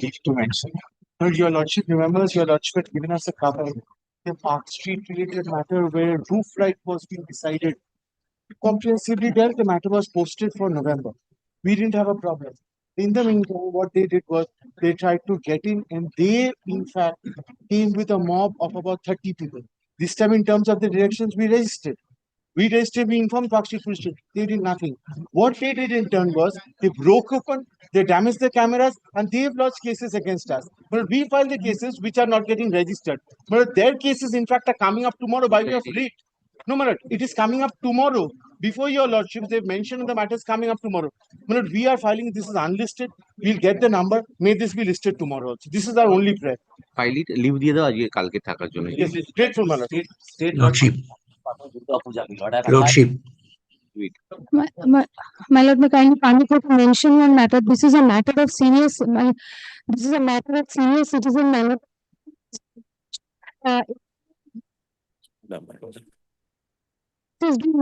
Need to mention. Now, your lordship remembers your lordship had given us a cover. The Park Street related matter where roof right was being decided comprehensively dealt. The matter was posted for November. We didn't have a problem. In the meantime, what they did was they tried to get in, and they, in fact, came with a mob of about 30 people. This time, in terms of the directions, we registered. We informed Park Street Police Station. They did nothing. What they did in turn was they broke open, they damaged the cameras, and they've lodged cases against us. But we filed the cases which are not getting registered. But their cases, in fact, are coming up tomorrow by way of writ. No, Manoj, it is coming up tomorrow. Before your lordships, they've mentioned the matter is coming up tomorrow. Manoj, we are filing, this is unlisted. We'll get the number. May this be listed tomorrow also. This is our only prayer. File it, leave দিয়ে দাও আজকে কালকে থাকার জন্য। Yes, grateful, Manoj. Lordship. Lordship. My lord, may kindly permit me to mention one matter. This is a matter of serious. This is a matter of serious citizen. My lord. This is being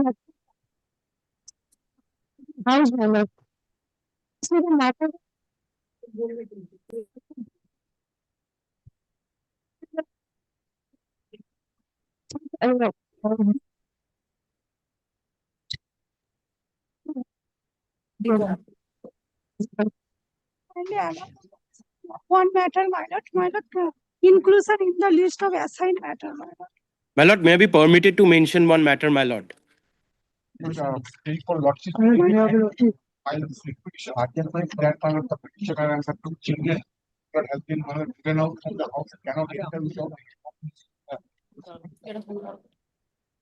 house, my lord. This is a matter. One matter, my lord, inclusion in the list of assigned matter, my lord. My lord, may I be permitted to mention one matter, my lord? For lordship, file this petition. That part of the petitioner and the two children that has been taken out from the house cannot enter without.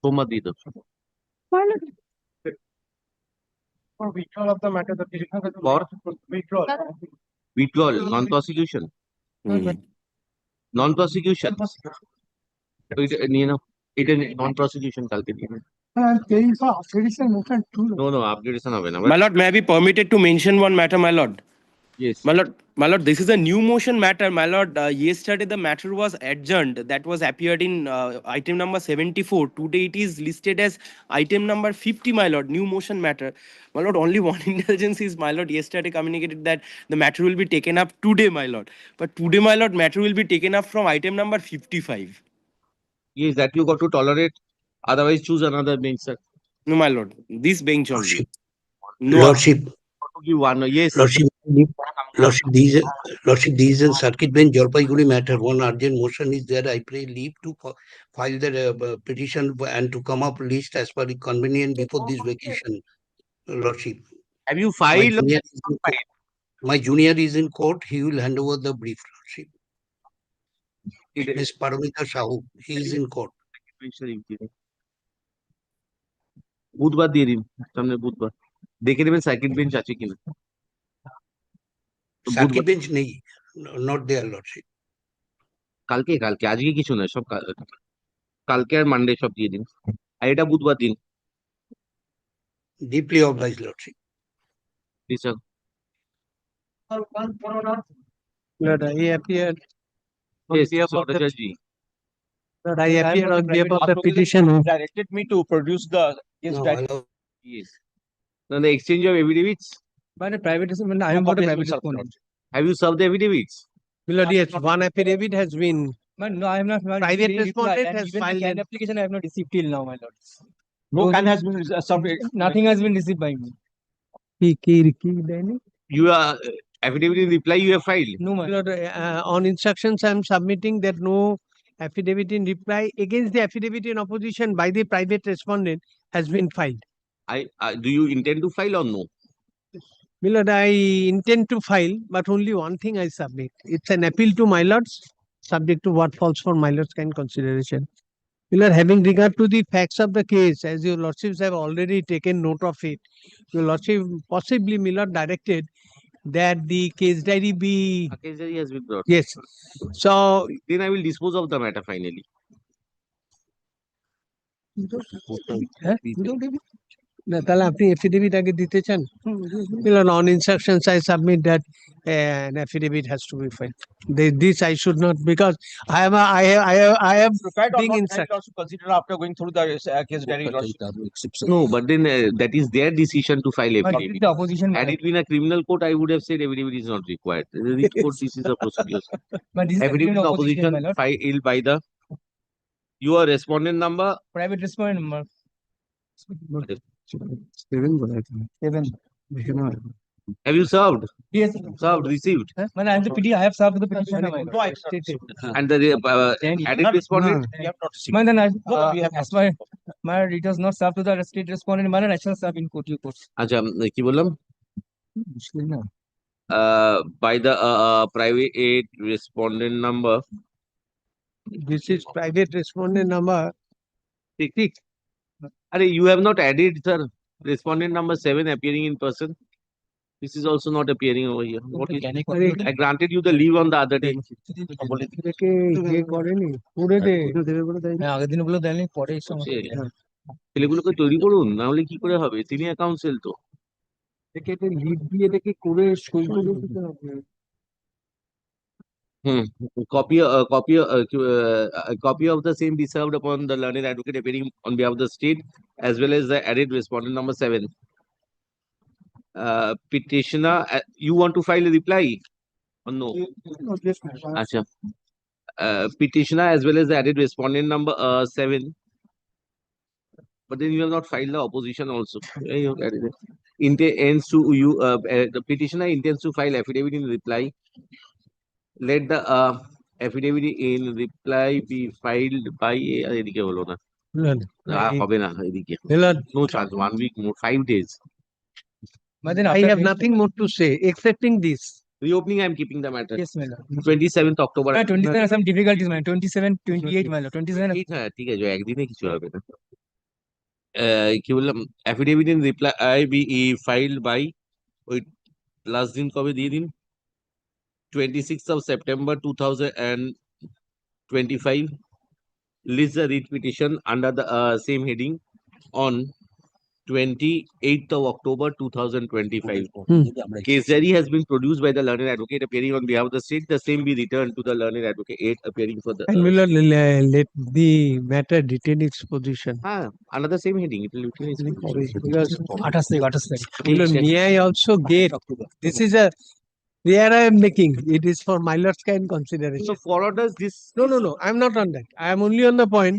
সোমবার দিয়ে দাও। My lord, For withdrawal of the matter, the petitioner has For? withdrawal. Withdrawal, non-prosecution, non-prosecution। তো এটা নিয়ে নাও, এটা non-prosecution কালকে দিয়ে নাও। And there is a petition motion too. No, upgradation হবে না। My lord, may I be permitted to mention one matter, my lord? Yes. My lord, this is a new motion matter, my lord. Yesterday the matter was adjourned. That was appeared in item number 74. Today it is listed as item number 50, my lord. New motion matter, my lord. Only one intelligence is, my lord, yesterday communicated that the matter will be taken up today, my lord. But today, my lord, matter will be taken up from item number 55. Yes, that you got to tolerate. Otherwise, choose another bench, sir. No, my lord. This bench only. Lordship. No. Lordship. Give one. Yes. Lordship. Lordship, these is circuit bench Jalpaiguri matter. One urgent motion is there. I pray leave to file the petition and to come up list as per the convenient before this vacation. Lordship. Have you filed? My junior is in court. He will hand over the brief, Lordship. It Ms. Paramita Sahu. He is in court. বুধবার দিয়ে দিন, সামনে বুধবার দেখে নেবেন circuit bench আছে কিনা। Circuit bench নেই, not there, Lordship. কালকে আজকে কিছু না, সব কালকে আর মানডে সব দিয়ে দিন, আর এটা বুধবার দিন। Deeply obliged, Lordship. Please, sir. Lord, I appeared on Yes, behalf of the Judge. Lord, I appeared on behalf of the petitioner. Directed me to produce the case No, back. Yes. Now the exchange of affidavits. But a private, I am not a private respondent. Have you served the affidavits? Lord, yes, one affidavit has been. But no, I am not. Private respondent has even filed the an application. I have not received till now, my lord. No can has been submitted. Nothing has been received by me. You are affidavit in reply you have filed. No, my lord. On instructions, I am submitting that no affidavit in reply against the affidavit in opposition by the private respondent has been filed. Do you intend to file or no? My lord, I intend to file, but only one thing I submit. It's an appeal to my lords, subject to what falls for my lord's kind consideration. My lord, having regard to the facts of the case, as your lordships have already taken note of it, your lordship possibly, my lord, directed that the case diary be. A case diary has been brought. Yes. So then I will dispose of the matter finally. না তাহলে আপনি affidavit আগে দিতে চান? Milord, on instructions I submit that an affidavit has to be filed. This I should not, because I am Required or being not, can instructed. also consider after going through the case diary, Your Lordship. No, but then that is their decision to file But this is affidavit. the opposition, Had it been a criminal court, I would have said affidavit is not required. The writ court, this is a procedure. but this is Affidavit the in opposition, opposition my lord. filed by the your respondent number. Private respondent number. Seven. Have you served? Yes. Served, received. Man, I have the petition. I have served the petition. My lord. And the added respondent. We have not received. Man, then as my it was not served to the state respondent. Man, I shall serve in court. Your course. আচ্ছা কি বললাম? By the private respondent number. This is private respondent number. Six. You have not added, sir. Respondent number 7 appearing in person. This is also not appearing over here. What is? I granted you the leave on the other day. এটাকে ইয়ে করেনি, করে দে। আগের দিন গুলো দেননি, পরে এসে ছেলেগুলোকে তৈরি করুন, না হলে কি করে হবে? সিনিয়র কাউন্সিল তো। এটাকে লিড দিয়ে এটাকে করে সই করে দিতে হবে। Copy of the same be served upon the learned advocate appearing on behalf of the state, as well as the added respondent number 7. Petitioner, you want to file a reply or no? Acha. Petitioner as well as the added respondent number 7. But then you have not filed the opposition also. Intends to you the petitioner intends to file affidavit in reply. Let the affidavit in reply be filed by এদিকে হলো না, হবে না এদিকে। No chance, 1 week more, 5 days. But then I have nothing more to say excepting this. Reopening, I am keeping the matter. Yes, my lord. 27th October. 27 some difficulties, man. 27, 28, my lord. 27. হ্যাঁ ঠিক আছে, একদিনে কিছু হবে না। কি বললাম, affidavit in reply be filed by, ওই লাস্ট দিন কবে দিয়ে দিন, 26th of September 2025. List the writ petition under the same heading on 28th of October 2025. Case diary has been produced by the learned advocate appearing on behalf of the state. The same be returned to the learned advocate 8 appearing for the. And will let the matter retain its position. Under the same heading, it will retain its position. Because 28. may I also get, this is a, where I am making, it is for my lord's kind consideration. So forwarders this. No, I'm not on that. I am only on the point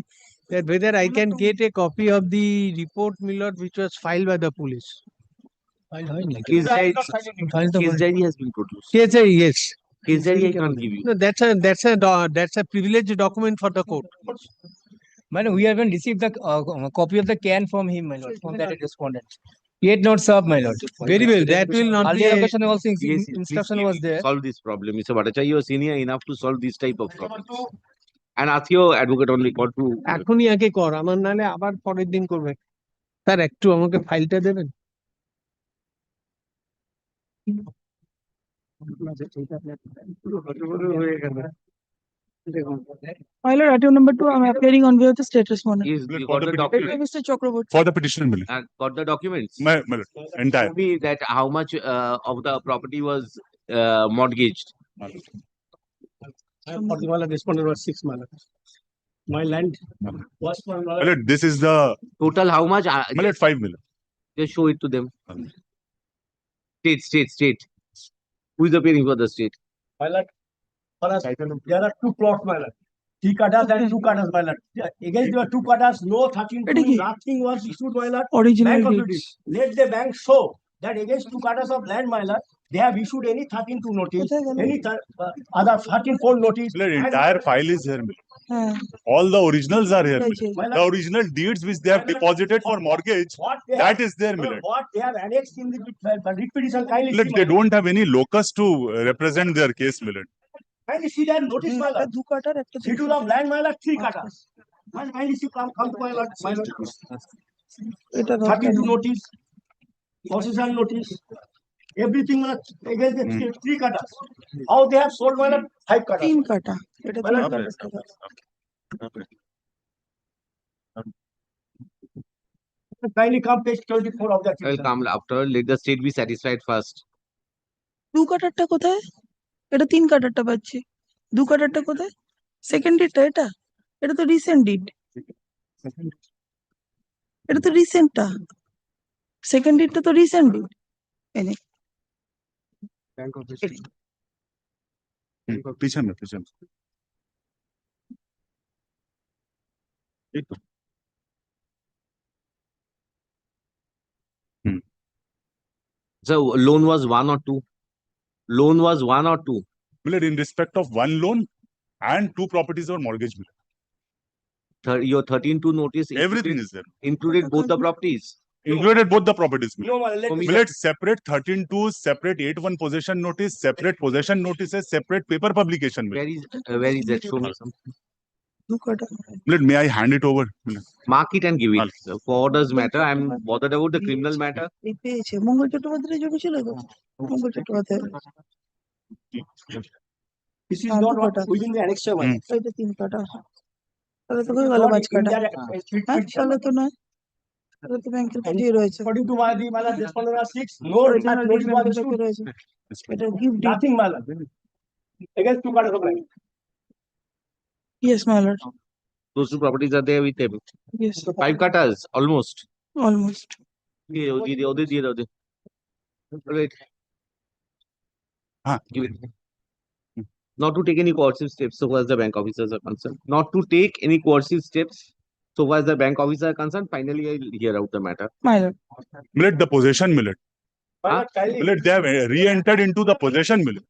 that whether I can get a copy of the report, my lord, which was filed by the police. Case diary has been produced. Yes, yes. Case diary I can't give you. No, that's a privileged document for the court. Man, we haven't received the copy of the can from him, my lord, from that respondent. Yet not served, my lord. Very well. That will not be. Earlier a- occasion also Yes, instruction please was there. solve this problem. Mr. Bhattacharya, you are senior enough to solve this type of problems. And ask your advocate on record to. এখনই আগে কর, আমার নালে আবার পরের দিন করবে। Sir একটু আমাকে ফাইলটা দেবেন। My lord, item number 2, I'm appearing on behalf of the state respondent. Is you got the document? Mr. Chakraborty. For the petition, Milord. Got the documents? My lord, entire. Tell me that how much of the property was mortgaged? For the one respondent was 6 months. My land was for My lord, this is the, Total how much? my lord, 5 million. Just show it to them. State. Who is appearing for the state? My lord, for us, there are 2 plots, my lord. 3 cutters and 2 cutters, my lord. Against the 2 cutters, no 13, nothing was issued, my lord. Original Bank of deeds. Let the bank show that against 2 cutters of land, my lord, they have issued any 13-2 notice, any other 13-4 notice. My lord, entire file is here, Milord. Uh, All the originals are here, Yes, Milord. My The lord, original deeds which they have deposited for mortgage, what they that have, is there, Milord. what they have annexed in the writ petition, kindly see, Milord, my they lord. don't have any locus to represent their case, Milord. Kindly see that notice, my lord. Schedule of land, my lord, 3 cutters. Kindly see, come to my lord, my lord. 32 notice, possession notice, everything, my lord, against the 3 cutters. How they have sold, my lord, 5 cutters. 3 কাটা এটা My 3 lord, কাটা Kindly come page 24 of that. I will come after. Let the state be satisfied first. 2 কাটারটা কোথায়? এটা 3 কাটারটা পাচ্ছি। 2 কাটারটা কোথায়? Second ডিডটা এটা? এটা তো রিসেন্ট ডিড। এটা তো রিসেন্টটা। সেকেন্ড ডিডটা তো রিসেন্ট ডিড। এই নে। Bank office. पीछे में पीछे में एक तो So loan was 1 or 2? Loan was 1 or 2? मिलट in respect of one loan and two properties or mortgage मिलट. Your 13-2 notice Everything is there. included both the properties. Included both the properties. No, let me Millet separate 13-2, separate 8-1 possession notice, separate possession notices, separate paper publication. Where is that? Show me some. 2 কাটা। Millet, may I hand it over? Millet. Mark it and give it. For others matter. I'm bothered about the criminal matter. এই পেয়েছে। মঙ্গল চট্টোপাধ্যায় জমি ছিল তো? মঙ্গল Chattopadhyay. This is हाँ, not 2 what কাটা। within the annexure. এটা 3 কাটা। তাহলে তো হয়ে গেল 5 কাটা। হ্যাঁ, তাহলে তো নয়। তাহলে তো ব্যাংকের কাছেই রয়েছে। According to my respondent 6, no Original notice was deed issued. রয়েছে। এটা gift deed. Nothing, my lord. Against 2 quarters of land. Yes, my lord. Those two properties are there with them. Yes, 5 cutters, almost. almost. Wait. हाँ. Give it. Not to take any coercive steps so far as the bank officers are concerned. Not to take any coercive steps so far as the bank officers are concerned. Finally, I'll hear out the matter. My lord. Millet, the possession millet. My lord, kindly. Millet, they have re-entered into the possession millet.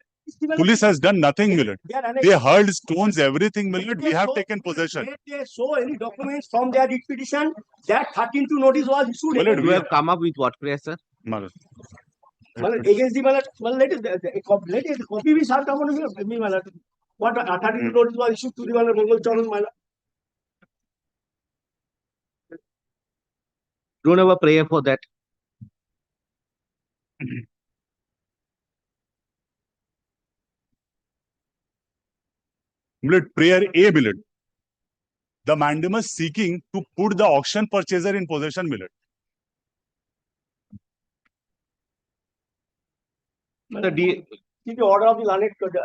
Police has done nothing millet. They hurled stones, everything millet. We have taken possession. Did they show any documents from their writ petition that 13-2 notice was issued? Millet, You have come up with what, prayer, sir? Millet. Against the mallet, well, let it copy be served upon me, my lord. What 13-2 notice was issued to the mallet, Mongol Charan, my lord. Don't have a prayer for that. Millet, prayer A millet. The mandamus seeking to put the auction purchaser in possession millet. The Keep the order of the learned court.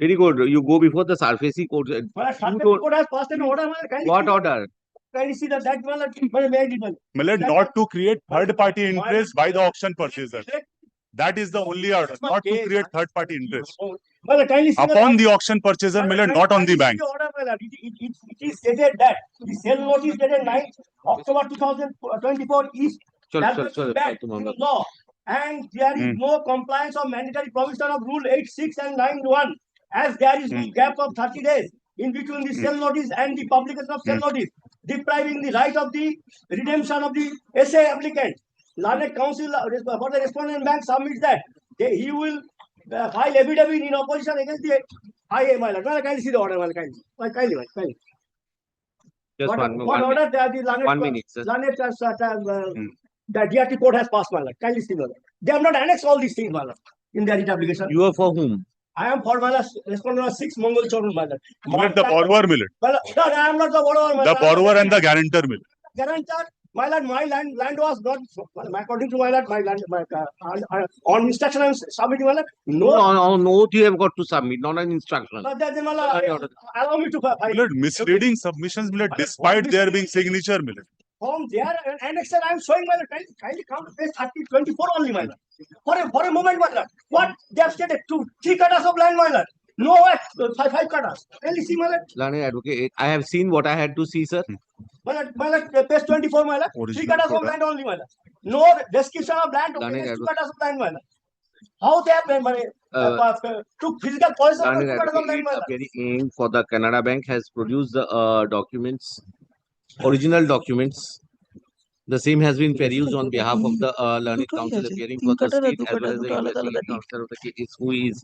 very good. You go before the surfacey court. My don't- court has passed an order, my lord. Kindly What see- order? Kindly see that my lord, my maid did one. Millet, not to create third party interest by the auction purchaser. That is the only order, not to create third party interest. My lord, kindly see Upon the auction purchaser millet, not on the bank. Order, my lord. It is stated that the sale notice dated 9th October 2024 is back to the law, and there is no compliance of mandatory provision of rule 8.6 and 9.1, as there is no gap of 30 days in between the sale notice and the publication of sale notice, depriving the right of the redemption of the essay applicant. Learned counsel for the respondent bank submits that he will file affidavit in opposition against the IA, my lord. Well, kindly see the order, well, kindly. Well, kindly. Just What one order minute. the learned 1 minute, sir. the DRT court has passed, my lord. Kindly see, my lord. They have not annexed all these things, my lord, in their writ application. You are for whom? I am for my lord, respondent 6 Mongol Charan, my lord. Millet, the borrower millet. Well, no, I am not the borrower, my The lord. borrower and the guarantor millet. Guarantor, my lord, my land was not, according to my lord, my land, on instruction I am submitting, my lord. No, On oath you have got to submit, not an instruction. but then, my lord, allow me to file. Millet, misleading submissions millet, despite there being signature millet. From there, annexure, I am showing, my lord, kindly come to page 24 only, my lord. For a moment, my lord, what they have stated, 3 cutters of land, my lord. No, 5 cutters. Kindly see, my lord. Learned advocate, I have seen what I had to see, sir. My lord, page 24, my lord. 3 Original cutters of product. land only, my lord. No description of land, Learned 2 advocate. cutters of land, my lord. How they have, took physical possession of Learned 2 cutters of land, advocate my lord. appearing for the Canada Bank has produced the documents, original documents. The same has been produced on behalf of the learned counsel appearing for the state as well as the investigating officer of the case who is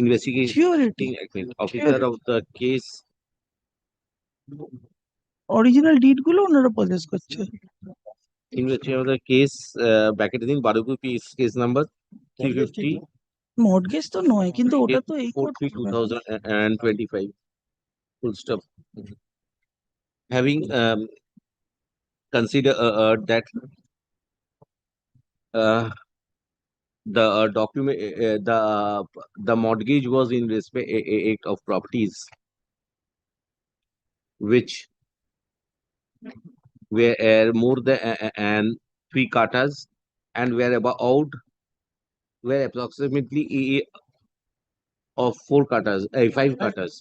investigating officer of the case. Original did গুলো ওনারা pauses করছে। Investigator of the case, bracketing Barugu case number 350. Mortgage তো নয়, কিন্তু ওটা তো এই court 43/2025. Full stop. Having consider that the document the mortgage was in respect of properties which were more than 3 katas and were approximately of 4 katas, 5 katas.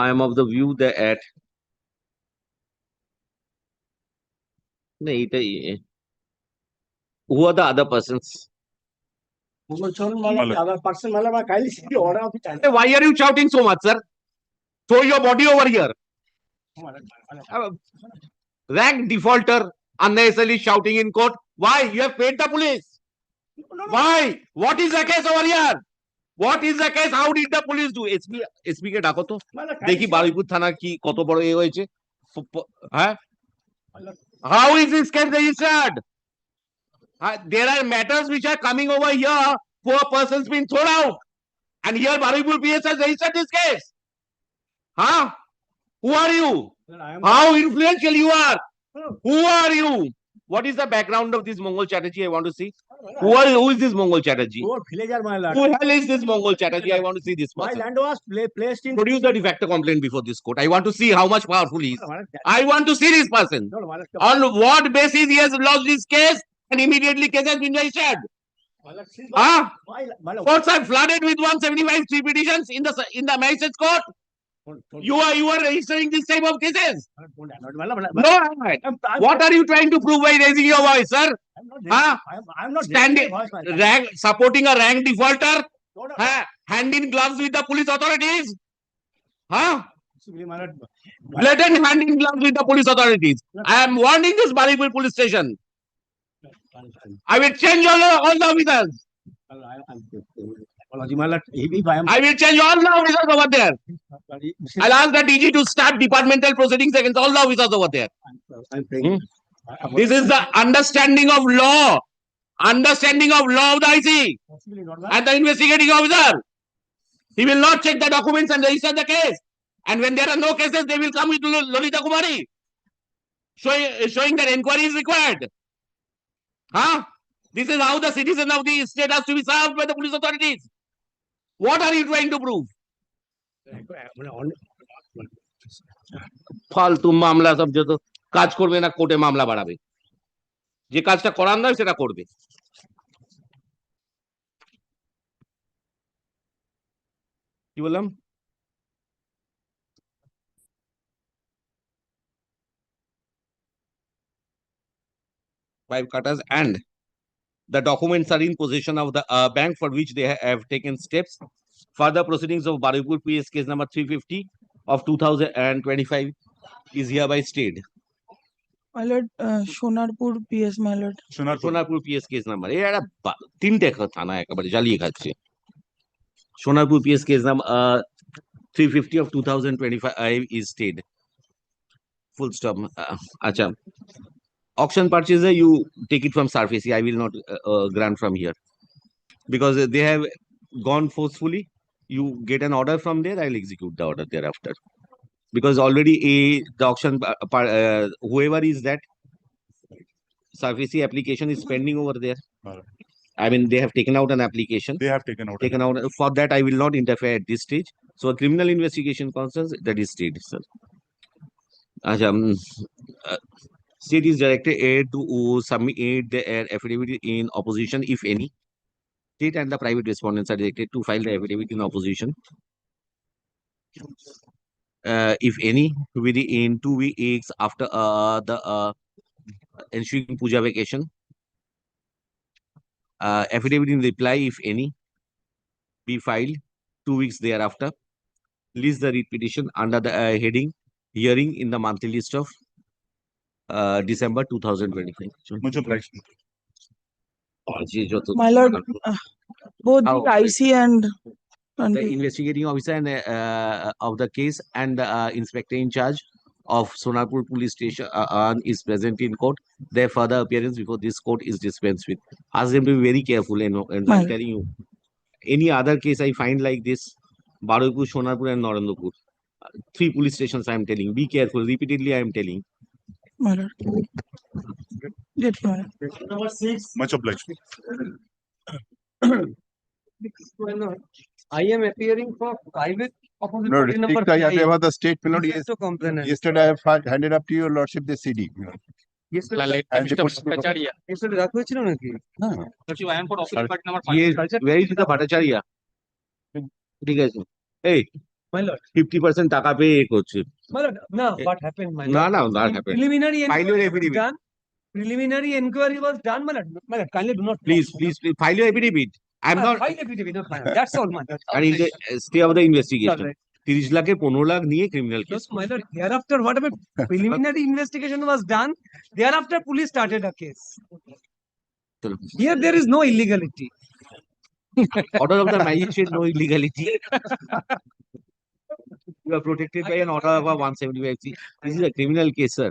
I am of the view that who are the other persons? other person, kindly see the order of the time. Why are you shouting so much, sir? Throw your body over here. Rank defaulter unnecessarily shouting in court. Why? You have paid the police. Why? What is the case over here? What is the case? How did the police do? SP কে ডাকো তো দেখি বারুইপুর থানা কি কত বড় হয়েছে হ্যাঁ How is this case registered? There are matters which are coming over here. 4 persons been thrown out, and here Baruipur PS has registered this case. Huh? Who are you? How influential you are? Who are you? What is the background of this Mongol Chatterjee? I want to see. Who is this Mongol Chatterjee? Poor villager, my lord. Who hell is this Mongol Chatterjee? I want to see this My person. land was placed in. Produce the de facto complaint before this court. I want to see how much powerful he is. I want to see this person. On what basis he has lost this case and immediately case has been registered? Huh? Courts are flooded with 175 3 petitions in the magistrate's court. You are registering this type of cases. No, what are you trying to prove by raising your voice, sir? Huh? I'm not Standing, supporting a rank defaulter, Huh? hand in gloves with the police authorities. Huh? Blatant hand in gloves with the police authorities. I am warning this Baruipur police station. I will change all the officers. I will change all the officers over there. I'll ask the DG to start departmental proceedings against all the officers over there. This is the understanding of law. Understanding of law of the IC and the investigating officer. He will not check the documents and register the case. And when there are no cases, they will come with Lolita Kumari, showing that inquiry is required. Huh? This is how the citizen of the state has to be served by the police authorities. What are you trying to prove? ফালতু মামলা সব যত কাজ করবে না কোর্টে মামলা বাড়াবে যে কাজটা করার নয় সেটা করবে কি বললাম five katas and the documents are in possession of the bank for which they have taken steps. Further proceedings of Baruipur PS case number 350 of 2025 is hereby stayed. My lord, Sonarpur PS, my lord. Sonarpur PS case number. এই একটা তিনটে থানা একেবারে জ্বালিয়ে খাচ্ছে Sonarpur PS case number 350 of 2025 is stayed. Full stop. Acha. Auction purchaser, you take it from surface. I will not grant from here because they have gone forcefully. You get an order from there, I'll execute the order thereafter. Because already the auction, whoever is that surface application is pending over there. I mean, they have taken out an application. They have taken out. For that, I will not interfere at this stage. So, a criminal investigation concerns that is stayed, sir. State is directed to submit their affidavit in opposition, if any. State and the private respondents are directed to file the affidavit in opposition, if any, within 2 weeks after the ensuing puja vacation. Affidavit in reply, if any, be filed 2 weeks thereafter. List the writ petition under the heading hearing in the monthly list of December 2025. My lord, both the IC and the investigating officer and of the case and the inspector in charge of Sonarpur police station is present in court. Their further appearance before this court is dispensed with. Ask them to be very careful, and I'm telling you, any other case I find like this, Baruipur, Sonarpur and Narendra, 3 police stations I am telling, be careful. Repeatedly I am telling. My lord. Great, my lord. Number 6. Much obliged. I am appearing for private opposite No, party number I 5. have the state penalty. Yes, to complainant. Yesterday I have handed up to your lordship the CD. Yesterday, And the yesterday রাখা হয়েছিল নাকি? Where is the Bhattacharya? ঠিক আছে এই My lord. 50% টাকা পেয়ে এ করছে My lord, no, what happened, my lord? না that happened. Preliminary File your inquiry was affidavit. done. Preliminary inquiry was done, my lord. My lord, kindly do not. Please file your affidavit. I'm not File affidavit, not my lord. That's all, my lord. and in the stay of the investigation Right. 30 লাখে 15 লাখ নিয়ে criminal case Yes, my lord, thereafter, whatever preliminary investigation was done, thereafter police started a case. Here there is no illegality. order of the magistrate no illegality you are protected by an order of 175C. This is a criminal case, sir.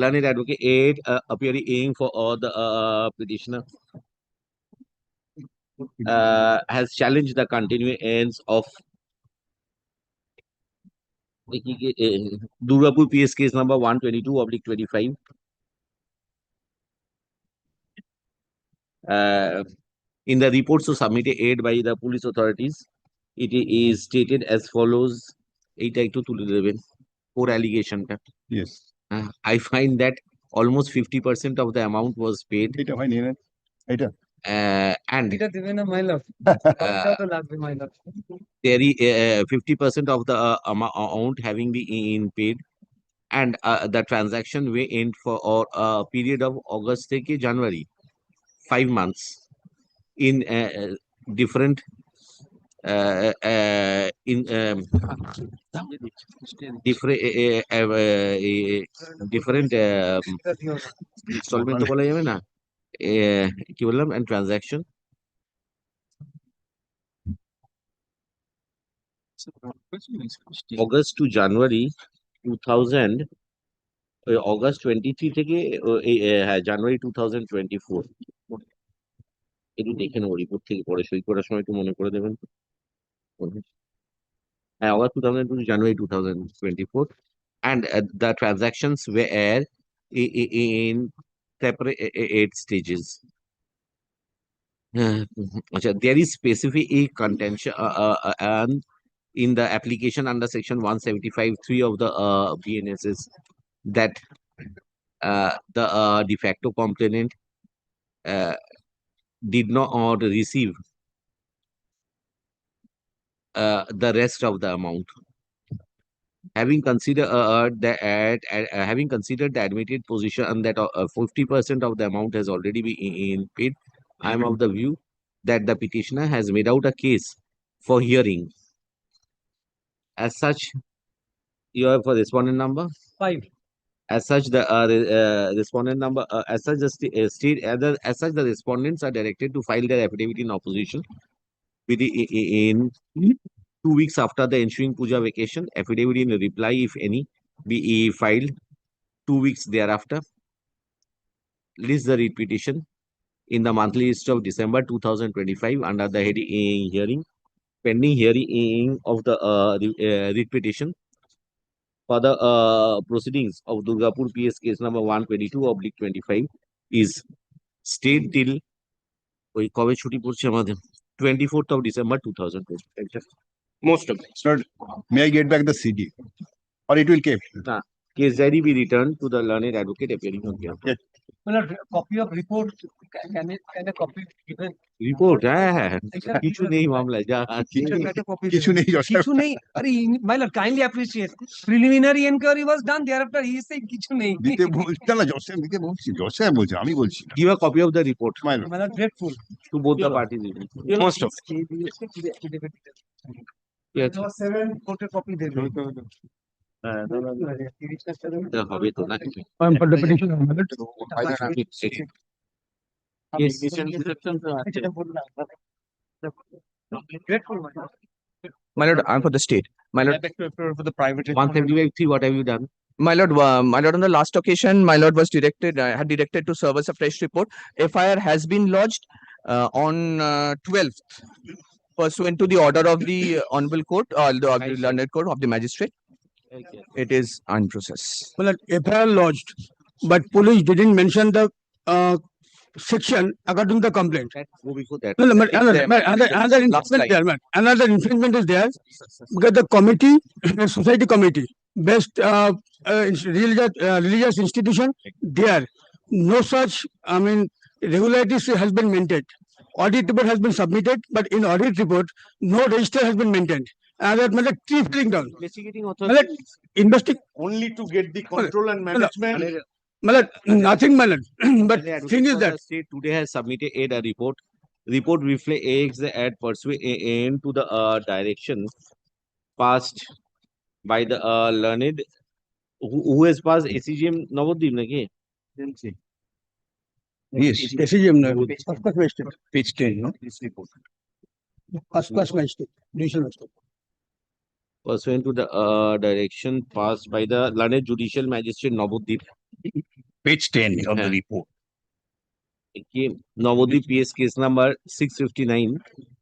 Learned advocate aid appearing for all the petitioner has challenged the continuance of Durgapur PS case number 122/25. In the reports so submitted aid by the police authorities, it is stated as follows. 8 for allegation. Yes. I find that almost 50% of the amount was paid. And এটা দেবে না, my lord. uh, তো লাগবে, my lord. there is 50% of the amount having been paid, and the transaction may end for a period of August থেকে January, 5 months in different different installment তো বলা যাবে না কি বললাম and transaction August to January 2000 August 23 থেকে January 2024 একটু দেখে নেবো রিপোর্ট থেকে পরে সই করার সময় একটু মনে করে দেবেন August 2002 to January 2024 and the transactions were in separate stages. There is specific contention in the application under section 175(3) of the BNSS that the de facto complainant did not receive the rest of the amount. Having considered the admitted position that 50% of the amount has already been paid, I am of the view that the petitioner has made out a case for hearing. As such, you have a respondent number 5. As such, the respondent number as such the respondents are directed to file their affidavit in opposition in 2 weeks after the ensuing puja vacation. Affidavit in reply, if any, be filed 2 weeks thereafter. List the read petition in the monthly list of December 2025 under the heading hearing. Pending hearing of the read petition for the proceedings of Durgapur PS case number 122/25 is stayed till ওই কবে ছুটি পড়ছে আমাদের 24th of December 2025. Most of it. Sir, may I get back the CD? Or it will keep? Case diary be returned to the learned advocate appearing on behalf. Yes. My lord, copy of report, can a copy given? Report, কিছু নেই মামলায় যা কিছু নেই, কিছু নেই, আরে my lord, kindly appreciate. Preliminary inquiry was done, thereafter he is saying কিছু নেই. দিতে বলছে না, জোসেফ দিতে বলছি, জোসেফ বলছে, আমি বলছি না। Give a copy of the report My lord. My lord, grateful. to both the parties. Most of it. Yes. Number 7, photocopy দেবে. হবে তো না For the petition, my lord. Yes. Grateful, my lord. My lord, I'm for the state. My lord, For the private. 175(3), what have you done? my lord, on the last occasion, my lord was had directed to serve us a fresh report. FIR has been lodged on 12th, pursuant to the order of the Honorable Court, of the learned court of the magistrate. It is on process. Well, FIR lodged, but police didn't mention the section according to the complaint. Go before that. No, but It's there, another last infringement line. there, man. Another infringement is there because the committee, the society committee, best religious institution, there, no such, regularities has been maintained. Audit report has been submitted, but in audit report, no register has been maintained. And that means tree filling down. Investigating authority. Only to get the control and management. Nothing, but Advocate thing is for that the state today has submitted a report. Report reflects at pursuant to the direction passed by the learned who has passed ACGM Navadip naki? yes, SCGM, first class magistrate, Page 10, no? This report. first class magistrate, judicial magistrate. Pursuant to the direction passed by the learned judicial magistrate Navadip. Page 10 of the report. Navadip PS case number 659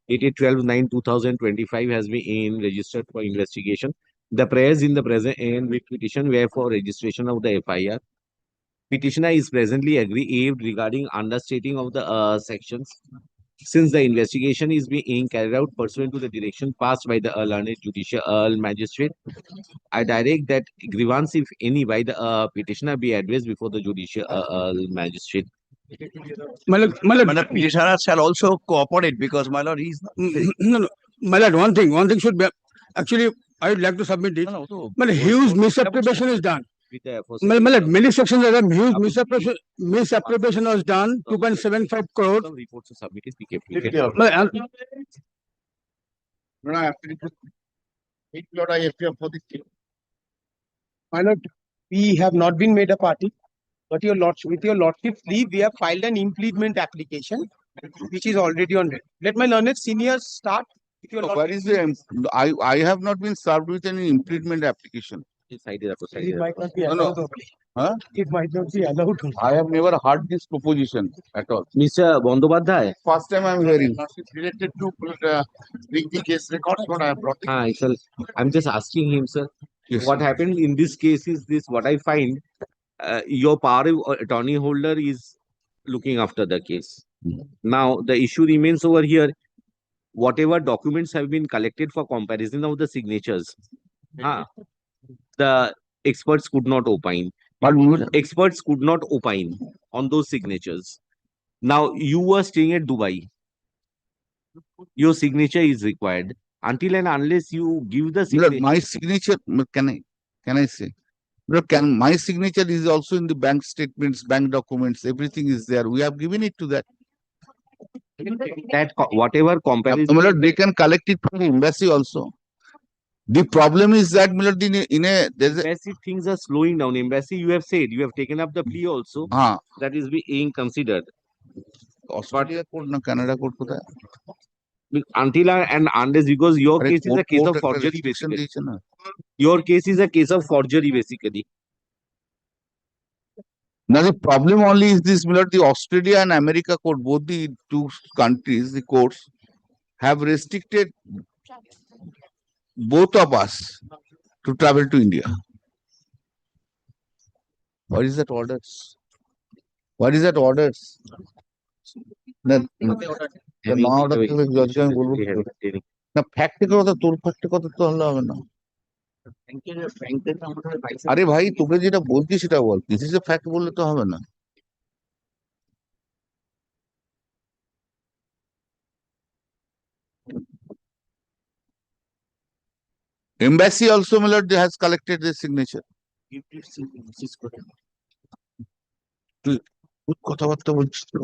dated 12/9/2025 has been registered for investigation. The prayers in the present and with petition were for registration of the FIR. Petitioner is presently aggrieved regarding understating of the sections. Since the investigation is being carried out pursuant to the direction passed by the learned judicial magistrate, I direct that grievance, if any, by the petitioner be addressed before the judicial magistrate. My lord, Petitioner shall also cooperate because my lord is no, my lord, one thing should be, actually, I would like to submit it. But huge misappropriation is done. With the My lord, many sections are done, huge misappropriation was done, 2.75 crore. Some reports are submitted. My lord, we have not been made a party, but with your lordship's leave, we have filed an implement application, which is already on. Let my learned seniors start. With your Where is the, I have not been served with any implement application. It might not be No, allowed. no. Huh? It might not be allowed. I have never heard this proposition at all. Mr. Bandyopadhyay. First time I am hearing. Related to bring the case records, what I have brought. Sir, I'm just asking him, sir. Yes, What sir. happened in this case is this, what I find, your power of attorney holder is looking after the case. Now, the issue remains over here. Whatever documents have been collected for comparison of the signatures, the experts could not opine. Experts could not opine on those signatures. Now, you were staying at Dubai. Your signature is required. Until and unless you give the Look, signature. my signature, can I say? Look, my signature is also in the bank statements, bank documents, everything is there. We have given it to that. Whatever comparison. They can collect it from the embassy also. The problem is that Embassy things are slowing down. Embassy, you have said, you have taken up the plea also. That is being considered. Australia court na Canada court kothay? Until and unless, because your case is a case of forgery basically. Your case is a case of forgery basically. Now the problem only is this, the Australia and America court, both the two countries, the courts have restricted both of us to travel to India. What is that orders? What is that orders? না ফ্যাক্টে কথা তোর ফ্যাক্টে কথা তো হলে হবে না আরে ভাই তোকে যেটা বলছি সেটা বল দিস ইজ এ ফ্যাক্ট বললে তো হবে না Embassy also, my lord, has collected the signature. কথাবার্তা বলছিস তো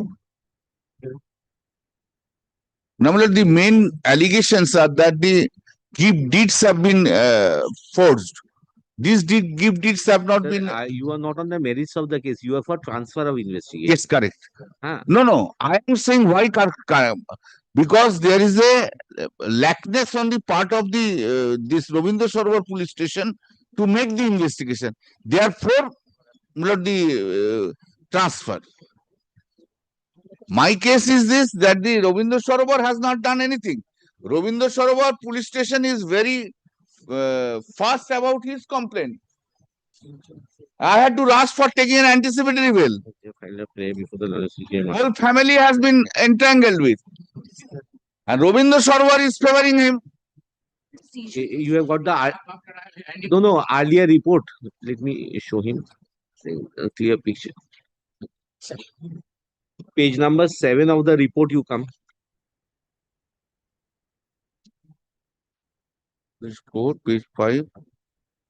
Now, the main allegations are that the gift deeds have been forged. These gift deeds have not been. You are not on the merits of the case. You are for transfer of investigation. Yes, correct. No. I am saying why? Because there is a lackness on the part of the this Ravindra Sarovar police station to make the investigation. Therefore, the transfer. My case is this, that the Ravindra Sarovar has not done anything. Ravindra Sarovar police station is very fuss about his complaint. I had to rush for taking an anticipatory bail. Whole family has been entangled with. And Robinder Sarwar is favoring him. You have got the no earlier report. Let me show him a clear picture. Page number 7 of the report you come. Page 4, page 5.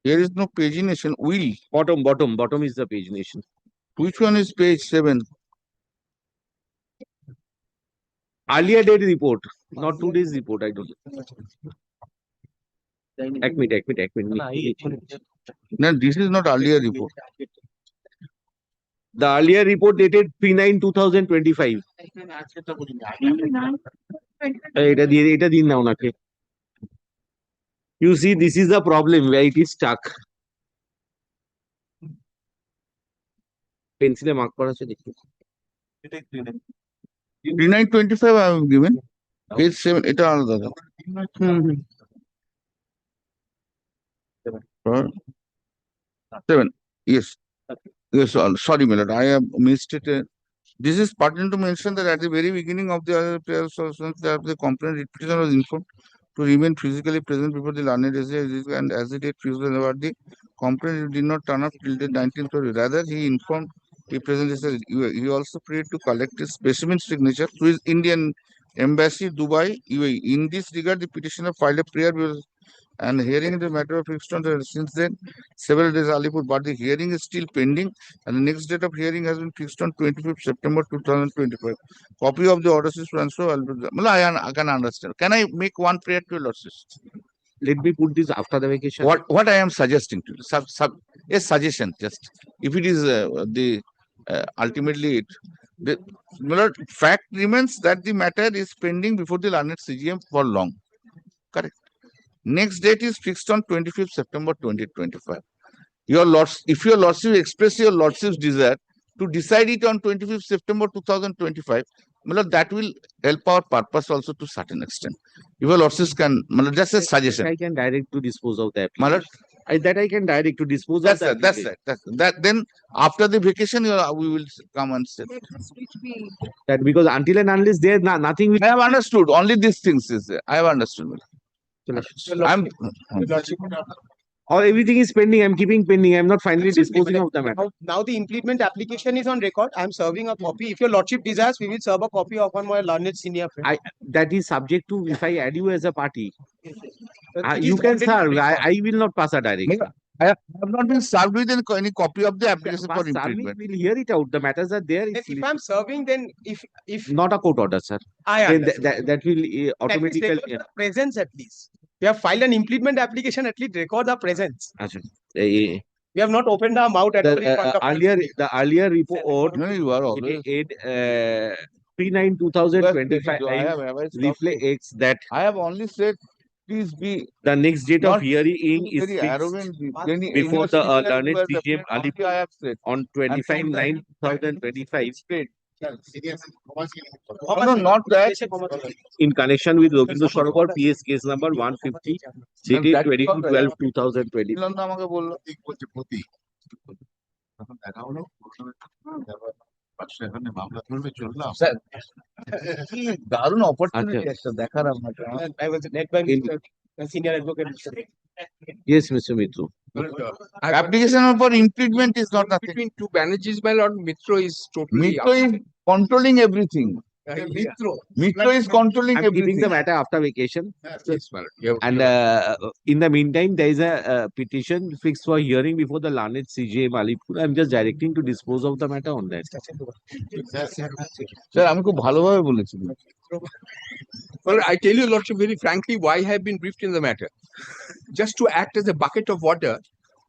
Here is no pagination. Will. Bottom is the pagination. Which one is page 7? Earlier date report, not today's report. I don't know. Admit. No, this is not earlier report. The earlier report dated 3/9/2025. এটা দিন না ওনাকে। You see, this is the problem where it is stuck. Pencil mark করা আছে দেখুন। 3/9/25 I have given. Page 7, এটা আলাদা। 7. Yes. Yes, sorry, my lord. I have missed it. This is pertinent to mention that at the very beginning of the the complaint petitioner was informed to remain physically present before the learned SJ, and as the date fused about the complaint did not turn up till the 19th February. Rather, he informed the present he also prayed to collect his specimen signature to his Indian embassy, Dubai, UAE. In this regard, the petitioner filed a prayer and hearing the matter of fixed on since then several days Alipur, but the hearing is still pending and the next date of hearing has been fixed on 25th September 2025. Copy of the orders is transferred. I can understand. Can I make one prayer to your lordship? Let me put this after the vacation. What I am suggesting to you, a suggestion just. If it is ultimately it, the fact remains that the matter is pending before the learned CGM for long. Correct. Next date is fixed on 25th September 2025. If your lordship express your lordship's desire to decide it on 25th September 2025, that will help our purpose also to certain extent. If your lordships can, just a suggestion. I can direct to dispose of that. That I can direct to dispose of that. That's then after the vacation, we will come and say that because until and unless there nothing. I have understood. Only these things is there. I have understood. Or everything is pending. I'm keeping pending. I'm not finally disposing of the matter. Now the implement application is on record. I'm serving a copy. If your lordship desires, we will serve a copy upon my learned senior friend. That is subject to if I add you as a party. You can serve. I will not pass a direct. I have not been served with any copy of the application for implement. We'll hear it out. The matters are there. If I'm serving, then if not a court order, sir. Then that will automatically presence at least. We have filed an implement application, at least record the presence. We have not opened our mouth at the earlier report. No, you are always. 3/9/2025 reflects that I have only said please be the next date of hearing is arrogant before the learned CGM Alipur on 25/9/2025. No, not that. In connection with Robinder Sarwar PS case number 150 dated 22/12/2020. দারুণ opportunity একটা দেখার আপনাকে senior advocate. Yes, Mr. Mitru. Application for implement is not nothing. Between two Banerjees, my lord, Mitro is totally. Mitro is controlling everything. Mitro is controlling I'm everything. keeping the matter after vacation. Yes, my lord. And in the meantime, there is a petition fixed for hearing before the learned CGM Alipur. I'm just directing to dispose of the matter on that. Sir, আমি খুব ভালোভাবে বলেছি। Well, I tell you, lordship, very frankly, why I have been briefed in the matter. Just to act as a bucket of water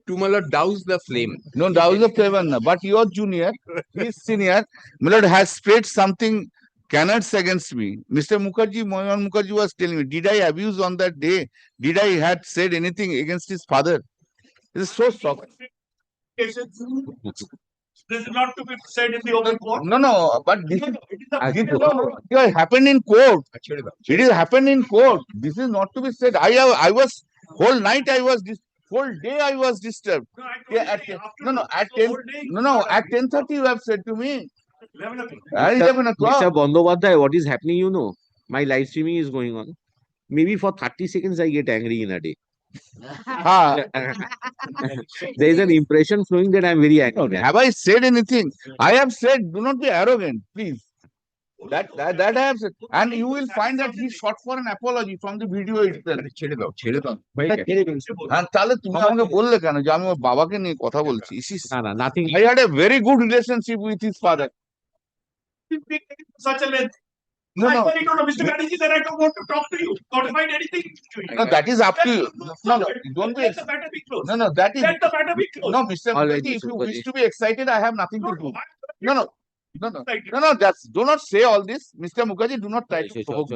to, my lord, douse the flame. No, douse the flame, but your junior, his senior, my lord, has spread something canards against me. Mr. Mukherjee, Mohan Mukherjee was telling me, did I abuse on that day? Did I had said anything against his father? It is so shocking. This is not to be said in the open court. No, but this happened in court. It is happened in court. This is not to be said. I was Whole night I was whole day I was disturbed. Yeah, at, no, at 10, no, at 10:30 you have said to me. 11 o'clock. Mr. Bandyopadhyay, what is happening, you know? My live streaming is going on. Maybe for 30 seconds I get angry in a day. There is an impression flowing that I am very angry. Have I said anything? I have said, do not be arrogant, please. That I have said. And you will find that he sought for an apology from the video itself. And তাহলে তুমি আমাকে বললে কেন যে আমি ওর বাবাকে নিয়ে কথা বলছি? Nothing. I had a very good relationship with his father. Such a length. No, I no. said, no, Mr. Banerjee, then I don't want to talk to you. Not find anything. No, that is up to you. No, don't be. Let the matter be closed. No, that is. Let the matter be closed. No, Mr. Alright, Mukherjee, if Mr. you wish Mukherjee. to be excited, I have nothing to do. No, that's, do not say all this. Mr. Mukherjee, do not try to provoke me.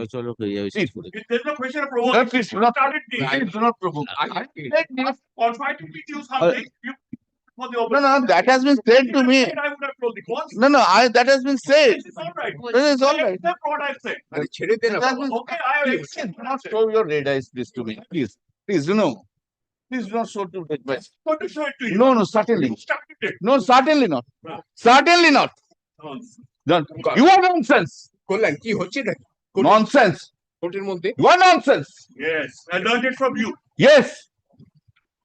Please. There's no question of provoking. No, please, do not, Started me. please do not provoke. Confide to you something. You for the No, that has been said to me. I would have told the cause. No, that has been said. This is all right. This is all I right. accept what I've said. It has been- Okay, I Please, accept. do not show your red eyes, please, to me. Please, please, you know. Please do not show to red eyes. Got to show it to you. No, certainly. You started it. No, certainly not. Certainly not. Nonsense. You are nonsense. কল্যাণ কি হচ্ছে নাকি Nonsense. কোর্টের মধ্যে You are nonsense. Yes, I learned it from you. Yes.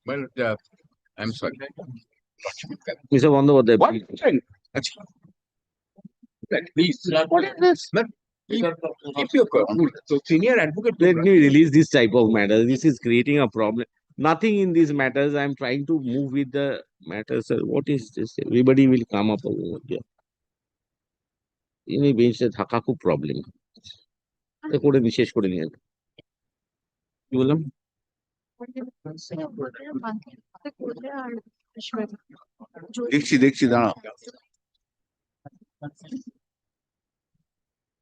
well I'm sorry Mr. Bandyopadhyay, What? please What is this? keep your so senior advocate let me release this type of matter. This is creating a problem. Nothing in these matters. I am trying to move with the matters. What is this? Everybody will come up over here. In a bench, থাকা খুব problem. করে বিশেষ করে নিয়ে কি বললাম? দেখছি দাঁড়াও।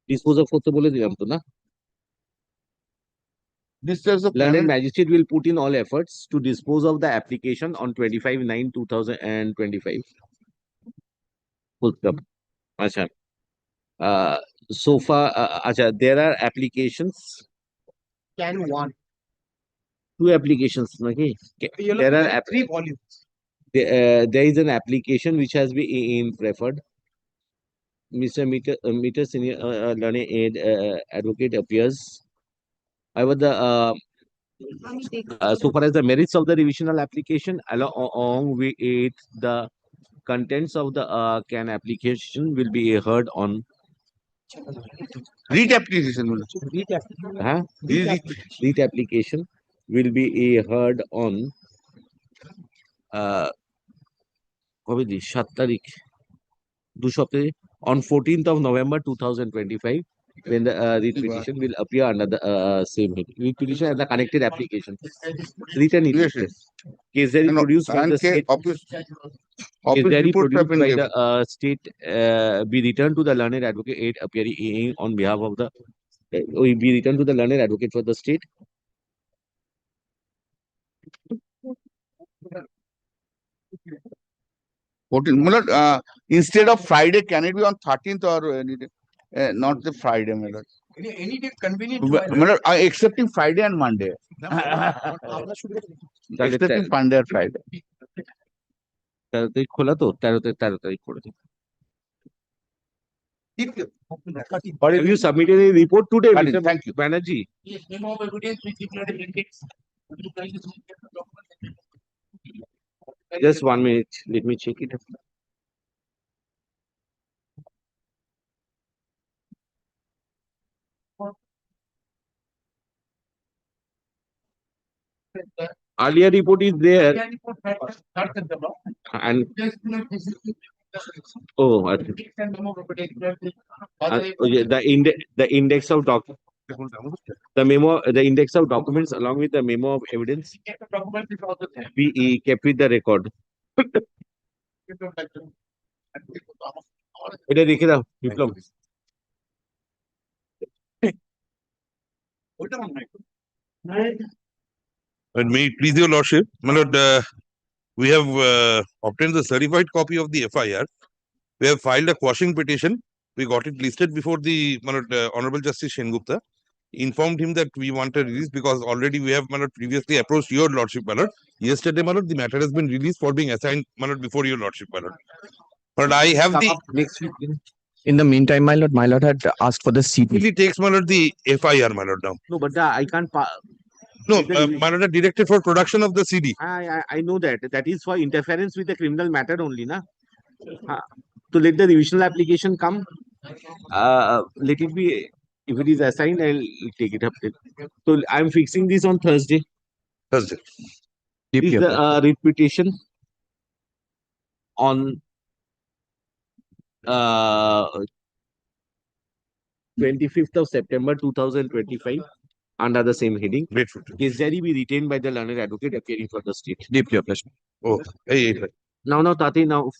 ডিসপোজ অফ করতে বলে দিলাম তো না? This is a Learned magistrate will put in all efforts to dispose of the application on 25/9/2025. Full stop. Acha. So far, acha, there are applications. Can one. Two applications. Okay. There are 3 volumes. there is an application which has been preferred. Mr. Meter Senior Learning Aid Advocate appears. However, so far as the merits of the revisional application, along with the contents of the CAN application will be heard on read application. Read application will be heard on কবে দি 7 তারিখ 2 সপ্তাহে on 14th of November 2025 when the read petition will appear under the same heading. Read petition and the connected application. Written in case there is produced by the state. Case there is produced by the state be returned to the learned advocate aid appearing on behalf of the be returned to the learned advocate for the state. Instead of Friday, can it be on 13th or any day? Not the Friday, my lord. any day convenient My lord, excepting Friday and Monday. Excepting Monday and Friday. 13 তারিখ খোলা তো 13 তারিখ করে দিন। Have you submitted a report today, Mr. Thank you. Banerjee? Yes, memo of evidence with declared index. Just 1 minute. Let me check it. Earlier report is there. And the index of the index of documents along with the memo of evidence be kept with the record. এটা রেখে দাও বিপ্লব। And may it please your lordship, my lord, we have obtained the certified copy of the FIR. We have filed a quashing petition. We got it listed before the my lord, Honorable Justice Sengupta. informed him that we want a release because already we have, my lord, previously approached your lordship, my lord. Yesterday, my lord, the matter has been released for being assigned, my lord, before your lordship, my lord. But I have Come the, up next week. In the meantime, my lord had asked for the CD. really takes, my lord, the FIR, my lord, now. No, but I can't. No, my lord, directed for production of the CD. I know that. That is for interference with the criminal matter only, na. To let the revisional application come, let it be. If it is assigned, I'll take it up. So I'm fixing this on Thursday. Thursday. Is the repetition on 25th of September 2025 under the same heading. Grateful. Case diary be retained by the learned advocate appearing for the state. Deeply your pleasure. Oh, hey. Now, Tati, now.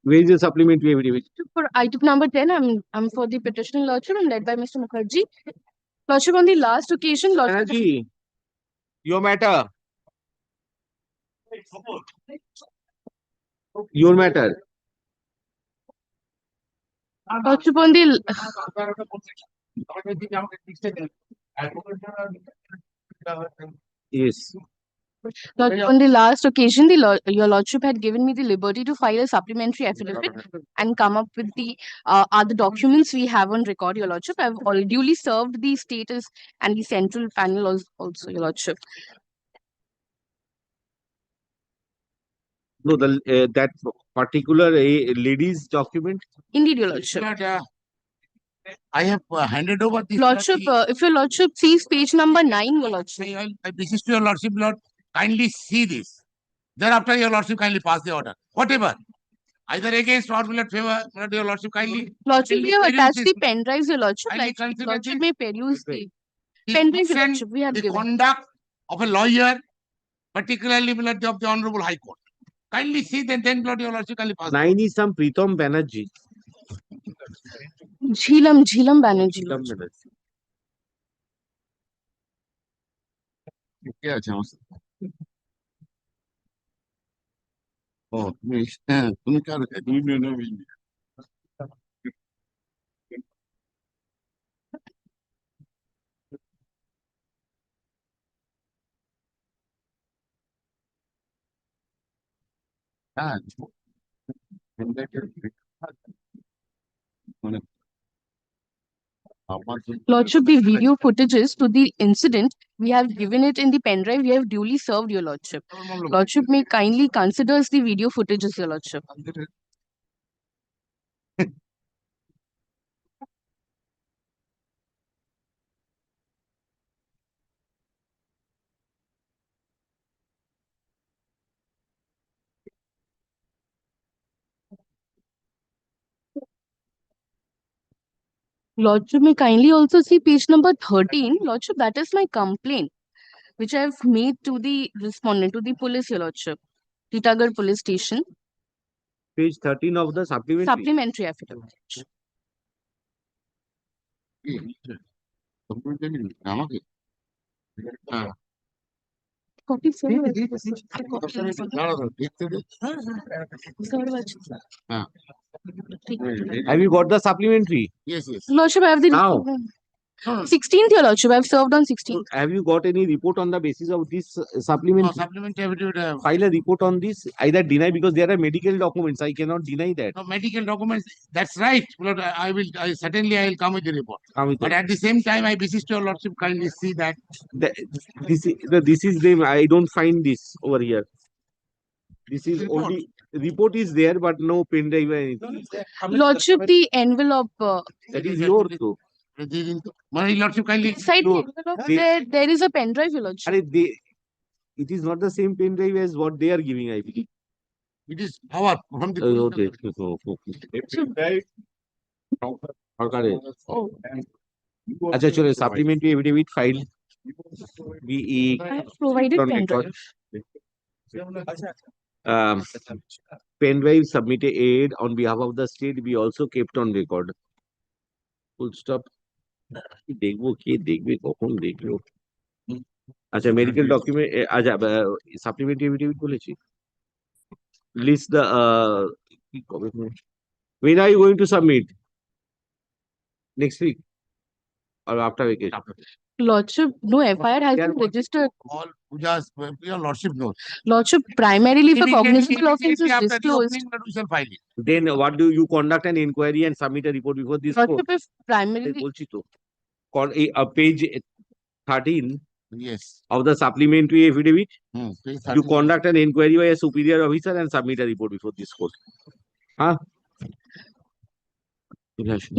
Where is the supplementary affidavit? For item number 10, I'm for the petition lordship. I'm led by Mr. Mukherjee. Lordship, on the last occasion, lordship. Banerjee, your matter. Your matter. Lordship, on the Yes. Lordship, on the last occasion, your lordship had given me the liberty to file a supplementary affidavit and come up with the other documents we have on record, your lordship. I've already duly served the status and the central panel also, your lordship. No, that particular lady's document. Indeed, your lordship. I have handed over this. Lordship, if your lordship sees page number 9, your lordship. This is to your lordship, lord. Kindly see this. Thereafter, your lordship kindly pass the order. Whatever. Either against or will favor, your lordship kindly. Lordship, we have peruse attached this. the pen drives, your lordship. Kindly Like, consider lordship this. may peruse the pen drives, your lordship. We have The given. conduct of a lawyer, particularly of the Honorable High Court. Kindly see then Lord, your lordship kindly pass. 9 is some Pritam Banerjee. Jhilam Banerjee. Pritam Banerjee. কে আছে আমার সাথে? ও তুমি কার তুমি হ্যাঁ মানে Lordship, the video footages to the incident, we have given it in the pen drive. We have duly served, your lordship. Lordship may kindly considers the video footages, your lordship. Lordship may kindly also see page number 13. Lordship, that is my complaint, which I have made to the respondent, to the police, your lordship. Titagarh police station. Page 13 of the supplementary. Supplementary affidavit. আমাকে হ্যাঁ Copy, sir. Have you got the supplementary? Yes. Lordship, I have the Now. 16th, your lordship. I have served on 16th. Have you got any report on the basis of this supplementary? Supplementary affidavit. File a report on this. Either deny because there are medical documents. I cannot deny that. No, medical documents. That's right. Lord, I will certainly I will come with the report. But at the same time, I beseech your lordship kindly see that. This is them. I don't find this over here. This is only report is there, but no pen drive or anything. Lordship, the envelope. That is yours too. My lordship kindly. Inside the envelope, there is a pen drive, your lordship. It is not the same pen drive as what they are giving, I believe. It is our from the. Okay. अच्छा चलो supplementary affidavit file. I have provided pen drive. Pen drive submitted on behalf of the state be also kept on record. Full stop. দেখবো কে দেখবে কখন দেখলো আচ্ছা medical document আচ্ছা supplementary affidavit বলেছি list the when are you going to submit? Next week or after vacation? Lordship, no FIR has They are been registered. All Puja's, your lordship knows. Lordship, primarily for cognizable offences After the disclosed. opening, we shall file it. Then what do you conduct an inquiry and submit a report before this court? Lordship, if primarily বলছি তো page 13 Yes. of the supplementary affidavit, Page you 13. conduct an inquiry by a superior officer and submit a report before this court. Huh?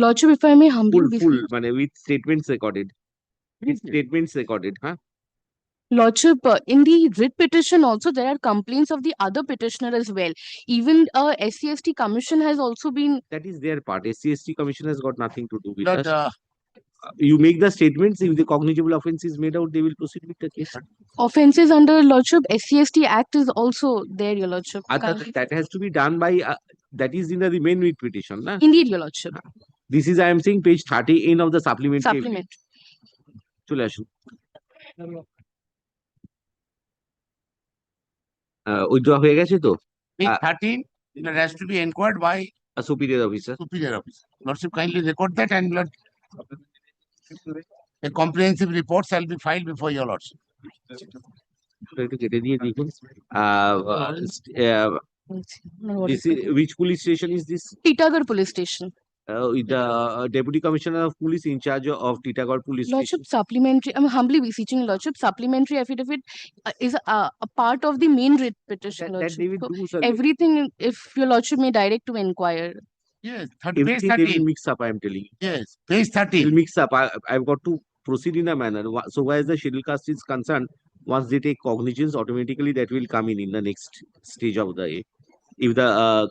Lordship, if I may humbly Full, beseech- মানে with statements recorded. With statements recorded, huh? Lordship, in the writ petition also, there are complaints of the other petitioner as well. Even SC/ST commission has also been. That is their part. SC/ST commission has got nothing to do with But, us. You make the statements. If the cognizable offense is made out, they will proceed with the case. Offences under Lordship, SC/ST Act is also there, Your Lordship. That has to be done by, that is in the main writ petition. Na? Indeed, Your Lordship. This is, I am saying, page 13 of the supplementary. Supplement. চলে আসুন। withdraw হয়ে গেছে তো? Page 13, it has to be inquired by a superior officer. Superior officer. Lordship, kindly record that and a comprehensive report shall be filed before your lordship. একটু কেটে দিয়ে দেখুন। This is, which police station is this? Titagarh Police Station. The Deputy Commissioner of Police in charge of Titagarh Police Lordship, Station. supplementary, I'm humbly beseeching Lordship, supplementary affidavit is a part of the main writ petition, That Lordship. they will So do, sir. everything, if Your Lordship may direct to inquire. Yes, page Everything they will 13. mix up, I am telling you. Yes, page They 13. will mix up. I've got to proceed in a manner. So where as the schedule caste is concerned, once they take cognizance, automatically that will come in the next stage of the if the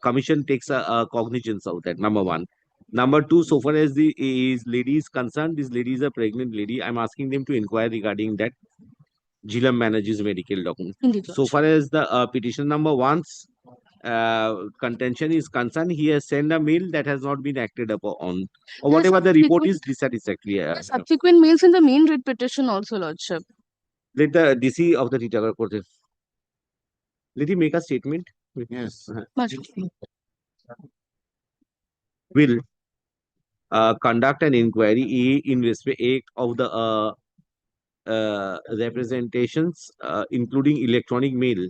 commission takes a cognizance of that, number one. Number two, so far as the lady is concerned, this lady is a pregnant lady. I'm asking them to inquire regarding that. Jilam manages medical document. Indeed, So far as the petition number one's contention is concerned, he has sent a mail that has not been acted upon. Or whatever the report is dissatisfactory. Subsequent mails in the main writ petition also, Lordship. Let the DC of the Titagarh Court, let him make a statement. Yes. Much. Will conduct an inquiry in respect of the representations, including electronic mail,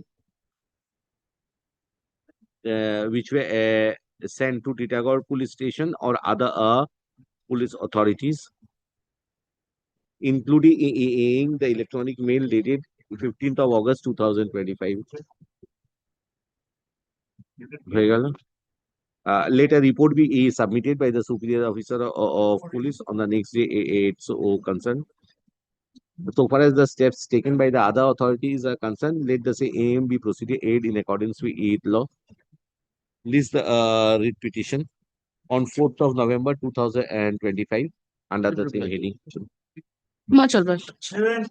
which were sent to Titagarh Police Station or other police authorities, including the electronic mail dated 15th of August 2025. Let a report be submitted by the superior officer of police on the next day it's concerned. So far as the steps taken by the other authorities are concerned, let the same be proceeded in accordance with law. List the writ petition on 4th of November 2025 under the same heading. Much obliged. I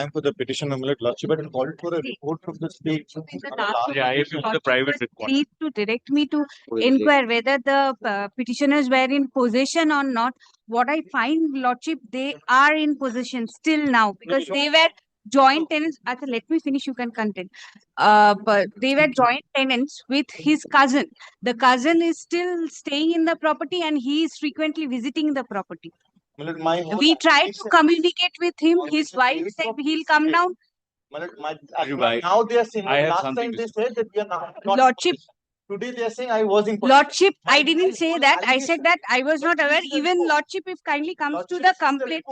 am for the petition number Lordship, but called for a report from the state. Yeah, if it's the private record. Please to direct me to inquire whether the petitioners were in possession or not. What I find, Lordship, they are in possession still now because they were joint tenants. Let me finish, you can continue. But they were joint tenants with his cousin. The cousin is still staying in the property and he is frequently visiting the property. We tried to communicate with him. His wife said he'll come down. Now they are saying, I have last something time to they said that we are not. Lordship, Today they are saying I was in. Lordship, I didn't say that. I said that I was not aware. Even Lordship, if kindly comes to the complaint,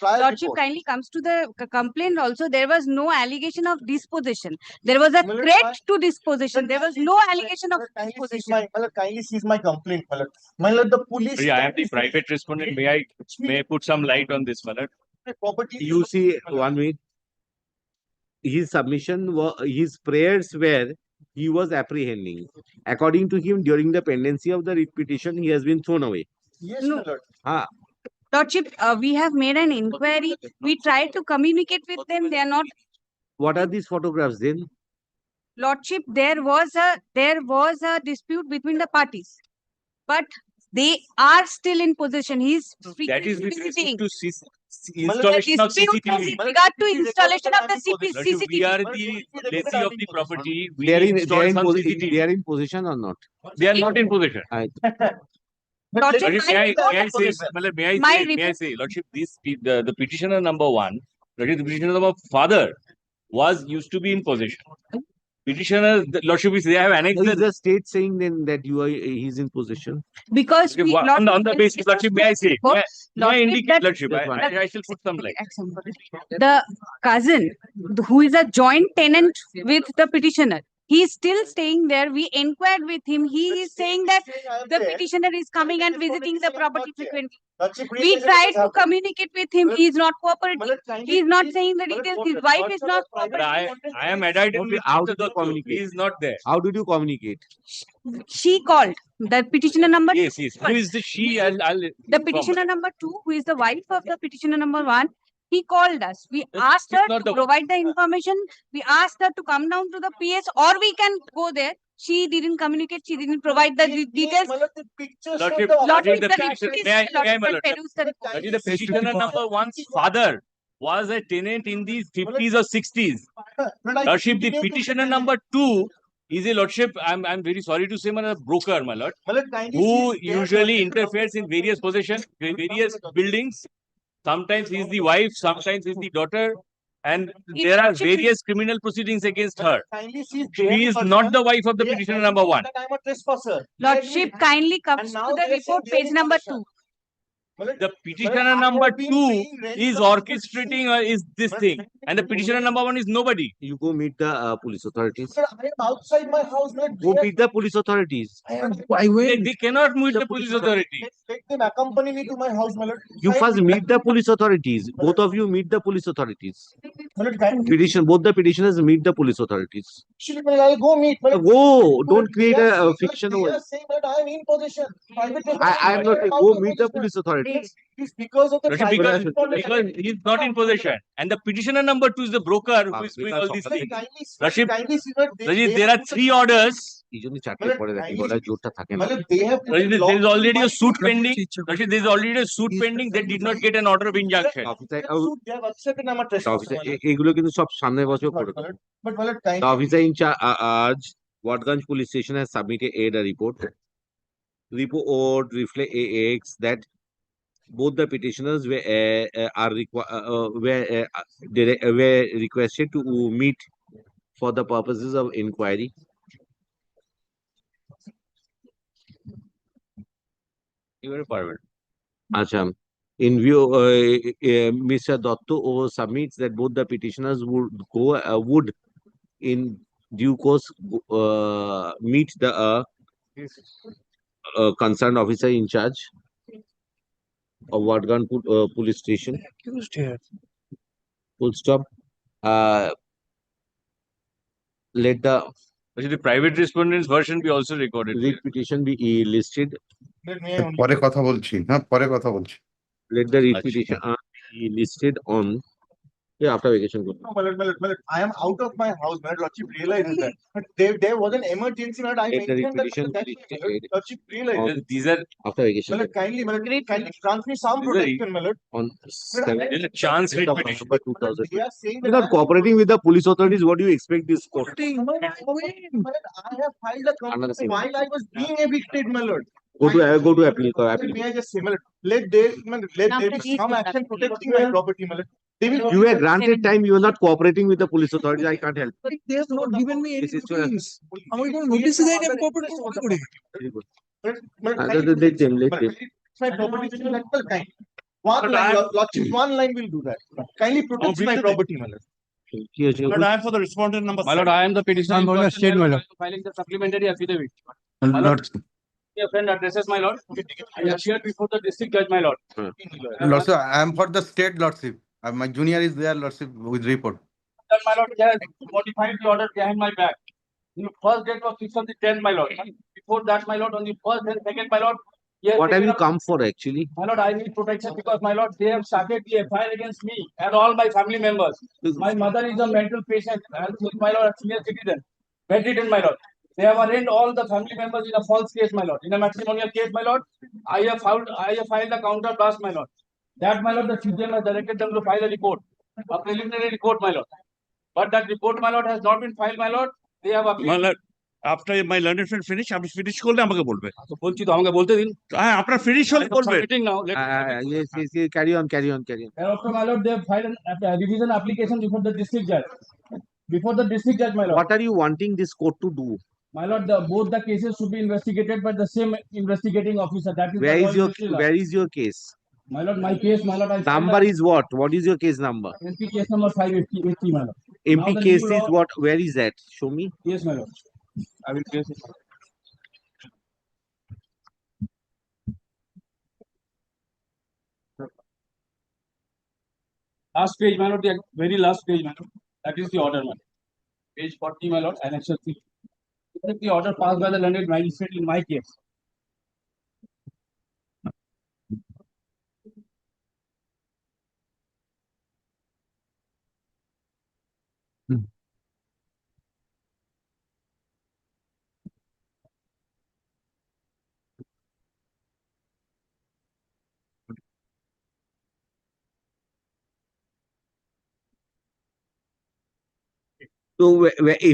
Lordship kindly comes to the complaint also. There was no allegation of dispossession. There was a threat to dispossession. There was no allegation of dispossession. Kindly seize my complaint, the police. Yeah, I am the private respondent. May I put some light on this, Malad? You see, one minute. His submission, his prayers were he was apprehending. According to him, during the pendency of the writ petition, he has been thrown away. Yes, No. my lord. Lordship, we have made an inquiry. We tried to communicate with them. They are not. What are these photographs then? Lordship, there was a dispute between the parties, but they are still in possession. He's That is with frequently visiting. respect to installation of dispute is CCTV. in regard to installation of the Lordship, we are CCTV. the lessee of the property. We They are in, install some CCTV. they are in possession or not? They are not in possession. Lordship, Lordship, my report- may I say, my may I say, Lordship, the petitioner number one, Lordship, the petitioner number father used to be in possession. Petitioner, Lordship, they have annexed Is the the state saying then that he's in possession? Because we, on the basis, Lordship, may I say, may I indicate, that- Lordship, I shall put some light. the cousin who is a joint tenant with the petitioner, he is still staying there. We inquired with him. He is saying that the petitioner is coming and visiting the property frequently. We tried to communicate with him. He is not cooperating. He is not saying the details. His wife is not But cooperating. I am added Okay, how did you He communicate? is not there. How did you communicate? She called the petitioner number Yes, yes. Who is the she? I'll the inform petitioner number 2, who is the wife of the petitioner number 1. He called us. We asked she's her not to the- provide the information. We asked her to come down to the PS, or we can go there. She didn't communicate. She didn't provide the details. Lordship, Lordship, Lordship, the the petitioner, report is- may I, Lordship, my lord? peruse the report. Lordship, the petitioner number one's father was a tenant in the 50s or 60s. Lordship, the petitioner number 2 is a lordship. I'm very sorry to say, my lord, broker, my lord, who usually interferes in various possessions, various buildings. Sometimes he's the wife, sometimes he's the daughter, and there are various criminal proceedings against her. She is not the wife of the petitioner number 1. I'm a trespasser. Lordship kindly comes to the report, page number 2. The petitioner number 2 is orchestrating is this thing, and the petitioner number 1 is nobody. You go meet the police authorities. Sir, I am outside my house. Go meet the police authorities. They cannot meet the police authority. Let them accompany me to my house, my lord. You first meet the police authorities. Both of you meet the police authorities. My lord, kindly- Both the petitioners meet the police authorities. Actually, my lord, I'll go meet. my lord. Go, don't create They are a saying- fiction They over. are saying that I am in possession. Private I am not saying go meet the police authorities. It's because of the Lordship, private because he is not in possession, and the petitioner number 2 is the broker who is doing all these things. Lordship, Lordship, there are 3 orders. এই জন্য চারটে পরে দেখি গলায় জোরটা থাকে না। Malad, they have Lordship, there is already a suit pending. Lordship, there is already a suit pending. They did not get an order of injunction. Officer they have accepted I'm a trespasser. এগুলো কিন্তু সব সামনের বছর করে দেবো। But my lord, The kindly officer in charge, Watganj Police Station has submitted a report. Report reflect AX that both the petitioners were requested to meet for the purposes of inquiry. You are a pervert. Acha. In view, Mr. Dotto submits that both the petitioners would in due course meet the concerned officer in charge of Watgan Police Station. Accused here. Full stop. Let the Lordship, the private respondent's version be also recorded. read petition be listed. পরে কথা বলছি, হ্যাঁ পরে কথা বলছি। Let the read petition be listed on. Yeah, after vacation. No, my lord, I am out of my house. My lordship realizes that. But there was an emergency. My lord, I Let the mentioned repetition that be listed lordship realizes. These are after vacation. My lord, kindly grant me some protection, my lord. On there is a chance read petition. They 2000. are saying You're that not cooperating with the police authorities. What do you expect this court? My lord, I have filed a Another complaint thing. while I was being evicted, my lord. Go to appeal. May I just say, my lord, let there be some action protecting my property, my lord. They will. You were granted time. You are not cooperating with the police authorities. I can't help. They have not given me any This is your- notice. আমার কোনো notice দেয় না, আমি corporate করবো কি করে? Very good. My lord, Let them. my property is like, well, kind. One line, lordship, one line will do that. Kindly protect my property, my lord. কি হয়েছে? Lord, I am for the respondent number My lord, I am the petitioner. I'm in gonna person. state, my lord. Filing the supplementary affidavit. My Lord, Your friend addresses, my lord. I appeared before the district judge, my lord. Lordship, I am for the state lordship. My junior is there, lordship, with report. That, my lord, he has modified the order behind my back. The first date was fixed on the 10th, my lord. Before that, my lord, on the first and second, my lord. Yes, What have you come for actually? My lord, I need protection because, my lord, they have started the FIR against me and all my family members. My mother is a mental patient and my lord, a senior citizen, bedridden, my lord. They have arraigned all the family members in a false case, my lord. In a matrimonial case, my lord, I have filed a counter blast, my lord. That, my lord, the CJM has directed them to file a report, a preliminary report, my lord. But that report, my lord, has not been filed, my lord. They have appealed. My lord, after my learned friend finish, আপনি finish করলে আমাকে বলবে। তো বলছি তো আমাকে বলতে দিন। হ্যাঁ, আপনার finish হলে বলবেন। Submitting now. Yes, carry on. Thereafter, my lord, they have filed a revision application before the district judge. Before the district judge, my lord. What are you wanting this court to do? My lord, both the cases should be investigated by the same investigating officer. That is Where is your case? My lord, my case, my lord. Number is what? What is your case number? MP case number 580, my lord. MP Now the case new is law- what? Where is that? Show me. Yes, my lord. I will place it. Last page, my lord, the very last page, my lord. That is the order, my lord. Page 40, my lord, annexure 3. This is the order passed by the learned magistrate in my case. So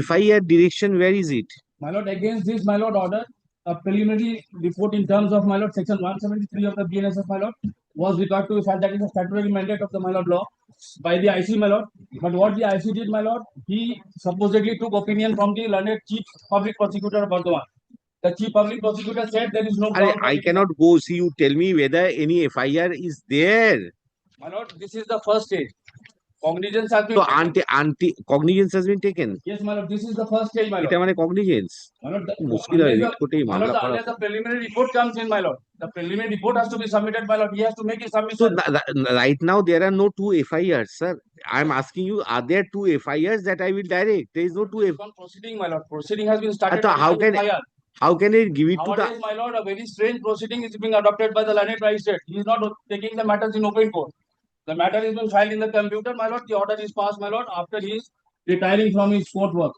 FIR direction, where is it? My lord, against this, my lord, order, a preliminary report in terms of, my lord, section 173 of the BNSF, my lord, was regard to fact that is a statutory mandate of the, my lord, law by the IC, my lord. But what the IC did, my lord, he supposedly took opinion from the learned chief public prosecutor of Bardhaman. The chief public prosecutor said there is no ground. I cannot go see you. Tell me whether any FIR is there. My lord, this is the first stage. Cognizance has been So taken. cognizance has been taken. Yes, my lord, this is the first stage, my lord. এটা মানে cognizance. My lord, মুশকিল হয় unless read করতেই my lord, মামলা unless the preliminary report comes in, my lord, the preliminary report has to be submitted, my lord. He has to make his So submission. right now there are no two FIRs, sir. I'm asking you, are there two FIRs that I will direct? There is no two FIRs. Proceeding, my lord. Proceeding has been started. So how against can FIR. how can I give it to Nowadays, the? my lord, a very strange proceeding is being adopted by the learned magistrate. He is not taking the matters in open court. The matter is being filed in the computer, my lord. The order is passed, my lord, after he is retiring from his court work.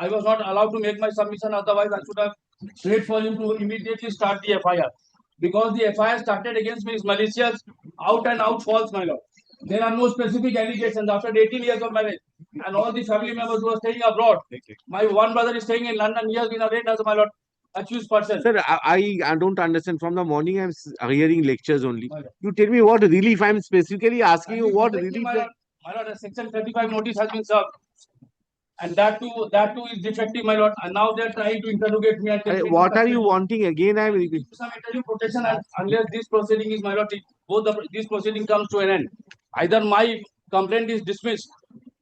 I was not allowed to make my submission, otherwise I should have prayed for him to immediately start the FIR. Because the FIR started against me is malicious, out and out false, my lord. There are no specific allegations after 18 years of marriage. And all the family members who are staying abroad. My one brother is staying in London. He has been arraigned as, my lord, accused person. Sir, I don't understand. From the morning I'm hearing lectures only. You tell me what relief. I'm specifically asking you what relief. My lord, a section 35 notice has been served. And that too is defective, my lord. And now they're trying to interrogate me. And What are you wanting again? I'm some interview protection, and unless this proceeding is, my lord, this proceeding comes to an end. Either my complaint is dismissed,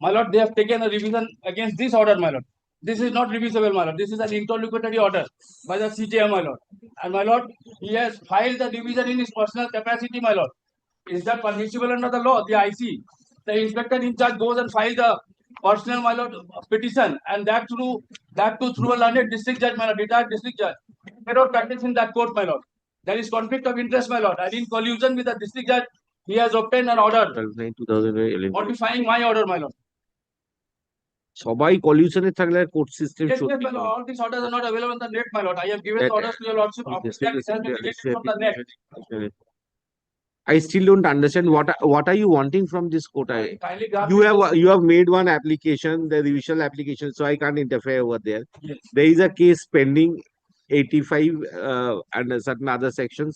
my lord, they have taken a revision against this order, my lord. This is not revisable, my lord. This is an interlocutory order by the CJM, my lord. And my lord, he has filed the division in his personal capacity, my lord. Is that permissible under the law? The IC, the inspector in charge goes and files the personal, my lord, petition, and that too through a learned district judge, my lord, retired district judge. Cannot practice in that court, my lord. There is conflict of interest, my lord, and in collusion with the district judge, he has obtained an order 2011 modifying my order, my lord. সবাই কলিউশনে থাকলে court system Yes, সত্যি my lord, all these orders are not available on the net, my lord. I have given That- the orders to your lordship. After that, it has been deleted from the net. I still don't understand what are you wanting from this court? Kindly grant You me have this- you have made one application, the revisional application, so I can't interfere over there. Yes. There is a case pending, 85 and certain other sections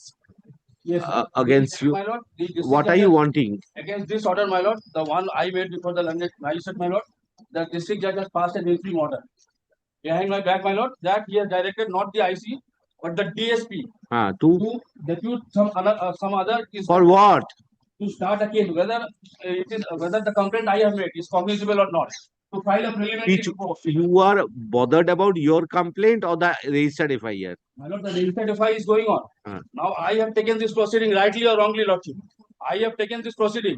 Yes, against you. my lord. The district What are judge you has- wanting? Against this order, my lord, the one I made before the learned magistrate, my lord, the district judge has passed an interim order. Behind my back, my lord, that he has directed not the IC, but the DSP To depute some other for what? to start a case, whether the complaint I have made is cognizable or not. To file a preliminary Which report. you are bothered about your complaint or the registered FIR? My lord, the registered FIR is going on. Now I have taken this proceeding rightly or wrongly, lordship. I have taken this proceeding.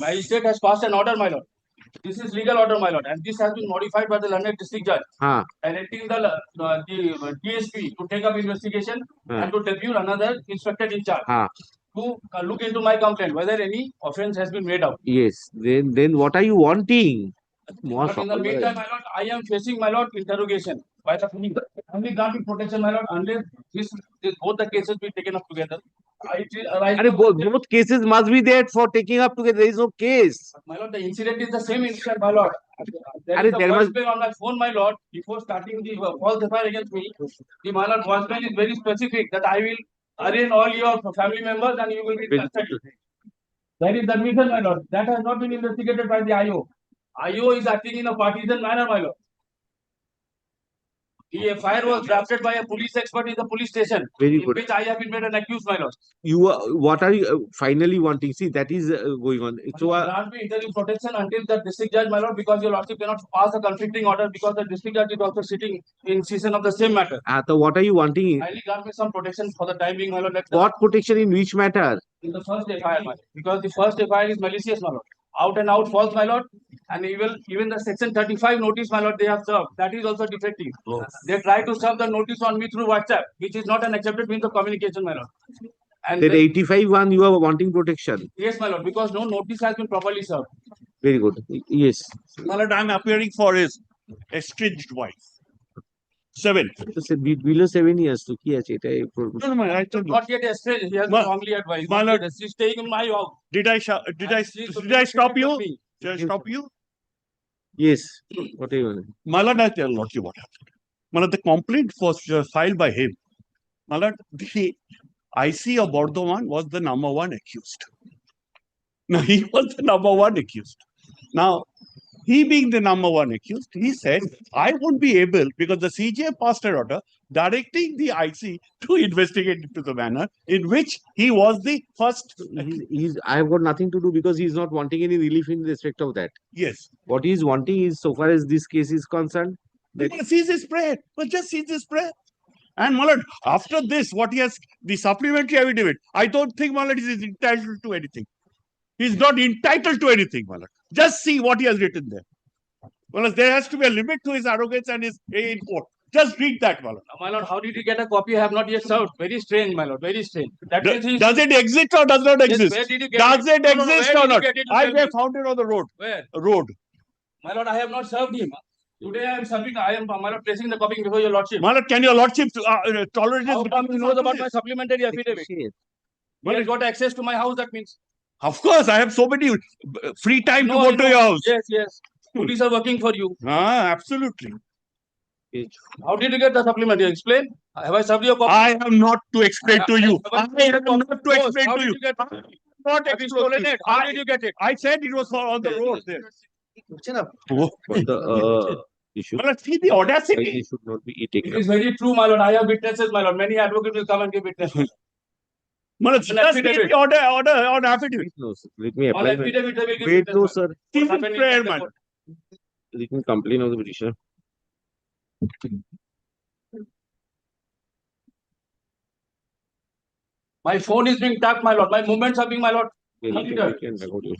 Magistrate has passed an order, my lord. This is legal order, my lord, and this has been modified by the learned district judge, directing the DSP to take up investigation and to depute another inspector in charge to look into my complaint whether any offence has been made out. Yes. Then what are you wanting? But in the meantime, my lord, I am facing, my lord, interrogation by the only granting protection, my lord, unless both the cases be taken up together. Both cases must be there for taking up together. There is no case. My lord, the incident is the same incident, my lord. There Arre, is a there must- voicemail on my phone, my lord, before starting the false FIR against me. The my lord voicemail is very specific that I will arraign all your family members and you will be in custody. That is the admission, my lord. That has not been investigated by the IO. IO is acting in a partisan manner, my lord. The FIR was drafted by a police expert in the police station, Very in good. which I have been made an accused, my lord. You are, what are you finally wanting? See, that is going on. So, Grant me interim protection until the district judge, my lord, because your lordship cannot pass a conflicting order because the district judge is also sitting in session of the same matter. so what are you wanting? Kindly grant me some protection for the time being, my lord. What protection in which matter? In the first FIR, my lord, because the first FIR is malicious, my lord. Out and out false, my lord. And even the section 35 notice, my lord, they have served. That is also defective. They try to serve the notice on me through WhatsApp, which is not an accepted means of communication, my lord. And That 85 one you are wanting protection. yes, my lord, because no notice has been properly served. Very good. Yes. My lord, I am appearing for his estranged wife. 7. Below 7 years to কি আছে এটা No, my right. Not yet estranged. He has been wrongly advised. My lord, She's staying in my house. did I stop you? Did I stop you? Yes. What are you wanting? My lord, I tell you what happened. My lord, the complaint was filed by him. My lord, the IC of Bardhaman was the number 1 accused. Now, he was the number 1 accused. Now, he being the number 1 accused, he said, I won't be able, because the CJ passed an order directing the IC to investigate into the manner in which he was the first. I have got nothing to do because he is not wanting any relief in respect of that. Yes. What he is wanting is, so far as this case is concerned, that Seize his prayer. But just seize his prayer. And my lord, after this, what he has, the supplementary affidavit, I don't think my lord is entitled to anything. He's not entitled to anything, my lord. Just see what he has written there. Well, there has to be a limit to his arrogance and his in court. Just read that, my lord. My lord, how did you get a copy? I have not yet served. Very strange, my lord. Very strange. That means he's... Does it exist or does not Yes, exist? where did you get Does it? it No, no, exist where or did you not? get it? You I tell may me. found it on the road. Where? Road. My lord, I have not served him. Today I am serving. I am, my lord, placing the copy before your lordship. My lord, can your lordship tolerate this? How come he knows about my supplementary affidavit? He has got access to my house, that means. Of course, I have so many free time to go to your house. Yes, yes. Police are working for you. Absolutely. How did you get the supplementary? Explain. Have I served your copy? I am not to explain to you. I am not to explain How to did you. you get it? Not Have you stolen it? How did you get it? I said it was on the road there. issue. Well, let's see the audacity. It should not be taken It is very true, my lord. I have witnesses, my lord. Many advocates will come and give witnesses. Well, let's just read the order on affidavit. No, sir. Let me All apply. affidavit they will give Wait, witness, no, my sir. lord. What happened in Prayer, the man. court? Let me complain of the petitioner. My phone is being tapped, my lord. My movements are being, my lord. We monitored. can record you.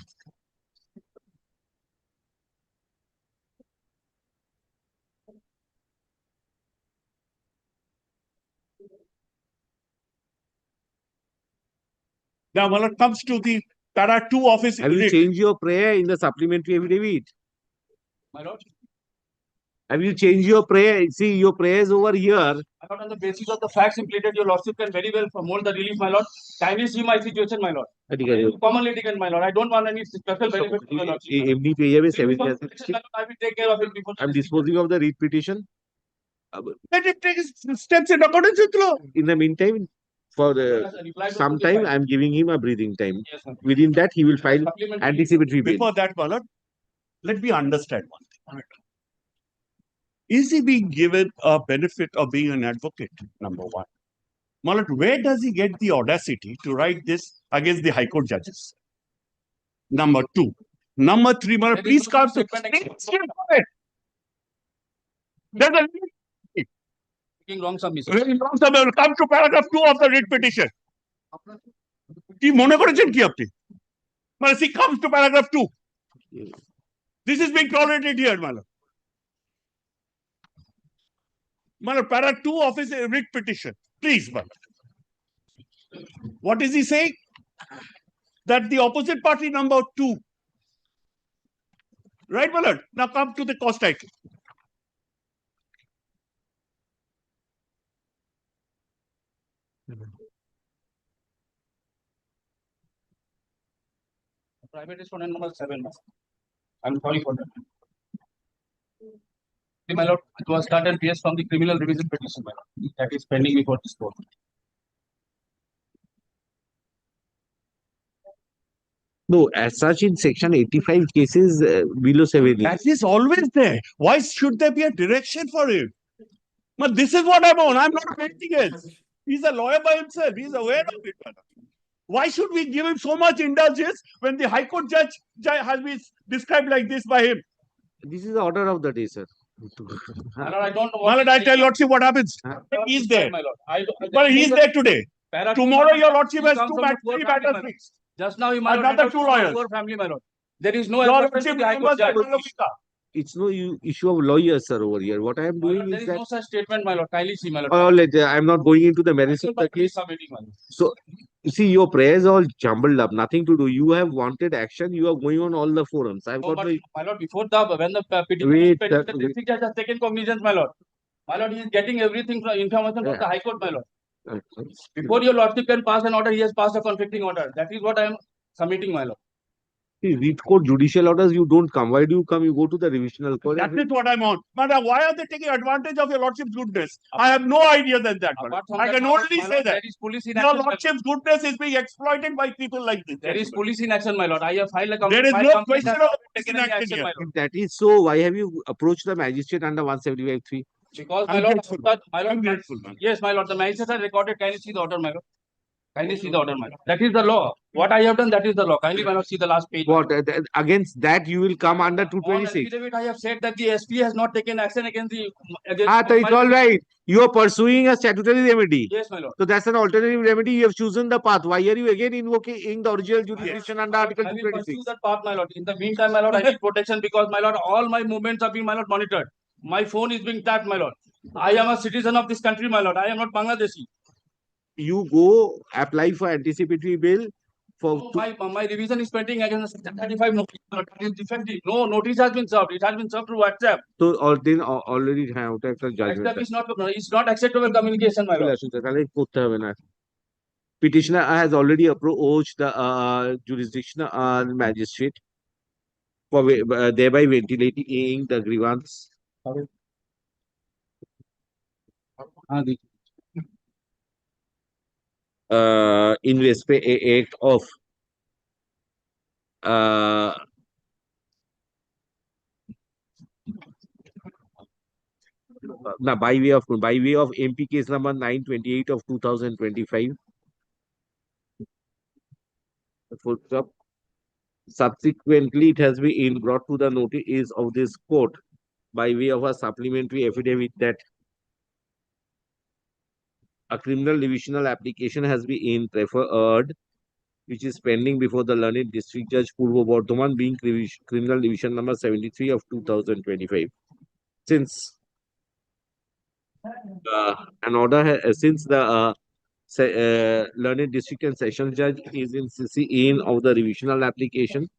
Now, when it comes to the para 2 office. Have you changed your prayer in the supplementary affidavit? My lord. Have you changed your prayer? See, your prayers over here. My lord, on the basis of the facts implicated, your lordship can very well promote the relief, my lord. Kindly see my situation, my lord. Common litigant, my lord. I don't want any special benefit to my lordship. MD pay away 7 years. I will take care of it before. I'm disposing of the writ petition. Let it take steps in accordance with law. In the meantime, for some time, I'm giving him a breathing time. Yes, sir. Within that, he will file anticipatory bail. Before that, my lord, let me understand one thing. Is he being given a benefit of being an advocate? Number 1. My lord, where does he get the audacity to write this against the High Court judges? Number 2. Number 3, my lord, please come to there's a Making wrong submission. come to paragraph 2 of the writ petition. কি মনে করেছেন কি আপনি? মানে see comes to paragraph 2. This is being tolerated here, my lord. My lord, para 2 of his writ petition. Please, my lord. What is he saying? That the opposite party number 2. Right, my lord? Now come to the cause title. Private respondent number 7. I'm sorry for that. My lord, it was start and PS from the criminal revision petition, my lord. That is pending before this court. No, as such in section 85 cases below 7 years. That is always there. Why should there be a direction for him? But this is what I'm on. I'm not anything else. He's a lawyer by himself. He's aware of it. Why should we give him so much indulgence when the High Court judge has been described like this by him? This is the order of the day, sir. My lord, I don't know. My lord, I tell Lordship what happens. He's there. My lord. But he's there today. Tomorrow, your Lordship has three matters fixed. Just now, my lord, another 2 lawyers. Poor family, my lord. There is no Your encroachment Lordship to the High Court judge. It's no issue of lawyers, sir, over here. What I am doing There is is that. no such statement, my lord. Kindly see, my lord. All right, I'm not going into the merits of the case. So, you see, your prayers all jumbled up. Nothing to do. You have wanted action. You are going on all the forums. I've No, got but the. my lord, before when the petition Wait, was pending, the district judge has taken cognizance, my lord. My lord, he is getting everything from information from the High Court, my lord. Before your lordship can pass an order, he has passed a conflicting order. That is what I am submitting, my lord. See, read court judicial orders, you don't come. Why do you come? You go to the revisional court. That is what I'm on. Madam, why are they taking advantage of your Lordship's goodness? I have no idea than that. I can only say that. There is police in Your action. Lordship's goodness is being exploited by people like this. There is police in action, my lord. I have filed a complaint. There is no question of taken any action, my lord. If that is so, why have you approached the magistrate under 175(3)? Because, my I'm lord, grateful. I'm grateful, man. Yes, my lord, the magistrate has recorded. Kindly see the order, my lord. Kindly see the order, my lord. That is the law. What I have done, that is the law. Kindly, my lord, see the last page. What? Against that, you will come under On 226. affidavit, I have said that the SP has not taken action against the. So it's all right. You are pursuing a statutory remedy. Yes, my lord. So that's an alternative remedy. You have chosen the path. Why are you again invoking the original jurisdiction under Article I will 226? pursue that path, my lord. In the meantime, my lord, I need protection because, my lord, all my movements are being, my lord, monitored. My phone is being tapped, my lord. I am a citizen of this country, my lord. I am not Bangladeshi. You go apply for anticipatory bail for. My revision is pending against Section 35 notice. That is defective. No notice has been served. It has been served through WhatsApp. So then already have a judgment. WhatsApp is not acceptable communication, my lord. Petitioner has already approached the jurisdictional magistrate for thereby ventilating the grievance. In respect of by way of MP case number 928 of 2025. Full stop. Subsequently, it has been brought to the notice of this court by way of a supplementary affidavit that a criminal divisional application has been preferred, which is pending before the learned district judge Purvo Bardhaman, being criminal division number 73 of 2025. Since an order since the learned district and sessions judge is in CC in of the revisional application,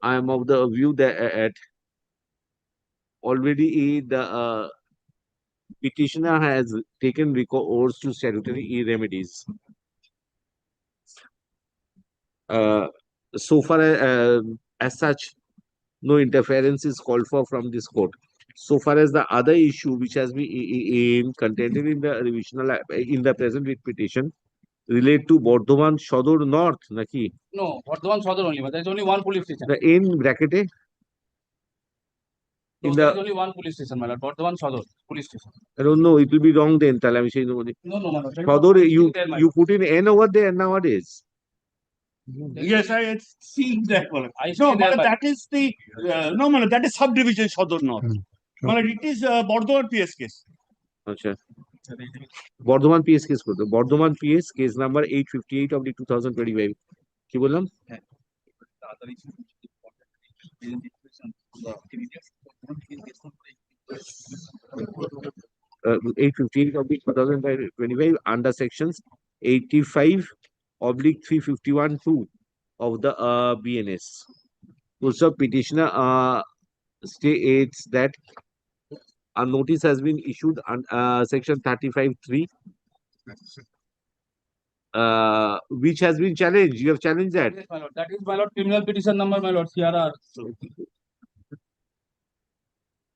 I am of the view that already the petitioner has taken recourse to statutory remedies. So far as such, no interference is called for from this court. So far as the other issue which has been contended in the revisional in the present writ petition relate to Bardhaman Shodor North, Naki. No, Bardhaman Shodor only, but there is only one police station. The in bracket. No, there is only one police station, my lord. Bardhaman Shodor police station. I don't know. It will be wrong then. No, my lord. Shodor, you put in N over there nowadays. Yes, I had seen that one. I No, see there, but that is the that is subdivision Shodor North. It is Bardhaman PS case. Acha. Bardhaman PS case করতে Bardhaman PS case number 858 of the 2025 কি বললাম 858 of the 2025 under sections 85/351(2) of the BNS. Also, petitioner states that a notice has been issued on section 35(3) which has been challenged. You have challenged that. Yes, my lord. That is, my lord, criminal petition number, my lord, CRR.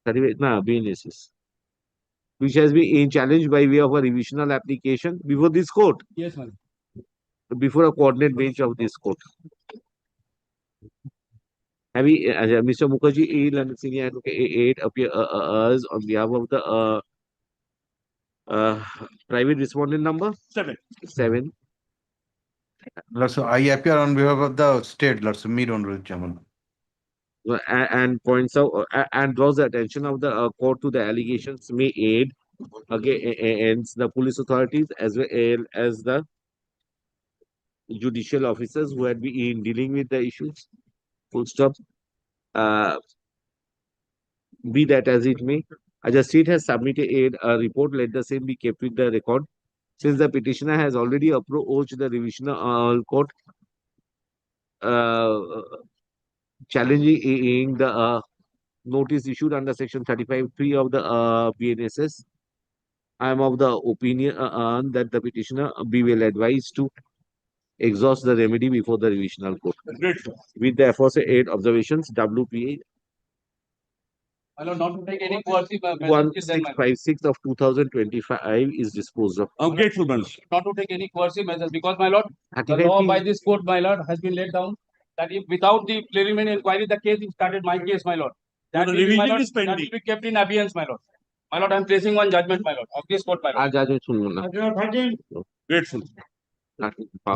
38, BNSS. Which has been challenged by way of a revisional application before this court, Yes, my lord. before a coordinate bench of this court. Have we, Mr. Mukherjee, A. London Senior Advocate, 8 appear us on behalf of the private respondent number 7. 7. Lordship, I appear on behalf of the state, Lordship, Mir Onurudh Jamal. And points out and draws the attention of the court to the allegations made against the police authorities as well as the judicial officers who had been dealing with the issues. Full stop. Be that as it may, as the state has submitted a report, let the same be kept with the record. Since the petitioner has already approached the revisional court challenging the notice issued under section 35(3) of the BNSS, I am of the opinion that the petitioner be well advised to exhaust the remedy before the revisional court. With the aforesaid observations, WPA My lord, not to take any coercive measures. 1656 of 2025 is disposed of. I'm grateful, man. Not to take any coercive measures, because, my lord, the 35 law P. by this court, my lord, has been laid down that if without the preliminary inquiry, the case is started, my case, my lord. That The will be, my revision lord, is that pending. will be kept in abeyance, my lord. My lord, I am placing one judgment, my lord, of this court, my lord. judgment শুনবো না। Grateful.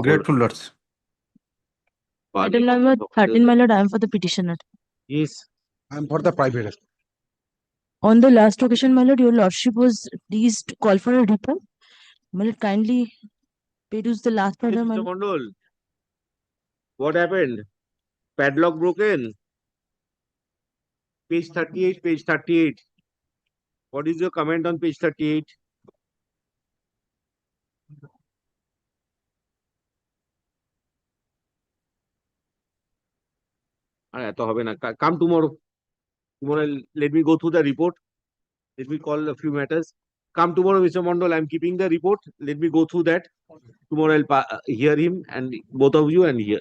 Grateful, Lordship. Item number 13, my lord, I am for the petitioner. Yes. I'm for the private. On the last occasion, my lord, your lordship was pleased to call for a report. My lord, kindly peruse the last order, my Mr. lord. Mondal, what happened? Padlock broken. Page 38, page 38. What is your comment on page 38? Come tomorrow. Tomorrow, let me go through the report. Let me call a few matters. Come tomorrow, Mr. Mondal. I'm keeping the report. Let me go through that. Tomorrow I'll hear him and both of you and hear.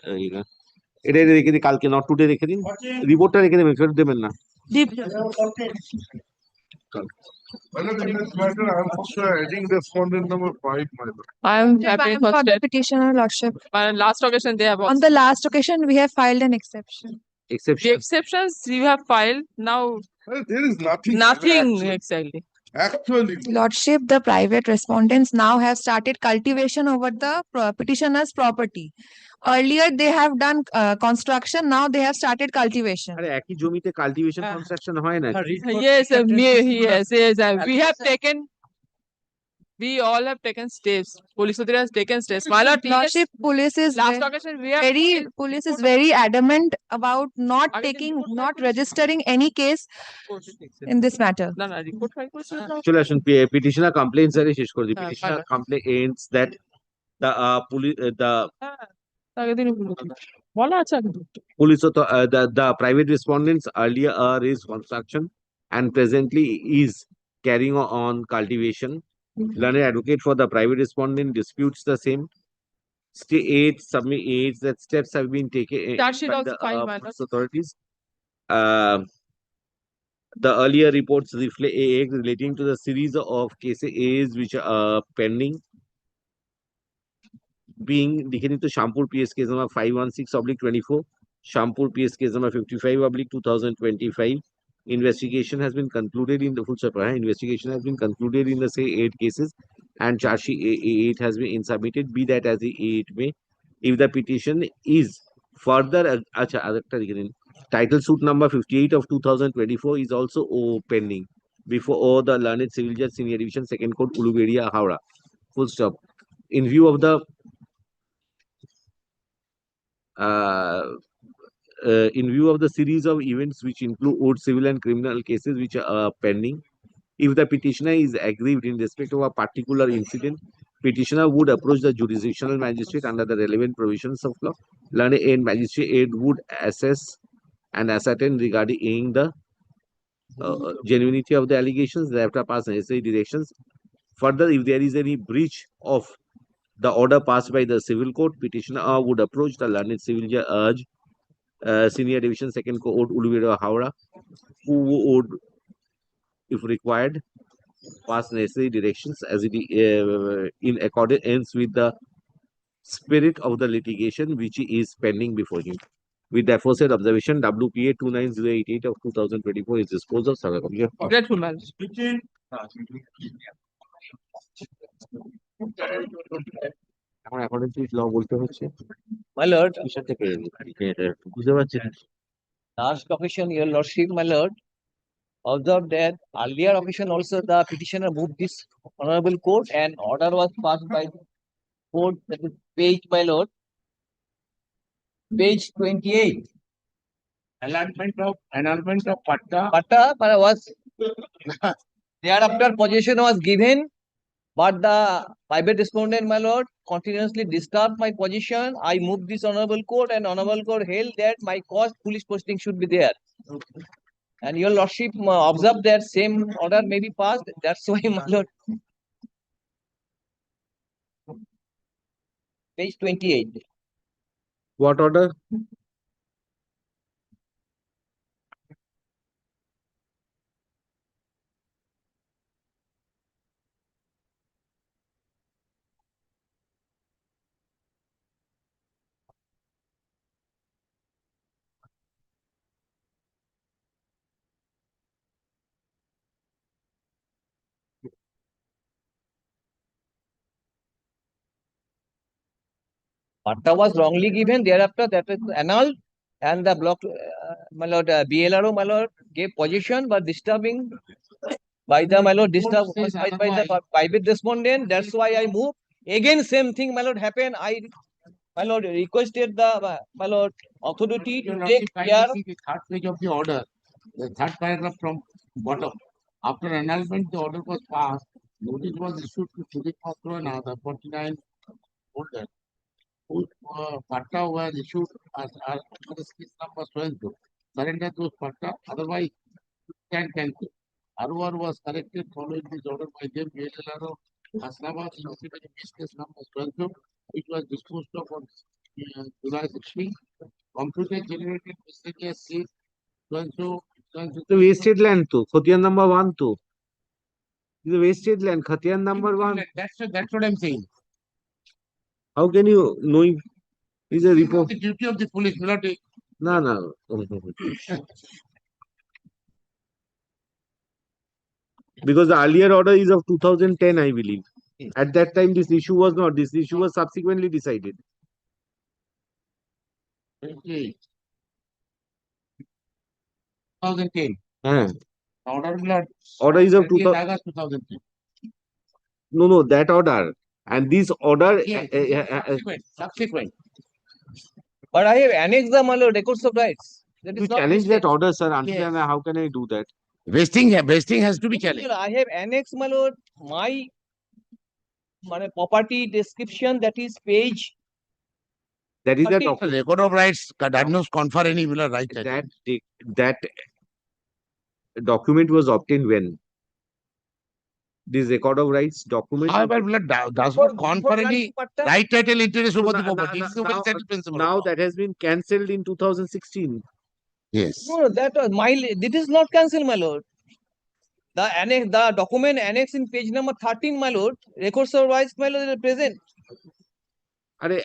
এটা রেখে দিন কালকে, not today রেখে দিন। রিপোর্টটা রেখে দেবেন, ফেরত দেবেন না। I'm also adding respondent number 5, my lord. I am happy For for the that. petitioner lordship. Last occasion they have On also. the last occasion, we have filed an exception. The Exception. exceptions you have filed now. Well, there is nothing. Nothing Actually, exactly. actually, Lordship, the private respondents now have started cultivation over the petitioner's property. Earlier, they have done construction. Now they have started cultivation. আরে একই জমিতে cultivation construction হয় না। Yes, we have taken. We all have taken steps. Police authority has taken steps. My lord, Lordship, police is last occasion we have police is very adamant about not registering any case in this matter. No, no, report file করেছিল না? চলে আসুন, petitioner complaints are শেষ করে দিই। হ্যাঁ, Petitioner fine. complains that the police আগের দিনই বলেছিল। বলা আছে আগে থেকে। the private respondents earlier raised construction and presently is carrying on cultivation. Learned advocate for the private respondent disputes the same. State submits that steps have been taken Charge sheet by also the filed, my police authorities. The earlier reports reflect relating to the series of cases which are pending, being লিখিত Shampur PS case number 516/24, Shampur PS case number 55/2025. Investigation has been concluded in the full investigation has been concluded in the say 8 cases, and charge sheet 8 has been submitted. Be that as it may, if the petition is further title suit number 58 of 2024 is also pending before the learned civil judge senior division second court Uluberia Howrah. Full stop. In view of the series of events which include civil and criminal cases which are pending, if the petitioner is aggrieved in respect of a particular incident, petitioner would approach the jurisdictional magistrate under the relevant provisions of law. Learned and magistrate would assess and ascertain regarding the genuinity of the allegations, thereafter pass necessary directions. Further, if there is any breach of the order passed by the civil court, petitioner would approach the learned civil judge, Senior Division Second Court, Uluvira, Howrah, who would, if required, pass necessary directions as it in accordance with the spirit of the litigation which is pending before him. With the aforesaid observation, WPA 29088 of 2024 is disposed of. Sir, Grateful, my lord. এখন according to law বলতে হচ্ছে My lord, কিসের থেকে বুঝতে পারছি না। last occasion, your lordship, my lord, observed that earlier occasion also the petitioner moved this honorable court and order was passed by court, that is page, my lord, page 28. Annulment of Patta. Patta was thereafter possession was given, but the private respondent, my lord, continuously disturbed my position. I moved this honorable court and honorable court held that my cause police posting should be there. And your lordship observed that same order may be passed. That's why, my lord. Page 28. What order? Patta was wrongly given. Thereafter, that is annulled, and the block, my lord, BLRO, my lord, gave position, but disturbing by the, my lord, disturbed by the private respondent. That's why I moved. Again, same thing, my lord, happened. My lord, requested the, my lord, authority to take care. The third page of the order, the third paragraph from bottom. After annulment, the order was passed. Notice was issued to Sudip Patra and other 49 holder, whose patta was issued as the case number 12. Surrender those patta, otherwise can cancel. ROR was corrected following this order by them. BLRO Hasnabad in case number 12, which was disposed of on July 16. Computer generated miscellaneous case 12. The wasted land too. Khatiyan number 1 too. The wasted land. Khatiyan number 1. That's what I'm saying. How can you knowing? Is a report. The duty of the police will not take. No. Because the earlier order is of 2010, I believe. At that time, this issue was not. This issue was subsequently decided. Okay. 2010. Order is of 2010. No, that order. And this order. Yes, subsequent. But I have annexed the, my lord, records of rights. That You is not challenge listed. that order, sir. Until Yes. and how can I do that? Vesting has to be challenged. I have annexed, my lord, my property description, that is page. That is the 30. Record of rights does not confer any will right. That document was obtained when? This record of rights document. However, does not confer any right title interest over the property. This is a very settled principle. Now that has been cancelled in 2016. Yes. No, that was my, it is not cancelled, my lord. The annex, the document annex in page number 13, my lord, records of rights, my lord, is present.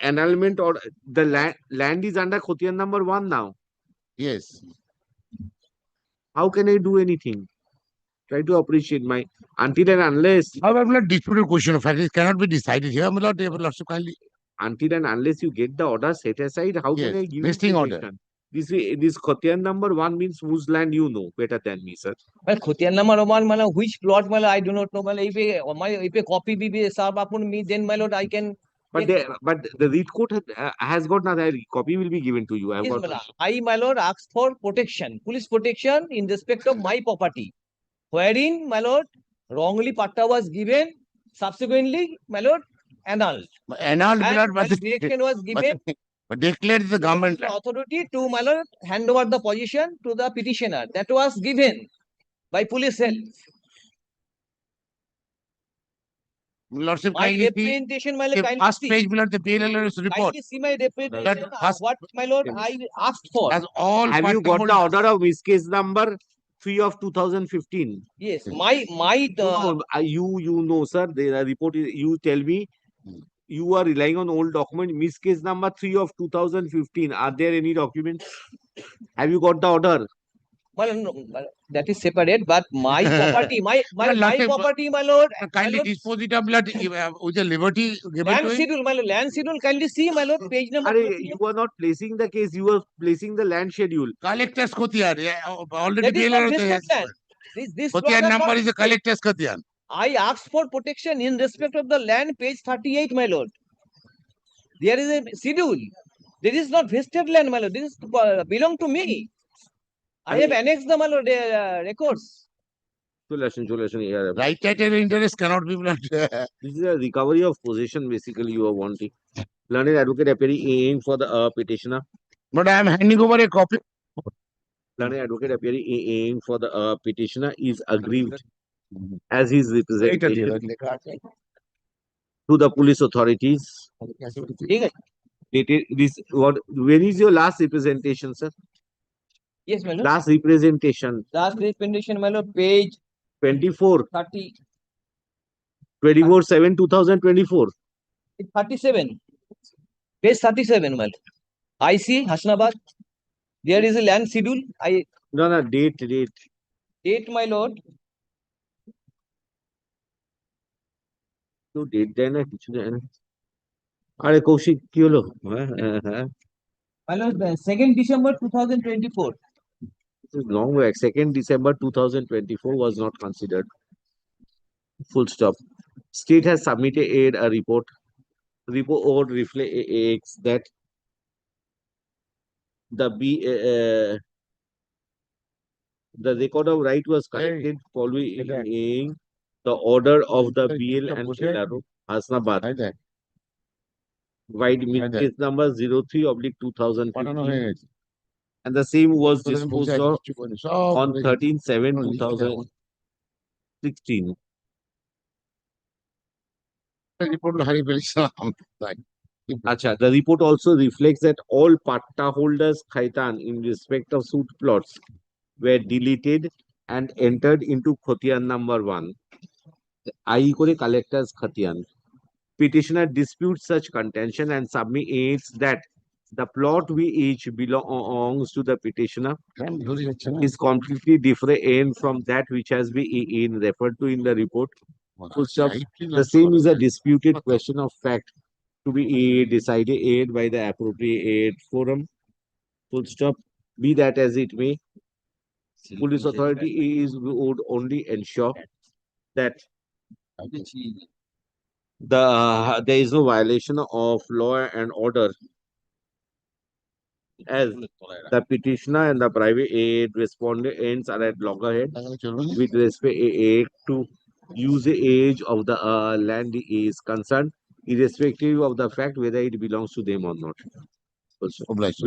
Annulment or the land is under Khotiyan number 1 now. Yes. How can I do anything? Try to appreciate my until and unless. However, disputed question of fact, it cannot be decided here. My lord, lordship kindly. Until and unless you get the order set aside, how Yes, can I give vesting you order. petition? This Khotiyan number 1 means whose land you know better than me, sir. Well, Khotiyan number 1, which plot, my lord, I do not know. If a copy be served upon me, then, my lord, I can. But the read court has got nothing. Copy will be given to you. I have Yes, got. I, my lord, asked for protection, police protection in respect of my property, wherein, my lord, wrongly patta was given, subsequently, my lord, annulled. Annulled, my lord, And direction was given. But declared the government authority to, my lord, hand over the position to the petitioner. That was given by police help. Lordship, My kindly see representation, my lord, the kindly first see. page, my lord, the BLL's report. Kindly see my representation, That first- what my lord I asked for. As all Have you got the holders- order of which case number 3 of 2015? Yes, my No, you know, sir. The report is, you tell me. You are relying on old document. Miss case number 3 of 2015. Are there any documents? Have you got the order? well, no, that is separate, but my property, my Lordship, property, my lord. kindly dispose it of blood with the liberty given Land to him. schedule, my lord, land schedule, kindly see, my lord, page number. You are not placing the case. You are placing the land schedule. Collector's Khotiyar, already That is not BLL vested land. This Khotiyar was number not is a collector's Khotiyar. I asked for protection in respect of the land, page 38, my lord. There is a schedule. There is not vested land, my lord. This is belong to me. I have annexed the, my lord, records. Here. Right title interest cannot be blood. This is a recovery of possession, basically, you are wanting. Learned advocate appearing for the petitioner. But I am handing over a copy. Learned advocate appearing for the petitioner is aggrieved as his representation to the police authorities. When is your last representation, sir? Yes, my lord. Last representation. Last representation, my lord, page 24. 30. 24/7/2024. 37. Page 37, my lord. I see Hasnabad. There is a land schedule. No, date. Date, my lord. তো date দেয় না কিছু দেয় না আরে কৌশিক কি হলো My lord, 2nd December 2024. This is long back. 2nd December 2024 was not considered. Full stop. State has submitted a report. Report reflects that the record of right was collected following the order of the BL and LRO Hasnabad. Wide case number 03/2015. And the same was disposed of on 13/7/2016. The report also reflects that all patta holders khaitan in respect of suit plots were deleted and entered into Khotiyan number 1. I kore collectors Khotiyan. Petitioner disputes such contention and submits that the plot which belongs to the petitioner is completely different from that which has been referred to in the report. The same is a disputed question of fact to be decided by the appropriate forum. Full stop. Be that as it may, police authority would only ensure that there is no violation of law and order as the petitioner and the private aid respondents are at loggerhead with respect to usage of the land is concerned, irrespective of the fact whether it belongs to them or not.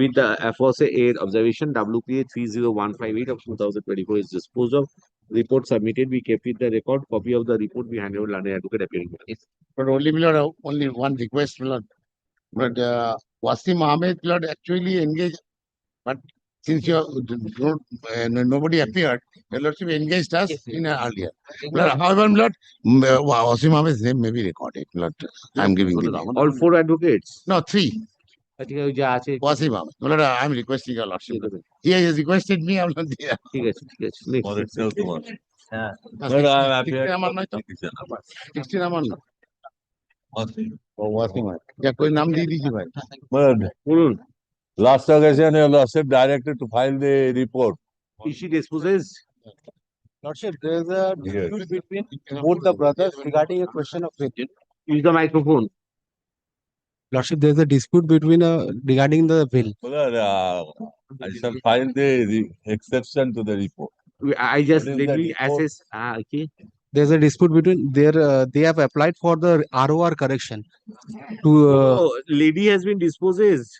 With the aforesaid observation, WPA 30158 of 2024 is disposed of. Report submitted, we kept it the record. Copy of the report we handed over to learned advocate appearing. But only, my lord, only one request, my lord. But Wasim Ahmed, my lord, actually engaged. But since you don't, nobody appeared, your lordship engaged us in earlier. My lord, however, my lord, Wasim Ahmed's name may be recorded. My lord, I'm giving the name. All 4 advocates? No, 3. Wasim Ahmed. My lord, I'm requesting your lordship. He has requested me, I'm not there. ঠিক আছে আমার নয় তো 16 আমার না ওয়াসিম কই নাম দিয়ে দিয়েছি ভাই বলুন last occasion your lordship directed to file the report. Is she dispossessed? Lordship, there is a dispute between both the brothers regarding a question of faith. Use the microphone. Lordship, there is a dispute between regarding the will. Well, I shall file the exception to the report. I just What is let the me report? assess. Okay. There is a dispute between they have applied for the ROR correction to Lady has been dispossessed.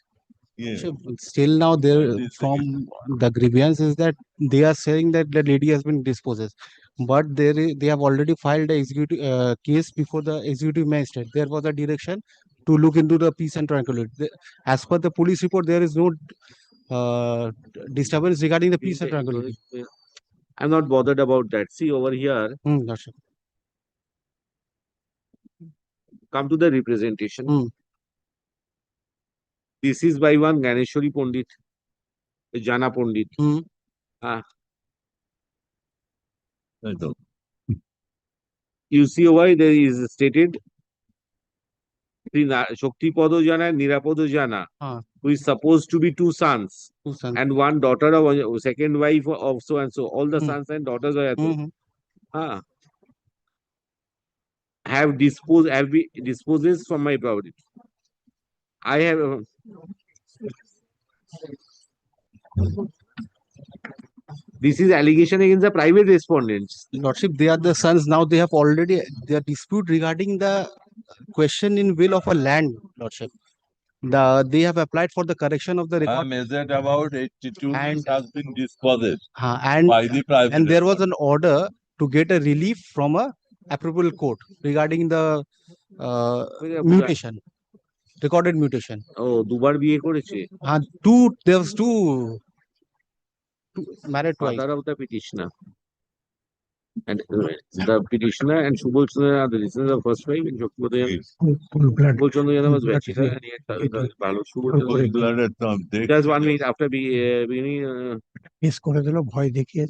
still now there from the grievance is that they are saying that the lady has been dispossessed, but they have already filed a executive case before the executive magistrate. There was a direction to look into the peace and tranquility. As per the police report, there is no disturbance regarding the peace and tranquility. I'm not bothered about that. See over here, Lordship. come to the representation. This is by one Ganeshwari Pandit, Jana Pandit. You see why there is stated Shaktipada Jana and Nirapada Jana, who is supposed to be two sons and one daughter of second wife of so and so. All the sons and daughters have disposes from my property. I have this is allegation against the private respondents. Lordship, they are the sons. Now they have already their dispute regarding the question in will of a land, Lordship. They have applied for the correction of the record. Measured about 82 And has been disposed and by the private. and there was an order to get a relief from a applicable court regarding the mutation, recorded mutation. Oh, দুবার বিয়ে করেছে? There was two married twice. Father of the petitioner. And the petitioner and Subal Chandra are the listeners of first wife and Subal Chandra was bachelor and he had Subal Chandra. Just 1 minute after beginning. Miss করে দিল ভয় দেখিয়ে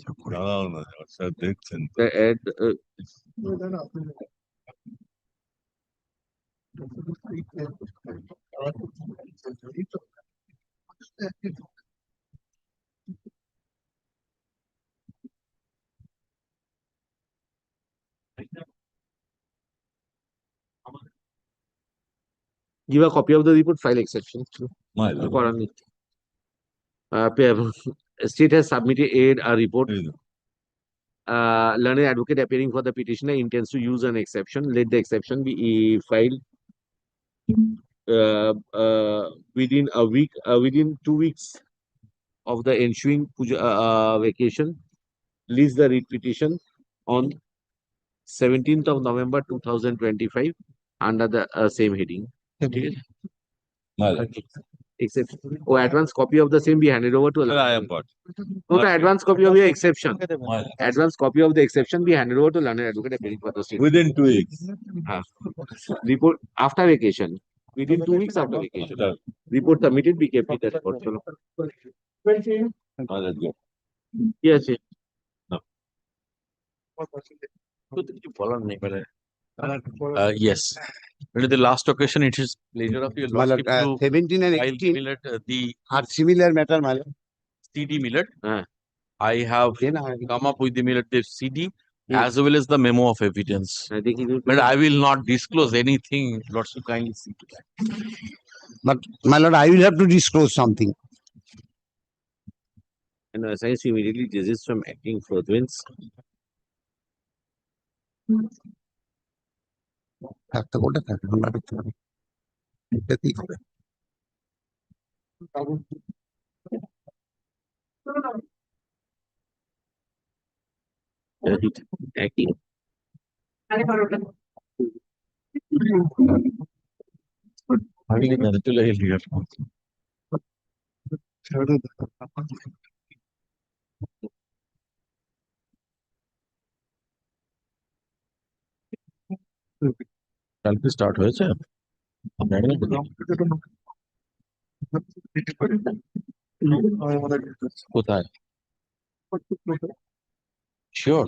দেখছেন Give a copy of the report, file exception. State has submitted a report. Learned advocate appearing for the petitioner intends to use an exception. Let the exception be filed within a week, within 2 weeks of the ensuing vacation. List the writ petition on 17th of November 2025 under the same heading. Exception. Oh, advance copy of the same be handed over to. I have got. No, the advance copy of your exception. Advance copy of the exception be handed over to learned advocate appearing for the state. Within 2 weeks. Report after vacation. Within 2 weeks after vacation. Report submitted, be kept in the report. Yes, yes. Yes. At the last occasion, it is pleasure of your lordship to 17 and file 18 Millet, the are similar matter, my lord. CD Millet. I have come up with the Millet the CD as well as the memo of evidence. But I will not disclose anything. Lordship kindly see to that. But my lord, I will have to disclose something. And assigns immediately desist from acting furtherance. থাকতে কোটা থাকে আমরা দেখতে পারি এটাতেই হবে Acting. কালকে start হয়েছে কোথায় sure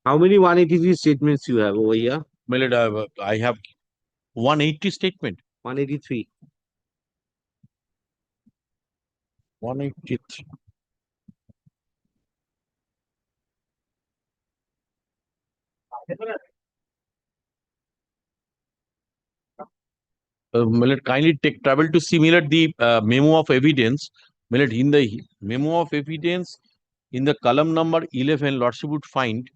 How many 183 statements you have over here? My lord, I have 180 statement. 183. 183. My lord, kindly take trouble to see my lord, the memo of evidence. My lord, in the memo of evidence, in the column number 11, Lordship would find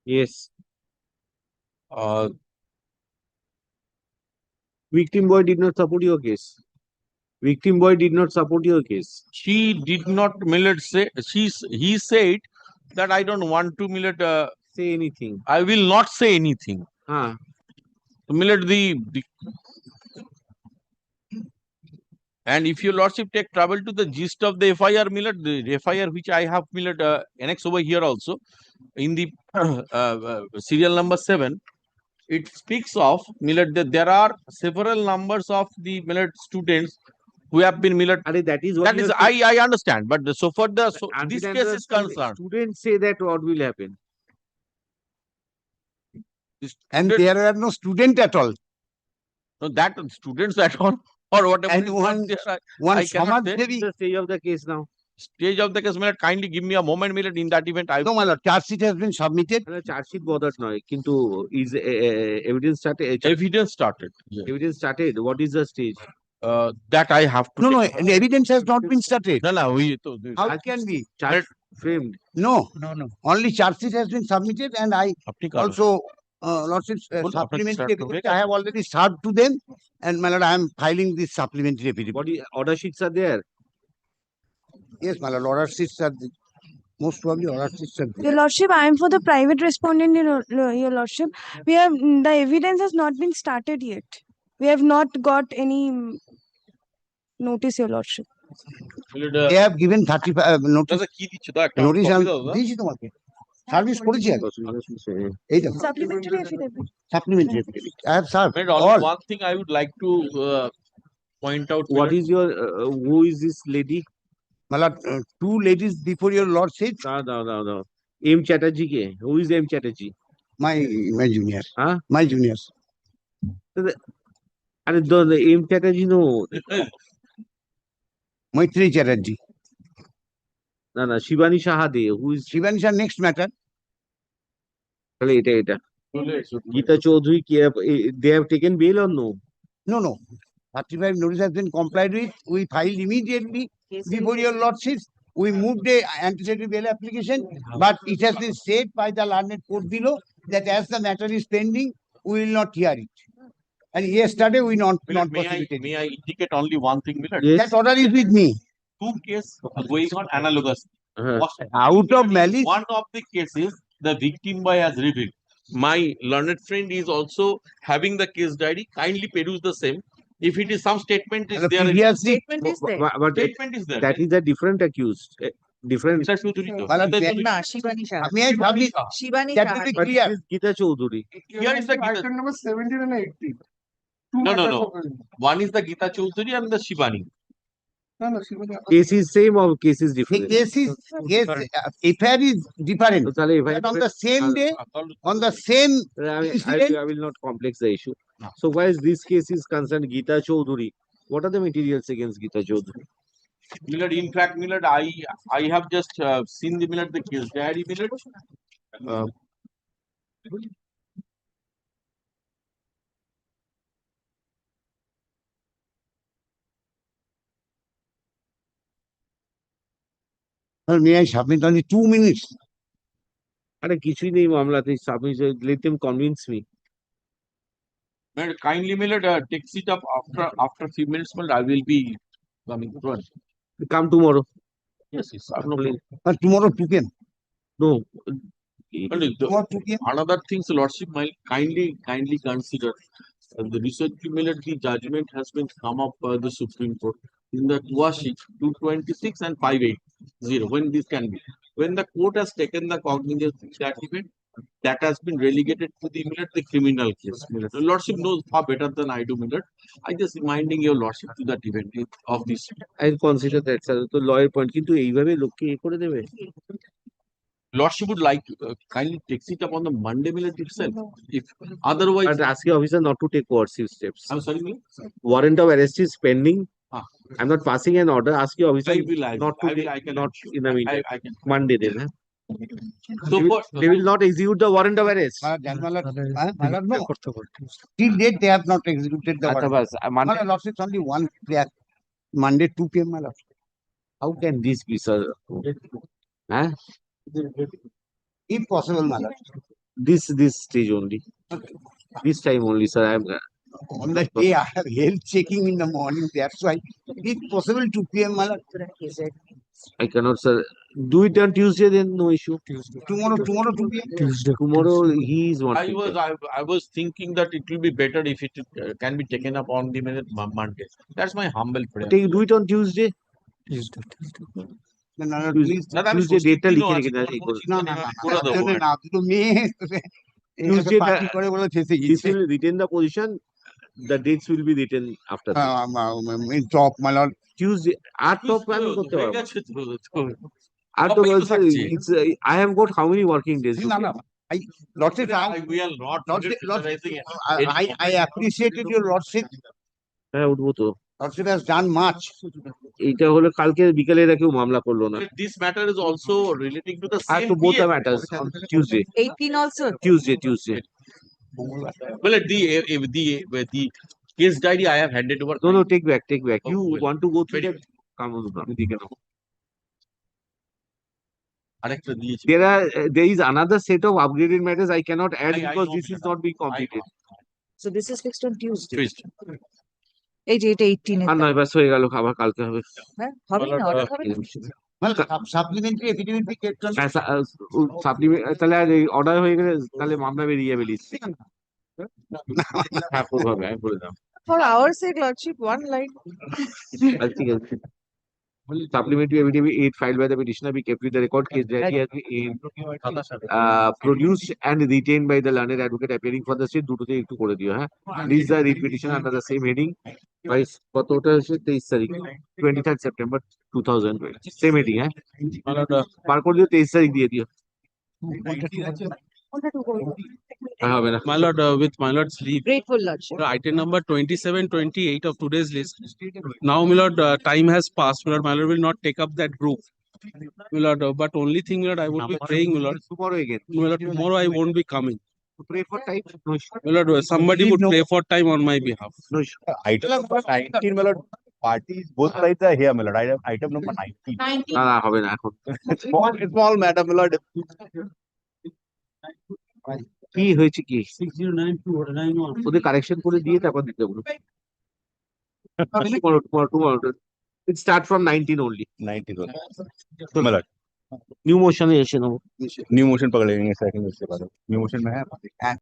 Yes. uh, Victim boy did not support your case. Victim boy did not support your case. she did not, my lord, say, he said that I don't want to, my lord, say anything. I will not say anything. Huh. My lord, and if your lordship take trouble to the gist of the FIR, my lord, the FIR which I have, my lord, annex over here also, in the serial number 7, it speaks of, my lord, that there are several numbers of the, my lord, students who have been, my lord, that is what that you is, have to- I understand, but so far the this Until case the is concerned. Students say that what will happen. And there are no student at all. No, that students at all, or whatever. And is one- not there, one I cannot say. Samadhi- The stage of the case now. Stage of the case, my lord, kindly give me a moment, my lord, in that event. I No, my lord, charge sheet has been submitted. Charge sheet bothered now. Kintu is evidence started. Evidence started. Yeah. Evidence started. What is the stage? That I have to. No, take. the evidence has not been started. No, How it can be? Charge framed. No, only charge sheet has been submitted, and I also, Lordship's supplementary affidavit, I have already served to them, and my lord, I am filing this supplementary affidavit. What order sheets are there? Yes, my lord, order sheets are the, most probably order sheets are there. Your Lordship, I am for the private respondent, Your Lordship. We have, the evidence has not been started yet. We have not got any notice, Your Lordship. They have given 35 notice. Notice দিয়েছি তোমাকে service করেছি আমি এইটা Supplementary affidavit. supplementary affidavit. I have served Only all. one thing I would like to point out. What is your who is this lady? My lord, two ladies before your lordship. No. M Chatterjee ke? Who is M Chatterjee? My junior. Huh? My juniors. And the M Chatterjee no. Maitri Chatterjee. No, Shivani Shahade. Who is Shivani Shah? Next matter. Eta. Geeta Chaudhary, they have taken bail or no? No. 35 notice has been complied with. We filed immediately before your lordships. We moved the antecedent bail application, but it has been said by the learned court below that as the matter is pending, we will not hear it. And yesterday we not prosecuted. May I indicate only one thing, Millard? Yes. That order is with me. Two cases going on analogous. Out of malice. One of the cases, the victim boy has revealed. My learned friend is also having the case diary. Kindly peruse the same. If it is some statement is there. Statement is there. But Statement is there. that is a different accused. Different. Shivani Shah. That will be clear. Geeta Chaudhary. Here is the Geeta. Number 17 and 18. No. One is the Geeta Chaudhary and the Shivani. No, Shivani. Case is same or case is The different? case is, yes, FIR is different. But on the same day, on the same incident, I will not complex the issue. So why is this case is concerned Geeta Chaudhary? What are the materials against Geeta Chaudhary? Millard, in fact, Millard, I have just seen the Millard, the case diary, Millard. may I submit only 2 minutes? আরে কিছুই নেই মামলাতে let them convince me. Millard, kindly, Millard, take it up after few minutes, Millard, I will be coming through. Come tomorrow. Yes, yes. Tomorrow 2 p.m. No. And another thing, so Lordship might kindly consider the recently made the judgment has been come up by the Supreme Court in the Tuashi 226 and 580. When this can be, when the court has taken the cognizance of that event, that has been relegated to the criminal case. The Lordship knows far better than I do. I just reminding your Lordship to that event of this. I consider that, sir. So lawyer point, কিন্তু এইভাবে লোককে এ করে দেবে। Lordship would like kindly takes it up on the Monday minute itself. If otherwise, But ask your officer not to take coercive steps. I'm sorry, Warrant of arrest is pending. I'm not passing an order. Ask your officer not to not in the meantime. Monday then. So they will not execute the warrant of arrest. No. Till date, they have not executed the warrant. My lordship, only one prayer. Monday 2 p.m. my lordship. How can this be, sir? Huh? If possible, my lordship. This stage only. This time only, sir. On the day I have health checking in the morning. That's why, if possible, 2 p.m. my lordship. I cannot, sir. Do it on Tuesday, then no issue. Tomorrow 2 p.m. Tomorrow he is wanting. I was thinking that it will be better if it can be taken up on the minute Monday. That's my humble prayer. Do it on Tuesday. Tuesday date লিখে রেখে দেন Tuesday this will retain the position. The dates will be written after that. In top, my lord. Tuesday. At top আমি করতে পারবো। At top also, it's I have got how many working days? Lordship, we are not. I appreciated your lordship. হ্যাঁ উঠবো তো। Lordship has done much. এইটা হলো কালকে বিকেলে এরা কেউ মামলা করলো না। This matter is also relating to the R same তো both the PF. matters on Tuesday. 18 also. Tuesday. Well, the case diary I have handed over. No, take back. You want to go through that? Come on, there is another set of upgraded matters I cannot add because this is not being completed. So this is fixed on Tuesday. এই যে এটা 18 আর নয় ব্যাস হয়ে গেল আবার কালকে হবে। হ্যাঁ হবে না অর্ডার হবে না। Supplementary affidavit be kept on. Supplement তাহলে আর অর্ডার হয়ে গেলে তাহলে মামলা বেরিয়ে যাবে লিস্ট। হ্যাঁ হবে আমি বলে দাম। For our sake, Lordship, one line. ঠিক আছে। Supplementary affidavit filed by the petitioner be kept with the record case that he has been produced and retained by the learned advocate appearing for the state. দুটোতে একটু করে দিও হ্যাঁ। Release the read petition under the same heading by কতটা হচ্ছে 23 তারিখ 23rd September 2020 same heading হ্যাঁ। পার করে দিও 23 তারিখ দিয়ে দিও। হবে না। My lord, with my lord's leave. Grateful Lordship. Item number 27-28 of today's list. Now, my lord, time has passed. My lord will not take up that group. My lord, but only thing, my lord, I would be praying, my lord. Tomorrow again. My lord, tomorrow I won't be coming. Pray for time. No issue. My lord, somebody would pray for time on my behalf. No issue. Item number 19, my lord. Parties, both sides are here, my lord. Item number 19. না হবে না এখন। Small matter, my lord. কি হয়েছে কি? ওদের correction করে দিয়ে তারপর দিতে বলুন। Tomorrow. It start from 19 only. 19 only. My lord. New motion এসে নেবো। New motion पकड़ लेंगे सेकंड उसके बाद। New motion में है।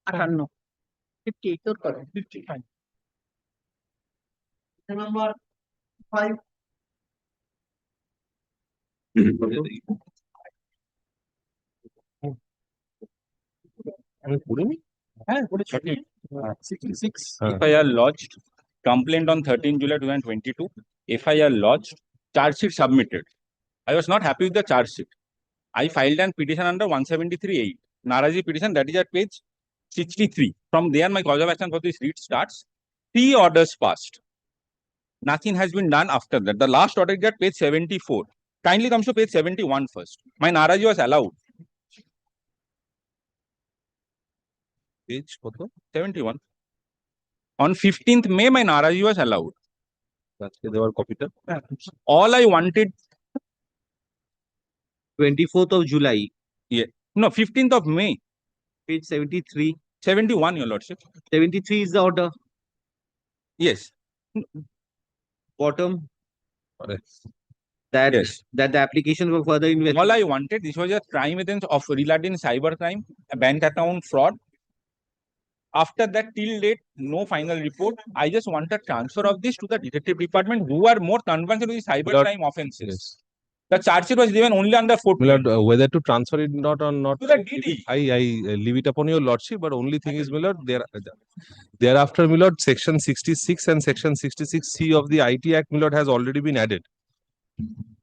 58 58 তোর করো 55 নাম্বার 5 আমি পড়িনি হ্যাঁ করে 66 FIR lodged, complaint on 13 July 2022, FIR lodged, charge sheet submitted. I was not happy with the charge sheet. I filed an petition under 173(8), Naraji petition, that is at page 63. From there, my cause of action for this read starts. 3 orders passed. Nothing has been done after that. The last order is at page 74. Kindly comes to page 71 first. My Naraji was allowed. Page 71. On 15th May, my Naraji was allowed. All I wanted. 24th of July. Yeah. No, 15th of May. Page 73. 71, your lordship. 73 is the order. Yes. Bottom. That Yes. that the application for further investigation. All I wanted, this was a crime evidence of related cyber crime, a bank account fraud. After that, till date, no final report. I just want a transfer of this to the detective department who are more conversant with the cyber crime offenses. The charge sheet was given only under 4. Milord, whether to transfer it not or not, To the DD. I leave it upon your lordship. But only thing is, Milord, thereafter, Milord, section 66 and section 66C of the IT Act, Milord, has already been added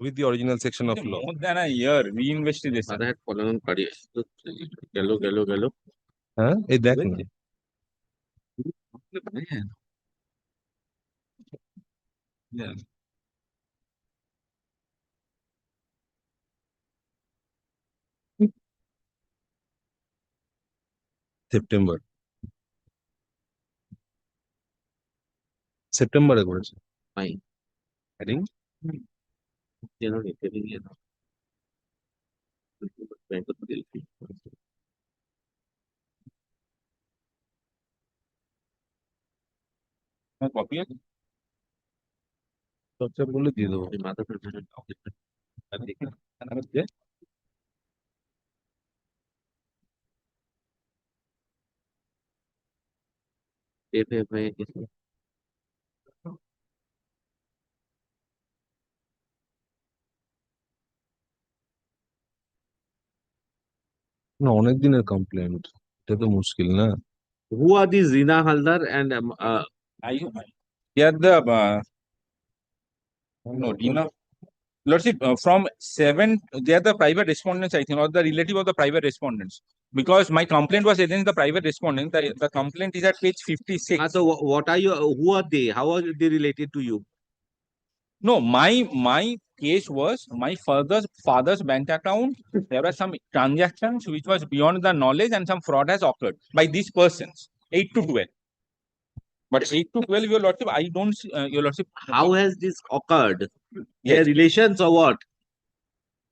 with the original section of law. More than a year, reinvestigation. Huh? Hey, that Yeah. September. September এ করেছে। Fine. Heading? Copy আছে? সবচেয়ে বলে দিয়ে দেবো। না অনেক দিনের complaint, এটা তো মুশকিল না। Who are these Rina Haldar and They are the no Rina. Lordship, from 7, they are the private respondents, I think, or the relative of the private respondents. Because my complaint was against the private respondent. The complaint is at page 56. So what are you? Who are they? How are they related to you? No, my case was my father's bank account. There were some transactions which was beyond the knowledge, and some fraud has occurred by these persons. 8 to 12. But 8 to 12, your lordship, I don't see, your lordship. How has this occurred? Yes. Their relations or what?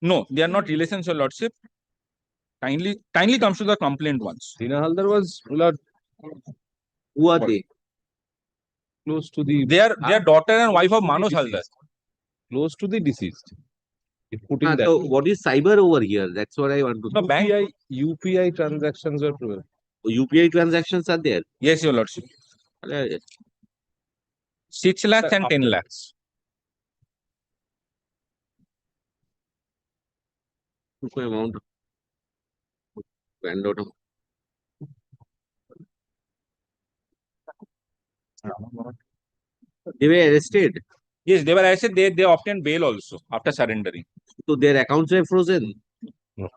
No, they are not relations, your lordship. Kindly comes to the complaint once. Rina Haldar was, Milord, who are they? Close to the. They are daughter and wife of Manoj Haldar. Close to the deceased. Putting that. So what is cyber over here? That's what I want to know. No, UPI transactions were proven. UPI transactions are there? Yes, your lordship. 6 lakhs and 10 lakhs. Amount they were arrested. Yes, they were arrested. They obtained bail also after surrendering. So their accounts were frozen. No.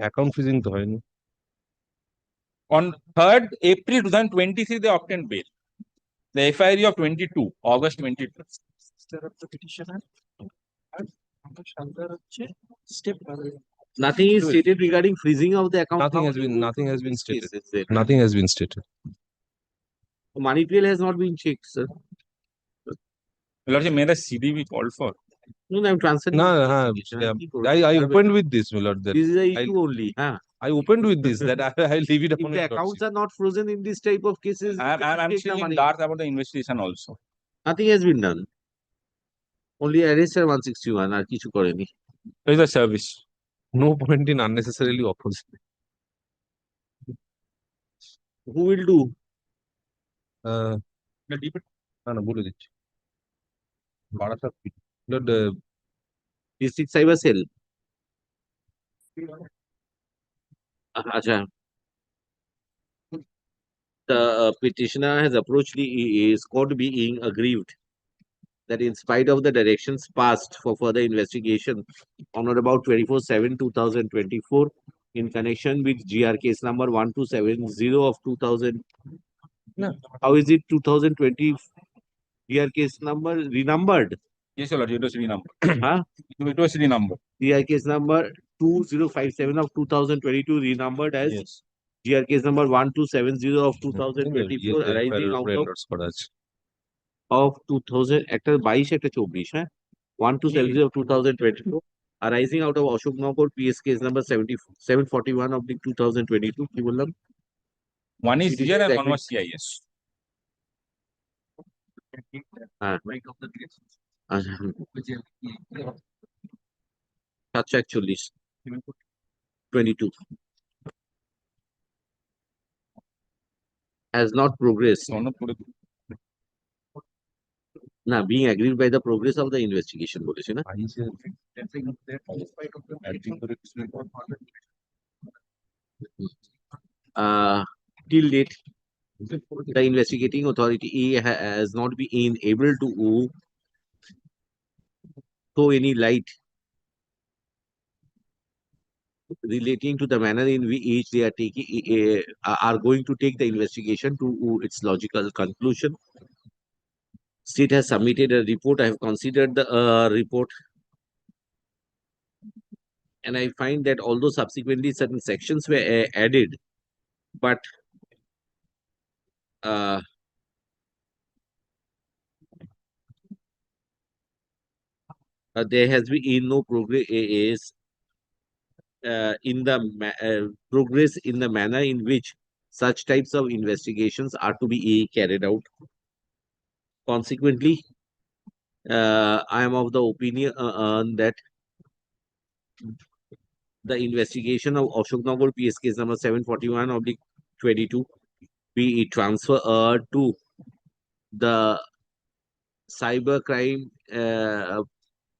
Account freezing to হয়নি। On 3rd April 2023, they obtained bail. The FIR of 22, August 22. Nothing is stated regarding freezing of the account. Nothing has been stated. Nothing has been stated. Money trail has not been checked, sir. Lordship, may the CD be called for? No, I'm transferring. No, I opened with this, Milord. This is a issue only. I opened with this that I leave it upon if the accounts are not frozen in this type of cases, I'm still in dark about the investigation also. Nothing has been done. Only arrested 161 আর কিছু করেনি. Where is the service? No point in unnecessarily opposing. Who will do? না না বলে দিচ্ছি Barasat District Cyber Cell. Acha. The petitioner has approached the court being aggrieved that in spite of the directions passed for further investigation on or about 24/7/2024 in connection with GR case number 1270 of 2000. No, how is it 2020 GR case number renumbered? Yes, Your Lordship, it was renumbered. Huh? It was renumbered. GR case number 2057 of 2022 renumbered as GR case number 1270 of 2024 arising out of 2000 একটা 22 একটা 24 হ্যাঁ 1270 of 2024 arising out of Ashoknagar PS case number 741 of the 2022 কি বললাম One is GR and one was CIS. হ্যাঁ 741 22 has not progressed. না being aggrieved by the progress of the investigation বলেছে না till date the investigating authority has not been able to throw any light relating to the manner in which they are taking are going to take the investigation to its logical conclusion. State has submitted a report. I have considered the report, and I find that although subsequently certain sections were added, but there has been no progress in the progress in the manner in which such types of investigations are to be carried out. Consequently, I am of the opinion that the investigation of Ashoknagar PS case number 741 of the 22 be transferred to the cyber crime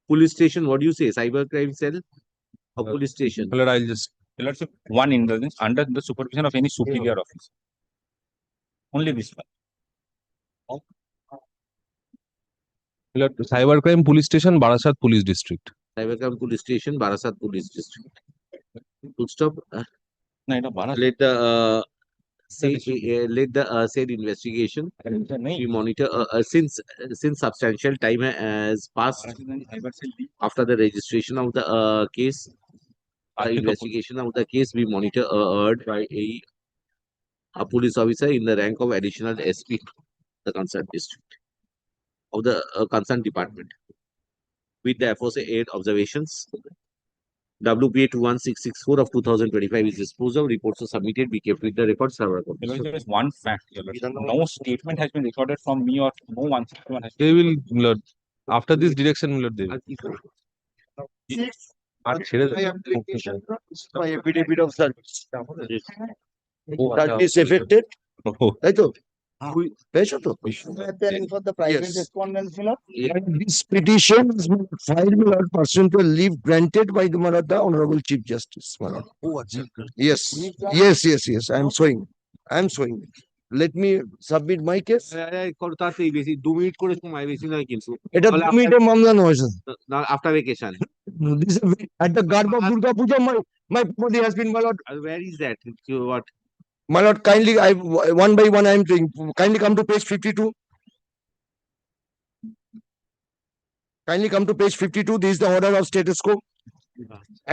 police station. What do you say? Cyber crime cell or police station? I'll just one indulgence under the supervision of any superior officer. Only this one. Cybercrime Police Station, Barasat Police District. Cybercrime Police Station, Barasat Police District. Full stop. No, let the said investigation we monitor since substantial time has passed after the registration of the case. Investigation of the case be monitored by a police officer in the rank of additional SP, the concerned district of the concerned department. With the aforesaid observations, WPA 21664 of 2025 is disposed of. Reports are submitted. Be kept with the records. There is one fact. No statement has been recorded from me or no 161 has. They will, Lord, after this direction, Lord, they will. By affidavit of service. Service affected. তাই তো পেয়েছো তো for the private respondents this petition is filed pursuant to a leave granted by the Honorable Chief Justice. Yes. I am showing. Let me submit my case. তাড়াতাড়ি বেশি 2 minute করে সময় বেশি নয় কিন্তু এটা 2 মিনিটের মামলা নয় after vacation. This is at the garb of Durga Puja. My property has been allowed. Where is that? What? My lord, kindly, one by one, I am doing. Kindly come to page 52. Kindly come to page 52. This is the order of status quo.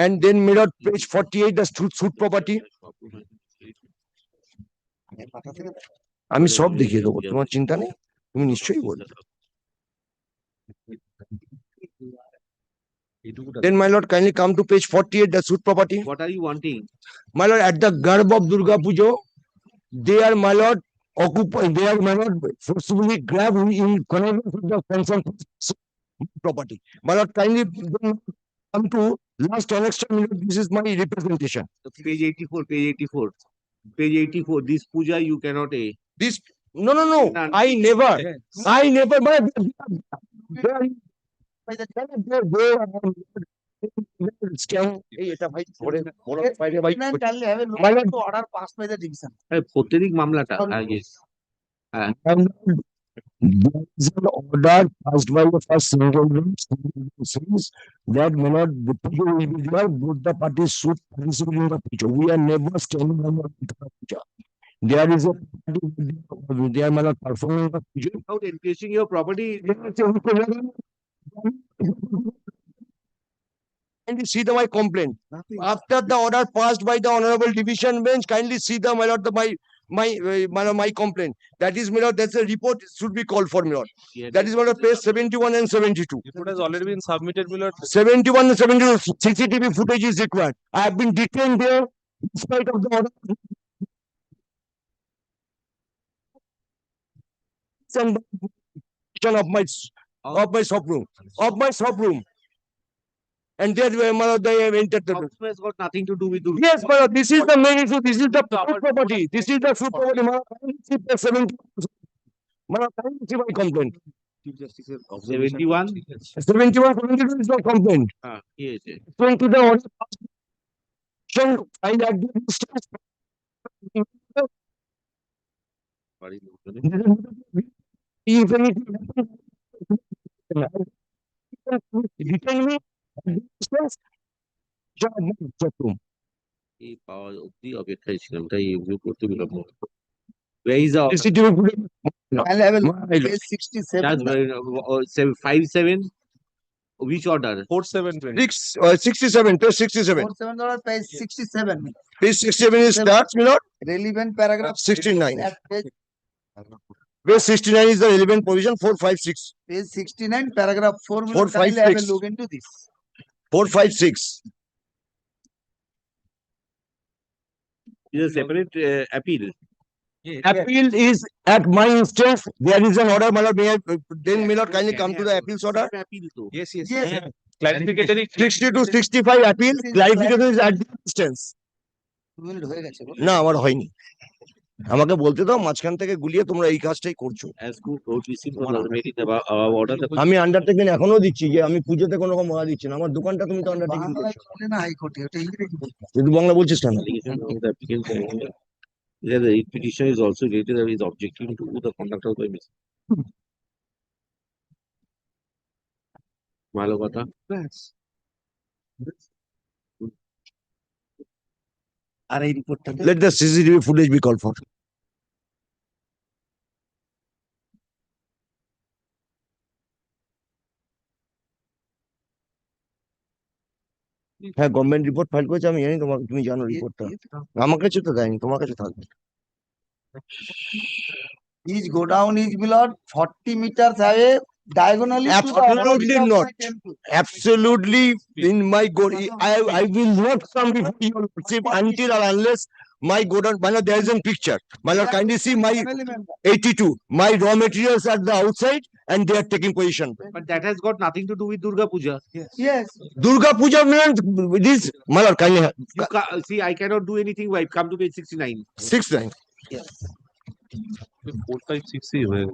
And then, my lord, page 48, the suit property. আমি সব দেখিয়ে দেবো, তোমার চিন্তা নেই, তুমি নিশ্চয়ই বলবে। Then, my lord, kindly come to page 48, the suit property. What are you wanting? My lord, at the garb of Durga Puja, they are, my lord, occupied, they are, my lord, forcibly grabbed in connivance with the concerned property. My lord, kindly come to last annexed, this is my representation. Page 84, page 84. Page 84, this puja you cannot This, no, I never, but প্রত্যেক মামলাটা আগে হ্যাঁ there is an order passed by the first single bench says that may not the puja will be there, both the parties should participate in the puja. We are never standing on the puja. There is a party, they are not performing the puja. without encroaching your property. Kindly see my complaint. After the order passed by the honorable division bench, kindly see my lord, my complaint. That is, my lord, that's a report should be called for, my lord. That is, my lord, page 71 and 72. Report has already been submitted, my lord. 71 and 72, CCTV footage is required. I have been detained there in spite of the order. Of my shop room. And there they have entered the room. Has got nothing to do with the Yes, but this is the main issue. This is the property. This is the food property. My complaint. 71 72 is not complaint. yes Going to the order. I detain me. এই পাওয়া অব্দি অপেক্ষায় ছিলাম তাই এগুলো করতে বিলম্ব where is the Page 67. that's 57 which order 4720 67, page 67. 47 dollar, page 67. Page 67 is starts, my lord. Relevant paragraph 69. At page, Page 69 is the relevant provision 456. page 69, paragraph 4. 456. Kindly have a look into this. 456. is a separate appeal. Appeal is at my instance. There is an order, my lord. Then may not kindly come to the appeals order. Appeal to yes Yes. clarificatory 60 to 65 appeal. Clarification is at the instance. না আমার হয়নি আমাকে বলতে দাও মাঝখান থেকে গুলিয়ে তোমরা এই কাজটাই করছো as court received the normative order আমি আন্ডারটেকিং এখনো দিচ্ছি যে আমি পুজোতে কোনো রকম মজা দিচ্ছি না আমার দোকানটা তুমি তো আন্ডারটেকিং করছো না হাইকোর্টে ওটা ইংরেজি তুই বাংলা বলছিস কেন the petition is also related that is objecting to the conduct of the mission. ভালো কথা আর এই রিপোর্টটা let the CCTV footage be called for হ্যাঁ গভর্নমেন্ট রিপোর্ট ফাইল করেছে আমি জানি তোমার তুমি জানো রিপোর্টটা আমার কাছে তো দেয়নি তোমার কাছে থাকবে His godown is below 40 meters away diagonally to the Absolutely opposite of not. my temple. Absolutely in my god I will not come before your lordship until or unless my godown my lord, there is a picture my lord kindly see my Family member. 82 my raw materials at the outside and they are taking position but that has got nothing to do with Durga Puja. Yes. Durga Puja means this my lord kindly You see I cannot do anything wife come to page 69 69 Yes. 69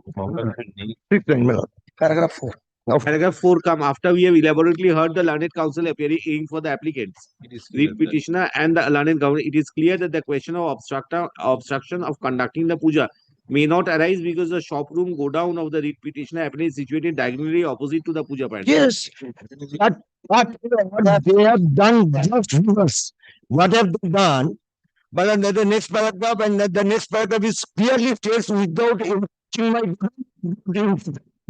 my lord Paragraph 4. Paragraph 4 come after we have elaborately heard the learned counsel appearing for the applicants, lead petitioner and the learned governor. It is clear that the question of obstruction of conducting the puja may not arise because the shop room go down of the lead petitioner applicant is situated diagonally opposite to the puja point. yes but what they have done just reverse what have they done but the next paragraph and the next paragraph is clearly states without enriching my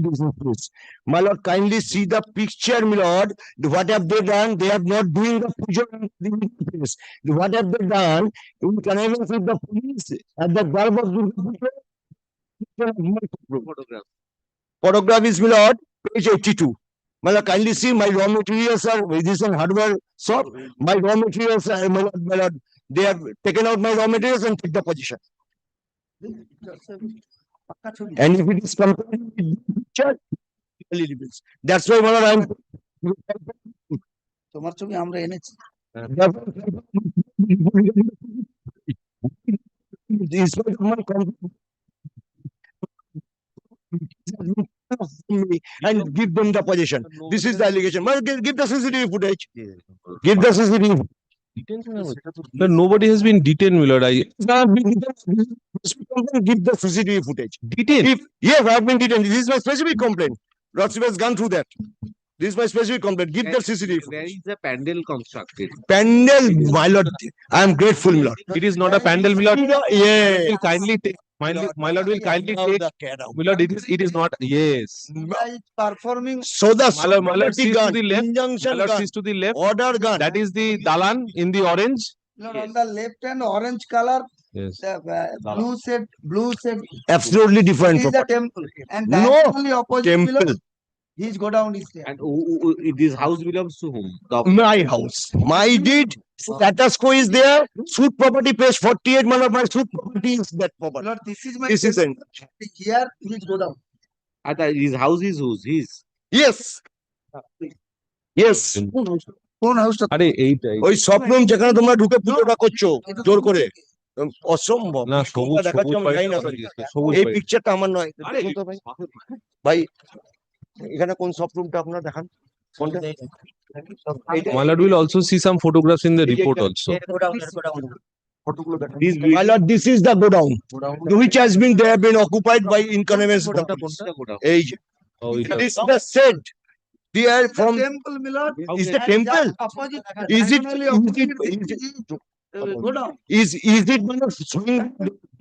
business place. My lord, kindly see the picture, my lord. What have they done? They have not doing the puja in the place. What have they done? In connivance with the police at the garb of the Photograph. photograph is, my lord, page 82. My lord, kindly see my raw materials are this is a hardware shop. My raw materials are, my lord, they have taken out my raw materials and take the position. And if it is compared with the picture, that's why my lord, I am তোমার ছবি আমরা এনেছি in spite of my and give them the possession. This is the allegation. Well, give the CCTV footage. Give the CCTV. But nobody has been detained, my lord. Give the CCTV footage. Detained? Yes, I have been detained. This is my specific complaint. Lordship has gone through that. This is my specific complaint. Give the CCTV Where footage. is the pandal constructed? Pandal, my lord. I am grateful, my lord. It is not a pandal, my lord. Yeah. Will kindly take. My lord will kindly take. My lord, it is not. Yes. Performing. So the My lord sees to the left. injunction My lord gun, sees to the left. order gun. That is the dalan in the orange. On the left hand, orange color, Yes. the blue set. Absolutely different. Is the temple. And No diagonally opposite below, temple. his go down is there. And this house belongs to whom? My house. My deed. Status quo is there. Suit property page 48. My suit property is that property. Lord, this is my. This is it. Here, his go down. His house is whose? His. Yes. Yes. কোন হাউসটা? আরে এইটাই। ওই স্বপ্নম যেখানে তোমরা ঢুকে পুজোটা করছো জোর করে অসম্ভব না সবুজ দেখাচ্ছি আমি জানি না সবুজ এই পিকচারটা আমার নয় ভাই এখানে কোন শপরুমটা আপনারা দেখান কোনটা My lord will also see some photographs in the report also. My lord, this is the godown which has been they have been occupied by inconvenience. এই this is the shed. They are from temple, my lord. Is the temple? Opposite. Is it showing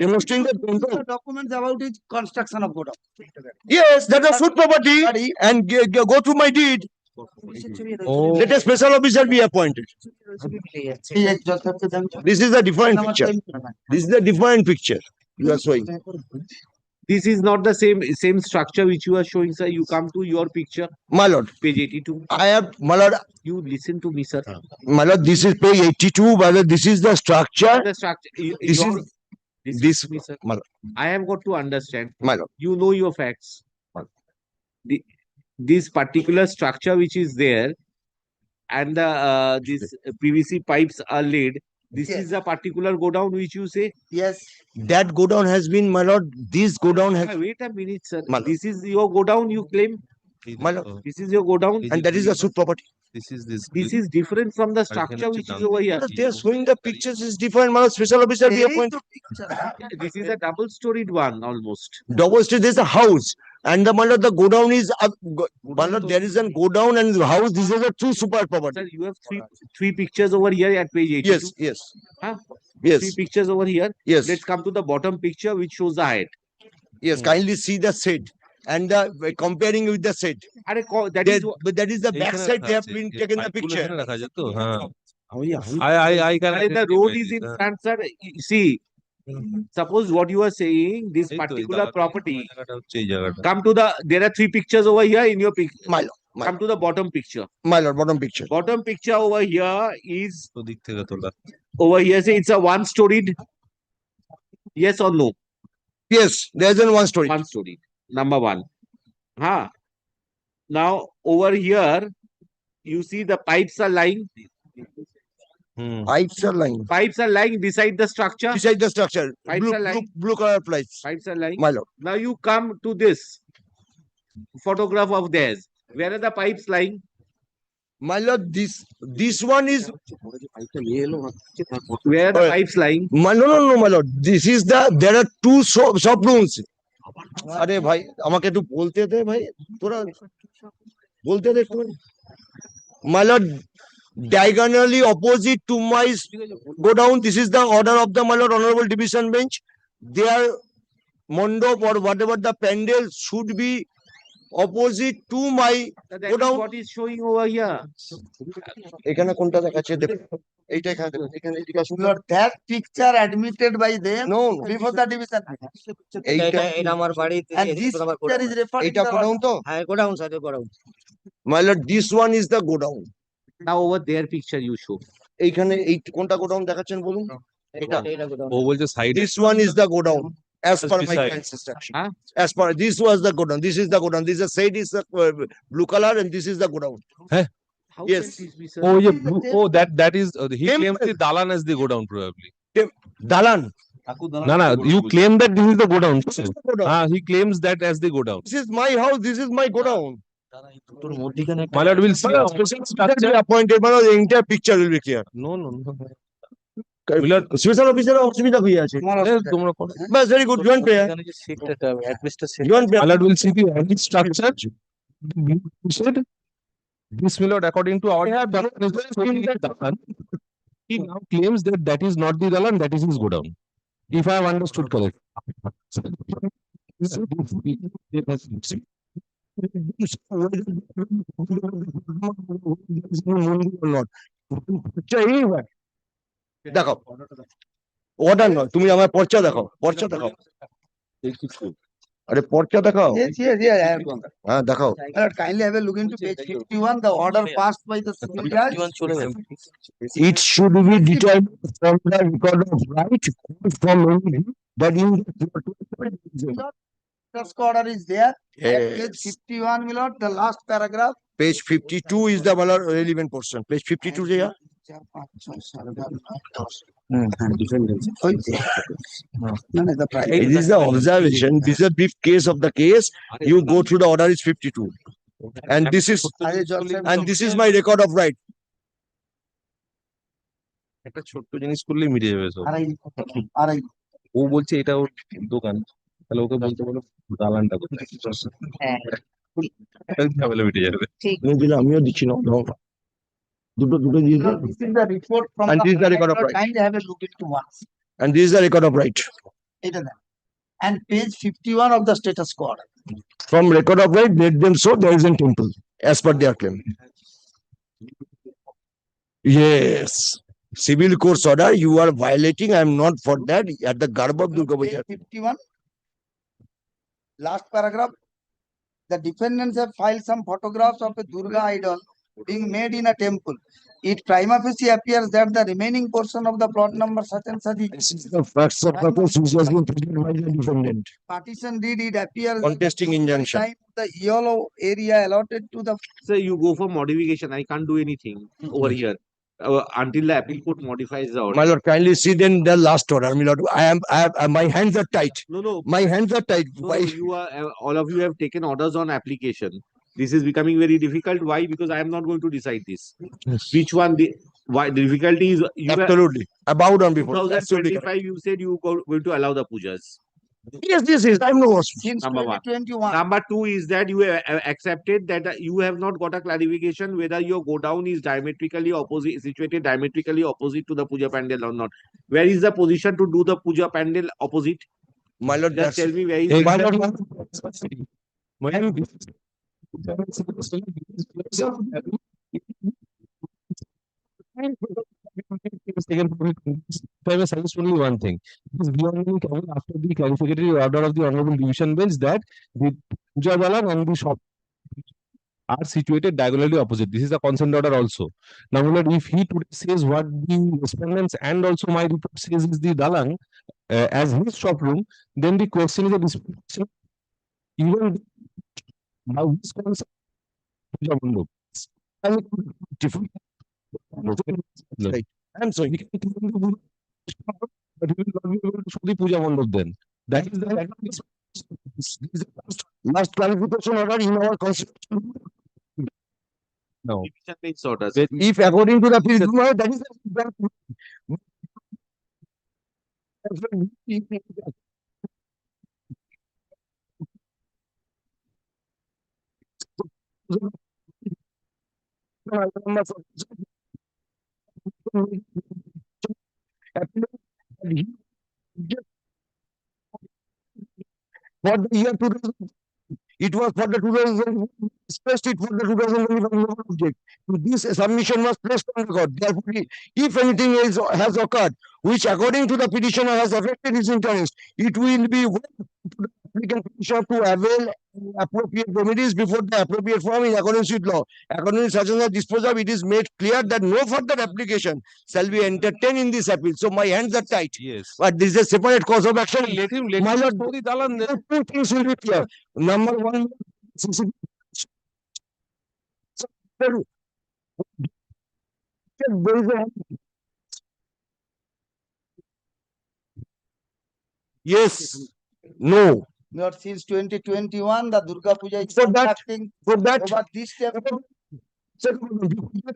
demonstrating the temple? Documents about his construction of godown. Yes, that is food property and go through my deed. Oh. Let a special officer be appointed. This is a different picture. This is a different picture you are showing. This is not the same structure which you are showing, sir. You come to your picture. My lord. Page 82. I have, my lord. You listen to me, sir. My lord, this is page 82. Whether this is the structure. The structure. This me, sir. My lord. I have got to understand. My lord. You know your facts. This particular structure which is there, and the these PVC pipes are laid. This is a particular godown which you say? Yes. That godown has been, my lord, this godown has... Wait a minute, sir. This is your godown you claim? My lord. This is your godown? And that is the suit property. This is different from the structure which is over here. They are showing the pictures is different. My lord, special officer be appointed. This is a double-storied one almost. Double story, there is a house. And the, my lord, the godown is... my lord, there is a godown and the house. This is a true super property. Sir, you have three pictures over here at page 82. Yes, yes. Huh? Yes. 3 pictures over here. Yes. Let's come to the bottom picture which shows the height. Yes, kindly see the set and the comparing with the set. That is the back side they have been taken the picture. I can. The road is in front, sir. See, suppose what you are saying, this particular property. Come to the. There are 3 pictures over here in your picture. My lord. Come to the bottom picture. My lord, bottom picture. Bottom picture over here is. Over here, say it's a 1-storied. Yes or no? Yes, there's a 1 story. 1 story. Number 1. Now over here, you see the pipes are lying. Pipes are lying. Pipes are lying beside the structure. Beside the structure. Pipes are lying. Blue color pipes. Pipes are lying. My lord. Now you come to this photograph of theirs. Where are the pipes lying? My lord, this one is. Where are the pipes lying? No, my lord. This is the. There are 2 shop rooms. আরে ভাই আমাকে একটু বলতে দে ভাই তোরা বলতে দে একটু my lord diagonally opposite to my go down this is the order of the my lord honorable division bench their mondop or whatever the pandal should be opposite to my go down. What is showing over here? এখানে কোনটা দেখাচ্ছে দেখো এইটা এখানে দেখো এখানে এদিকে আসুন Lord, that picture admitted by them no before the division. এইটা এটা আমার বাড়িতে And this picture is referring এইটা to গোডাউন তো হ্যাঁ godown sir godown my lord this one is the godown now over their picture you show এইখানে এই কোনটা গোডাউন দেখাচ্ছেন বলুন এটা ও বলছে side this one is the godown as per my client's instruction as per this was the godown this is the godown this is said is the blue color and this is the godown yes oh yeah that is he claims the dalan as the godown probably dalan No, you claim that this is the godown. He claims that as the godown. This is my house, this is my godown. My lord will see a special structure. Appointed, the entire picture will be clear. No. Special officer অসুবিধা হয়ে আছে বাস very good joint prayer joint My lord will see the any structure. Said this, my lord, according to our he now claims that that is not the dalan, that is his godown. If I have understood correct. দেখো order নয় তুমি আমার পর্চা দেখাও আরে পর্চা দেখাও Yes, yeah. হ্যাঁ দেখাও Kindly have a look into page 51, the order passed by the civil judge. It should be determined from the record of right from only that Task order is there. At Yes. page 51, my lord, the last paragraph. page 52 is the relevant portion. Page 52 there. It is the observation. This is a brief case of the case. You go through the order is 52. And this is my record of right. একটা ছোট্ট জিনিস করলেই মিটে যাবে সব ও বলছে এটা ওর দোকান তাহলে ওকে বলতে বলো দালানটা কোথায় ঝামেলা মিটে যাবে আমিও দিচ্ছি না দুটো দিয়ে দাও। This is the report from And this is the record of right. Kindly have a look into once. And this is the record of right. It is that. And page 51 of the status quo order. From record of right, let them show there is a temple as per their claim. Yes. Civil courts order, you are violating. I am not for that. At the garb of Durga Puja. 51. Last paragraph. The defendants have filed some photographs of a Durga idol being made in a temple. It prima facie appears that the remaining portion of the plot number such and such is The facts of purpose which has been presented by the defendant. partition deed. It appears Contesting injunction. time the yellow area allotted to the Sir, you go for modification. I can't do anything over here until the appeal court modifies the order. My lord, kindly see then the last order. My lord, my hands are tight. No. My hands are tight. No, Why? you are all of you have taken orders on application. This is becoming very difficult. Why? Because I am not going to decide this. Which one? Why the difficulty is? Absolutely. About on before. 2025, you said you going to allow the pujas. Yes, this is. I know. since Number one. 2021. Number two is that you have accepted that you have not got a clarification whether your godown is diametrically opposite, situated diametrically opposite to the puja pandal or not. Where is the position to do the puja pandal opposite? My lord, Just tell me where is. My lord, I will suggest only one thing. It is beyond me after the clarificatory order of the Honorable Division Bench that the Puja Dalan and the shop are situated diagonally opposite. This is a consent order also. Now, my lord, if he today says what the respondents and also my report says is the Dalan as his shop room, then the question is a disputation. Even now, this concept Puja Mandap. Different. Right. I'm sorry. But he will not be able to show the Puja Mandap then. That is the last clarification order in our constitution. No. Division orders. If according to the prisoner, that is for the year 2000, it was for the 2000, expressed it for the 2025 object. This submission was placed on record. Therefore, if anything is, has occurred, which according to the petitioner has affected his interest, it will be to the applicant petitioner to avail appropriate remedies before the appropriate form in accordance with law. According to such a disposal, it is made clear that no further application shall be entertained in this appeal. So my hands are tight. Yes. But this is a separate cause of action. Let him My lord, show the Dalan then. two things will be clear. Number one, there is a Yes. No. Lord, since 2021, the Durga Puja is For that- conducting For that. over this temple.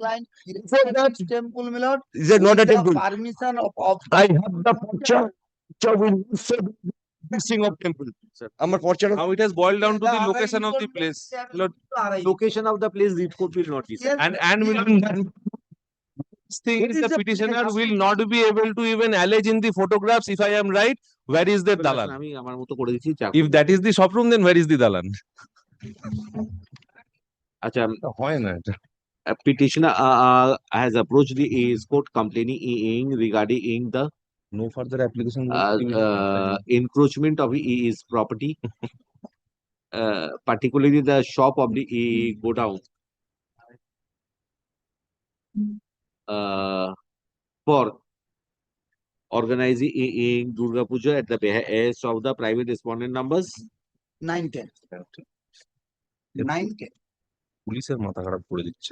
Client For that. temple, my lord. Is it not with a the temple? Permission of I have the picture. Picture will say missing of temple. আমার পর্চাটা Now it has boiled down to the location of the place. Location of the place, the court will not decide. And will this thing is the petitioner will not be able to even allege in the photographs, if I am right, where is the dalan? আমি আমার মতো করে দিচ্ছি চা If that is the shop room, then where is the dalan? আচ্ছা হয় না এটা। a petitioner has approached the court complaining regarding the No further application. encroachment of his property, particularly the shop of the godown, for organizing Durga Puja at the behest of the private respondent numbers 910. 910. পুলিশের মাথা খারাপ করে দিচ্ছে।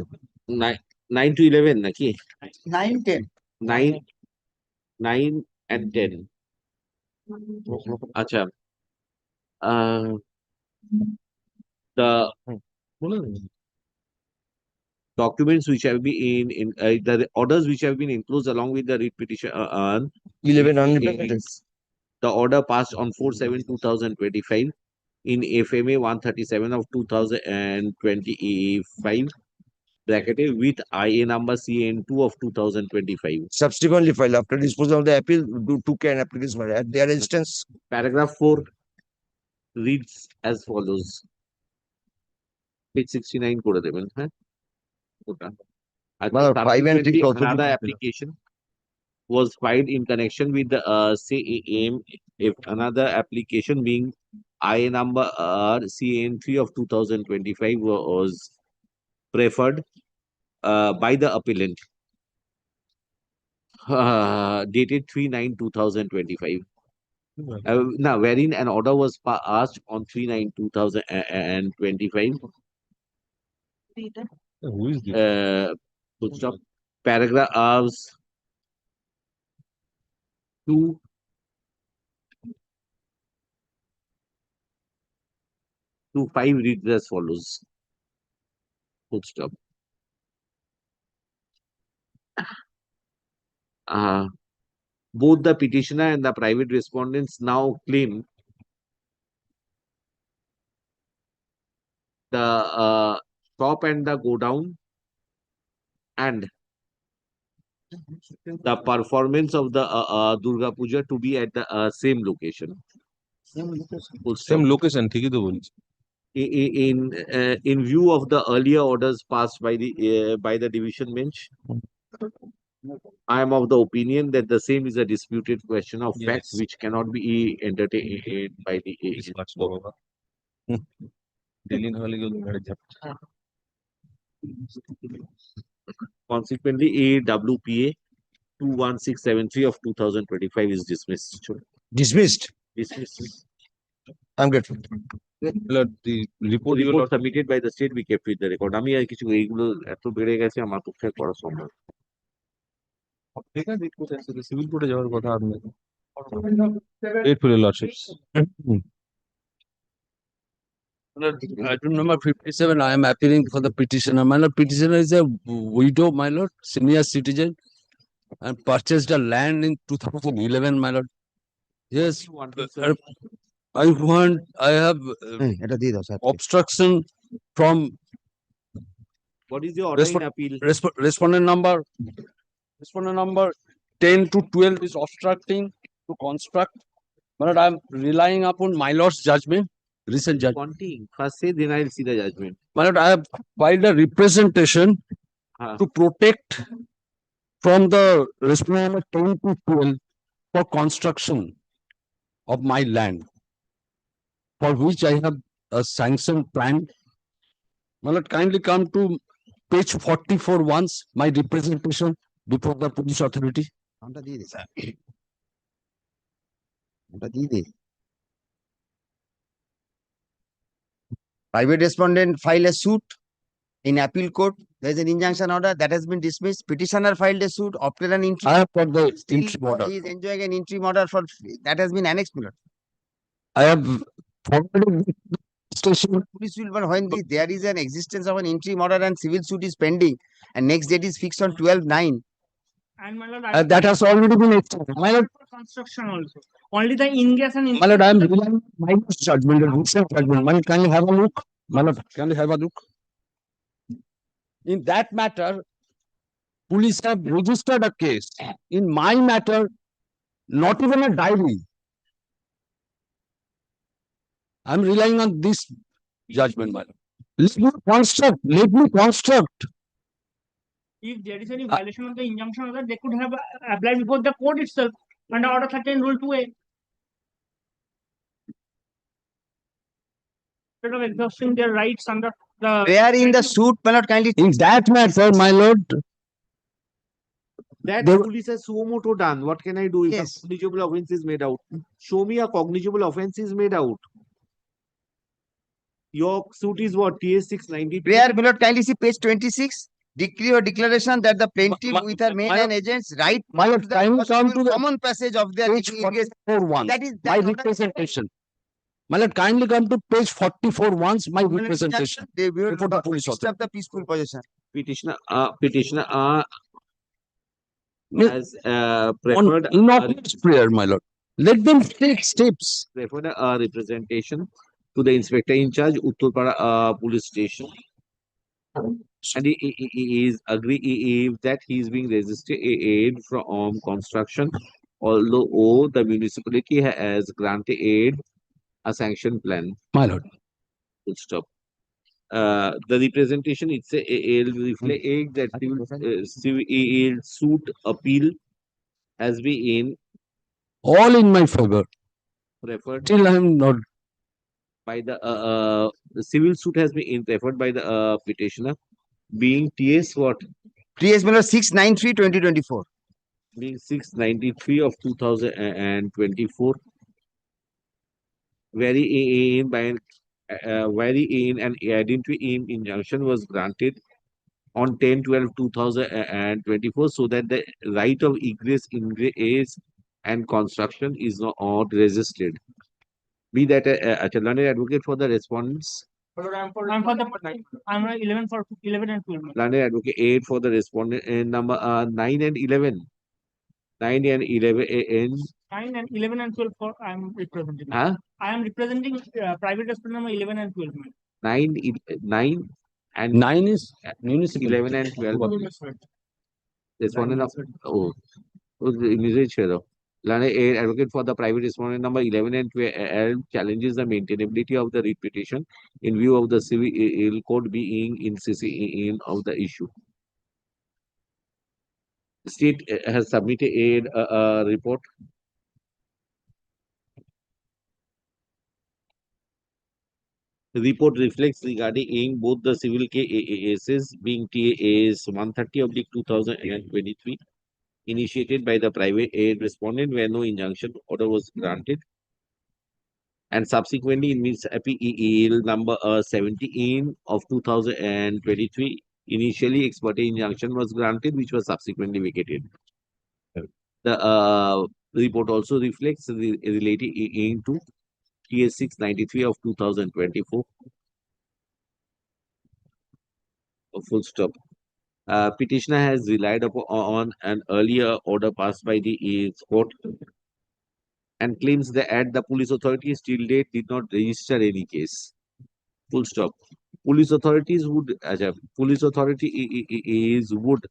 9 to 11 নাকি 910. 9 and 10 আচ্ছা the documents which have been the orders which have been enclosed along with the writ petition 1100. the order passed on 4/7/2025 in FMA 137 of 2025 bracketed with IA number CN2 of 2025. Subsequently filed after disposal of the appeal, took an application at their instance. Paragraph 4 reads as follows. Page 69 করে দেবেন হ্যাঁ ওটা Five and six also another be- application was filed in connection with the same if another application being IA number CN3 of 2025 was preferred by the appellant dated 3/9/2025. Now, wherein an order was passed on 3/9/2025. Who is this? Full stop. Paragraphs 2 to 5 read as follows. Full stop. Both the petitioner and the private respondents now claim the shop and the godown and the performance of the Durga Puja to be at the same location. Full stop. Same location, ঠিকই তো বলছি। In view of the earlier orders passed by the division bench, I am of the opinion that the same is a disputed question of fact Yes. which cannot be entertained by the Daily হলে গিয়ে ঘরে ঝাপটা। Consequently, AWPA 21673 of 2025 is dismissed. Dismissed. Dismissed. I'm grateful. The report The report submitted by the state we kept with the record. আমি আর কিছু এইগুলো এত বেড়ে গেছে আমার পক্ষে করা সম্ভব। ঠিক আছে, সিভিল কোর্টে যাওয়ার কথা আর নেই। Grateful, your lordships. Item number 57, I am appealing for the petitioner. My lord, petitioner is a widow, my lord, senior citizen, and purchased a land in 2011, my lord. Yes, I have এটা দিয়ে দাও sir. obstruction from What is your order in appeal? respondent number 10 to 12 is obstructing to construct. My lord, I am relying upon my lord's judgment, recent judgment. Wanting. First say, then I'll see the judgment. My lord, I have filed a representation to protect from the respondent number 10 to 12 for construction of my land, for which I have a sanctioned plan. My lord, kindly come to page 44 once, my representation before the police authority. নামটা দিয়ে দে sir. নামটা দিয়ে দে। Private respondent file a suit in appeal court. There is an injunction order that has been dismissed. Petitioner filed a suit, obtained an interim. I have got the Still, interim order. he is enjoying an interim order for that has been annexed. My lord. I have forwarded the station. Police will, but when there is an existence of an interim order and civil suit is pending, and next date is fixed on 12/9. And my lord, That has already been extended. My lord, construction also. Only the ingress and my lord, I am relying on my judgment, the recent judgment. My lord, can you have a look? My lord, can you have a look? In that matter, police have registered a case. In my matter, not even a diary. I am relying on this judgment, my lord. Let me construct. Let me construct. If there is any violation of the injunction order, they could have applied before the court itself under Order 13 Rule 2A. Instead of exhausting their rights under the. Where in the suit, my lord, kindly. In that matter, my lord, That They- police has suo moto done. What can I do if Yes. a cognizable offense is made out? Show me a cognizable offense is made out. Your suit is what? TS 692. Where, my lord, kindly see page 26. Decree or declaration that the plaintiff Ma- with her maid my and agents right my lord, to the time come to possible the common passage of their page ingress. 44 once. That is My that order- representation. My lord, kindly come to page 44 once, my My lord, representation. They will Before the police disturb the peaceful possession. Petitioner has On preferred innocuous prayer, my lord. Let them take steps. preferred a representation to the inspector in charge, Uttarpara police station. And he is agree that he is being resisted aid from construction, although the municipality has granted aid a sanction plan. My lord. Full stop. The representation it's a reflect that civil suit appeal has been All in my favor. referred Till I am not. by the civil suit has been referred by the petitioner being TS what? TS, my lord, 693/2024. Being 693 of 2024. Wherein an identity injunction was granted on 10/12/2024 so that the right of egress, ingress and construction is not resisted. Be that a learned advocate for the respondents, I'm for the. I'm 11 for 11 and 12. learned advocate 8 for the respondent, number 9 and 11. 9 and 11 and 9 and 11 and 12 for I'm representing. Huh? I am representing private respondent number 11 and 12. 9 and 9 is municipal. 11 and 12. Respondent of immediate share. Learned advocate for the private respondent number 11 and 12 challenges the maintainability of the writ petition in view of the civil code being insisting of the issue. State has submitted a report. The report reflects regarding both the civil cases being TAS 130/2023 initiated by the private aid respondent where no injunction order was granted, and subsequently in Ms. APEL number 17 of 2023 initially ex parte injunction was granted which was subsequently vacated. The report also reflects the relating to TS 693 of 2024. Full stop. Petitioner has relied on an earlier order passed by the court and claims that at the police authority still date did not register any case. Full stop. Police authorities would would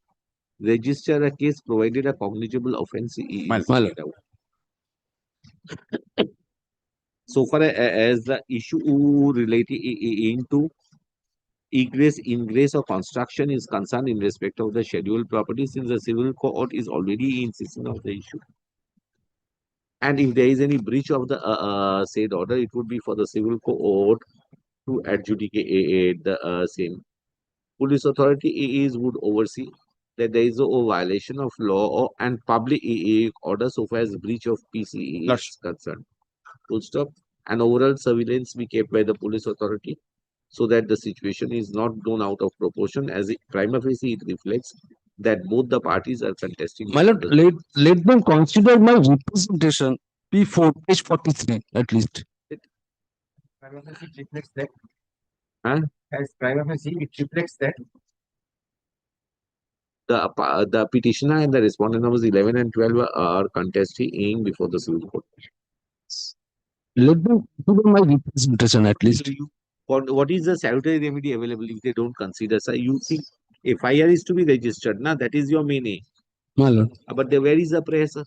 register a case provided a cognizable offense is made out. So far as the issue relating to egress, ingress or construction is concerned in respect of the scheduled property, since the civil court is already insisting of the issue. And if there is any breach of the said order, it would be for the civil court to adjudicate the same. Police authority would oversee that there is no violation of law and public order so far as breach of peace is concerned. Full stop. And overall surveillance be kept by the police authority so that the situation is not blown out of proportion, as it prima facie it reflects that both the parties are contesting. My lord, let them consider my representation P4, page 43 at least. It reflects that. Huh? As privacy, it reflects that. The petitioner and the respondent numbers 11 and 12 are contesting before the civil court. Let them give my representation at least. So what is the salutary remedy available if they don't consider? Sir, you think FIR is to be registered, na? That is your main aim. My lord. But where is the prayer, sir?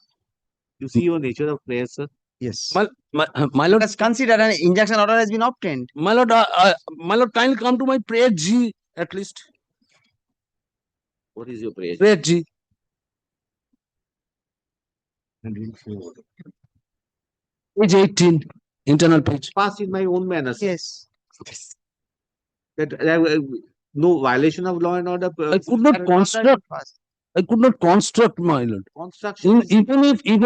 You see your nature of prayer, sir. Yes. My lord, Let's consider an injunction order has been obtained. my lord, kindly come to my prayer G at least. What is your prayer? Prayer G. Page 18, internal page. Passed in my own manner, sir. Yes. That no violation of law and order. I could not construct. I could not construct, my lord. Construction. Even if in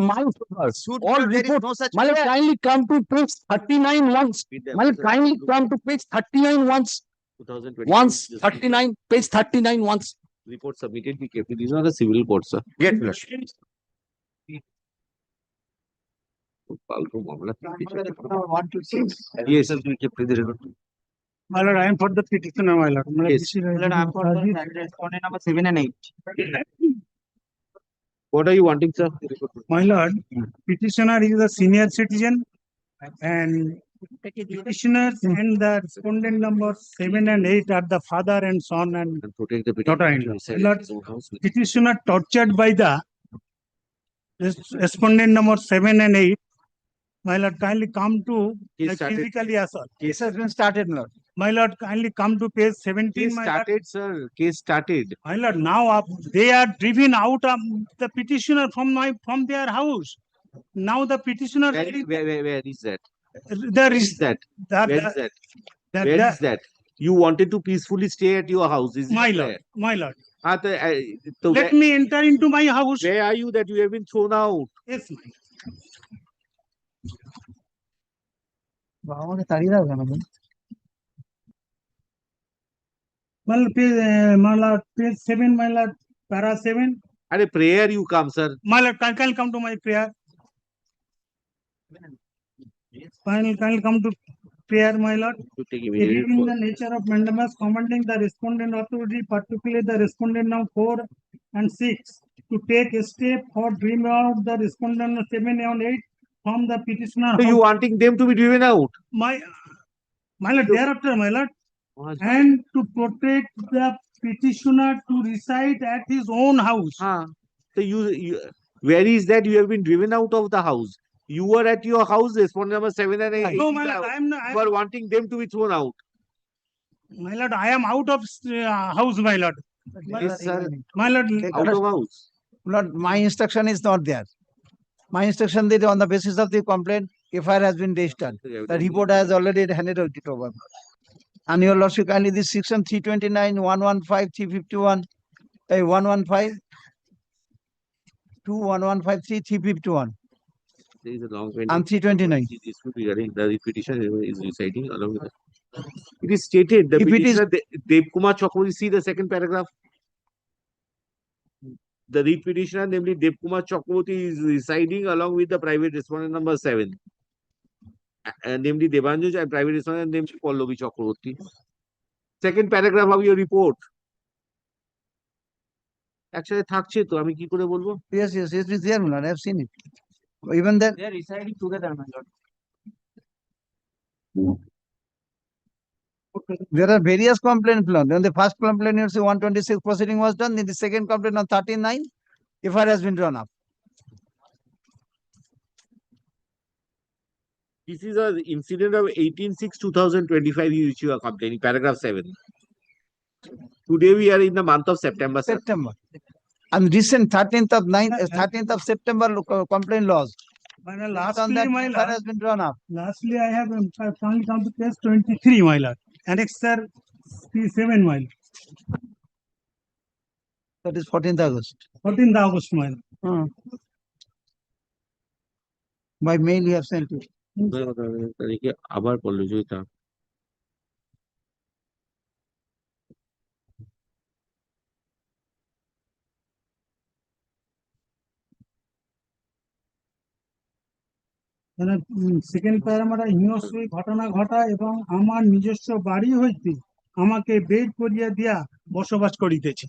my papers, Suit all there is report, no such my lord, prayer. kindly come to page 39 once. My lord, kindly come to page 39 once. 2020. Once, 39, page 39 once. Report submitted. Be careful. These are the civil courts, sir. Yes, फालतू मामला Want to see? Yes. My lord, I am for the petitioner, my lord. My lord, Yes. this is- Respondent number 7 and 8. What are you wanting, sir? My lord, petitioner is a senior citizen and petitioners and the respondent number 7 and 8 are the father and son and And protect the daughter-in-law. petitioner. My lord, petitioner tortured by the respondent number 7 and 8. My lord, kindly come to Case like started. physically assault. Case has been started, my lord. My lord, kindly come to page 17. Case My lord. started, sir. Case started. My lord, now they are driven out of the petitioner from their house. Now the petitioner Where is that? there is That. that Where is that? that- Where that- is that? You wanted to peacefully stay at your house. Is my it lord, where? my lord. So Let me enter into my house. where are you that you have been thrown out? Yes, my lord. My lord, page 7, my lord, para 7. At a prayer you come, sir. My lord, can come to my prayer. Can come to prayer, my lord. To take It immediate is in the nature of mandamus commanding the respondent authority, particularly the respondent now 4 and 6, to take a step for driven out the respondent 7 and 8 from the petitioner. So you wanting them to be driven out? My lord, thereafter, my lord, and to protect the petitioner to reside at his own house. So you where is that you have been driven out of the house? You were at your house, respondent number 7 and 8. No, my lord, I am not. You are wanting them to be thrown out. My lord, I am out of house, my lord. Yes, sir. My lord, Out of house. Lord, my instruction is not there. My instruction that on the basis of the complaint, FIR has been registered. The report has already handed it over. And your lordship, kindly this section 329, 115, 351, 115, 21153, 351. There is a long And 329. This would be the petition is reciting along with it. It is stated the If it is- petitioner Devkumar Chakraborty, see the second paragraph. The lead petitioner, namely Devkumar Chakraborty, is residing along with the private respondent number 7. Namely Devanjuj and private respondent named Pallavi Chakraborty. Second paragraph of your report. Actually, থাকছে তো আমি কি করে বলবো? Yes, yes, it is there, Lord. I have seen it. Even then, They are residing together, my lord. there are various complaints, Lord. When the first complaint, you see 126 proceeding was done, then the second complaint on 39, FIR has been drawn up. This is an incident of 18/6/2025 which you are complaining, paragraph 7. Today we are in the month of September, sir. September. And recent 13th of September complaint laws. But On lastly, that, my FIR has lord, been drawn up. lastly, I have finally come to page 23, my lord. Annexer P7, my lord. That is 14th August. 14th August, my lord. By mail you have sent it. তারিখে আবার পড়লো Joyita second প্যারামারা হিংস্র ঘটনা ঘটা এবং আমার নিজস্ব বাড়ি হইতে আমাকে বের করিয়া দিয়া বসবাস করিতেছে।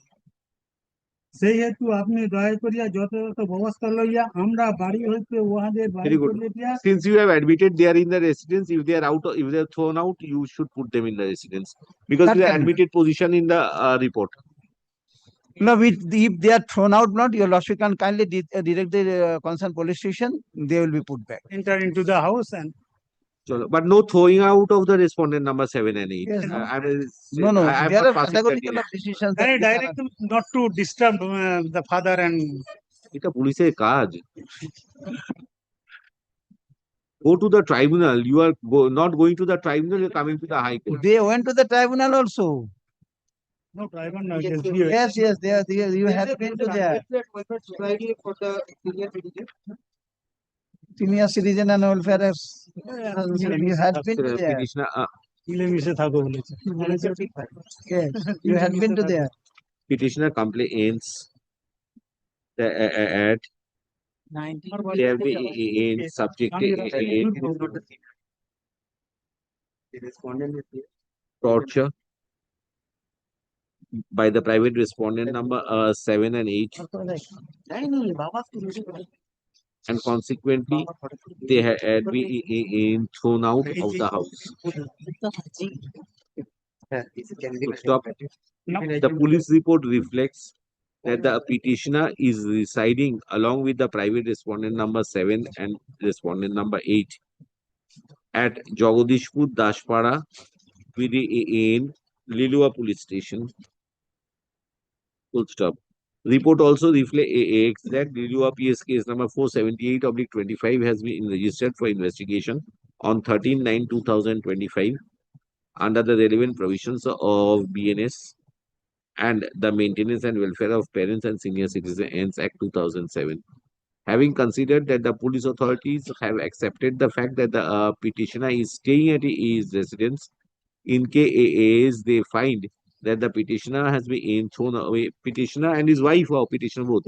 সেই হেতু আপনি দয়া করিয়া যথাযথ ব্যবস্থা লইয়া আমরা বাড়ি হইতে উহাদের বাড়ি Very good. করিয়া দিয়া Since you have admitted they are in the residence, if they are out, if they are thrown out, you should put them in the residence because That you have can be. admitted position in the report. No, if they are thrown out, not your lordship can kindly direct the concerned police station, they will be put back. enter into the house and Chalo, but no throwing out of the respondent number 7 and 8. Yes, no. I mean, No, no, I am there not are passing that categorical direct. decisions that and we cannot- direct them not to disturb the father and এটা পুলিশের কাজ। Go to the tribunal. You are not going to the tribunal, you are coming to the high court. They went to the tribunal also. no tribunal. Yes, yes, you have been to there. Senior citizen and welfare. You had been to there. Petitioner, মিলেমিশে থাকো বলেছে। Yes, you had been to there. petitioner complains that at they have been in subjected torture by the private respondent number 7 and 8, and consequently they had been thrown out of the house. Stop. The police report reflects that the petitioner is residing along with the private respondent number 7 and respondent number 8 at Jagadishpur Dashpara in Lilua police station. Full stop. Report also reflects that Lilua PS case number 478/25 has been registered for investigation on 13/9/2025 under the relevant provisions of BNS and the Maintenance and Welfare of Parents and Senior Citizens Act 2007. Having considered that the police authorities have accepted the fact that the petitioner is staying at his residence, in case they find that the petitioner has been thrown away, petitioner and his wife or petitioner both,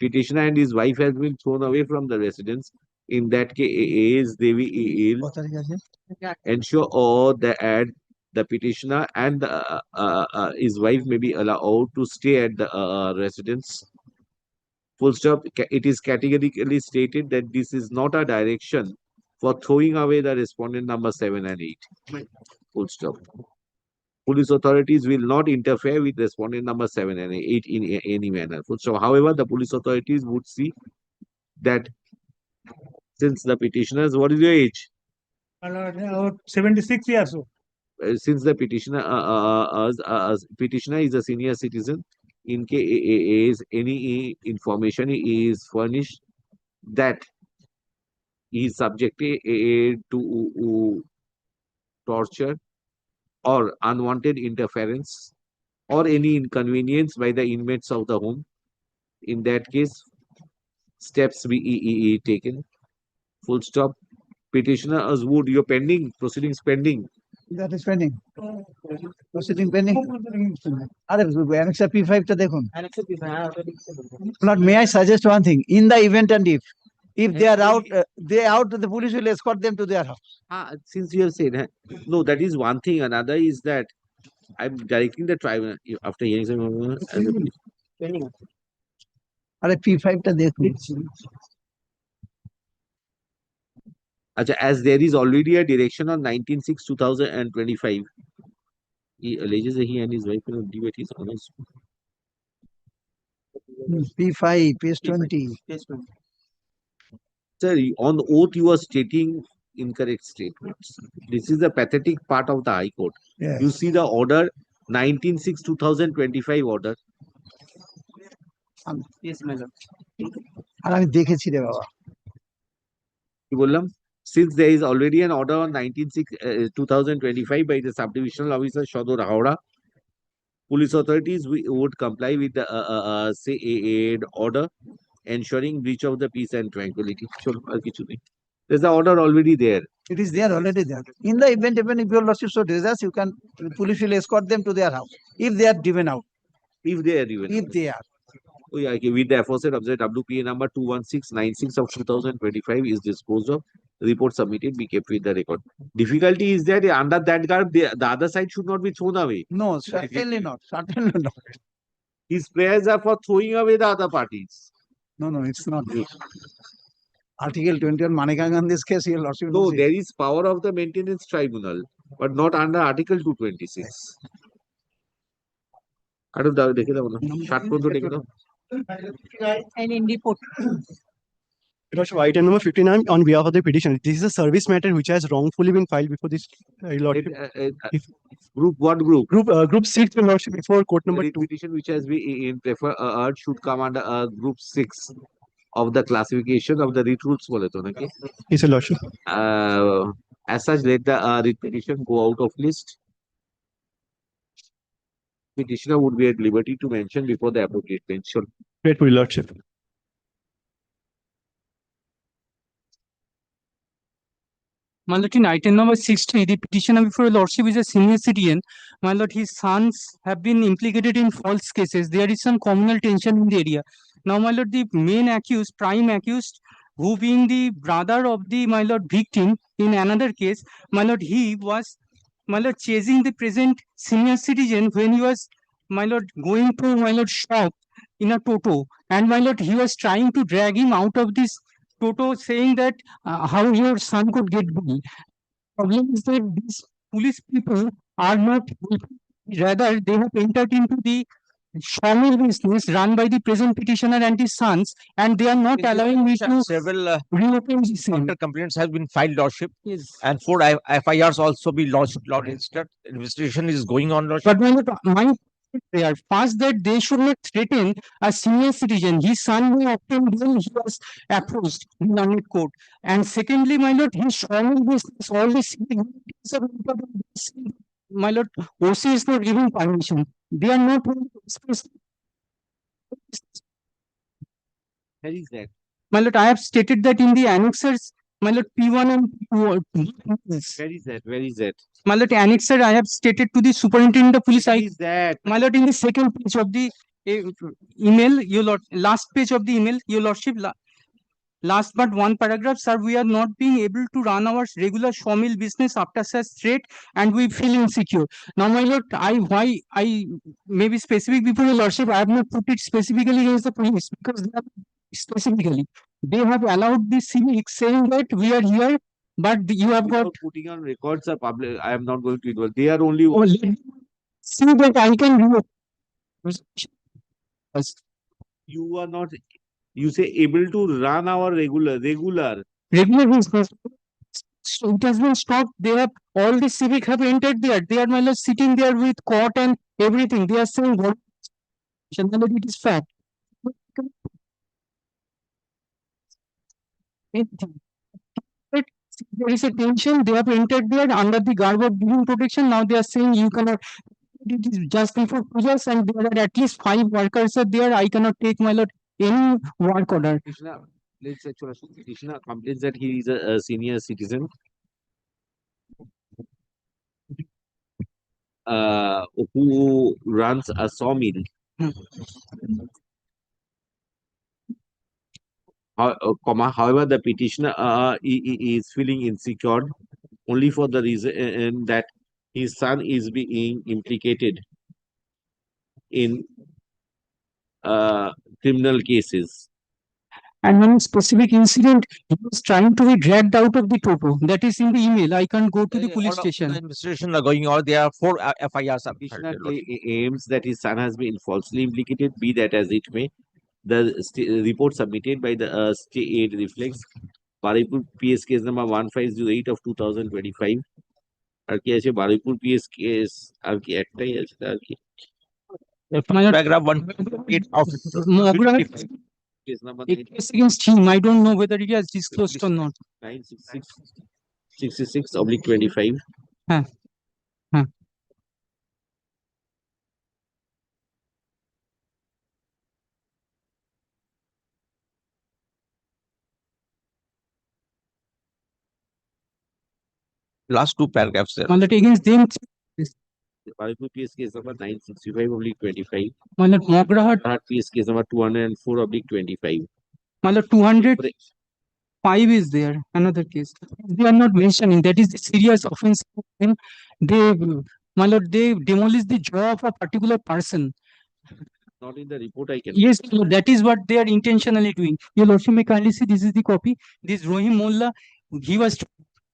petitioner and his wife has been thrown away from the residence, in that case they will ensure that the petitioner and his wife may be allowed to stay at the residence. Full stop. It is categorically stated that this is not a direction for throwing away the respondent number 7 and 8. Full stop. Police authorities will not interfere with respondent number 7 and 8 in any manner. Full stop. However, the police authorities would see that since the petitioners, what is your age? 76 years old. Since the petitioner is a senior citizen, in case any information is furnished that he is subjected to torture or unwanted interference or any inconvenience by the inmates of the home, in that case, steps be taken. Full stop. Petitioner would, you're pending, proceedings pending. That is pending. Proceeding pending. Annex P5 ta dekhun. But may I suggest one thing? In the event and if they are out, the police will escort them to their house. Since you have said, no, that is one thing. Another is that I'm directing the tribunal after hearing some. Are P5 ta dekhun. As there is already a direction on 19/6/2025, he alleges that he and his wife will leave at his honors. P5, page 20. Sir, on oath you are stating incorrect statements. This is the pathetic part of the High Court. Yes. You see the order 19/6/2025 order. Yes, my lord. আর আমি দেখেছি রে বাবা। কি বললাম? Since there is already an order on 19/6/2025 by the subdivisional officer Shodor Howrah, police authorities would comply with the said order, ensuring breach of the peace and tranquility. There's the order already there. It is there already there. In the event, even if your lordship so desires, you can, police will escort them to their house if they are driven out. If they are driven If they are. Oh, yeah, okay. With the aforesaid object WPA number 21696 of 2025 is disposed of. Report submitted, be kept with the record. Difficulty is that under that guard, the other side should not be thrown away. No, certainly not, certainly not. His prayers are for throwing away the other parties. No, no, it's not. Article 21 Manika Gandhi's case, your lordship No, knows it. there is power of the maintenance tribunal, but not under Article 226. I don't know, দেখে দাও না, 60 পর্যন্ত দেখে দাও। And in report. Lordship, item number 59 on behalf of the petition. This is a service matter which has wrongfully been filed before this Lordship. Group, what group? Group 6, your Lordship, before court number 2. Petition which has been urged should come under group 6 of the classification of the writ rules বলে তো নাকি? Yes, your Lordship. As such, let the writ petition go out of list. Petitioner would be at liberty to mention before the appropriate bench. Sure. Grateful, your Lordship. My lord, in item number 60, the petitioner before your lordship is a senior citizen. My lord, his sons have been implicated in false cases. There is some communal tension in the area. Now, my lord, the main accused, prime accused, who being the brother of the, my lord, victim in another case, my lord, he was, my lord, chasing the present senior citizen when he was, my lord, going to, my lord, shop in a toto. And my lord, he was trying to drag him out of this toto, saying that how your son could get bill. Problem is that these police people are not, rather they have entered into the sawmill business run by the present petitioner and his sons, and they are not allowing me to Several reopen the same. counter complaints have been filed, lordship. Yes. And 4 FIRs also be lodged, lord. Investigation is going on, lordship. But my lord, my they are first that they should not threaten a senior citizen. His son who obtained bail, he was approached in learned court. And secondly, my lord, his sawmill business, all this, my lord, OC is not giving permission. They are not willing to express. Where is that? My lord, I have stated that in the annexers, my lord, P1 and Where is that? Where is that? my lord, annexer, I have stated to the superintendent of police. Where is that? My lord, in the second page of the email, your lord, last page of the email, your lordship, last but one paragraph, sir, we are not being able to run our regular sawmill business after such threat, and we feel insecure. Now, my lord, why I may be specific before your lordship, I have not put it specifically against the police because they have specifically they have allowed the civic saying that we are here, but you have got putting on records are public. I am not going to involve. They are only. See that I can do. You are not. You say able to run our regular business. So it has been stopped. They have all the civic have entered there. They are, my lord, sitting there with court and everything. They are saying what it is fact. There is a tension. They have entered there under the garb of giving protection. Now they are saying you cannot. It is just before pujas, and there are at least 5 workers are there. I cannot take, my lord, any work order. Petitioner complains that he is a senior citizen. Who runs a sawmill. However, the petitioner is feeling insecure only for the reason that his son is being implicated in criminal cases. And one specific incident, he was trying to be dragged out of the toto. That is in the email. I can't go to the police station. Investigation are going on. There are 4 FIRs. Petitioner aims that his son has been falsely implicated, be that as it may. The report submitted by the state aid reflects Baripur PS case number 1508 of 2025. আর কি আছে Baruipur PS case আর কি একটাই আছে আর কি paragraph 1 of case number it is against him. I don't know whether he has disclosed or not. 966/25. Last 2 paragraphs there. Against them, Paripur PS case number 965/25. My lord, Mograhat, That PS case number 204/25. my lord, 205 is there, another case. They are not mentioning, that is the serious offense. They, my lord, they demolish the jaw of a particular person. Not in the report I can. Yes, my lord, that is what they are intentionally doing. Your lordship may kindly see, this is the copy. This Rohim Molla, he was,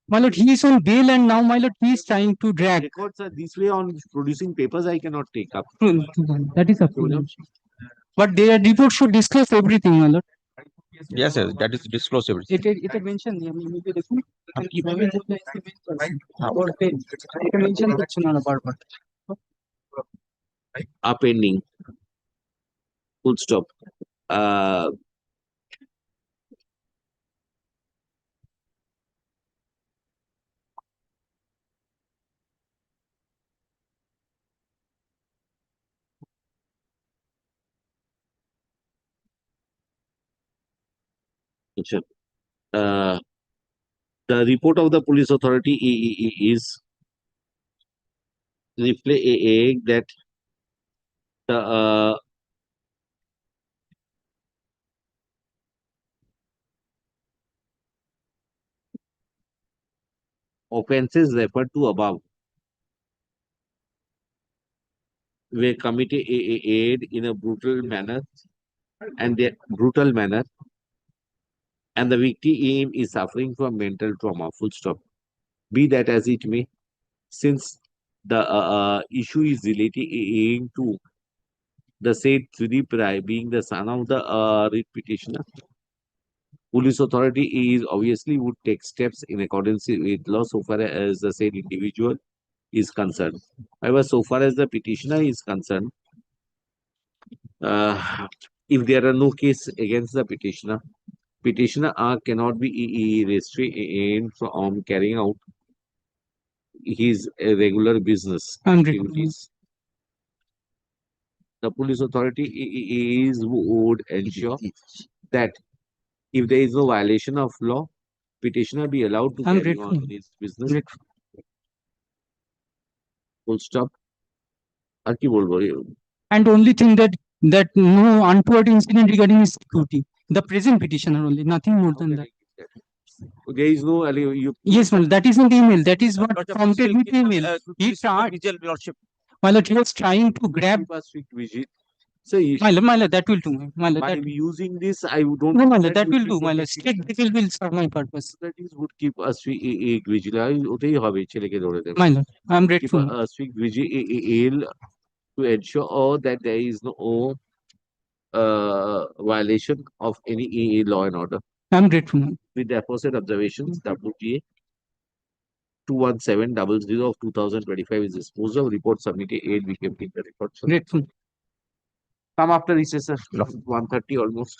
my lord, he is on bail and now, my lord, he is trying to drag. Records are this way on producing papers I cannot take up. That is up to them. But their report should disclose everything, my lord. Yes, yes, that is disclosed everything. এটা mention নেই আমি movie দেখুন আর কিভাবে বললে এটা mention করছে না বারবার Appending. Full stop. Uh, the report of the police authority is reflect that the offences referred to above were committed in a brutal manner and the victim is suffering from mental trauma. Full stop. Be that as it may, since the issue is relating to the said Tridip Rai being the son of the writ petitioner, police authority is obviously would take steps in accordance with law so far as the said individual is concerned. However, so far as the petitioner is concerned, if there are no case against the petitioner cannot be restrained from carrying out his regular business activities. The police authority would ensure that if there is no violation of law, petitioner be allowed to carry on his business. Full stop. আর কি বলবো? And only thing that no untoward incident regarding his security. The present petitioner only, nothing more than that. There is no Yes, ma'am, that is in the email. That is what prompted me to email. He tried. My lord, he was trying to grab. So My lord, that will do. My lord, by that using this, I don't. no, my lord, that will do. My lord, state bail will serve my purpose. That is would keep us vigilant. ওটাই হবে ছেলেকে ধরে দেবে. My lord, I am Keep grateful. a strict vigil to ensure that there is no violation of any law and order. I am grateful. With the aforesaid observations, WTA 21700 of 2025 is disposed of. Report submitted 8 we kept in the record. Grateful. Come after recess, sir. 1:30 almost.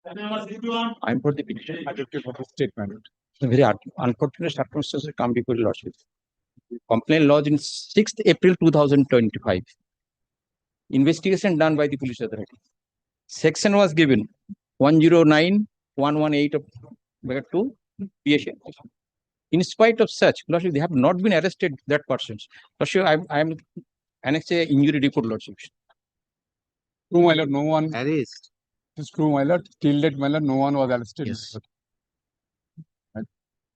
I'm for the petition. Adjective for the statement. A very unfortunate circumstances come before your lordship. Complaint lodged in 6th April 2025. Investigation done by the police authority. Section was given 109-118 of bracket 2 PSA. In spite of such, lordship, they have not been arrested that persons. Lordship, I am annexed a injury report, lordship. True, my lord, no one. Arrest. It's true, my lord. Till date, my lord, no one was arrested. Yes. Right.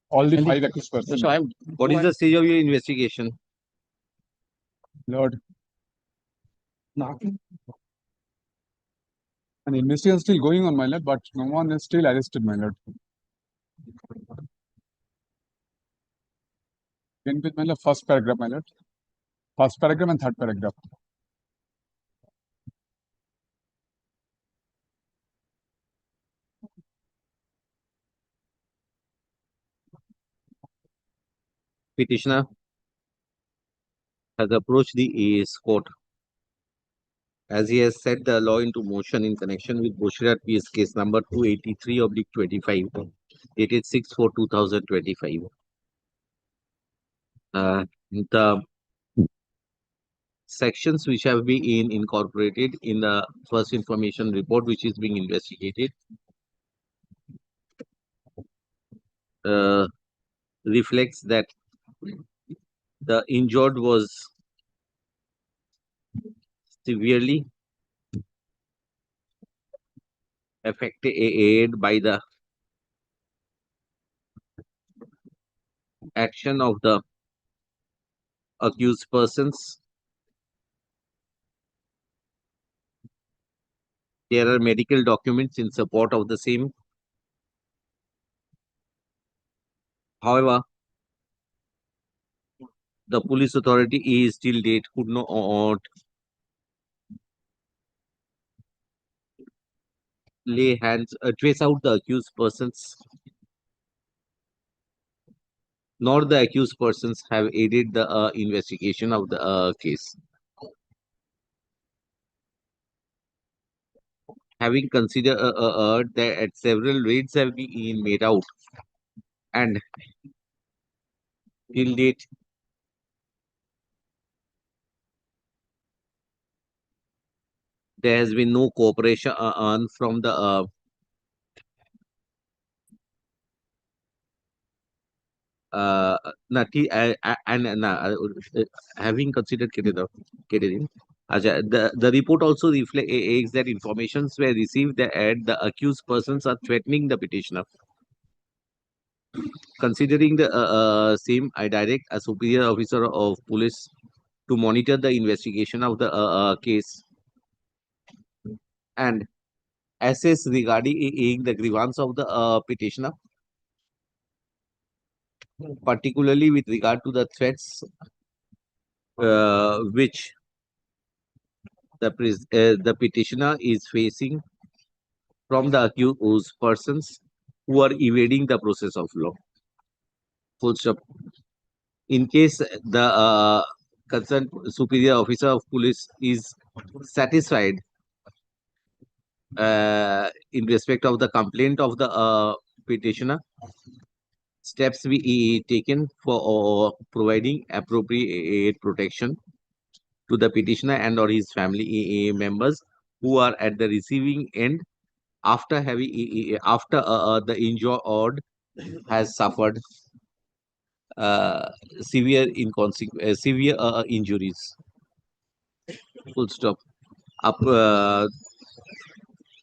All the 5 accused persons. So What is the stage of your investigation? Lord. Nothing. An investigation is still going on, my lord, but no one is still arrested, my lord. Then with my lord, first paragraph, my lord. First paragraph and third paragraph. Petitioner has approached the AS court as he has set the law into motion in connection with Boshirat PS case number 283/25 dated 6/4/2025. The sections which have been incorporated in the first information report which is being investigated reflects that the injured was severely affected by the action of the accused persons. There are medical documents in support of the same. However, the police authority is till date could not lay hands, trace out the accused persons, nor the accused persons have aided the investigation of the case. Having considered that several raids have been made out and till date there has been no cooperation from the having considered the report also reflects that informations were received that the accused persons are threatening the petitioner. Considering the same, I direct a superior officer of police to monitor the investigation of the case and assess regarding the grievance of the petitioner, particularly with regard to the threats which the petitioner is facing from the accused persons who are evading the process of law. Full stop. In case the concerned superior officer of police is satisfied in respect of the complaint of the petitioner, steps be taken for providing appropriate protection to the petitioner and or his family members who are at the receiving end after having the injured has suffered severe injuries. Full stop.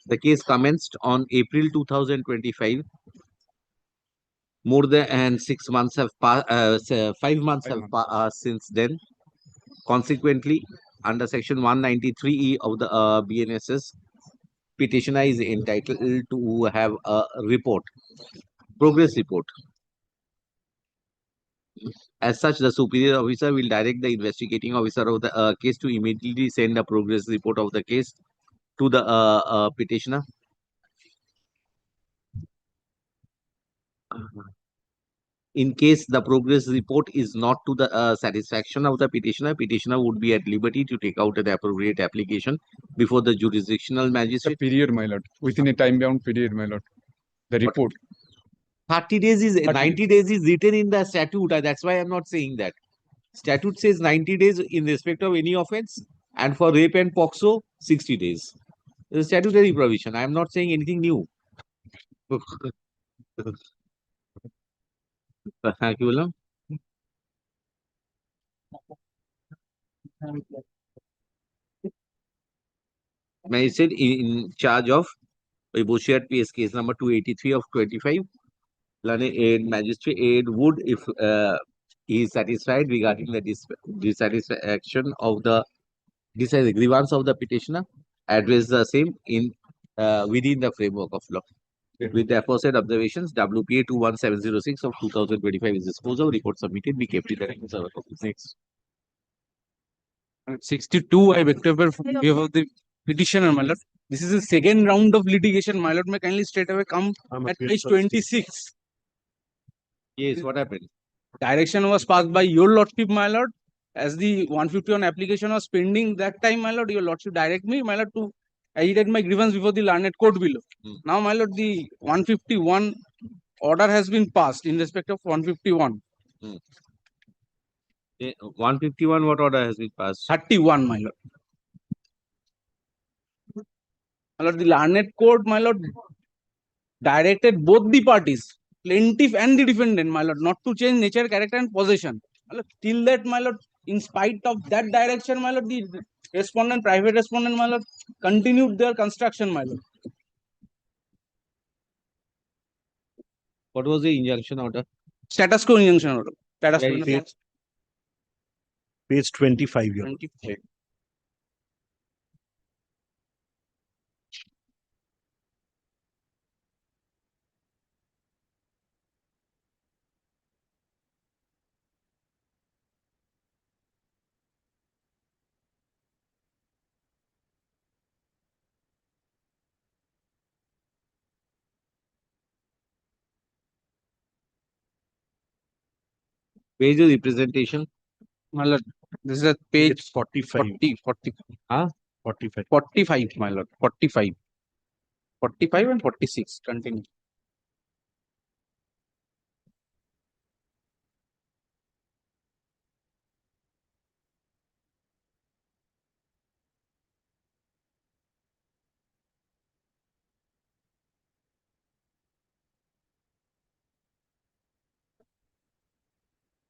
The case commenced on April 2025. More than 6 months have passed. 5 months have passed since then. Consequently, under Section 193E of the BNSS, petitioner is entitled to have a report, progress report. As such, the superior officer will direct the investigating officer of the case to immediately send a progress report of the case to the petitioner. In case the progress report is not to the satisfaction of the petitioner, petitioner would be at liberty to take out an appropriate application before the jurisdictional magistrate. Period, my lord, within a time bound period, my lord. The report. 30 days is 90 days is written in the statute. That's why I'm not saying that. Statute says 90 days in respect of any offense, and for rape and POXO, 60 days. It's a statutory provision. I'm not saying anything new. Thank you, William. Magistrate in charge of Boshiat PS case number 283 of 25. Magistrate aid would, if he is satisfied regarding the dissatisfaction of the grievance of the petitioner, address the same in within the framework of law. With the aforesaid observations, WPA 21706 of 2025 is disposed of. Report submitted. Be kept in the records of the copies. Next. 62, I vector from view of the petitioner, my lord. This is the second round of litigation, my lord. May kindly straight away come at page 26. Yes, what happened? Direction was passed by your lordship, my lord. As the 151 application was pending that time, my lord, your lordship direct me, my lord, to agitate my grievance before the learned court below. Now, my lord, the 151 order has been passed in respect of 151. 151, what order has been passed? 31, my lord. My lord, the learned court, my lord, directed both the parties, plaintiff and the defendant, my lord, not to change nature, character, and possession. My lord, till that, my lord, in spite of that direction, my lord, the respondent, private respondent, my lord, continued their construction, my lord. What was the injunction order? Status quo injunction order. Status Where quo. is it? Page 25. 25. Where is the representation? My lord, this is a page 45. 40. 45. 45, my lord. 45. 45 and 46. Continue.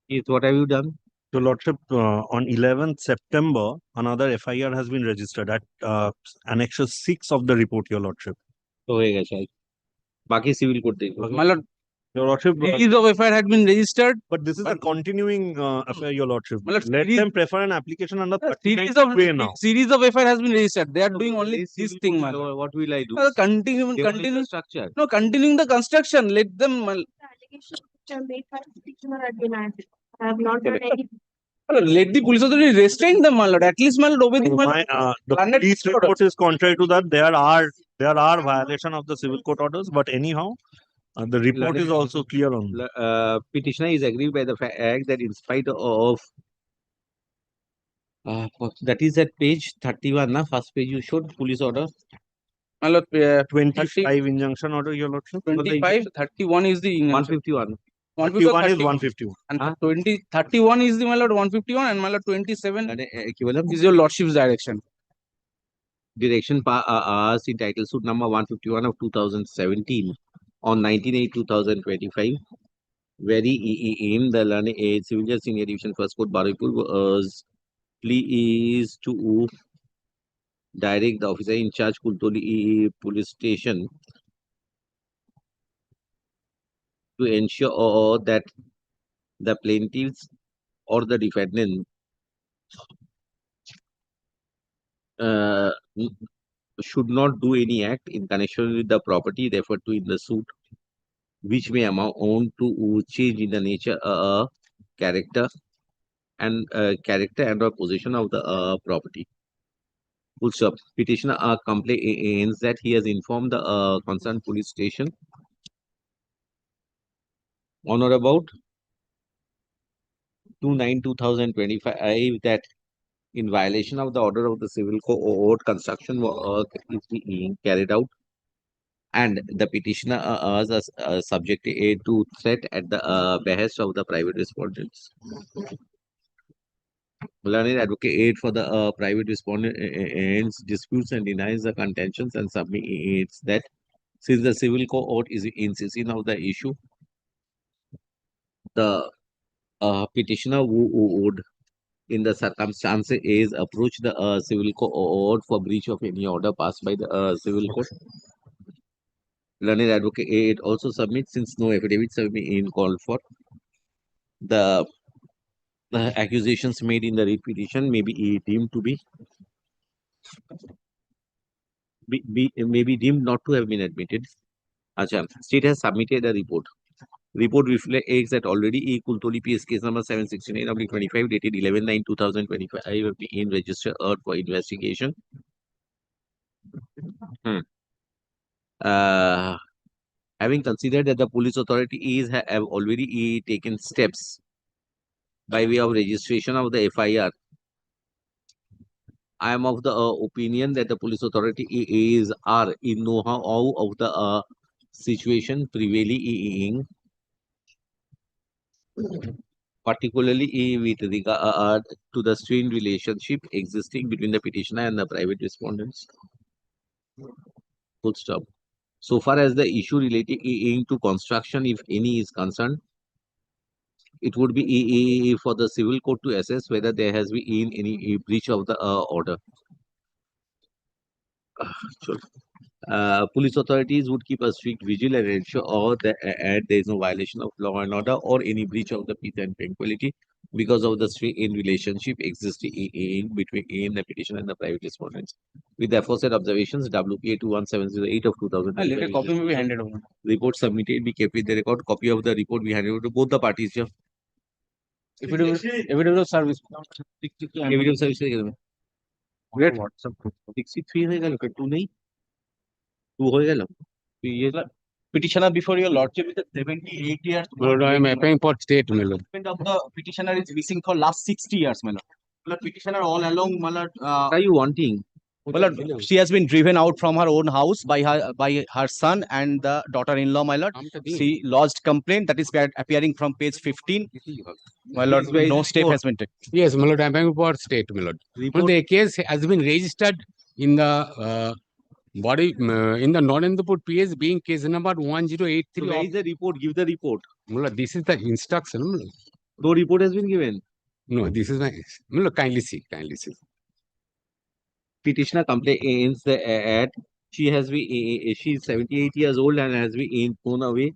Yes, what have you done? Your Lordship, on 11th September, another FIR has been registered at Annexure 6 of the report, Your Lordship. तो होएगा शायद. बाकी civil court देखो. My lord, Your Lordship, series of FIR had been registered. but this is a continuing affair, Your Lordship. My lord, Let series- them prefer an application under Series 39 of now. series of FIR has been registered. They are doing only this thing, my lord. What will I do? Continue, Demolish the continue. structure. No, continuing the construction. Let them. My I have not done any. lord, let the police authority restrain them, my lord. At least, my lord, obey the The Planet police order. report is contrary to that. There are violation of the civil court orders, but anyhow, the report is also clear on that. Petitioner is aggrieved by the fact that in spite of that is at page 31, na? First page you showed police order. My lord, 25 injunction order, Your Lordship. 25, 31 is the 151. 31 is 151. And 31 is the, my lord, 151, and my lord, 27 equivalent is your lordship's direction. Direction asked in title suit number 151 of 2017 on 19/8/2025, very in the civil judge senior division first court Baripur was pleased to direct the officer in charge Kultoli police station to ensure that the plaintiffs or the defendant should not do any act in connection with the property referred to in the suit which may amount to change in the nature, character and or possession of the property. Full stop. Petitioner complains that he has informed the concerned police station on or about 29/2025 that in violation of the order of the civil court, construction work is being carried out, and the petitioner is subjected to threat at the behest of the private respondents. Learned advocate for the private respondents disputes and denies the contentions and submits that since the civil court is insisting of the issue, the petitioner would, in the circumstances, is approach the civil court for breach of any order passed by the civil court. Learned advocate also submits, since no affidavits have been called for, the accusations made in the writ petition may be deemed to be may be deemed not to have been admitted. Acha, state has submitted a report. Report reflects that already Kultoli PS case number 769/25 dated 11/9/2025 have been registered for investigation. Having considered that the police authorities have already taken steps by way of registration of the FIR, I am of the opinion that the police authority are in know-how of the situation prevailing, particularly with regard to the strained relationship existing between the petitioner and the private respondents. Full stop. So far as the issue relating to construction, if any, is concerned, it would be for the civil court to assess whether there has been any breach of the order. Sure. Police authorities would keep a strict vigil and ensure that there is no violation of law and order or any breach of the peace and tranquility because of the strained relationship existing between the petitioner and the private respondents. With the aforesaid observations, WPA 21708 of 2000. Later copy may be handed over. Report submitted be kept with the record. Copy of the report be handed over to both the parties here. Evidence of service. Evidence of service. Great. 63 হয়ে গেল, 2 নেই, 2 হয়ে গেল। Petitioner before your lordship is 78 years. Lord, I am applying for state, my lord. Of the petitioner is missing for last 60 years, my lord. My lord, petitioner all along, my lord. What are you wanting? My lord, she has been driven out from her own house by her son and the daughter-in-law, my lord. She lodged complaint that is appearing from page 15. My lord, no step has been taken. Yes, my lord, I am applying for state, my lord. Well, the case has been registered in the body in the Narendra PS being case number 1083. So where is the report? Give the report. My lord, this is the instruction, my lord. No report has been given. No, this is my, my lord, kindly see, kindly see. Petitioner complains that she is 78 years old and has been thrown away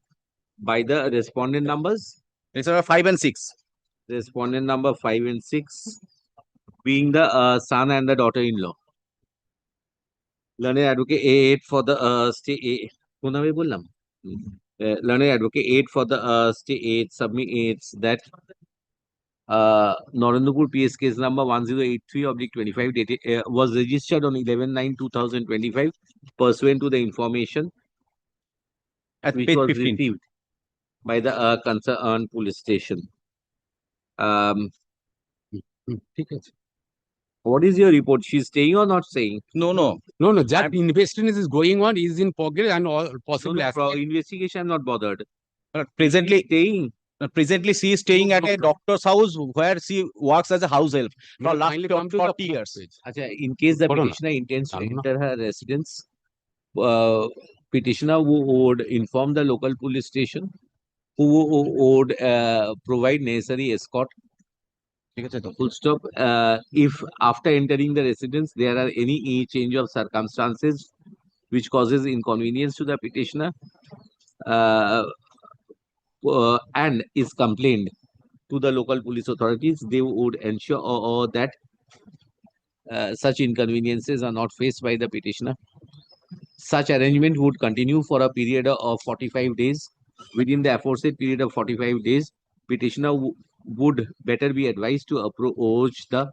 by the respondent numbers. It's 5 and 6. Respondent number 5 and 6 being the son and the daughter-in-law. Learned advocate for the state. Learned advocate for the state submits that Narendrapur PS case number 1083/25 dated was registered on 11/9/2025 pursuant to the information At which page was 15. received by the concerned police station. What is your report? She's staying or not staying? No, no. No, no, that investigation is going on, is in progress and all possible investigation, I'm not bothered. Presently staying. Presently, she is staying at a doctor's house where she works as a house help for last 40 years. Achha, in case the petitioner intends to enter her residence, petitioner would inform the local police station who would provide necessary escort. Full stop. If after entering the residence there are any change of circumstances which causes inconvenience to the petitioner and is complained to the local police authorities, they would ensure that such inconveniences are not faced by the petitioner. Such arrangement would continue for a period of 45 days. Within the aforesaid period of 45 days, petitioner would better be advised to approach the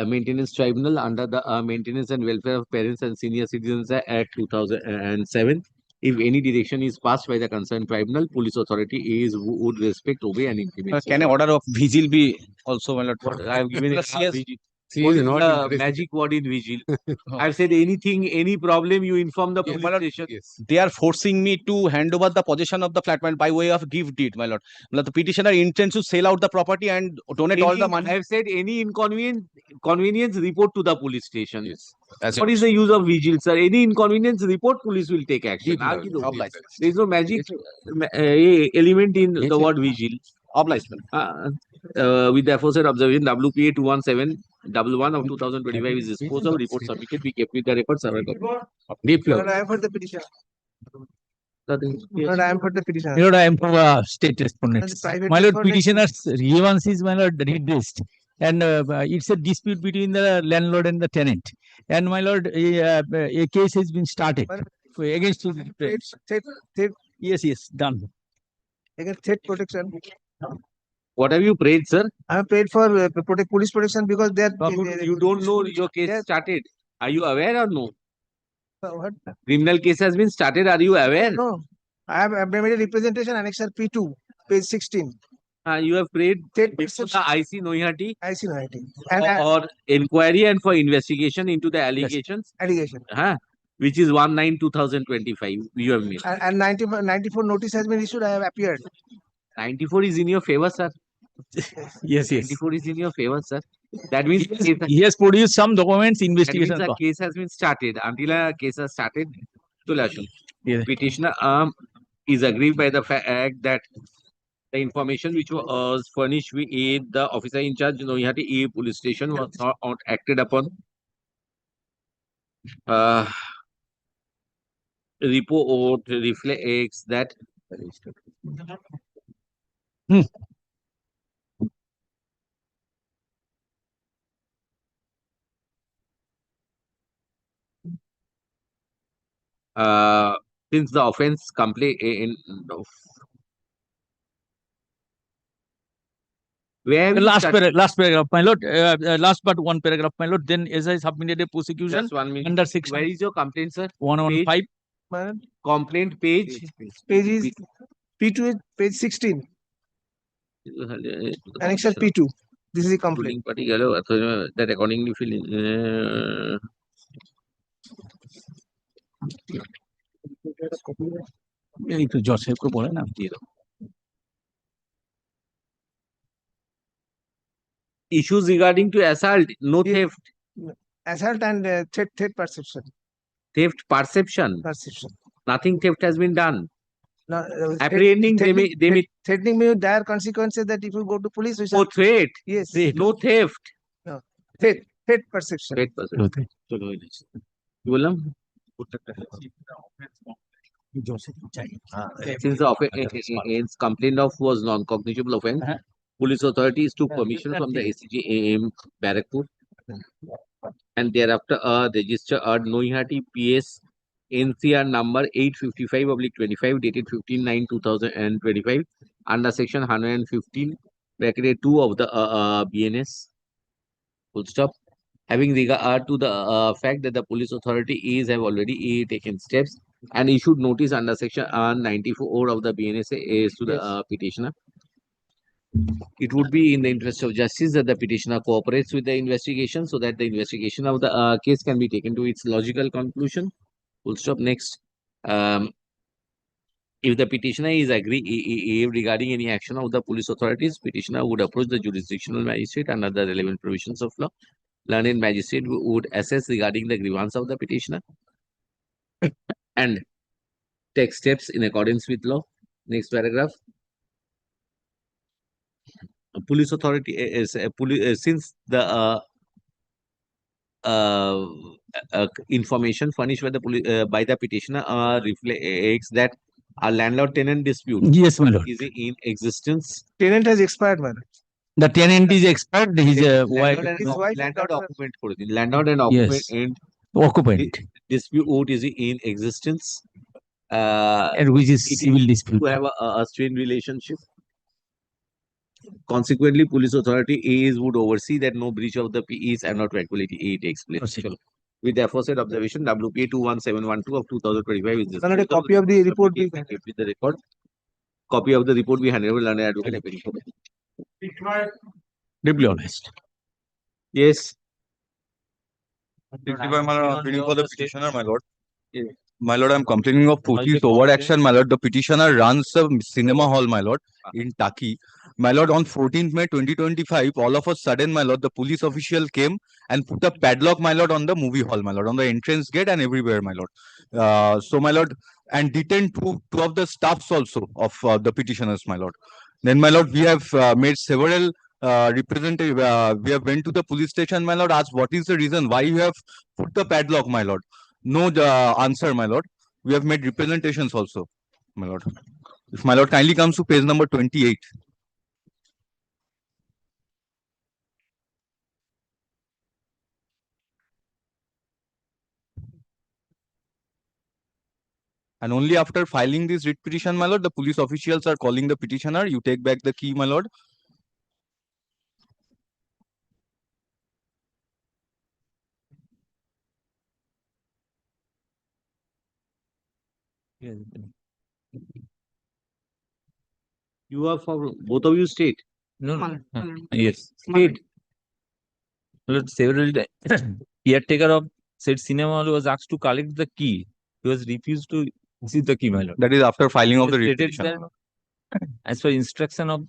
maintenance tribunal under the Maintenance and Welfare of Parents and Senior Citizens Act 2007 If any direction is passed by the concerned tribunal, police authority is would respect, obey, and implement. Can an order of vigil be also, my lord? I have given it. CS Vigil. She What is is not the interested. magic word in vigil? I've said anything, any problem, you inform the police My lord, station. they are forcing me to hand over the possession of the flat by way of gift deed, my lord. The petitioner intends to sell out the property and donate all the money. I have said any convenience report to the police station. Yes. That's What it. is the use of vigil, sir? Any inconvenience report, police will take action. Deep, my lord. Obliged. There is no magic element in the word vigil. Obliged. With the aforesaid observation, WPA 21711 of 2025 is disposed of. Report submitted. We kept with the record server copy. Deep Lord, I am for the petition. Nothing. Lord, I am for the petition. My lord, I am for state respondents. private My lord, respondent- petitioner's grievance is, my lord, redressed. And it's a dispute between the landlord and the tenant. And my lord, a case has been started against yes, done. Against threat protection. What have you prayed, sir? I have paid for police protection because they are. You don't know your case started. Are you aware or no? What? Criminal case has been started. Are you aware? No, I have made a representation annexure P2, page 16. You have prayed State before the IC Noihati IC Noihati. or inquiry and for investigation into the allegations. Allegation. Which is 19/2025. You have made. And 94 notice has been issued. I have appeared. 94 is in your favor, sir. Yes. 94 is in your favor, sir. That means He has produced some documents, that means investigation. a case has been started. Until a case has started, Yes. petitioner is aggrieved by the fact that the information which was furnished with the officer in charge, Noihati police station, was not acted upon. Report reflects that since the offense Last paragraph, my lord. Last but one paragraph, my lord. Then as I submitted a prosecution Just 1 minute. under section. Where is your complaint, sir? 115. Complaint page. Page is P2 is page 16. Annexure P2. This is a complaint. That accordingly fill in. একটু Joseph কে বলে না Issues regarding to assault, no theft. Assault and threat perception. Theft perception. Nothing theft has been done. No, Apprehending, they may threatening me with dire consequences that if you go to police, we shall. Oh, threat. Yes. No theft. No. Threat perception. Threat perception. বললাম since the offense complained of was non-cognizable offense, police authorities took permission from the ACG AM Barrackpur and thereafter register Noihati PS NCR number 855/25 dated 15/9/2025 under section 115 bracket 2 of the BNS. Full stop. Having regard to the fact that the police authority have already taken steps and issued notice under section 94 of the BNSA is to the petitioner. It would be in the interest of justice that the petitioner cooperates with the investigation so that the investigation of the case can be taken to its logical conclusion. Full stop. Next. If the petitioner is agree regarding any action of the police authorities, petitioner would approach the jurisdictional magistrate under the relevant provisions of law. Learned magistrate would assess regarding the grievance of the petitioner and take steps in accordance with law. Next paragraph. Police authority is since the information furnished by the petitioner reflects that a landlord-tenant dispute Yes, my lord. is in existence. Tenant has expired, man. The tenant is expired. His wife. Landlord and occupant dispute is in existence. And which is civil dispute. To have a strained relationship. Consequently, police authority would oversee that no breach of the peace and tranquility takes place. With the aforesaid observation, WPA 21712 of 2025 is Sir, a copy of the report be kept with the record. Copy of the report be handed over to learned advocate. Deeply honest. Yes. Testify, my lord, pleading for the petitioner, my lord. My lord, I'm complaining of Pochi's overaction, my lord. The petitioner runs a cinema hall, my lord, in Taki. My lord, on 14th May 2025, all of a sudden, my lord, the police official came and put a padlock, my lord, on the movie hall, my lord, on the entrance gate and everywhere, my lord. So, my lord, and detained two of the staffs also of the petitioners, my lord. Then, my lord, we have made several representative. We have went to the police station, my lord, asked what is the reason why you have put the padlock, my lord. No answer, my lord. We have made representations also, my lord. If my lord kindly comes to page number 28. And only after filing this writ petition, my lord, the police officials are calling the petitioner. You take back the key, my lord. You are for both of you state. No. Yes. State. Lord, several caretaker of said cinema hall was asked to collect the key. He was refused to receive the key, my lord. That is after filing of the writ Stated petition. that, as per instruction of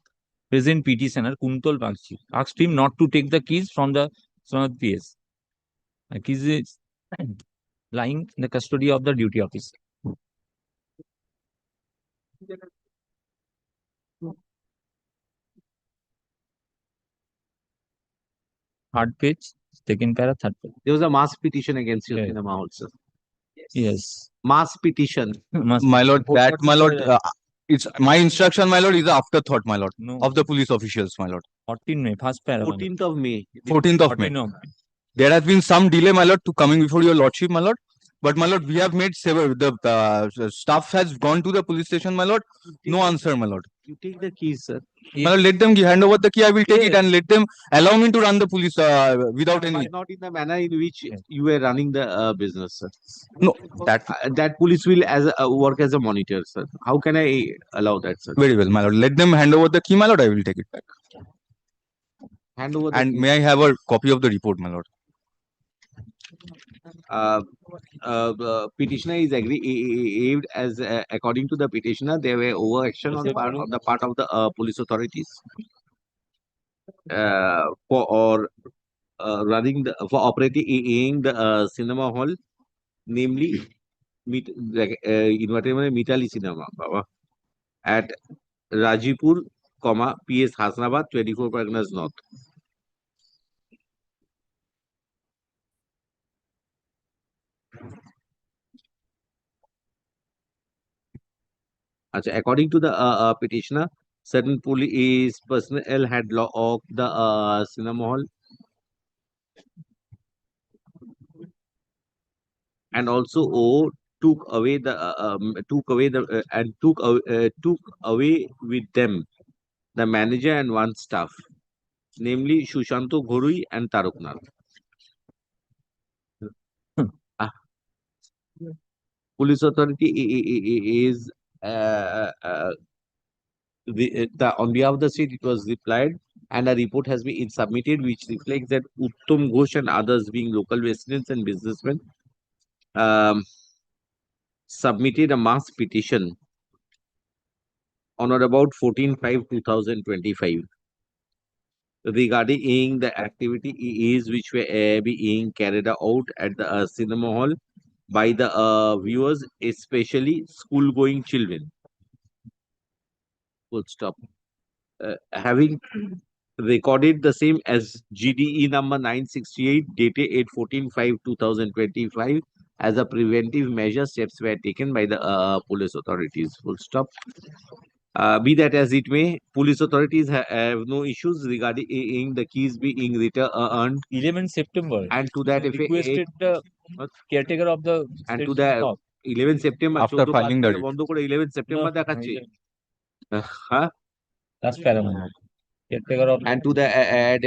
present petitioner Kuntol Bakshi, asked him not to take the keys from the PS. The keys is lying in the custody of the duty officer. Third page, second para, third page. There was a mass petition against your Yes. cinema also. Yes. Mass petition. My lord, that, my lord, it's my instruction, my lord, is the afterthought, my lord, No. of the police officials, my lord. 14 May, first para. 14th of May. 14th of May. 14 of There has been some delay, my lord, to coming before your lordship, my lord. But my lord, we have made several. The staff has gone to the police station, my lord. No answer, my lord. You take the keys, sir. My lord, let them hand over the key. I will take it and let them allow me to run the police without any. But not in the manner in which you were running the business, sir. No, that That police will work as a monitor, sir. How can I allow that, sir? very well, my lord. Let them hand over the key, my lord. I will take it back. Hand over the And key. may I have a copy of the report, my lord? Petitioner is aggrieved as according to the petitioner there were overaction on the part of the police authorities for running for operating the cinema hall, namely Mitali Cinema at Rajipur, PS Hasnabad, 24 Parganas North. According to the petitioner, certain police personnel had locked the cinema hall and also took away with them the manager and one staff, namely Shushanto Ghorui and Taruknath. Police authority is on behalf of the state, it was replied, and a report has been submitted which reflects that Uttam Ghosh and others, being local residents and businessmen, submitted a mass petition on or about 14/5/2025 regarding the activities which were being carried out at the cinema hall by the viewers, especially school-going children. Full stop. Having recorded the same as GDE number 968 dated 8/14/5/2025 as a preventive measure, steps were taken by the police authorities. Full stop. Be that as it may, police authorities have no issues regarding the keys being returned. 11 September. And to that effect, requested the caretaker of the and to the 11 September After filing the writ. বন্ধ করে 11 September দেখাচ্ছে হ্যাঁ That's paramount. Caretaker of and to the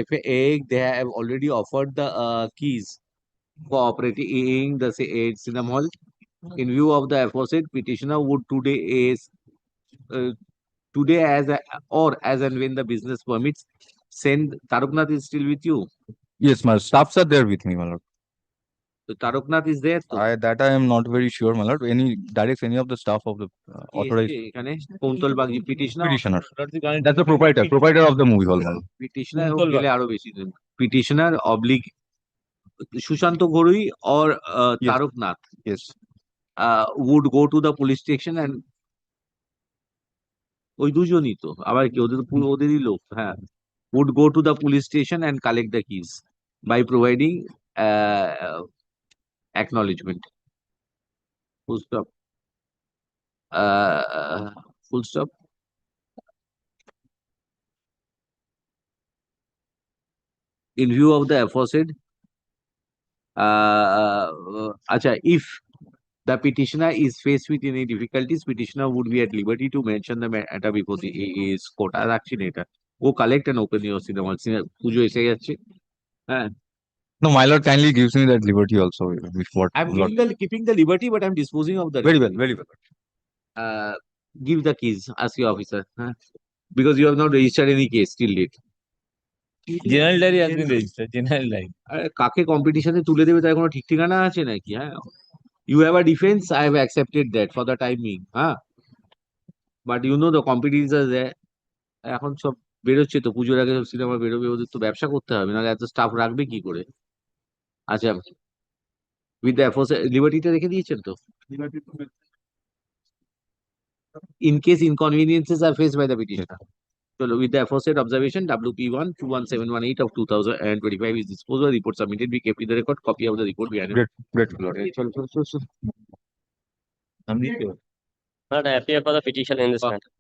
effect they have already offered the keys for operating the cinema hall. In view of the aforesaid, petitioner would today or as and when the business permits, send. Taruknath is still with you. Yes, my staffs are there with me, my lord. So Taruknath is there. So I am not very sure, my lord. Any of the staff of the authorized Kuntol Bagji petitioner. That's the proprietor of the movie hall, my lord. Petitioner গেলে আরো বেশি দিন। Petitioner oblique Sushanta Gorui or Taruknath. Yes. Would go to the police station and ওই দুজনই তো আবার কি ওদেরই লোক, হ্যাঁ, would go to the police station and collect the keys by providing acknowledgement. Full stop. Full stop. In view of the aforesaid, if the petitioner is faced with any difficulties, petitioner would be at liberty to mention the matter before the is court. আর রাখছি না এটা, go collect and open your cinema. পুজো এসে যাচ্ছে, হ্যাঁ। No, my lord kindly gives me that liberty also. Before I'm keeping the liberty, but I'm disposing of the very liberty. well, very well. Give the keys, ask your officer, because you have not registered any case till date. General diary has been registered. General diary. কাকে কম্পিটিশনে তুলে দেবে তার কোনো ঠিক ঠিকানা আছে নাকি? হ্যাঁ, you have a defense, I have accepted that for the time being, but you know the competitors are there. এখন সব বেরোচ্ছে তো, পুজোর আগে সব সিনেমা বেরোবে, ওদের তো ব্যবসা করতে হবে, নাহলে এত স্টাফ রাখবে কি করে? আচ্ছা, উইথ দ্য লিবার্টিটা রেখে দিয়েছেন তো? In case inconveniences are faced by the petitioner. So with the aforesaid observation, WP1 21718 of 2025 is disposed of. Report submitted. Be kept in the record. Copy of the report be handed. Great. Not appear for the petition in this matter.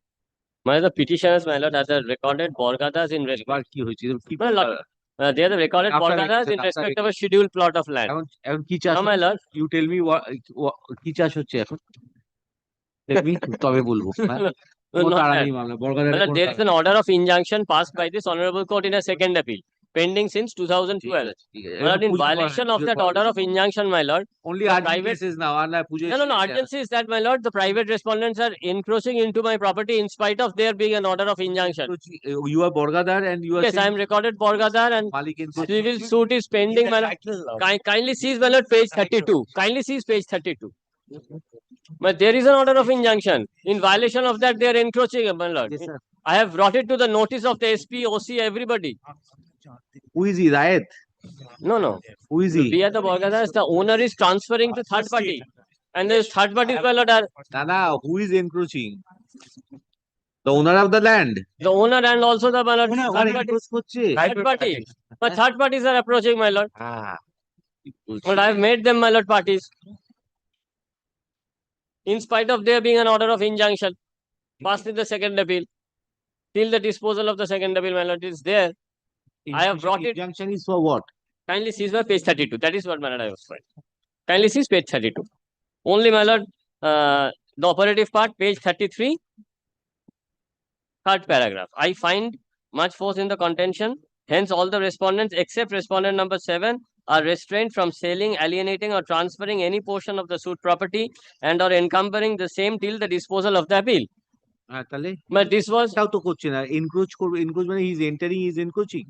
The petitioners, my lord, has recorded Borgadas in respect. They are the recorded Borgadas in respect of a scheduled plot of land. Now, my lord, you tell me what কি চাষ হচ্ছে এখন? Let me তবে বলবো। There is an order of injunction passed by this honorable court in a second appeal, pending since 2012. But in violation of that order of injunction, my lord, only urgency is now. No, urgency is that, my lord, the private respondents are encroaching into my property in spite of there being an order of injunction. You are Borgadar and you are. Yes, I am recorded Borgadar and civil suit is pending, my lord. Kindly seize, my lord, page 32. Kindly seize page 32. But there is an order of injunction. In violation of that, they are encroaching, my lord. Yes, sir. I have brought it to the notice of the SP, OC, everybody. Who is he? Rayat? No. Who is he? We are the Borgadas. The owner is transferring to third party. And this third party, my lord, are... Nana, who is encroaching? The owner of the land. The owner and also the, my lord, third party. But third parties are approaching, my lord. But I have made them, my lord, parties. In spite of there being an order of injunction passed in the second appeal, till the disposal of the second appeal, my lord, is there. I have brought it. Injunction is for what? Kindly seize my page 32. That is what, my lord, I was trying. Kindly seize page 32. Only, my lord, the operative part, page 33, third paragraph. I find much force in the contention. Hence, all the respondents except respondent number 7 are restrained from selling, alienating or transferring any portion of the suit property and or encumbering the same till the disposal of the appeal. But this was encroach মানে he is entering, he is encroaching.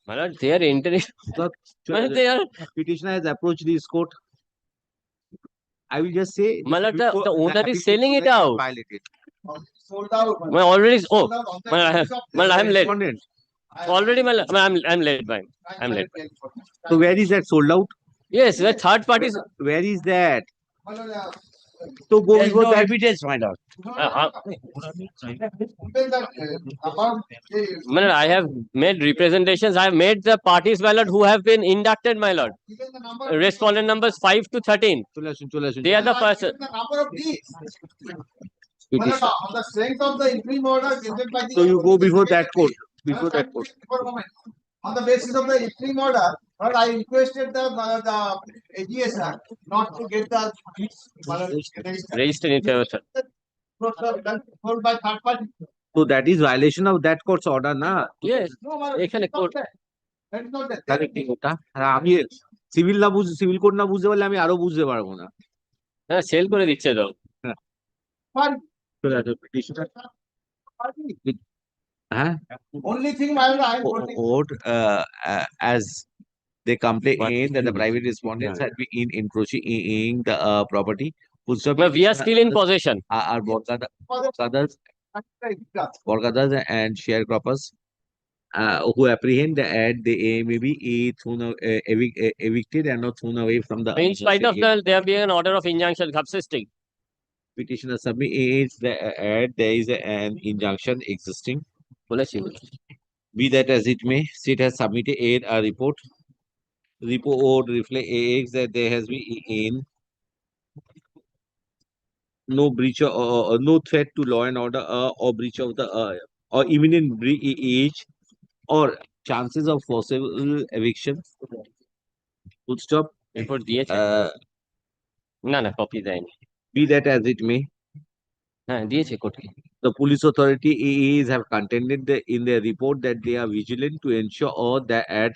My lord, they are entering. They are. Petitioner has approached this court. I will just say, my lord, the owner is selling it out. Violated. Sold out. My already. Oh, I am late. Already, I'm late, by. I'm late. So where is that sold out? Yes, the third parties. Where is that? So go before that evidence, my lord. I have made representations. I have made the parties, my lord, who have been inducted, my lord. Respondent numbers 5 to 13. They are the person. The number of deeds. On the strength of the interim order given by the. So you go before that court. Before that court. On the basis of the interim order, I requested the AGSR not to get the deeds registered in favor, sir. Sold by third party. So that is violation of that court's order, na? Yes. No, এখানে court. that is not that. আমি civil code না বুঝতে পারলে আমি আরো বুঝতে পারবো না। হ্যাঁ সেল করে দিচ্ছে তো। হ্যাঁ Only thing, my lord, I am voting. court as they complain that the private respondents had been encroaching the property. But we are still in possession. Are Borgadas and sharecroppers who apprehend that they may be evicted and not thrown away from the. In spite of that, there being an order of injunction subsisting. Petitioner submits that there is an injunction existing. Be that as it may, state has submitted a report. Report reflects that there has been no breach or no threat to law and order or breach of the or imminent breach or chances of forcible eviction. Full stop. Report দিয়েছে না না copy দেয়নি। Be that as it may, হ্যাঁ দিয়েছে কোর্টকে। the police authority have contended in their report that they are vigilant to ensure that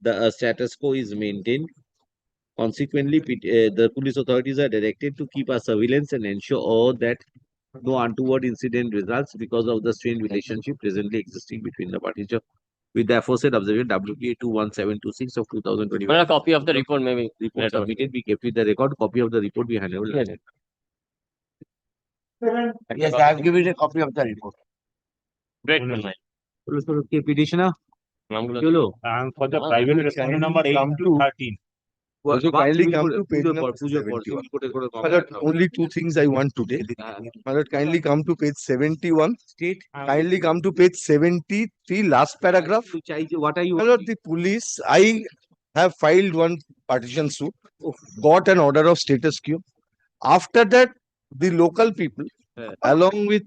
the status quo is maintained. Consequently, the police authorities are directed to keep a surveillance and ensure that no untoward incident results because of the strained relationship presently existing between the parties. With the aforesaid observation, WPA 21726 of 2021. Well, a copy of the report maybe. Report submitted, be kept with the record. Copy of the report be handed over. Yes, I have given a copy of the report. Great, good night. Okay, petitioner. Chalo. For the private respondent number 8 to 13. Also kindly come to page number 71. My lord, only two things I want today. My lord, kindly come to page 71. State. Kindly come to page 73, last paragraph. What are you? My lord, the police, I have filed one partition suit, got an order of status quo. After that, the local people, along with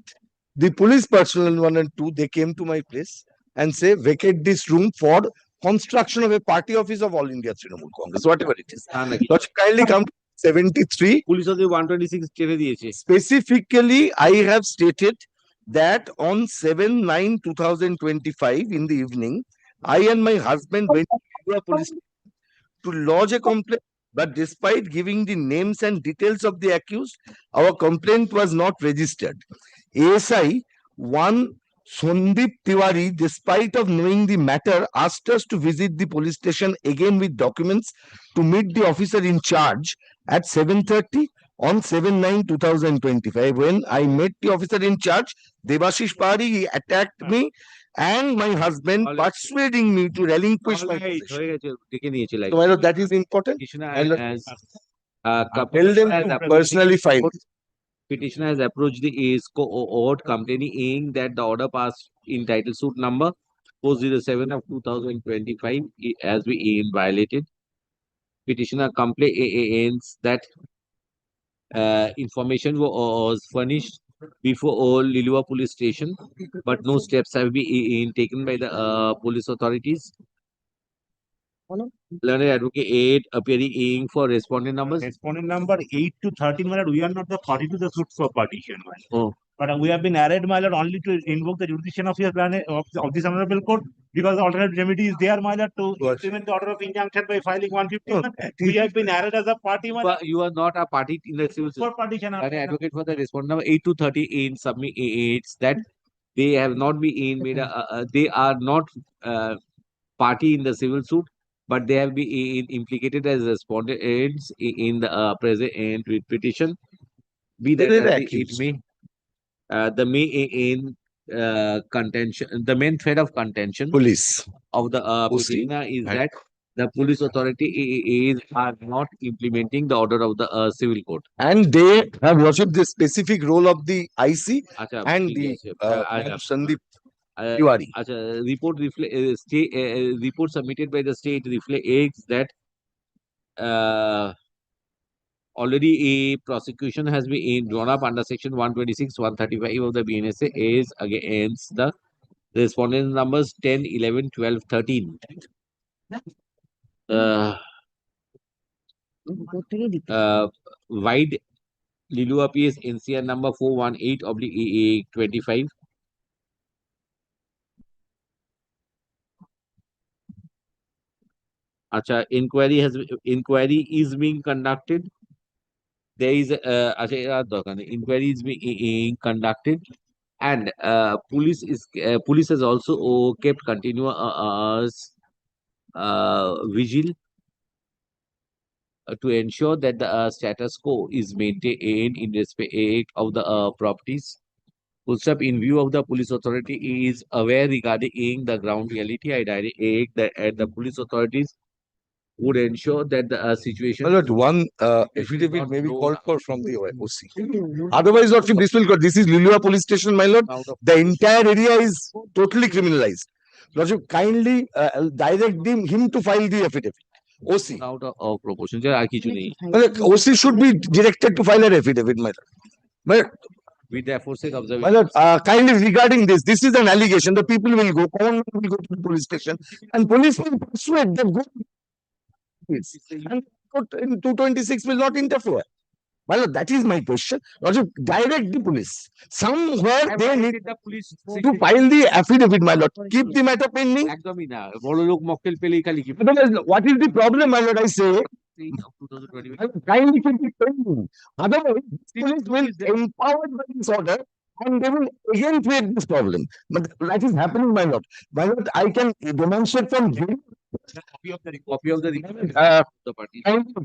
the police personnel 1 and 2, they came to my place and say, vacate this room for construction of a party office of All India Trinamool Congress, whatever it is. Lord, kindly come to 73. Police of the 126 Specifically, I have stated that on 7/9/2025 in the evening, I and my husband went to the police to lodge a complaint. But despite giving the names and details of the accused, our complaint was not registered. ASI 1 Sandeep Tiwari, despite of knowing the matter, asked us to visit the police station again with documents to meet the officer in charge at 7:30 on 7/9/2025. When I met the officer in charge, Devashish Pahari, he attacked me and my husband, persuading me to relinquish my position. So, my lord, that is important. My lord, tell them to personally file. Petitioner has approached the court complaining that the order passed in title suit number 407 of 2025 has been violated. Petitioner complains that information was furnished before all Lilua police station, but no steps have been taken by the police authorities. Learned advocate appearing for respondent numbers. Respondent number 8 to 13, my lord, we are not the party to the suit for partition. My lord. Oh. But we have been arrayed, my lord, only to invoke the jurisdiction of your plan of this honorable court, because the alternate remedy is there, my lord, to implement the order of injunction by filing 150. We have been arrayed as a party, my lord. You are not a party in the civil suit. For partition. Advocate for the respondent number 8 to 30 submits that they have not been made they are not party in the civil suit, but they have been implicated as respondents in the present petition. Be that as it may, the main thread of contention police of the petitioner is that the police authority are not implementing the order of the civil court. And they have worshipped the specific role of the IC and the Sandeep Tiwari. Report submitted by the state reflects that already a prosecution has been drawn up under section 126, 135 of the BNSA is against the respondent numbers 10, 11, 12, 13. Wide Lilua PS NCR number 418/25. Acha, inquiry is being conducted. There is inquiry is being conducted, and police has also kept continuous vigil to ensure that the status quo is maintained in respect of the properties. Full stop. In view of the police authority is aware regarding the ground reality, I direct that the police authorities would ensure that the situation. My lord, one affidavit may be called for from the OC. Otherwise, Lordship, this will go. This is Lulua police station, my lord. The entire area is totally criminalized. Lordship, kindly direct him to file the affidavit. OC. Out of proportion. আর কিছু নেই। OC should be directed to file an affidavit, my lord. My lord, with the aforesaid observation. my lord, kindly regarding this, this is an allegation. The people will go, common man will go to the police station, and police will persuade them go. And court in 226 will not interfere. My lord, that is my question. Lordship, direct the police. Somewhere they need the police to file the affidavit, my lord. Keep the matter pending. একদমই না বড় লোক মক্কেল পেলেই খালি কি Otherwise, what is the problem, my lord? I say, kindly keep it pending. Otherwise, police will empowered by this order and they will again create this problem. But that is happening, my lord. My lord, I can demonstrate from here. copy of the the party.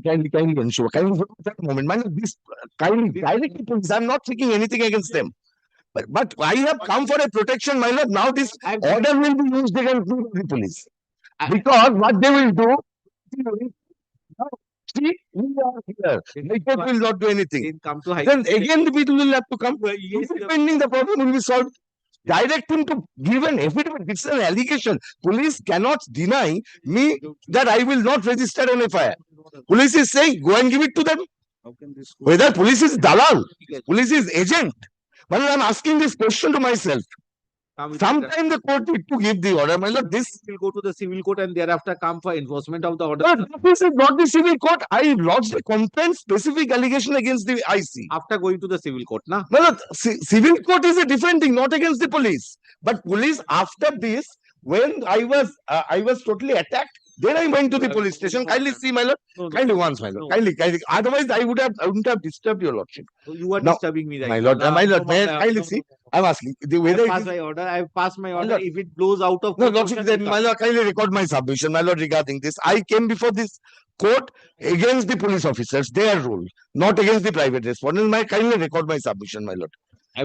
Kindly ensure. Kindly for that moment. My lord, this kindly directly police. I'm not taking anything against them. But I have come for a protection, my lord. Now this order will be used against the police. Because what they will do, see, we are here. The court will not do anything. Then again the people will have to come. Pending the problem will be solved. Direct him to give an affidavit. It's an allegation. Police cannot deny me that I will not register an FIR. Police is saying, go and give it to them. Whether police is dalal, police is agent. But I'm asking this question to myself. Sometime the court need to give the order. My lord, this will go to the civil court and thereafter come for enforcement of the order. But this is not the civil court. I lodged a complaint, specific allegation against the IC. After going to the civil court, na? My lord, civil court is a different thing, not against the police. But police, after this, when I was totally attacked, then I went to the police station. Kindly see, my lord. Kindly once, my lord. Kindly. Otherwise, I wouldn't have disturbed your lordship. You are Now, disturbing me right my lord. now. My lord, may I kindly see? I'm asking the whether I passed my order. I've passed my order. lord. If it blows out of No, proportion, lordship, then my lord, kindly record my submission, my lord, regarding this. I came before this court against the police officers, their rule, not against the private respondent. My kindly record my submission, my lord.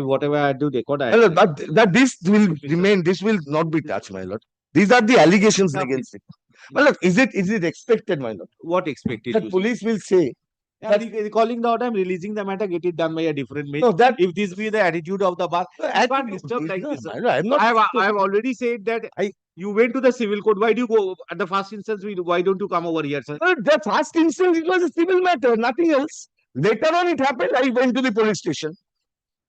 whatever I do, record. My lord, but that this will remain, this will not be touched, my lord. These are the allegations against it. My lord, is it expected, my lord? What expected? That police will say. Recalling the order, I'm releasing the matter, get it done by a different means. No, that if this be the attitude of the bar, I can't disturb like this. My lord, I'm not. I have already said that you went to the civil court. Why do you go at the first instance? Why don't you come over here, sir? The first instance, it was a civil matter, nothing else. Later on, it happened. I went to the police station.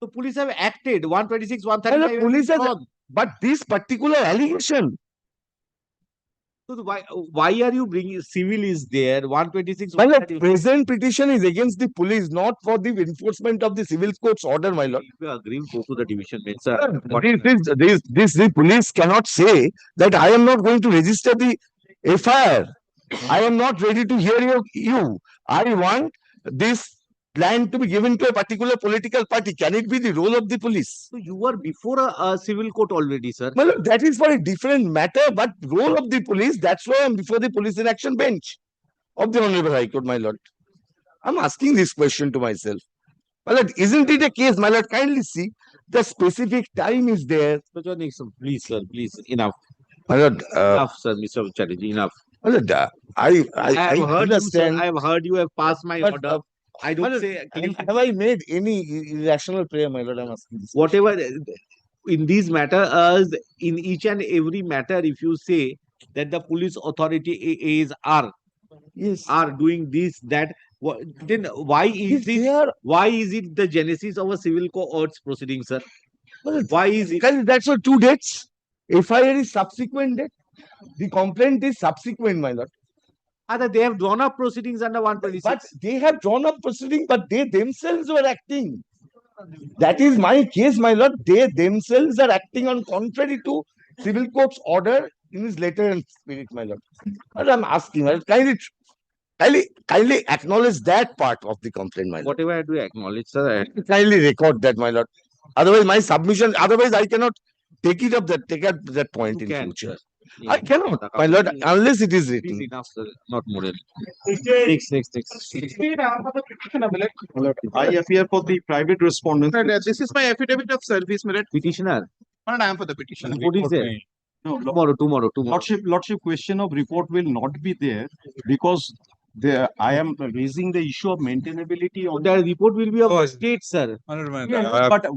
The police have acted. 126, And 135. the police has, but this particular allegation. So why are you bringing civil is there? 126. My lord, present petition is against the police, not for the enforcement of the civil court's order, my lord. If you agree, go to the division bench, sir. The police cannot say that I am not going to register the FIR. I am not ready to hear you. I want this land to be given to a particular political party. Can it be the role of the police? So you were before a civil court already, sir. My lord, that is for a different matter, but role of the police, that's why I'm before the police in action bench of the Honorable High Court, my lord. I'm asking this question to myself. My lord, isn't it a case, my lord, kindly see, the specific time is there. Please, sir, please, enough. My lord, enough, sir, Mr. Chatterjee, enough. My lord, I understand. I have heard you have passed my But, order. I don't say. Have I made any irrational prayer, my lord? I'm asking this. Whatever in these matters, in each and every matter, if you say that the police authority are doing this, that, then why is it the genesis of a civil court's proceeding, sir? Why is it? That's for 2 dates. FIR is subsequent date. The complaint is subsequent, my lord. They have drawn up proceedings under 126. But they have drawn up proceedings, but they themselves were acting. That is my case, my lord. They themselves are acting on contrary to civil court's order in his letter and spirit, my lord. But I'm asking, my lord, kindly acknowledge that part of the complaint, my lord. Whatever I do acknowledge, sir. Kindly record that, my lord. Otherwise, my submission, otherwise I cannot take up that point in can, future. sir. I cannot, my lord, unless it is It is written. enough, sir. Not more. Next. I appear for the private respondent. This is my affidavit of service, my lord. Petitioner. And I am for the petition. What is there? No, Tomorrow. Lordship, question of report will not be there because I am raising the issue of maintainability of the report will be of state, sir. Yes, but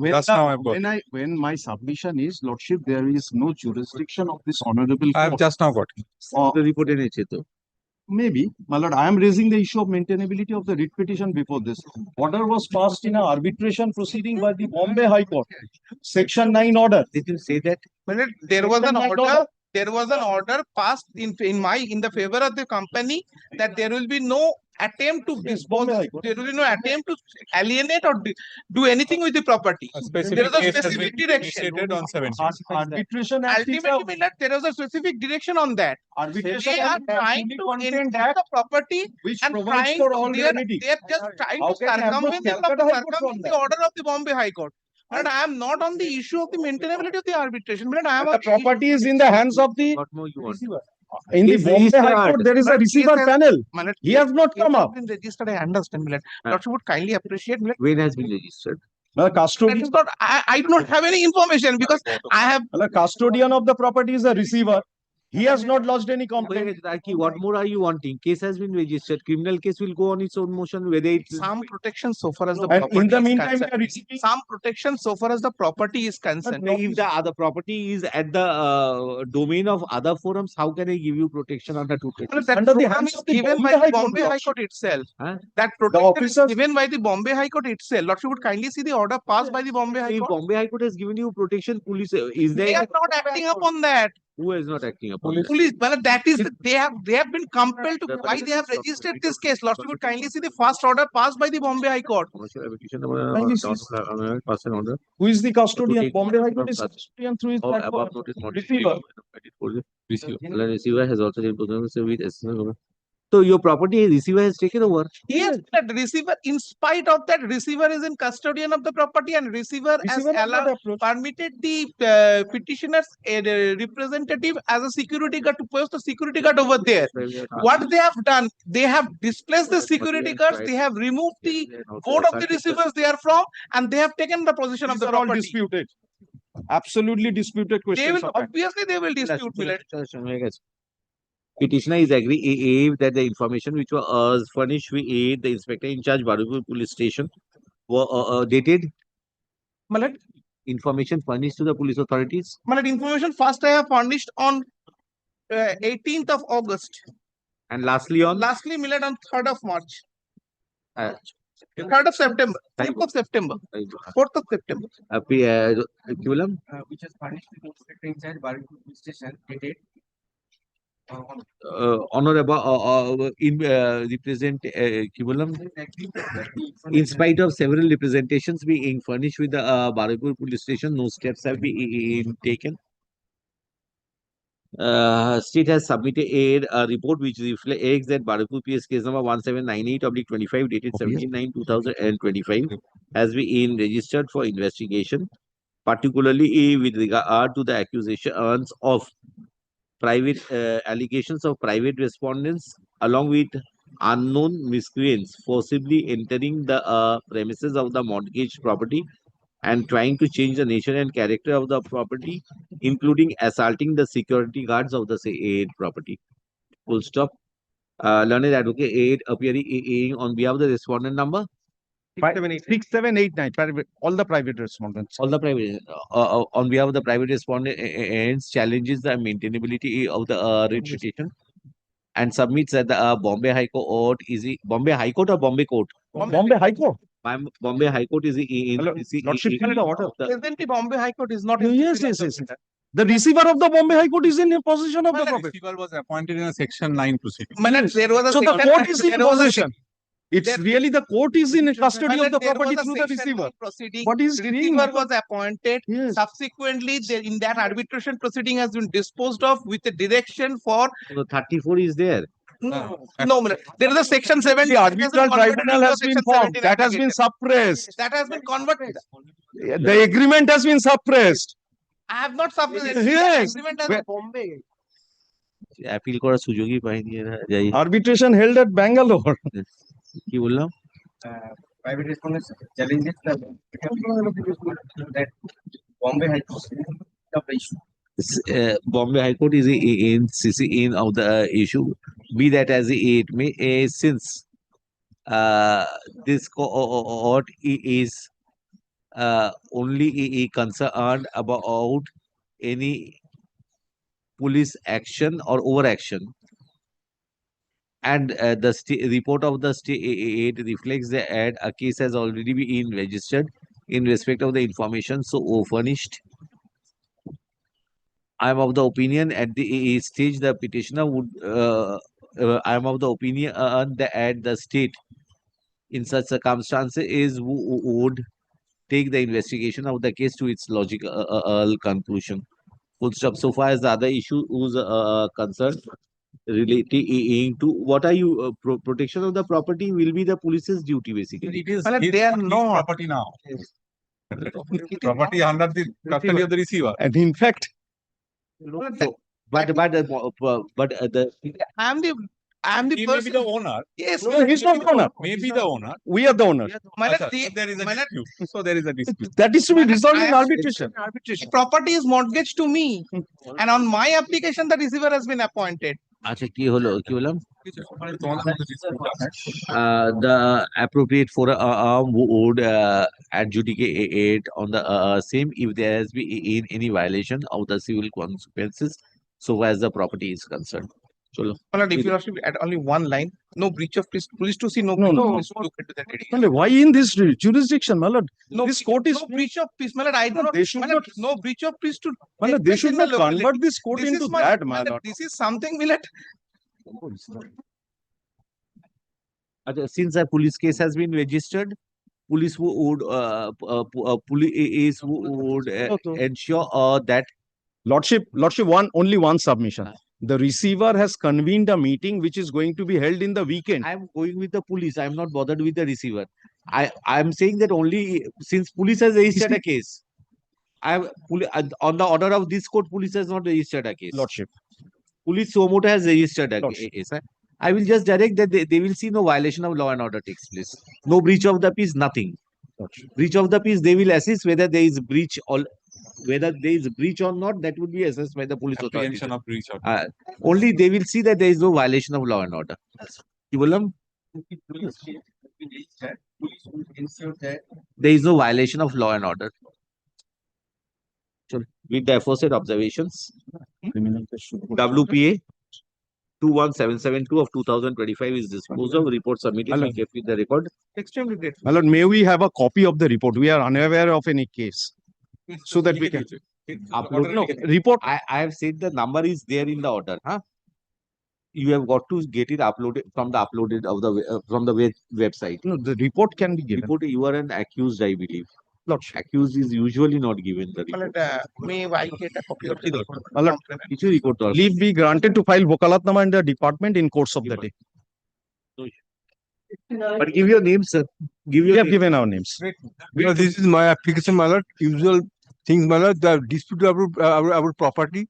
when my submission is, Lordship, there is no jurisdiction of this honorable I have court. just now got it. The report in it, maybe, my lord, I am raising the issue of maintainability of the writ petition before this. Order was passed in an arbitration proceeding by the Bombay High Court. Section 9 order. Did you say that? There was an order. There was an order passed in the favor of the company that there will be no attempt to dispose. There will be no attempt to alienate or do anything with the property. There is a specific direction. Arbitration Act is Ultimately, there is a specific direction on that. Arbitration They are Act trying to contained enforce the property which and provides trying for to, all they are remedy. just trying How to can I have circumvent the Calcutta High Court on the that? order of the Bombay High Court. But I am not on the issue of the maintainability of the arbitration. But I am The property is in the hands of the What more you want? in the Is Bombay High registered. Court. There is a receiver panel. He has not come up. Been registered. I understand. Lordship would kindly appreciate. When has been registered? The custodian. That is not. I do not have any information because I have. The custodian of the property is a receiver. He has not lodged any complaint. What more are you wanting? Case has been registered. Criminal case will go on its own motion. Whether it's Some protection so far as the And property in the is meantime, we concerned. are receiving Some protection so far as the property is concerned. if the other property is at the domain of other forums, how can I give you protection under 230? That under the program hands is of the given Bombay by the High Court, Bombay High Lordship. Court itself. Huh? That protection officers- is given by the Bombay High Court itself. Lordship would kindly see the order passed by the Bombay High If Court. Bombay High Court has given you protection, police is They there? are not acting upon that. Who is not acting upon Police, well, that is they have been compelled to. Why they have registered this case? Lordship would kindly see the first order passed by the Bombay High Court. Who is the custodian? Bombay High Court is custodian through his receiver. The receiver has also been with. So your property receiver has taken over. Yes, that receiver, in spite of that, receiver is in custodian of the property and receiver has Receiver has not allowed, approached. permitted the petitioner's representative as a security guard to post the security guard over there. What they have done, they have displaced the security guards, they have removed the board of the receivers they are from, and they have taken the position of These the are all property. disputed. Absolutely disputed They questions. will, obviously, they will dispute, Millet. Petitioner is agree that the information which was furnished with the inspector in charge Barupur police station were dated. Millet, Information furnished to the police authorities. information first I have furnished on 18th of August. And lastly on Lastly, Millet on 3rd of March. uh, 3rd of September. 4th of September. 4th of September. equivalent. Which is furnished to the inspector in charge Barupur police station dated. Honorable represent equivalent. In spite of several representations being furnished with the Barupur police station, no steps have been taken. State has submitted a report which reflects that Barupur PS case number 1798/25 dated 17/9/2025 has been registered for investigation, particularly with regard to the accusations of private allegations of private respondents along with unknown miscreants forcibly entering the premises of the mortgage property and trying to change the nature and character of the property, including assaulting the security guards of the said property. Full stop. Learned advocate aid appearing on behalf of the respondent number 6789. All the private respondents. all the private on behalf of the private respondents challenges the maintainability of the writ petition and submits that the Bombay High Court is Bombay High Court or Bombay Court? Bombay High Court. Bombay High Court is in Lordship, the order. Presently, Bombay High Court is not. Yes. The receiver of the Bombay High Court is in possession of the property. Receiver was appointed in a section 9 proceeding. There was a So the section- court is in there was a possession. It's There- really the court is in custody of the There was property a through the section receiver. nine proceeding. What is being- Receiver was appointed. Yes. Subsequently, in that arbitration proceeding has been disposed of with a direction for So 34 is there. no, there is a section 70. The arbitral tribunal has been formed. That has been suppressed. That has been converted. The agreement has been suppressed. I have not suppressed. Yes. Agreement has Bombay. Appeal করার সুযোগই পাইনি এরা, যাই Arbitration held at Bangalore. কি বললাম Private respondents challenges that Bombay High Court of the issue. Bombay High Court is in CC in of the issue. Be that as it may, since this court is only concerned about any police action or overaction, and the report of the state reflects that a case has already been registered in respect of the information so furnished. I am of the opinion at the stage the petitioner would. I am of the opinion that at the state, in such circumstances, would take the investigation of the case to its logical conclusion. Full stop. So far as the other issues concerned, relating to what are you protection of the property will be the police's duty basically. It is Well, his they are not. property now. Property under the custody of the receiver. And in fact, So, but the I am the He may person. be the owner. Yes. no, he's not the owner. Maybe the owner. We are the owner. My lord, Sir, the- there is a my lord, dispute. So there is a dispute. That is to be resolved in I- arbitration. the property is mortgaged to me, and on my application, the receiver has been appointed. আচ্ছা কি হলো কি বললাম the appropriate forum would adjudicate on the same if there has been any violation of the civil consequences so as the property is concerned. Chalo. My lord, if you actually add only one line, no breach of police to see no No, breach no, of no. police to look into that area. Only why in this jurisdiction, my lord? No, This court is, no breach of peace, my lord. I do No, not. they should My lord, no breach of peace to. my lord, take they place should in the not convert locality. this court This into is my- that, my my lord, lord. This is something we let. Since a police case has been registered, police would police would ensure that Lordship, only one submission. The receiver has convened a meeting which is going to be held in the weekend. I am going with the police. I am not bothered with the receiver. I am saying that only since police has registered a case. On the order of this court, police has not registered a case. Lordship. Police Somoto has registered a Lordship. case. I will just direct that they will see no violation of law and order takes place. No breach of the peace, nothing. Lordship. Breach of the peace, they will assess whether there is breach or whether there is breach or not. That would be assessed by the police authority. Apprehension of breach of. Only they will see that there is no violation of law and order. কি বললাম? There is no violation of law and order. So, with the aforesaid observations, WPA 21772 of 2025 is disposed of. Report submitted and kept with the record. Extremely grateful. My lord, may we have a copy of the report? We are unaware of any case. So that we can Upload. No, report. I have said the number is there in the order. Huh? You have got to get it uploaded from the from the website. No, the report can be given. Report. You are an accused, I believe. Lordship. Accused is usually not given the My report. lord, may I get a copy of the My lord, কিছু report দরকার। leave be granted to file Vokalatnama in the department in course of the day. But give your name, sir. Give We your have name. given our names. Because this is my application, my lord. Usual things, my lord. The dispute about our property,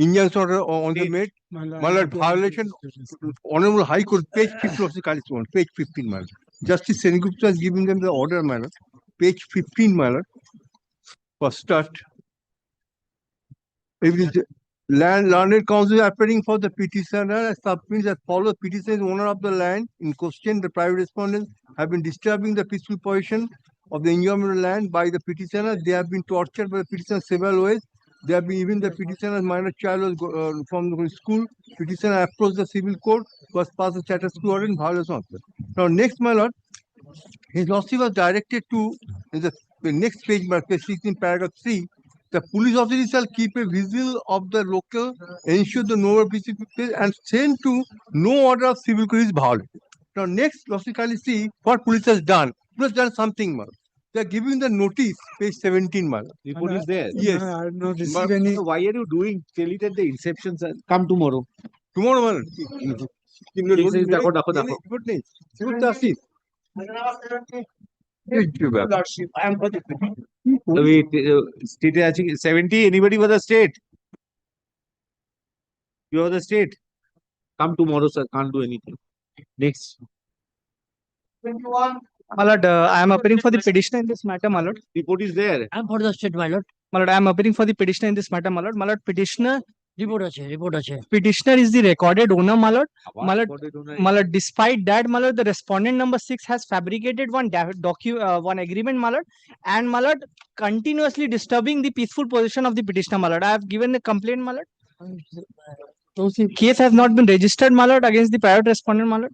Indians order on the made, my lord. Violation. Honorable High Court, page 15 of the correspondence, page 15, my lord. Justice Sengupta is giving them the order, my lord. Page 15, my lord. For start. If it is learned counsel is appearing for the petitioner, submits that follows petitioner is owner of the land in question. The private respondents have been disturbing the peaceful position of the enjoyment land by the petitioner. They have been tortured by the petitioner several ways. They have been even the petitioner's minor child was from the school. Petitioner approached the civil court, was passed the charter school order in violation of it. Now, next, my lord, his lawsuit was directed to in the next page, by page 16, paragraph 3. The police officer shall keep a vigil of the local, ensure the no peace and send to no order of civil court is violated. Now next, Lordship kindly see what police has done. Police has done something, man. They are giving the notice, page 17, man. Report is there. Yes. I have not received any. Why are you doing? Tell it at the inception, sir. Come tomorrow. Tomorrow, man. This is the Good news. Good justice. Lordship, I am for the Wait, state আছে কি? 70, anybody for the state? You are the state. Come tomorrow, sir. Can't do anything. Next. 21. My lord, I am appearing for the petitioner in this matter, my lord. Report is there. I am for the state, my lord. My lord, I am appearing for the petitioner in this matter, my lord. My lord, petitioner. Report. Petitioner is the recorded owner, my lord. My lord, despite that, my lord, the respondent number 6 has fabricated one one agreement, my lord, and my lord, continuously disturbing the peaceful possession of the petitioner, my lord. I have given the complaint, my lord. Case has not been registered, my lord, against the private respondent, my lord.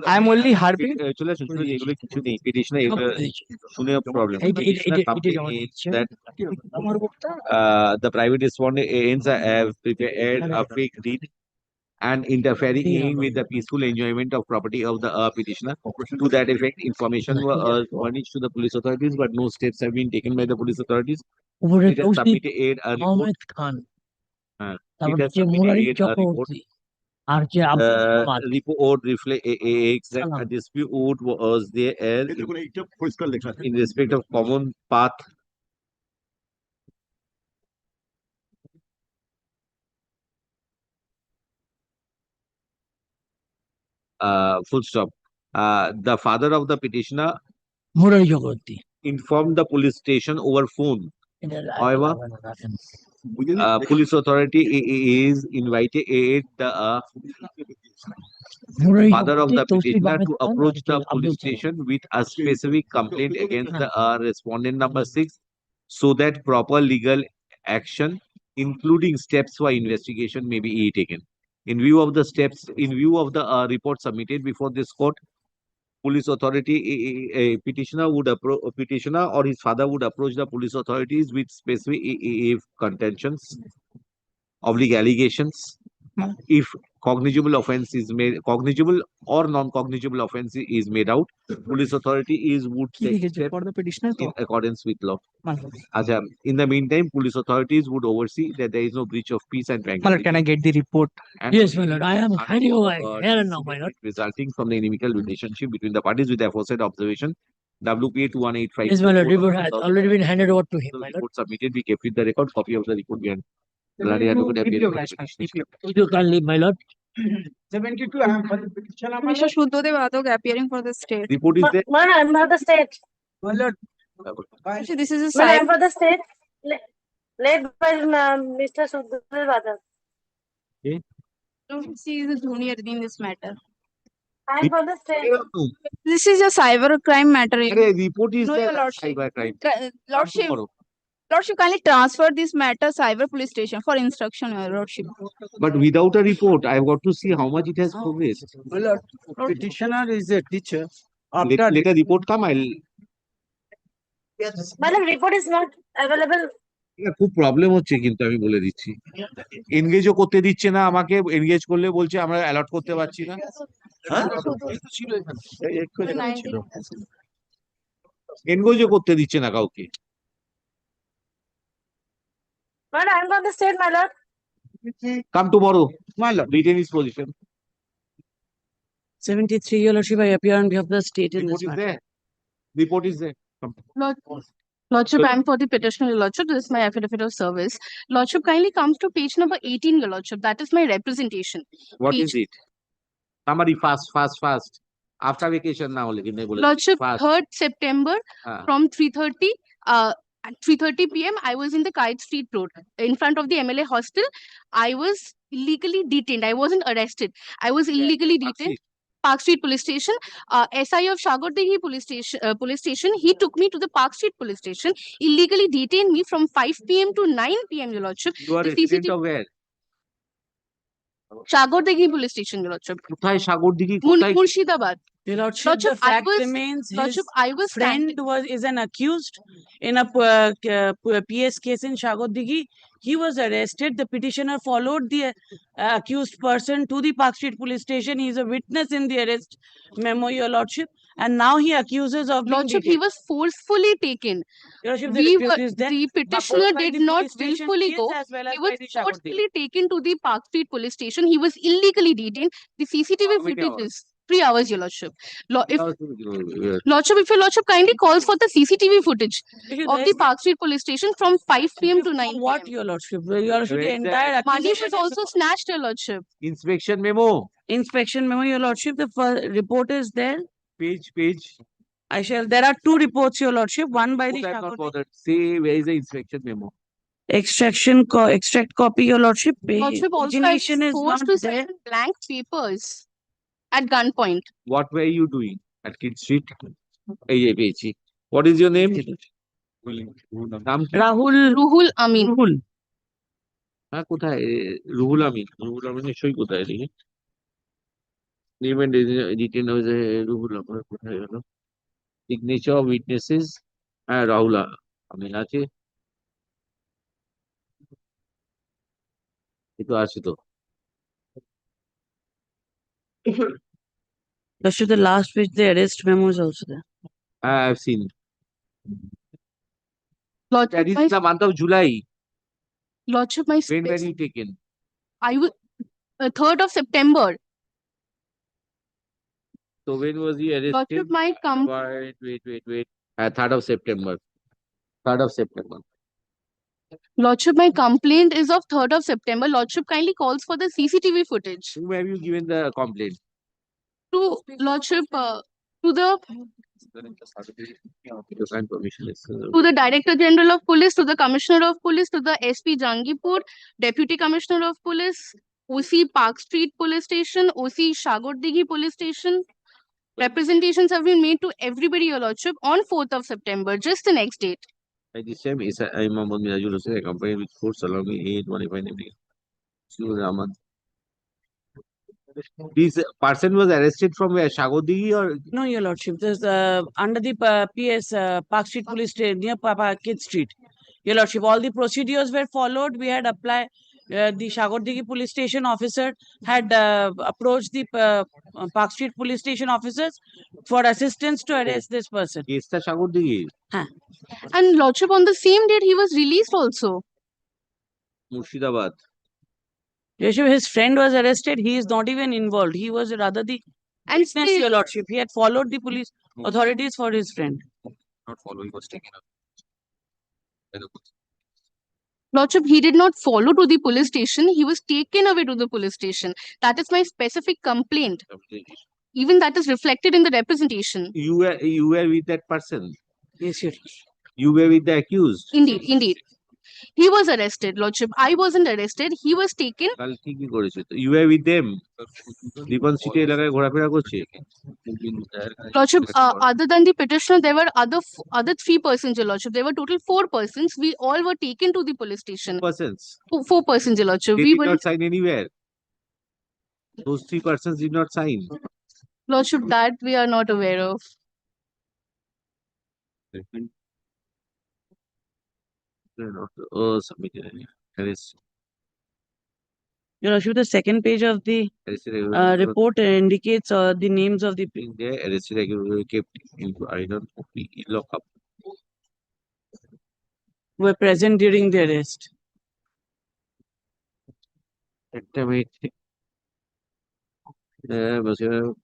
I am only harping. চলে আসুন, শুনুন, এগুলো কিছু নেই। Petitioner এগুলো শুনে problem. Petitioner complains that the private respondent have prepared a fake deed and interfering with the peaceful enjoyment of property of the petitioner. To that effect, information was furnished to the police authorities, but no steps have been taken by the police authorities. It has submitted a report. It has submitted a report. Report reflects that a dispute was there in respect of common path full stop. The father of the petitioner informed the police station over phone. However, police authority is invited the father of the petitioner to approach the police station with a specific complaint against the respondent number 6 so that proper legal action, including steps for investigation, may be taken. In view of the report submitted before this court, police authority, a petitioner or his father would approach the police authorities with specific contentions, allegations. If cognizable or non-cognizable offense is made out, police authority would take steps for the petitioner in accordance with law. In the meantime, police authorities would oversee that there is no breach of peace and My lord, tranquility. can I get the report? Yes, my lord. I am handing over here and now, my lord. Resulting from the inimical relationship between the parties with the aforesaid observation, WPA 2185. Yes, my lord. Report has already been handed over to him, my lord. Report submitted. We kept with the record. Copy of the report behind. Bloody advocate appeared for the petition. Would you kindly, my lord? 72. I am for the petitioner. Mr. Shuddhadev Adhok appearing for the state. Report is there. Man, I am for the state. My lord. Actually, this is a Man, I am side. for the state. Led by Mr. Sudhir Vadar. She is a junior in this matter. I am for the state. This is a cyber crime matter. Report is No, there. your lordship. Cyber crime. Lordship, Tomorrow. Lordship, kindly transfer this matter cyber police station for instruction, your lordship. But without a report, I've got to see how much it has progressed. My lord. Petitioner is a teacher. Let a report come. I'll. My lord, report is not available. খুব problem হচ্ছে কিন্তু আমি বলে দিচ্ছি এনগেজও করতে দিচ্ছে না আমাকে এনগেজ করলে বলছে আমরা অ্যালট করতে পারছি না এনগেজও করতে দিচ্ছে না কাউকে Man, I am for the state, my lord. Come tomorrow. My lord. Retain his position. 73, your lordship, I appear on behalf of the state in Report this is matter. there. Report is there. Come. Lordship, I am for the petitioner, your lordship. This is my affidavit of service. Lordship, kindly comes to page number 18, your lordship. That is my representation. What Page- is it? Somebody fast. After vacation now. Lordship, Fast. 3rd September Ah. from 3:30 at 3:30 p.m. I was in the Kite Street Road in front of the MLA hostel. I was illegally detained. I wasn't arrested. I was illegally detained. Park Street Police Station. SI of Shagordehi Police Station. He took me to the Park Street Police Station. Illegally detained me from 5 p.m. to 9 p.m. Your lordship. You are The resident CCTV of where? Shagordehi Police Station, your lordship. কোথায় সাগরদিঘি কোথায় Murshidabad. Your Lordship, Lordship, the fact remains his friend is an accused in a PS case in Shagodigi. He was arrested. The petitioner followed the accused person to the Park Street police station. He is a witness in the arrest memo, Your Lordship. And now he accuses of being Lordship, he detained. was forcefully taken. Your Lordship, The petitioner by did the not police station willfully case go. as well as He was by the Shagodigi. forcefully taken to the Park Street police station. He was illegally detained. The CCTV footage is 3 hours, Your Lordship. Lordship, if your Lordship kindly calls for the CCTV footage of the Park Street police station from 5 p.m. to 9 p.m. What, Your Lordship? Your Lordship, the entire Money accusation was also snatched, Your Lordship. Inspection memo. Inspection memo, Your Lordship. The report is there. Page. There are 2 reports, Your Lordship. One by the I'm not Shagodigi. bothered. Say where is the inspection memo? Extract copy, Your Lordship. Lordship, also I was Pagination is forced not to there. sign blank papers at gunpoint. What were you doing at Kid Street? What is your name? নাম কি? Ruhul Amin. হ্যাঁ কোথায় রুহুল আমিন আমিনের সই কোথায় দেখি name and written হয়েছে রুহুল আমিন কোথায় গেল সিগনেচার অফ উইটনেসেস হ্যাঁ রাহুল আমিন আছে এই তো আছে তো Lordship, the last page, the arrest memo is also there. I have seen. Lordship, That is the month of July. Lordship, my When were you taken? I was 3rd of September. So when was he arrested? Lordship, my Wait. 3rd of September. 3rd of September. Lordship, my complaint is of 3rd of September. Lordship kindly calls for the CCTV footage. Whom have you given the complaint? To Lordship, to the To sign permission. to the Director General of Police, to the Commissioner of Police, to the SP Jangipur, Deputy Commissioner of Police, OC Park Street Police Station, OC Shagodigi Police Station. Representations have been made to everybody, Your Lordship, on 4th of September, just the next date. By the same, I Mohammed Mirajul Hussain, accompanied with force along with 825 names. Rahman. This person was arrested from where? Shagodigi or? No, Your Lordship. This under the PS Park Street Police Station near Kid Street. Your Lordship, all the procedures were followed. We had applied. The Shagodigi Police Station officer had approached the Park Street Police Station officers for assistance to arrest this person. Yes, the Shagodigi. And Lordship, on the same date, he was released also. Murshidabad. Lordship, his friend was arrested. He is not even involved. He was rather the witness, Your Lordship. He had followed the police authorities for his friend. Not following, was taken up. Lordship, he did not follow to the police station. He was taken away to the police station. That is my specific complaint. Even that is reflected in the representation. You were with that person. Yes, Your Lordship. You were with the accused. Indeed. He was arrested, Lordship. I wasn't arrested. He was taken. কাল ঠিকই করেছে তো you were with them. Dipan city এলাকায় ঘোরাফেরা করছে Lordship, other than the petitioner, there were other 3 persons, Your Lordship. There were total 4 persons. We all were taken to the police station. persons. 4 persons, Your Lordship. They We did were not sign anywhere. Those 3 persons did not sign. Lordship, that we are not aware of. Submitted. Arrest. Your Lordship, the second page of the report indicates the names of the people. They arrested, kept in lockup. Were present during the arrest.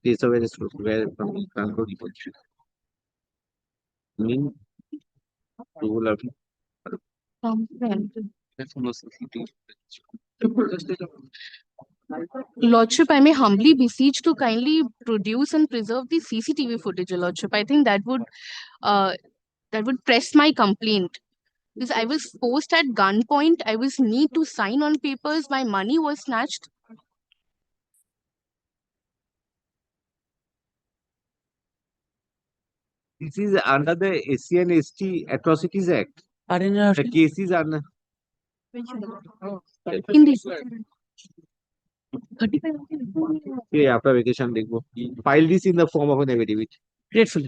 Place of arrest were from Kanpur Depot. Mean Ruhul Amin. Lordship, I may humbly beseech to kindly produce and preserve the CCTV footage, Your Lordship. I think that would press my complaint. Because I was forced at gunpoint. I was need to sign on papers. My money was snatched. This is under the SC and ST Atrocities Act. The cases are Indeed. Okay, after vacation দেখবো file this in the form of an affidavit. Grateful.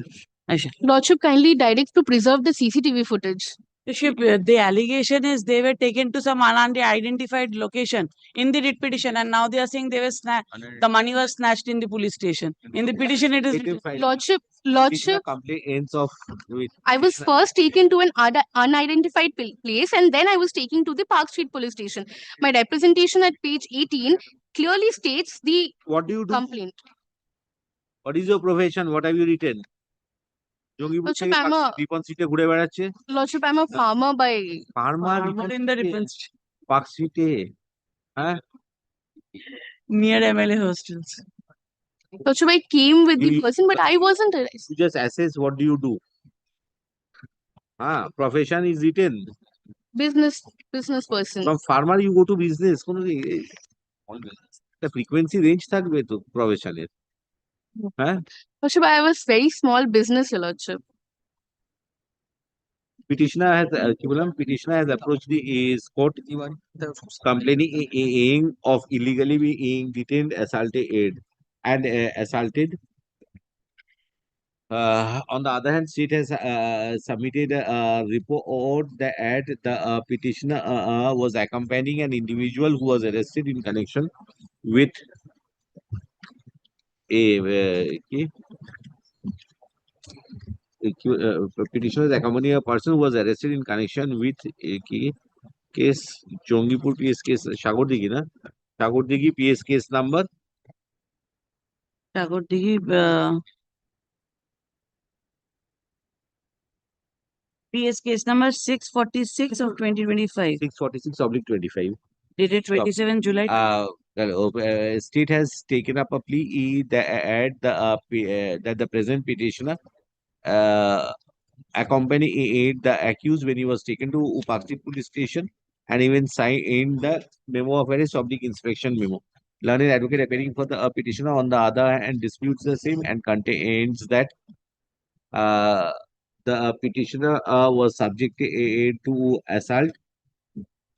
Aisha. Lordship kindly directs to preserve the CCTV footage. Bishop, the allegation is they were taken to some unidentified location in the writ petition, and now they are saying they were the money was snatched in the police station. In the petition, it is written. Lordship, Complete ends of with I was first taken to an unidentified place and then I was taken to the Park Street police station. My representation at page 18 clearly states the what do you do? complaint. What is your profession? What have you written? Jangipur Lordship, থেকে I'm a Ripon সিটে ঘুরে বেড়াচ্ছে Lordship, I'm a farmer by farmer In the Ripon park সিটে হ্যাঁ near MLA hostels. Lordship, I came with the person, but I wasn't arrested. you just assess what do you do profession is written Business person. from farmer you go to business কোন একটা frequency range থাকবে তো প্রফেশনের হ্যাঁ Lordship, I have a very small business, Your Lordship. petitioner has কি বললাম petitioner has approached the court complaining of illegally being detained assaulted and assaulted. On the other hand, state has submitted a report that the petitioner was accompanying an individual who was arrested in connection with a petitioner is accompanying a person who was arrested in connection with a case Jongipur PS case Shagordigi na Shagordigi PS case number Shagordigi PS case number 646 of 2025. 646/25. Dated 27 July. State has taken up a plea that the present petitioner accompanied the accused when he was taken to Park Street Police Station and even signed the memo of arrest inspection memo. Learned advocate appearing for the petitioner on the other hand disputes the same and contains that the petitioner was subjected to assault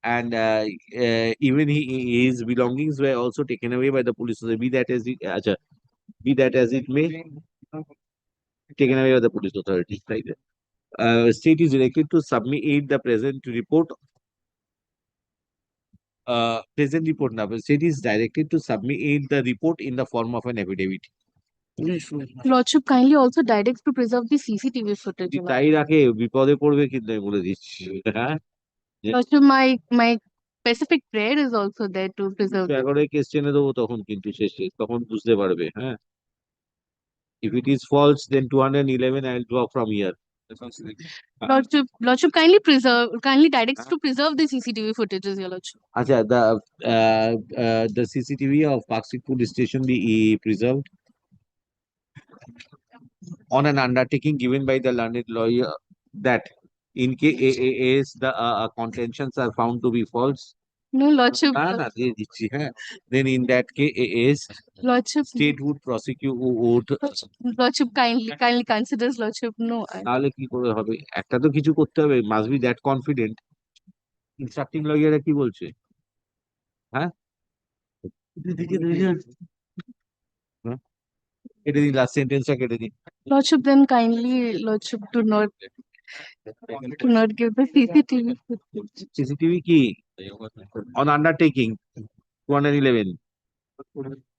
and even his belongings were also taken away by the police. So be that as it may, taken away by the police authorities. Right? State is directed to submit the present report. Present report now. State is directed to submit the report in the form of an affidavit. Lordship kindly also directs to preserve the CCTV footage. তাই রাখে বিপদে পড়বে কিন্তু আমি বলে দিচ্ছি হ্যাঁ Lordship, my specific prayer is also there to preserve. এগারোয় কেস টেনে দেবো তখন কিন্তু শেষে তখন বুঝতে পারবে হ্যাঁ if it is false then 211 I'll drop from here. Lordship kindly directs to preserve the CCTV footages, Your Lordship. Acha, the CCTV of Park Street Police Station be preserved on an undertaking given by the learned lawyer that in case the contentions are found to be false. No, Lordship. Then in that case, Lordship. State would prosecute. Lordship kindly considers Lordship. No. তাহলে কি করে হবে একটা তো কিছু করতে হবে must be that confident. Instructing lawyer কি বলছে হ্যাঁ কেটে দিন লাস্ট সেন্টেন্সটা কেটে দিন Lordship, then kindly Lordship do not give the CCTV footage. CCTV কি on undertaking 211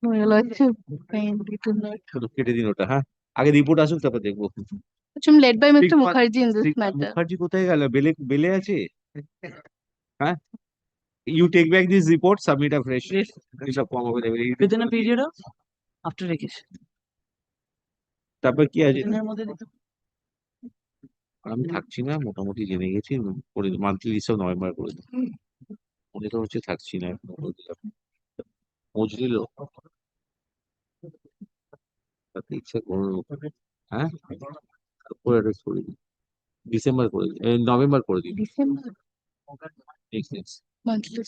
No, Your Lordship, kindly do not. কেটে দিন ওটা হ্যাঁ আগে রিপোর্ট আসুক তারপর দেখবো I'm led by Mr. Mukherjee in this matter. Mukherjee কোথায় গেল বেলে আছে হ্যাঁ you take back this report submit a fresh Within a period of after vacation. তারপর কি আছে আমি থাকছি না মোটামুটি জেনে গেছি করে মান্থলি লিস্ট নভেম্বর করে দিই মনে তো হচ্ছে থাকছি না বুঝলিল তাতে ইচ্ছা করলো হ্যাঁ করে দিই ডিসেম্বর করে দিই নভেম্বর করে দিই December. Next Monthly.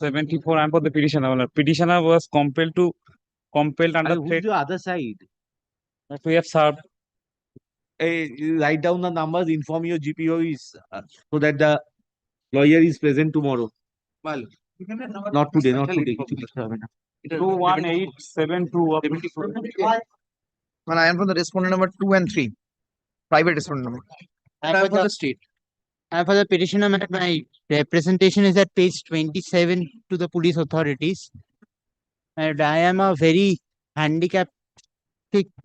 74 and for the petitioner. Petitioner was compelled under threat. the other side That we have served. Write down the numbers inform your GPOs so that the lawyer is present tomorrow Not today, not today. কিছু লিখতে হবে না। 21872 Well, I am from the respondent number 2 and 3. Private respondent number. And for the state. And for the petitioner, my representation is at page 27 to the police authorities. And I am a very handicapped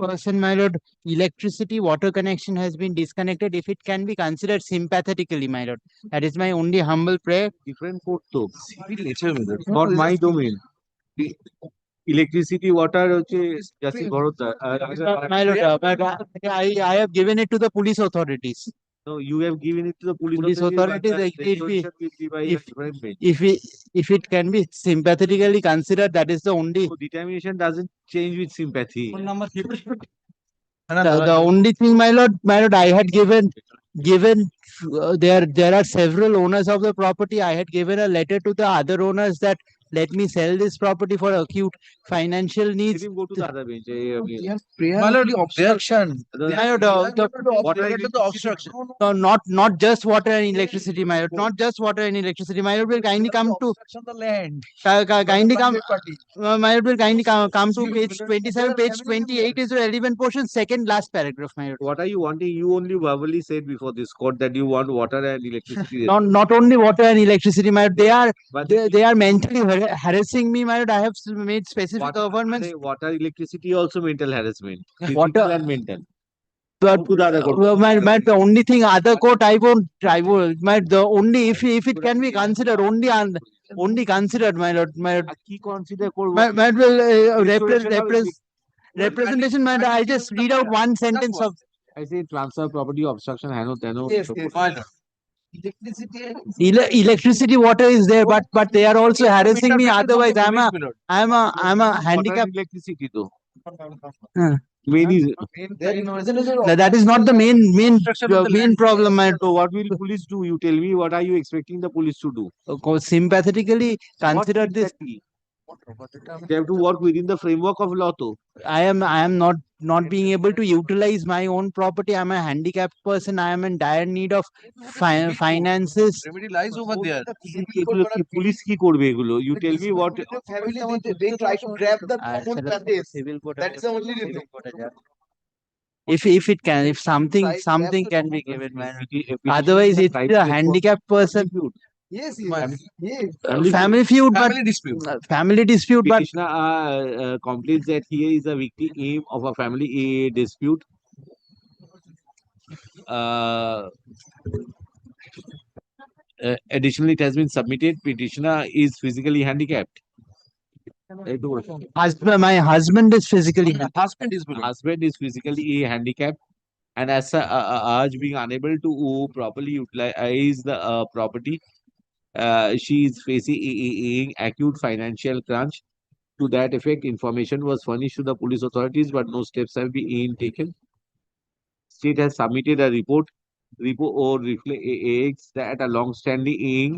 person, my lord. Electricity, water connection has been disconnected. If it can be considered sympathetically, my lord. That is my only humble prayer. Different court though. Not my domain. The electricity, water হচ্ছে Justice Bharoddar. My lord, I have given it to the police authorities. No, you have given it to the police Authorities. but Like, the resolution will be by a different bench. if it can be sympathetically considered, that is the only. So determination doesn't change with sympathy. The only thing, my lord, I had given there are several owners of the property. I had given a letter to the other owners that let me sell this property for acute financial needs. Let him go to the other bench. My lord, the obstruction. My lord, the obstruction. no, not just water and electricity, my lord. Not just water and electricity. My lord will kindly come to The land. kindly come. My lord will kindly come to page 27. Page 28 is the relevant portion. Second last paragraph, my lord. What are you wanting? You only verbally said before this court that you want water and electricity. Not only water and electricity, my lord. They are mentally harassing me, my lord. I have made specific governments. Water, electricity also mental harassment. Water Physical and mental. But Go to the other court. the only thing other court I won't the only if it can be considered only considered, my lord. কি consider করবো? My representation, my lord, I just read out one sentence of. I say transfer property obstruction. I know. Yes, Electricity, water is there, but they are also harassing me. Otherwise, I'm a handicapped. Electricity though. That is not the main problem, my lord. So what will police do? You tell me. What are you expecting the police to do? Sympathetically consider this. They have to work within the framework of law though. I am not being able to utilize my own property. I'm a handicapped person. I am in dire need of finances. remedy lies over there. Police কি করবে এগুলো? You tell me what. They try to grab the common practice. That's the only reason. If it can, if something can be given, man. Otherwise, it's a handicapped person. Yes, Family feud, but family dispute, but Petitioner complains that he is a victim of a family dispute. Additionally, it has been submitted. Petitioner is physically handicapped. my husband is physically Husband is physically handicapped, and as urged being unable to properly utilize the property. She is facing acute financial crunch. To that effect, information was furnished to the police authorities, but no steps have been taken. State has submitted a report reflects that a long-standing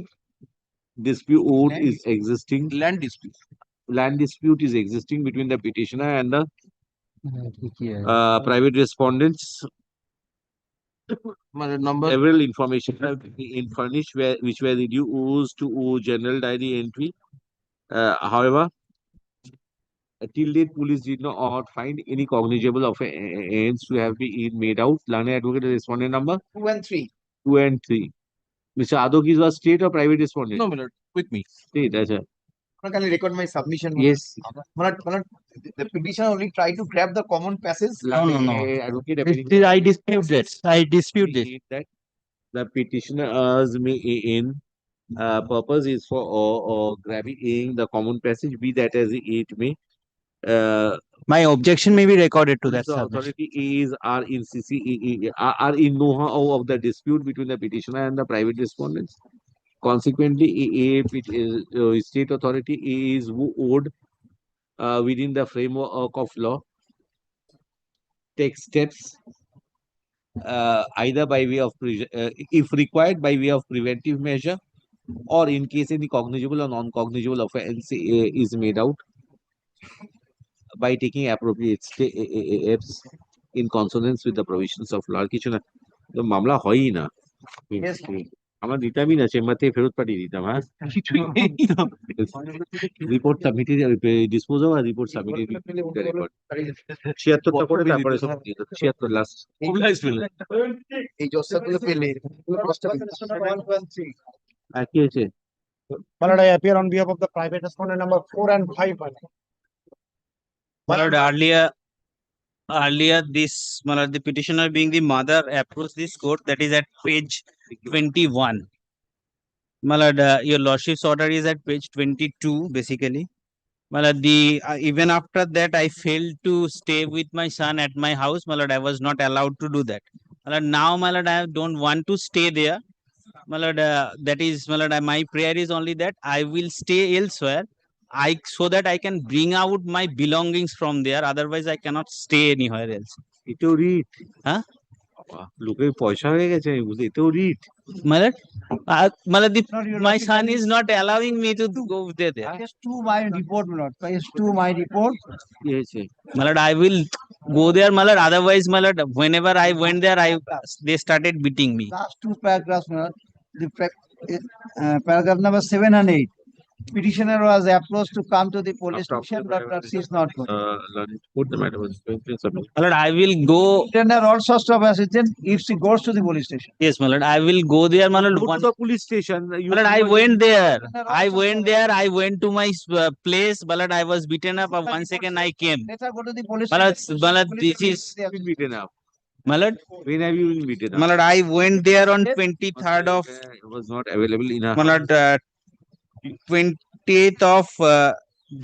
dispute is existing. Land dispute is existing between the petitioner and the private respondents. Several information have been furnished which were reduced to general diary entry. However, till date, police did not find any cognizable offence to have been made out. Learned advocate respondent number 2 and 3. 2 and 3. Mr. Adokis was state or private respondent? No, my lord, with me. State, acha. Can I record my submission? Yes. The petitioner only tried to grab the common passage. No. Advocate I dispute this. That the petitioner's main purpose is for grabbing the common passage, be that as it may. My objection may be recorded to that. The authority are in know-how of the dispute between the petitioner and the private respondents. Consequently, state authority is owed within the framework of law take steps either by way of if required by way of preventive measure, or in case any cognizable or non-cognizable offence is made out, by taking appropriate steps in consonance with the provisions of law. কিছু না, তো মামলা হয়ই না। Yes. আমার দিতামই না, chamber থেকে ফেরত পাঠিয়ে দিতাম। হ্যাঁ, কিছুই নেই তো। রিপোর্ট সাবমিটেড, ডিসপোজ আর রিপোর্ট সাবমিটেড, 76টা করে তারপরে সব 76 লাস্ট। এই জস্তাগুলো পেলে আর কি হয়েছে? My lord, I appear on behalf of the private respondent number 4 and 5. My lord, earlier this, my lord, the petitioner being the mother approached this court, that is at page 21. My lord, your lordship's order is at page 22 basically. My lord, even after that I failed to stay with my son at my house. My lord, I was not allowed to do that. My lord, now my lord, I don't want to stay there. My lord, that is, my lord, my prayer is only that I will stay elsewhere, so that I can bring out my belongings from there. Otherwise, I cannot stay anywhere else. এতেও writ? Huh? লোকের পয়সা হয়ে গেছে, আমি বুঝি, এতেও writ? My lord, my son is not allowing me to go there. Phase 2 my report, my lord. Phase 2 my report. কি হয়েছে? My lord, I will go there, my lord. Otherwise, my lord, whenever I went there, they started beating me. Last two paragraphs, my lord. Paragraph number 7 and 8. Petitioner was approached to come to the police station, but she is not going. Put the matter was submitted. My lord, I will go. Tender all sorts of assistance if she goes to the police station. Yes, my lord, I will go there, my lord. Go to the police station. My lord, I went there. I went to my place, my lord. I was beaten up. 1 second, I came. Let her go to the police My lord, station. my lord, this is. Been beaten up. My lord, When have you been beaten up? my lord, I went there on 23rd of. It was not available in a. My lord, 28th of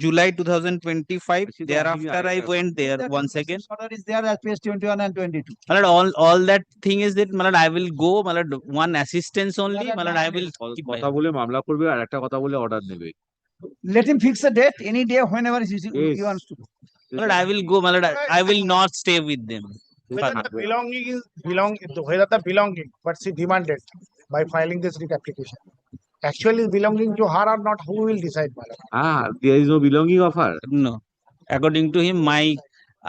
July 2025. Thereafter, I went there once again. Order is there at page 21 and 22. My lord, all that thing is that, my lord, I will go, my lord, one assistance only, my lord, I will keep my. কথা বলে মামলা করবে আর একটা কথা বলে order নেবে। Let him fix a date any day whenever he wants to. My lord, I will go, my lord, I will not stay with them. Whether the belonging is whether the belonging, but she demanded by filing this writ application. Actually belonging to her or not, who will decide, my lord? There is no belonging of her. No, according to him, my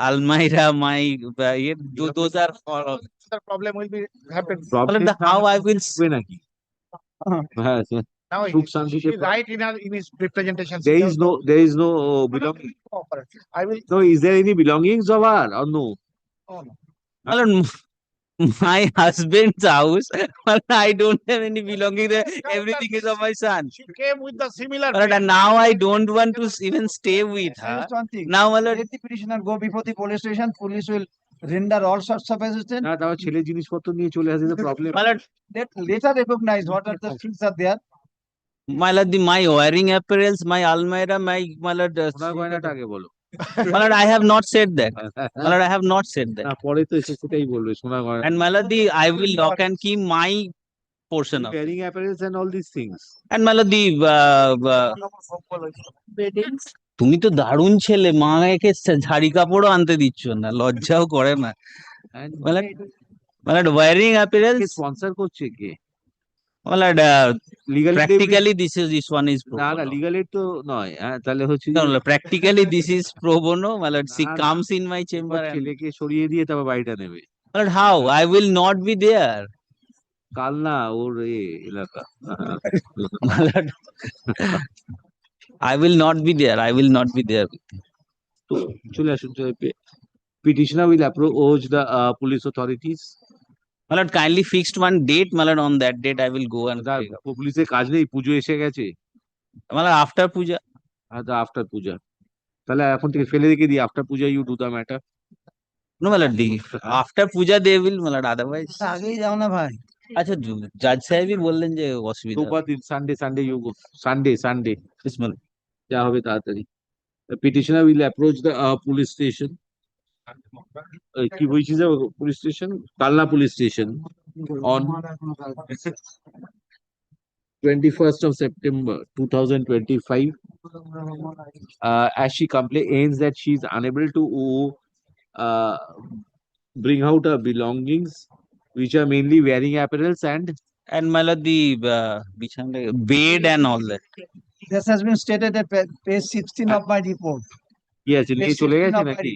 almirah, my those are all. The problem will be happen. How I will. নাকি? Now he is right in his representation. There is no belonging. I will. So is there any belongings of her or no? Oh, no. My lord, my husband's house, but I don't have any belonging there. Everything is of my son. She came with the similar. But now I don't want to even stay with her. Just one thing. Now, my lord, Let the petitioner go before the police station. Police will render all sorts of assistance. না তাও ছেলে জিনিসপত্র নিয়ে চলে আসে, problem. my lord, Let her recognize what are the things are there. my lord, my wearing apparels, my almirah, my lord. সোনার গয়নাটা আগে বলো। My lord, I have not said that. My lord, I have not said that. না পরে তো এসে সেটাই বলবে সোনার গয়না। And my lord, I will lock and key my portion of. Wearing apparels and all these things. And my lord, তুমি তো দারুণ ছেলে, মা একে ঝাড়ি কাপড়ও আনতে দিচ্ছ না, লজ্জাও করে না। মানে ওয়ারিং অ্যাপিয়ারেন্স স্পন্সর করছে কে? মানে legally practically this one is pro না bono. না লিগ্যালি তো নয়, তাহলে হচ্ছে No, practically this is pro bono. মানে she comes in my chamber and ছেলেকে সরিয়ে দিয়ে তারপর বাড়িটা নেবে। But how? I will not be there. কাল না ওর এলাকা। I will not be there. I will not be there. তো চলে আসুন। Petitioner will approach the police authorities. My lord, kindly fixed one date. My lord, on that date I will go and. পুলিশের কাজ নেই, পুজো এসে গেছে। My lord, after puja. After puja, তাহলে এখন থেকে ফেলে রেখে দিই। After puja you do the matter. No, my lord, after puja they will, my lord, otherwise. আগেই যাও না ভাই। আচ্ছা, জাজ সাহেবই বললেন যে অসুবিধা। Sunday you go. সানডে বিসমিল্লাহ। যা হবে তাড়াতাড়ি। Petitioner will approach the police station. Which is a police station? Kalna police station on 21st of September 2025. As she complains that she is unable to bring out her belongings, which are mainly wearing apparels and my lord, the bed and all that. This has been stated at page 16 of my report. Yes, নিয়ে চলে গেছে নাকি?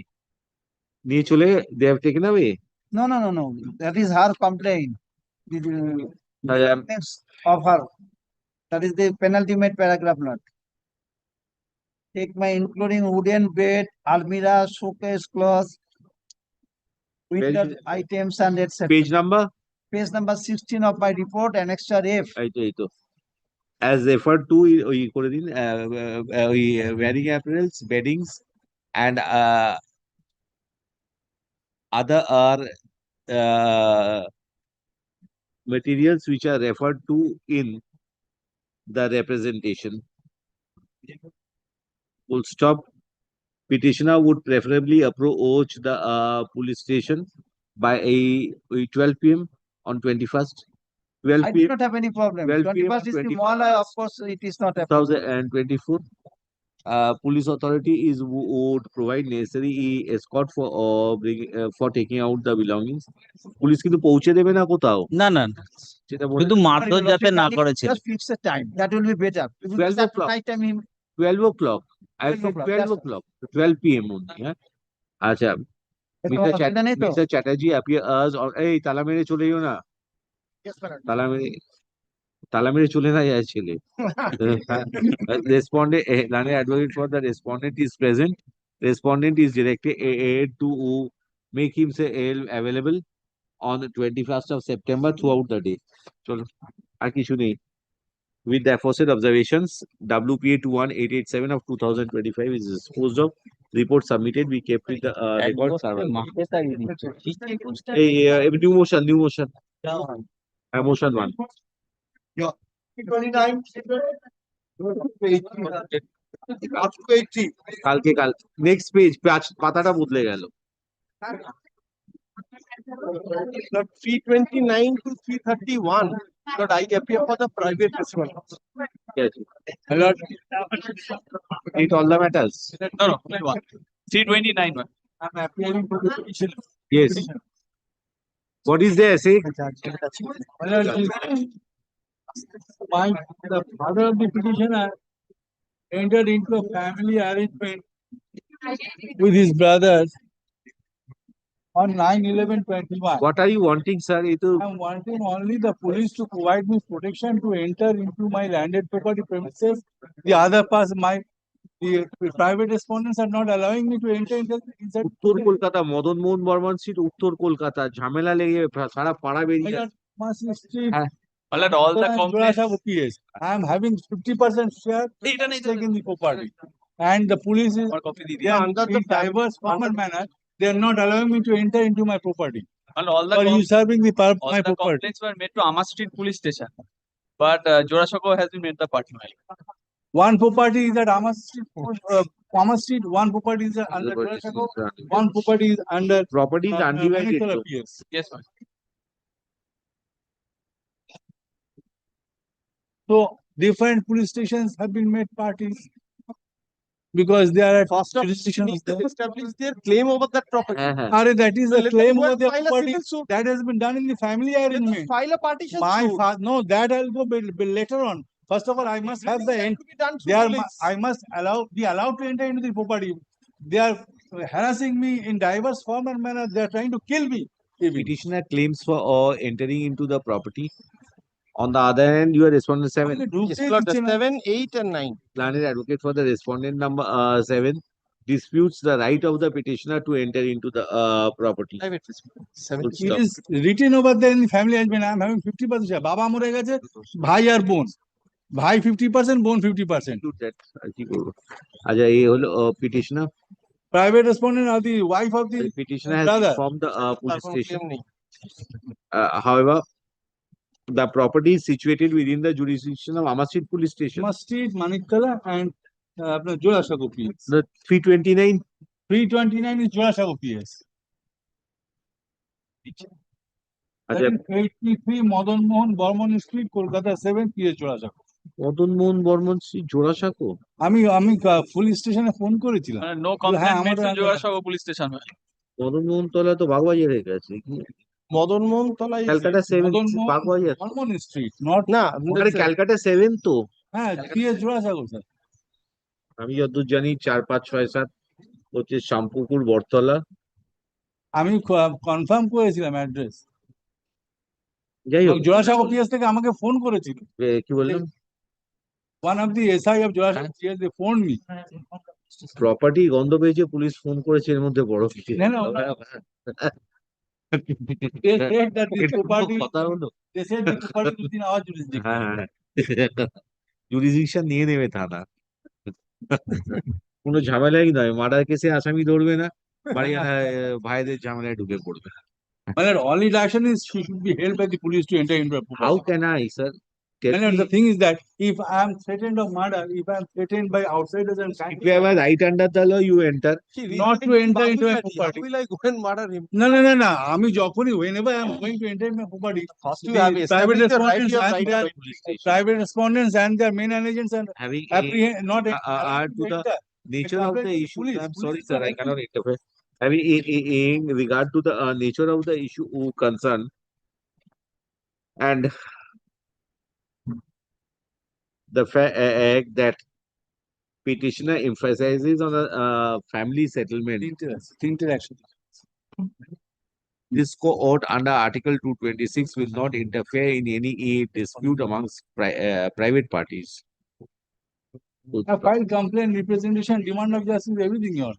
নিয়ে চলে, they have taken away? No. That is her complaint. Next of her. That is the penultimate paragraph note. Take my including wooden bed, almirah, showcase cloth, window items and etc. Page number? Page number 16 of my report, annexure F. এইতো as referred to ওই করে দিন ওই wearing apparels, beddings and other are materials which are referred to in the representation. Full stop. Petitioner would preferably approach the police station by 12 p.m. on 21st. 12 I do p.m. not have any problem. 12 p.m. 21st is the mall, of course, it is not a 2024. Police authority would provide necessary escort for taking out the belongings. Police কিন্তু পৌঁছে দেবে না কোথাও না না না, সেটা শুধু মারধর যাতে না করেছে। Just fix the time. That will be better. If you 12 start o'clock. night time, 12 o'clock. I 12 said o'clock, 12 that's o'clock. 12 p.m. only. Yeah. আচ্ছা Mr. Chatterjee appears on এই তালা মেরে চলে যাও না তালা মেরে চলে না যায় ছেলে respondent learned advocate for the respondent is present. Respondent is directed to make himself available on the 21st of September throughout the day. চলো আর কিছু নেই. With the aforesaid observations, WPA 21887 of 2025 is disposed of. Report submitted. We kept with the record server. New motion. Motion one. 29. কালকে next page পাতাটা বদলে গেল. 329 to 331. But I appear for the private response. Yes. Hello. It all the matters. No, 329 one. I'm appearing for the petition. Yes. What is there? Say. The father of the petitioner entered into a family arrangement with his brothers on 9/11/21. What are you wanting, sir? I'm wanting only the police to provide me protection to enter into my landed property premises. The other part, the private respondents are not allowing me to enter inside. উত্তর Kolkata Madan Mohan Barman street উত্তর কলকাতা ঝামেলা লেগে সারা পাড়া বেরিয়ে All the complaints. I am having 50% share stake in the property, and the police is under the diverse formal manner. They are not allowing me to enter into my property. And all the usurping my property. complaints were made to Amma Street Police Station, but Jorashako has been made the party. One property is at Amma Street, one property is under Jorashako, one property is under property is undivided. Yes, ma'am. So different police stations have been made parties because they are at jurisdiction of them. Establish their claim over that property. That is a claim over their property that has been done in the family arrangement. File a partition suit. No, that I'll go later on. First of all, I must have the end. I must be allowed to enter into the property. They are harassing me in diverse form and manner. They are trying to kill me. Petitioner claims for entering into the property. On the other hand, you are respondent 7. 7, 8 and 9. Learned advocate for the respondent number 7 disputes the right of the petitioner to enter into the property. It is written over there in the family arrangement. I am having 50% share. Baba more geche, bhai আর বোন. Bhai 50%, বোন 50%. আচ্ছা এই হলো petitioner. Private respondent are the wife of the petitioner has brother. informed the police station. However, the property is situated within the jurisdiction of Amma Street Police Station. Amma Street, Maniktala and Jorashako PS. The 329? 329 is Jorashako PS. 83 Madan Mohan Bormon Street, Kolkata 7 PS Jorashako. Madan Mohan Barman street Jorasanko আমি police স্টেশনে phone করেছিলাম No complaint made to Jorashako Police Station. Madan Mohan তলা তো বাগবাজারে গেছে মদন মোহন তলা Calcutta 7 Bagbazar Barman street not না ওখানে ক্যালকাটা 7 তো হ্যাঁ পিএস জোড়াসাঁকো স্যার আমি যতদূর জানি 4 5 6 7 হচ্ছে শ্যামপুকুর বটতলা আমি কনফার্ম করেছিলাম অ্যাড্রেস যাই হোক জোড়াসাঁকো পিএস থেকে আমাকে ফোন করেছিল। কি বললাম One of the SI of Jurassic PS, they phoned me. Property গন্ধ পেয়েছে পুলিশ ফোন করেছে এর মধ্যে বড় কিছু No, no. They said that this property, কথা হলো they said this property is within our jurisdiction. হ্যাঁ জুরিসডিকশন নিয়ে নেবে থানা কোনো ঝামেলাই নয় মার্ডার কেসে আসামি ধরবে না বাড়ি ভাইদের ঝামেলায় ঢুকে পড়বে My lord, only action is she should be held by the police to enter into a property. How can I, sir? My lord, the thing is that if I am threatened of murder, if I am threatened by outsiders and If you have a right under the law, you enter. not to enter into a property. will I go and murder him? No. আমি যখনই whenever I am going to enter into a property, First you the have private established the right, respondents you have and right their to the police station. private respondents and their main agents and Having apprehend not are to the nature of the issue. Police, I'm police sorry, is sir, the I right cannot interfere. Having in regard to the nature of the issue concern and the fact that petitioner emphasizes on a family settlement. interaction. This court under Article 226 will not interfere in any dispute amongst private parties. I filed complaint, representation, demand of justice, everything, your.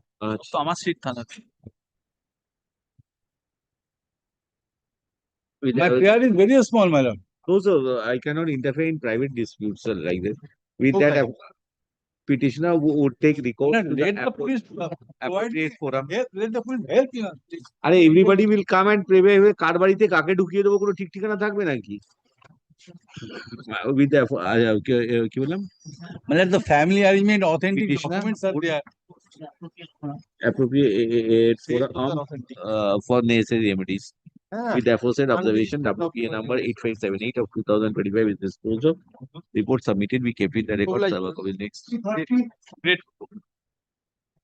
Thomas Street থানা My prayer is very small, my lord. No, sir, I cannot interfere in private disputes, sir, like this. With that, petitioner would take recourse to Let the the police appropriate forum. let the police help you. আরে everybody will come and prevail কার বাড়িতে কাকে ঢুকিয়ে দেবো কোনো ঠিক ঠিকানা থাকবে নাকি with the কি বললাম মানে the family arrangement, authentic Petitioner documents are there. appropriate forum for necessary remedies. With the aforesaid observation, WPA number 8578 of 2025 is disposed of. Report submitted, we kept in the record server copy next. Great.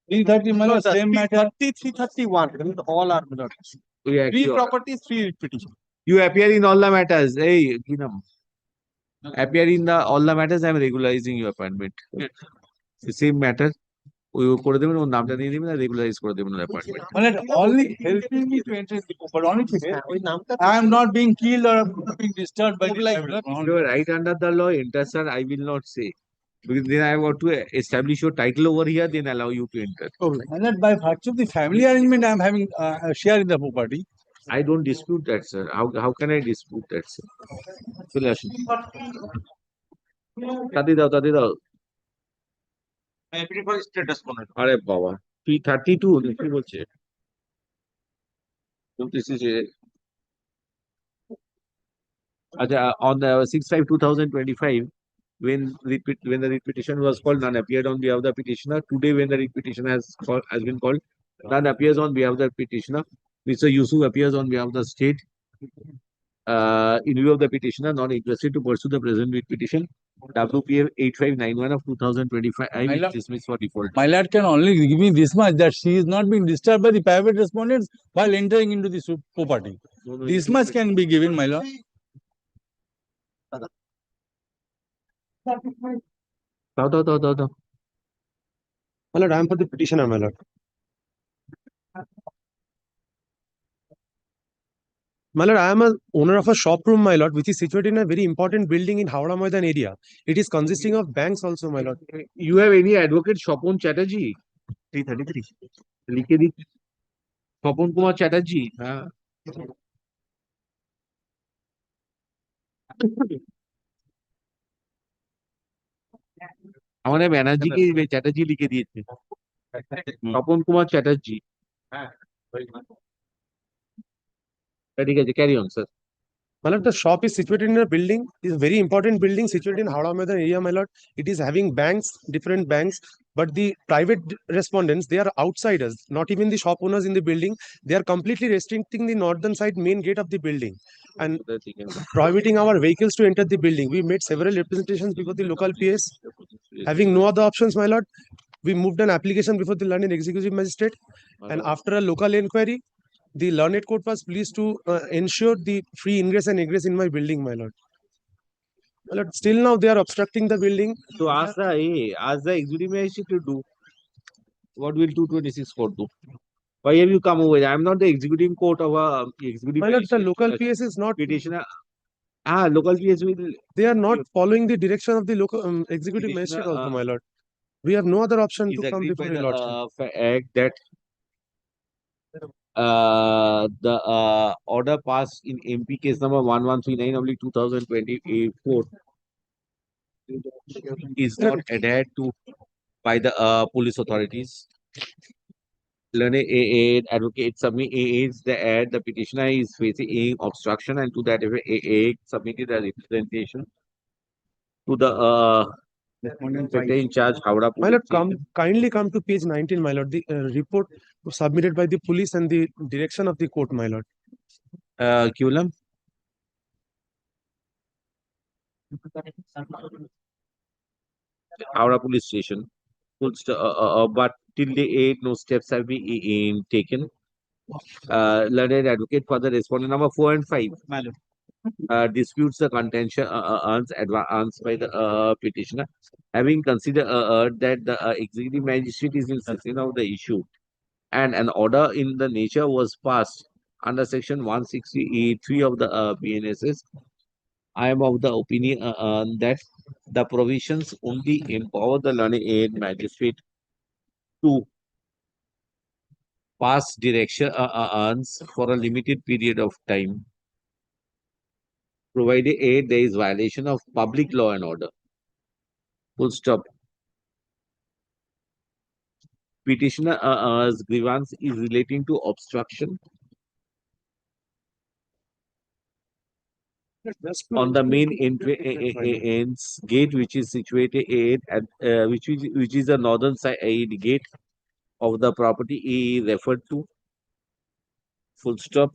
330, my lord, same matter. 331, all are my lord. We Three actually, properties, three petition. you appear in all the matters. Hey, Ginam. Appear in the all the matters. I am regularizing your appointment. The same matter. ওই করে দেবেন ওর নামটা দিয়ে দেবেন আর regularise করে দেবেন ওর appointment মানে only helping me to enter the property, only to help. I am not being killed or being disturbed by the private. If you are right under the law, enter, sir. I will not say. Because then I want to establish your title over here, then allow you to enter. And that by virtue of the family arrangement, I am having a share in the property. I don't dispute that, sir. How can I dispute that, sir? চলে আসুন তাতে দাও আরে বাবা 332 কি বলছে আচ্ছা on the 6/5/2025 when the writ petition was called, none appeared on behalf of the petitioner. Today, when the writ petition has been called, none appears on behalf of the petitioner. Mr. Yusuf appears on behalf of the state. In view of the petitioner not interested to pursue the present writ petition, WPA 8591 of 2025 I will dismiss for default. My lord can only give me this much, that she is not being disturbed by the private respondents while entering into the property. This much can be given, my lord. দাও My lord, I am for the petitioner, my lord. My lord, I am a owner of a shop room, my lord, which is situated in a very important building in Howrah Maidan area. It is consisting of banks also, my lord. You have any advocate, Shopon Chatterjee? 333. লিখে দিন স্বপন কুমার চ্যাটার্জি হ্যাঁ আমাদের ব্যানার্জিকে চ্যাটার্জি লিখে দিয়েছে স্বপন কুমার চ্যাটার্জি ঠিক আছে carry on sir My lord, the shop is situated in a building. It is a very important building situated in Howrah Maidan area, my lord. It is having banks, different banks, but the private respondents, they are outsiders, not even the shop owners in the building. They are completely restricting the northern side main gate of the building and prohibiting our vehicles to enter the building. We made several representations before the local PS. Having no other options, my lord, we moved an application before the London Executive Magistrate, and after a local inquiry, the learned court was pleased to ensure the free ingress and egress in my building, my lord. My lord, still now they are obstructing the building. So ask the executive magistrate to do. What will 226 court do? Why have you come over here? I am not the executive court of a executive. My lord, the local PS is not petitioner. Local PS will. They are not following the direction of the local executive Petitioner, magistrate also, my lord. We have no other option is to come agreed by before your the lordship. fact that the order passed in MP case number 1139 only 2024 is not adhered to by the police authorities. Learned advocate submit aids the petitioner is facing obstruction, and to that effect submitted a representation to the sector in charge Howrah My Police lord, Station. kindly come to page 19, my lord. The report submitted by the police and the direction of the court, my lord. Kulam. Howrah Police Station. But till date, no steps have been taken. Learned advocate for the respondent number 4 and 5. Disputes the contention advanced by the petitioner, having considered that the executive magistrate is insisting of the issue, and an order in the nature was passed under section 163 of the PNSS. I am of the opinion that the provisions only empower the learned aid magistrate to pass direction for a limited period of time, provided there is violation of public law and order. Full stop. Petitioner's grievance is relating to obstruction on the main entrance gate, which is situated at which is the northern side gate of the property he referred to. Full stop.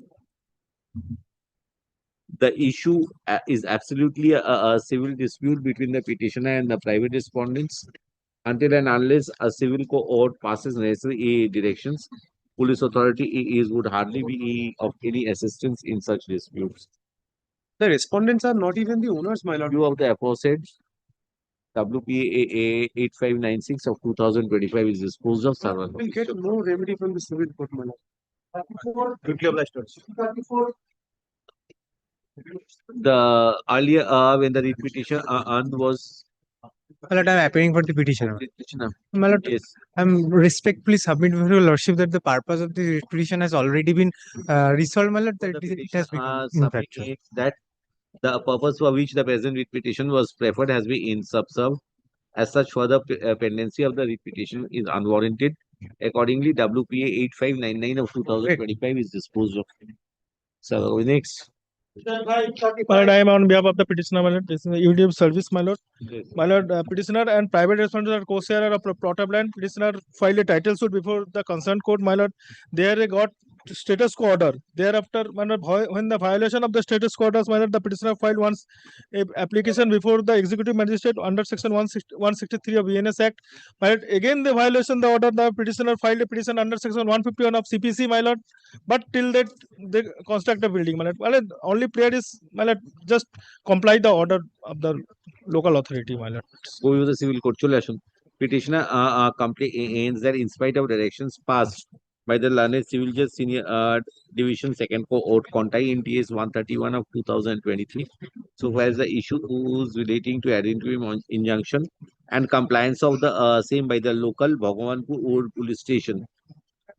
The issue is absolutely a civil dispute between the petitioner and the private respondents. Until and unless a civil court passes necessary directions, police authority would hardly be of any assistance in such disputes. The respondents are not even the owners, my lord. View of the aforesaid WPA 8596 of 2025 is disposed of. Will get no remedy from the civil court, my lord. Quickly obliged. The earlier when the petition was. My lord, I'm appearing for the petitioner. My lord, Yes. I'm respectfully submit before your lordship that the purpose of the petition has already been resolved, my lord, that it has become infractual. That the purpose for which the present writ petition was preferred has been subserved. As such, further pendency of the writ petition is unwarranted. Accordingly, WPA 8599 of 2025 is disposed of. So, next. My lord, I am on behalf of the petitioner, my lord. This is UDF service, my lord. Yes. My lord, petitioner and private respondents are co-sharer of plot of land. Petitioner filed a title suit before the concerned court, my lord. There they got status quo order. Thereafter, my lord, when the violation of the status quo orders, my lord, the petitioner filed once a application before the executive magistrate under section 163 of VNS Act. My lord, again the violation the order, the petitioner filed a petition under section 151 of CPC, my lord. But till that they construct a building, my lord. My lord, only prayer is, my lord, just comply the order of the local authority, my lord. Go use the civil court. Petitioner complains that in spite of directions passed by the learned civil judge senior division second court Contai in TS 131 of 2023, so far as the issue is relating to identity injunction and compliance of the same by the local Bhagwanpur police station,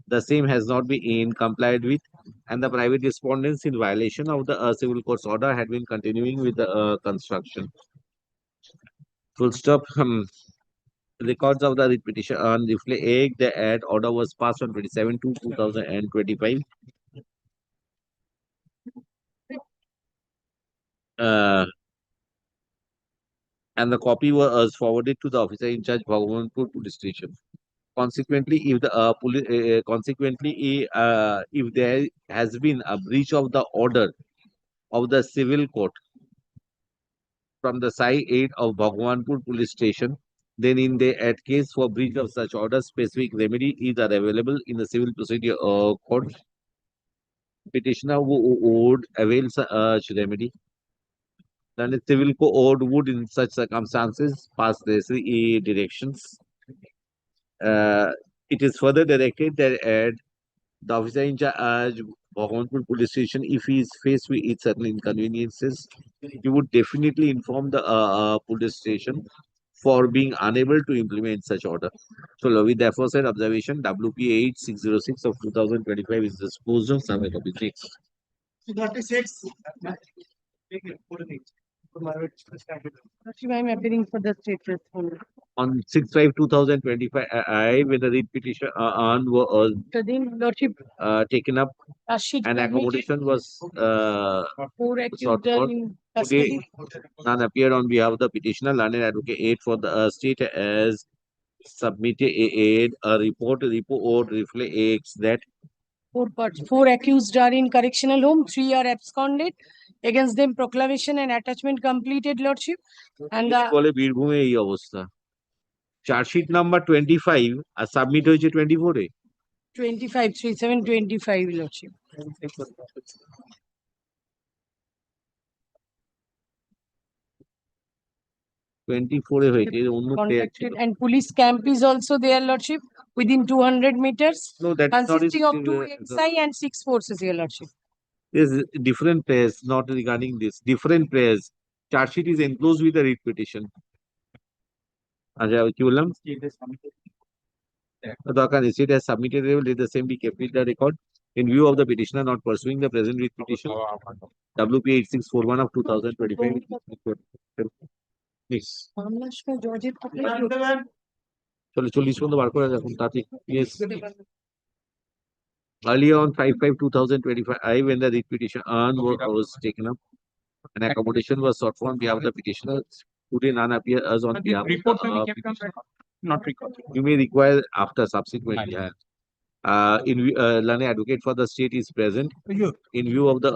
the same has not been complied with, and the private respondents in violation of the civil court's order had been continuing with the construction. Full stop. Records of the writ petition reflect the ad order was passed on 27/2/2025. And the copy was forwarded to the officer in charge Bhagwanpur police station. Consequently, if the if there has been a breach of the order of the civil court from the side of Bhagwanpur police station, then in the case for breach of such order, specific remedy is available in the civil procedure code. Petitioner who would avail such remedy. Then the civil code would, in such circumstances, pass the directions. It is further directed that the officer in charge Bhagwanpur police station, if he is faced with certain inconveniences you would definitely inform the police station for being unable to implement such order. So with the aforesaid observation, WP 8606 of 2025 is disposed of. Survey copy 6. 36. I'm appearing for the state response. On 6/5/2025, I with the writ petition was Lordship, taken up Rashid, and accommodation was four sought accused are for. in Today, custody. none appeared on behalf of the petitioner. Learned advocate 8 for the state as submitted a report reflects that Four parts. Four accused are in correctional home. Three are absconded. Against them, proclamation and attachment completed, Lordship. And the বলে বীরভূমে এই অবস্থা chargesheet number 25 আর submit হয়েছে 24 এ 25, 3725, Lordship. 24 এ হয়েছে এর অন্য player ছিল Contacted and police camp is also there, Lordship, within 200 meters, No, that's not consisting of his, 2 XI and 6 forces, Your Lordship. there's different players not regarding this different players charge sheet is enclosed with the writ petition আচ্ছা কি বললাম দরকার নেই state has submitted let the same be kept with the record in view of the petitioner not pursuing the present writ petition WP 8641 of 2025 Please. চলো 40 পর্যন্ত বার করে রাখুন তাতে yes earlier on 5/5/2025 when the writ petition was taken up an accommodation was sought for on behalf of the petitioner today none appear as on behalf Report of will the be kept on record, not recorded. you may require after subsequently learned advocate for the state is present in view of the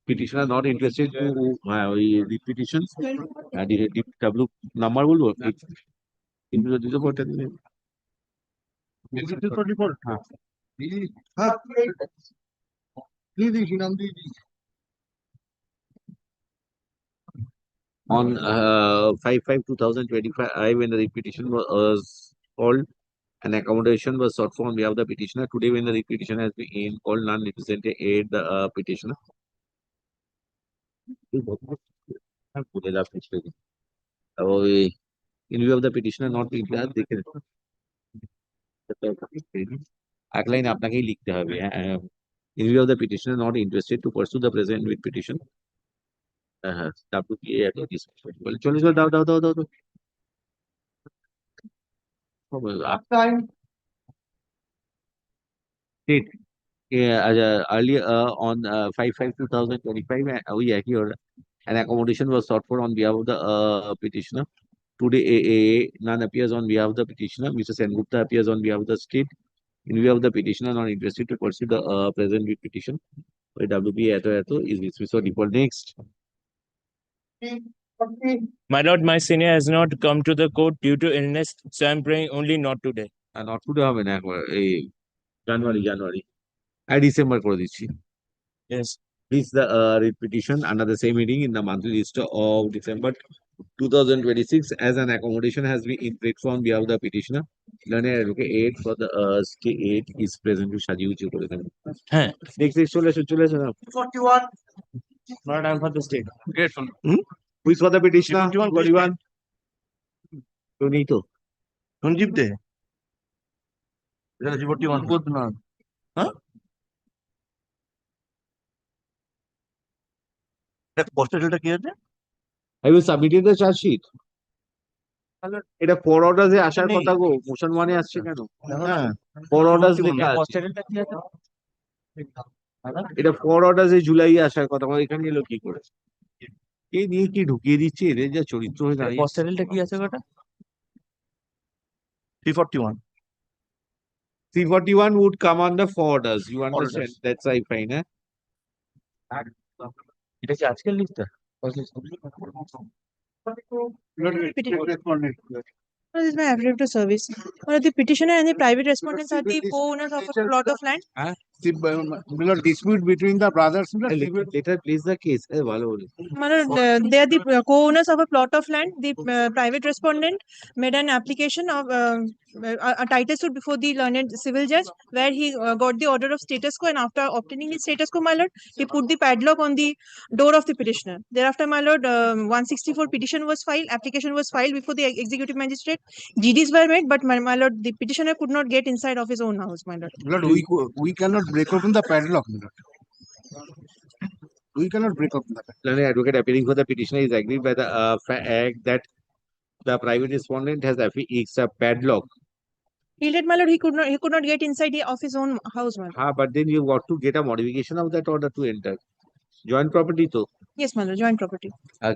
petitioner not interested to the petition W number বলবো report. On 5/5/2025 when the writ petition was called an accommodation was sought for on behalf of the petitioner today when the writ petition has been called none represented aid the petitioner in view of the petitioner not being class দেখে এক line আপনাকেই লিখতে হবে in view of the petitioner not interested to pursue the present writ petition WPA at this চলো চলো দাও দাও দাও দাও দাও State earlier on 5/5/2025 we একই order an accommodation was sought for on behalf of the petitioner today none appears on behalf of the petitioner Mr. Sengupta appears on behalf of the state in view of the petitioner not interested to pursue the present writ petition WPA eto is dismissed or default next. My lord, my senior has not come to the court due to illness, so I'm praying only not today. not today হবে না এই জানুয়ারি আর December করে দিচ্ছি Yes. This the writ petition under the same heading in the monthly register of December 2026 as an accommodation has been in platform on behalf of the petitioner. Learned advocate 8 for the state 8 is present to সাজিয়ে করে দেন হ্যাঁ next চলে আসো না 41. Lord, I'm for the state. Grateful. who is for the petitioner 41 তো নেই তো সঞ্জীব দে এটা 41 কোড না হ্যাঁ পোস্টালটা কি আছে have you submitted the charge sheet এটা ফর অর্ডারস এ আসার কথা গো মোশন ওয়ানে আসছে কেন হ্যাঁ ফর অর্ডারস লেখা আছে পোস্টালটা কি আছে এটা ফর অর্ডারস এ জুলাই আসার কথা আমার এখানে এলো কি করে এই নিয়ে কি ঢুকিয়ে দিচ্ছে এদের যা চরিত্র হয়ে দাঁড়িয়ে পোস্টালটা কি আছে ওটা 341 341 would come under for orders you understand that's I find এটা কি আজকের লিস্টটা This is my affidavit of service. One of the petitioner and the private respondents are the co-owners of a plot of land. dispute between the brothers. Later, please the case. They are the co-owners of a plot of land. The private respondent made an application of a title suit before the learned civil judge, where he got the order of status quo, and after obtaining the status quo, my lord, he put the padlock on the door of the petitioner. Thereafter, my lord, 164 petition was filed, application was filed before the executive magistrate. GDs were made, but my lord, the petitioner could not get inside of his own house, my lord. Lord, we cannot break open the padlock, my lord. We cannot break open the padlock. Learned advocate appealing for the petitioner is aggrieved by the fact that the private respondent has affixed a padlock. He did, my lord, he could not get inside of his own house, my lord. But then you got to get a modification of that order to enter. Joint property to. Yes, my lord, joint property.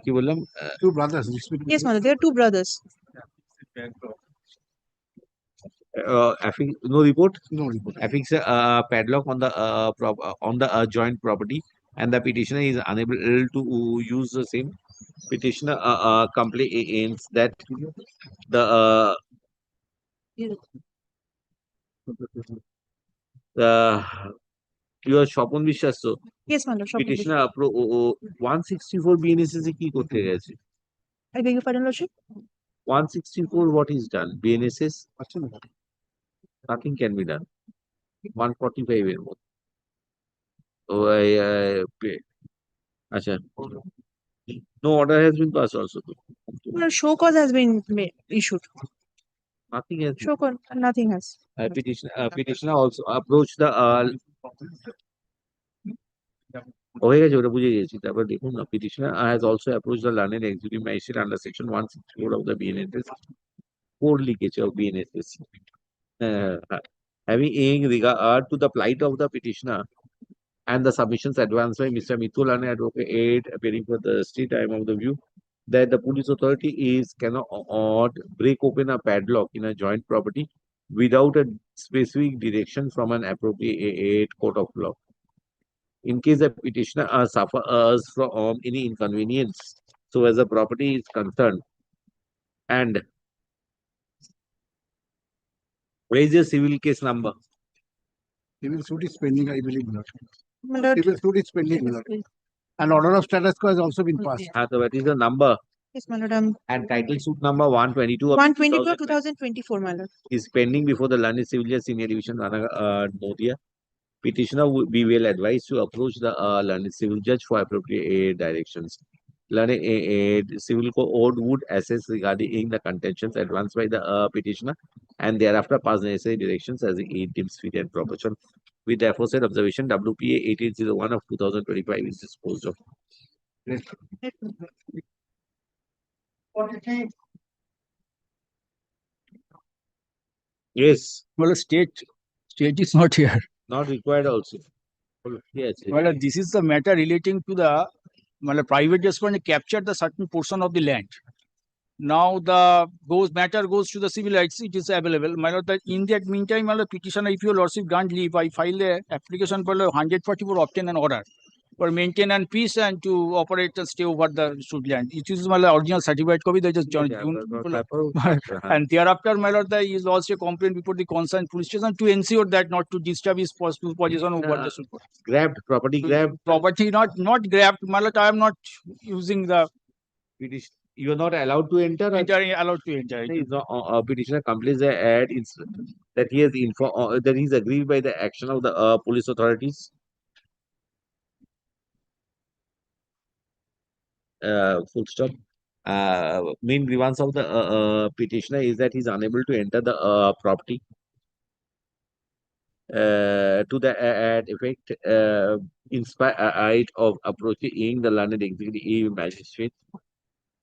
কি বললাম? Two brothers. Yes, my lord, they are two brothers. No report? No report. Affix a padlock on the joint property, and the petitioner is unable to use the same. Petitioner complains that the your Shopon Vishwas, so Yes, my lord. petitioner 164 BNSS কি করতে গেছে? I beg your pardon, lordship. 164 what is done? BNSS? Nothing can be done. 145 এর মধ্যে। আচ্ছা। No order has been passed also. No, show cause has been issued. Nothing has. Show cause, nothing has. Petitioner also approached the হয়ে গেছে ওটা বুঝে গেছি তারপর দেখুন না petitioner has also approached the learned executive magistrate under section 164 of the BNSS core লিখেছে of BNSS having regard to the plight of the petitioner and the submissions advanced by Mr. Mithul and advocate appearing for the state, I am of the view that the police authority cannot break open a padlock in a joint property without a specific direction from an appropriate court of law. In case the petitioner suffers from any inconvenience, so as the property is concerned, and where is your civil case number? Civil suit is pending, I believe not. My lord. Civil suit is pending, my lord. An order of status quo has also been passed. So what is the number? Yes, my lord. And title suit number 122 of 122 of 2024, my lord. is pending before the learned civil judge senior division Nodia. Petitioner would be well advised to approach the learned civil judge for appropriate directions. Learned civil code would assess regarding the contentions advanced by the petitioner and thereafter pass necessary directions as it deems fit and proportion. With the aforesaid observation, WPA 8801 of 2025 is disposed of. Yes. Well, state is not here. Not required also. Yes. Well, this is the matter relating to the private respondent captured the certain portion of the land. Now the matter goes to the civil rights. It is available. My lord, that in that meantime, my lord, petitioner, if your lordship grant leave, I file a application for 144 obtain an order for maintain and peace and to operate and stay over the should land. It is my lord, original certified copy. They just joined. And thereafter, my lord, there is also a complaint before the concerned police station to ensure that not to disturb his position over the suit. Grabbed, property grabbed. Property not grabbed. My lord, I am not using the petition. You are not allowed to enter. Allowed to enter. Petitioner complains that he has that he is aggrieved by the action of the police authorities. Full stop. Main grievance of the petitioner is that he is unable to enter the property. To the effect, in spite of approaching the learned executive magistrate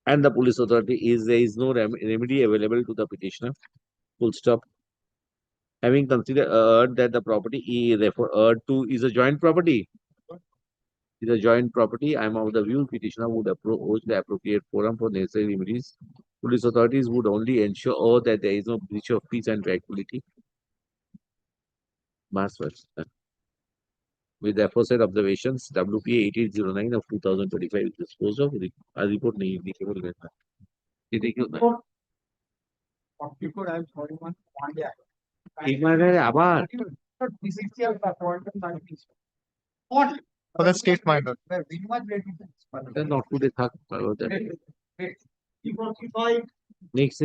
and the police authority, there is no remedy available to the petitioner. Full stop. Having considered that the property is referred to is a joint property. Is a joint property. I am of the view petitioner would approach the appropriate forum for necessary remedies. Police authorities would only ensure that there is no breach of peace and tranquility. With the aforesaid observations, WPA 8809 of 2025 is disposed of. A report nahi likhe bolbe na. Ye dekhiye na. 44 I am 41 1 day. एक बार आभार For the state minor. Not to the third. Next.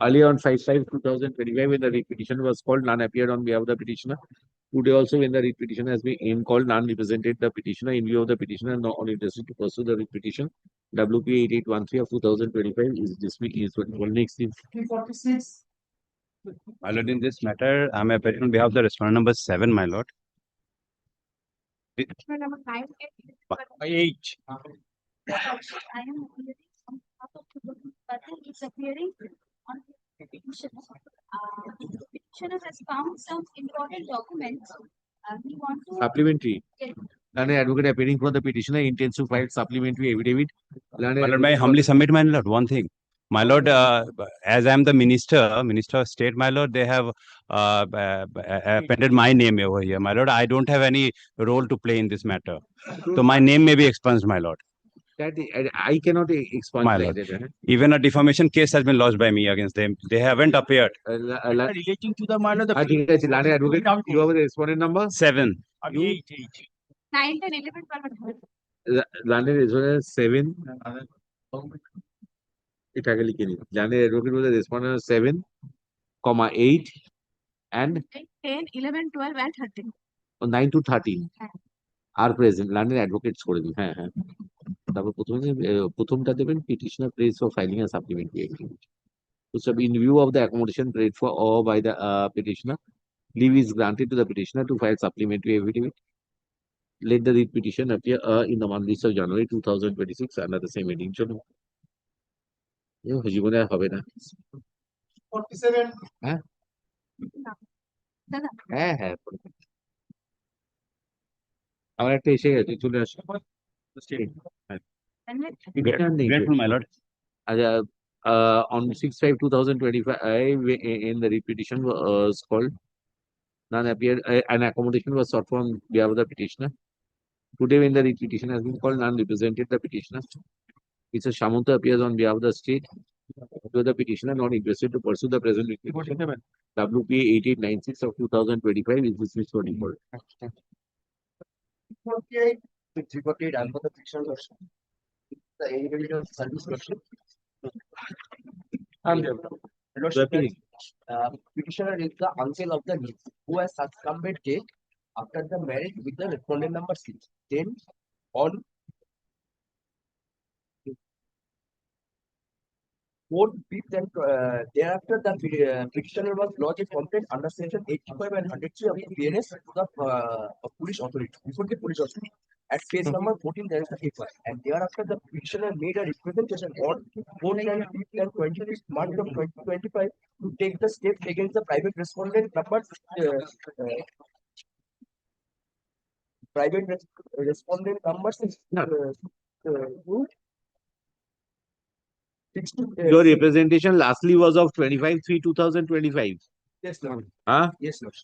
Earlier on 5/5/2025, when the repetition was called, none appeared on behalf of the petitioner. Today also, when the repetition has been called, none represented the petitioner in view of the petitioner not only interested to pursue the repetition. WP 8813 of 2025 is dismissed. Next is 346. My lord, in this matter, I am appearing on behalf of the respondent number 7, my lord. Number 9. 8. I am is appearing on petition. The petitioner has found some important documents. We want to supplementary. Learned advocate appearing for the petitioner intends to file supplementary affidavit. My lord, may I humbly submit, my lord, one thing. My lord, as I am the minister of state, my lord, they have appended my name over here. My lord, I don't have any role to play in this matter. So my name may be expunged, my lord. That I cannot expunge My like lord. that. Even a defamation case has been lodged by me against them. They haven't appeared. Relating to the minor, the Learned advocate, you have the respondent number? 7. You? 9 and 11. Learned advocate 7. It actually can. Learned advocate was the respondent 7, 8 and 10, 11, 12 and 13. 9 to 13 are present. Learned advocates করে দিন হ্যাঁ হ্যাঁ তারপর প্রথমটা দেবেন petitioner prays for filing a supplementary affidavit. So in view of the accommodation prayed for or by the petitioner, leave is granted to the petitioner to file supplementary affidavit. Let the writ petition appear in the month of January 2026 under the same heading. চলো জীবনে আর হবে না 47. হ্যাঁ হ্যাঁ আমার একটা এসে গেছে চলে আসো Grateful, my lord. On 6/5/2025, in the repetition was called, none appeared, an accommodation was sought from behalf of the petitioner. Today, when the repetition has been called, none represented the petitioner. Mr. Shamunta appears on behalf of the state. To the petitioner not interested to pursue the present repetition. WPA 8896 of 2025 is dismissed for default. 48. 348 and for the petition version. The individual service question. Petitioner is the uncle of the niece who has succumbed dead after the marriage with the respondent number 6. Then on 4th, 5th and thereafter the petitioner was lodged a complaint under section 85 and 103 of the PNS to the police authority, before the police authority. At page number 14, there is the paper. And thereafter, the petitioner made a representation on 4th and 5th and 25th March of 2025 to take the steps against the private respondent number respondent number 6. Your representation lastly was of 25/3/2025. Yes, Lord. Huh? Yes, Lord.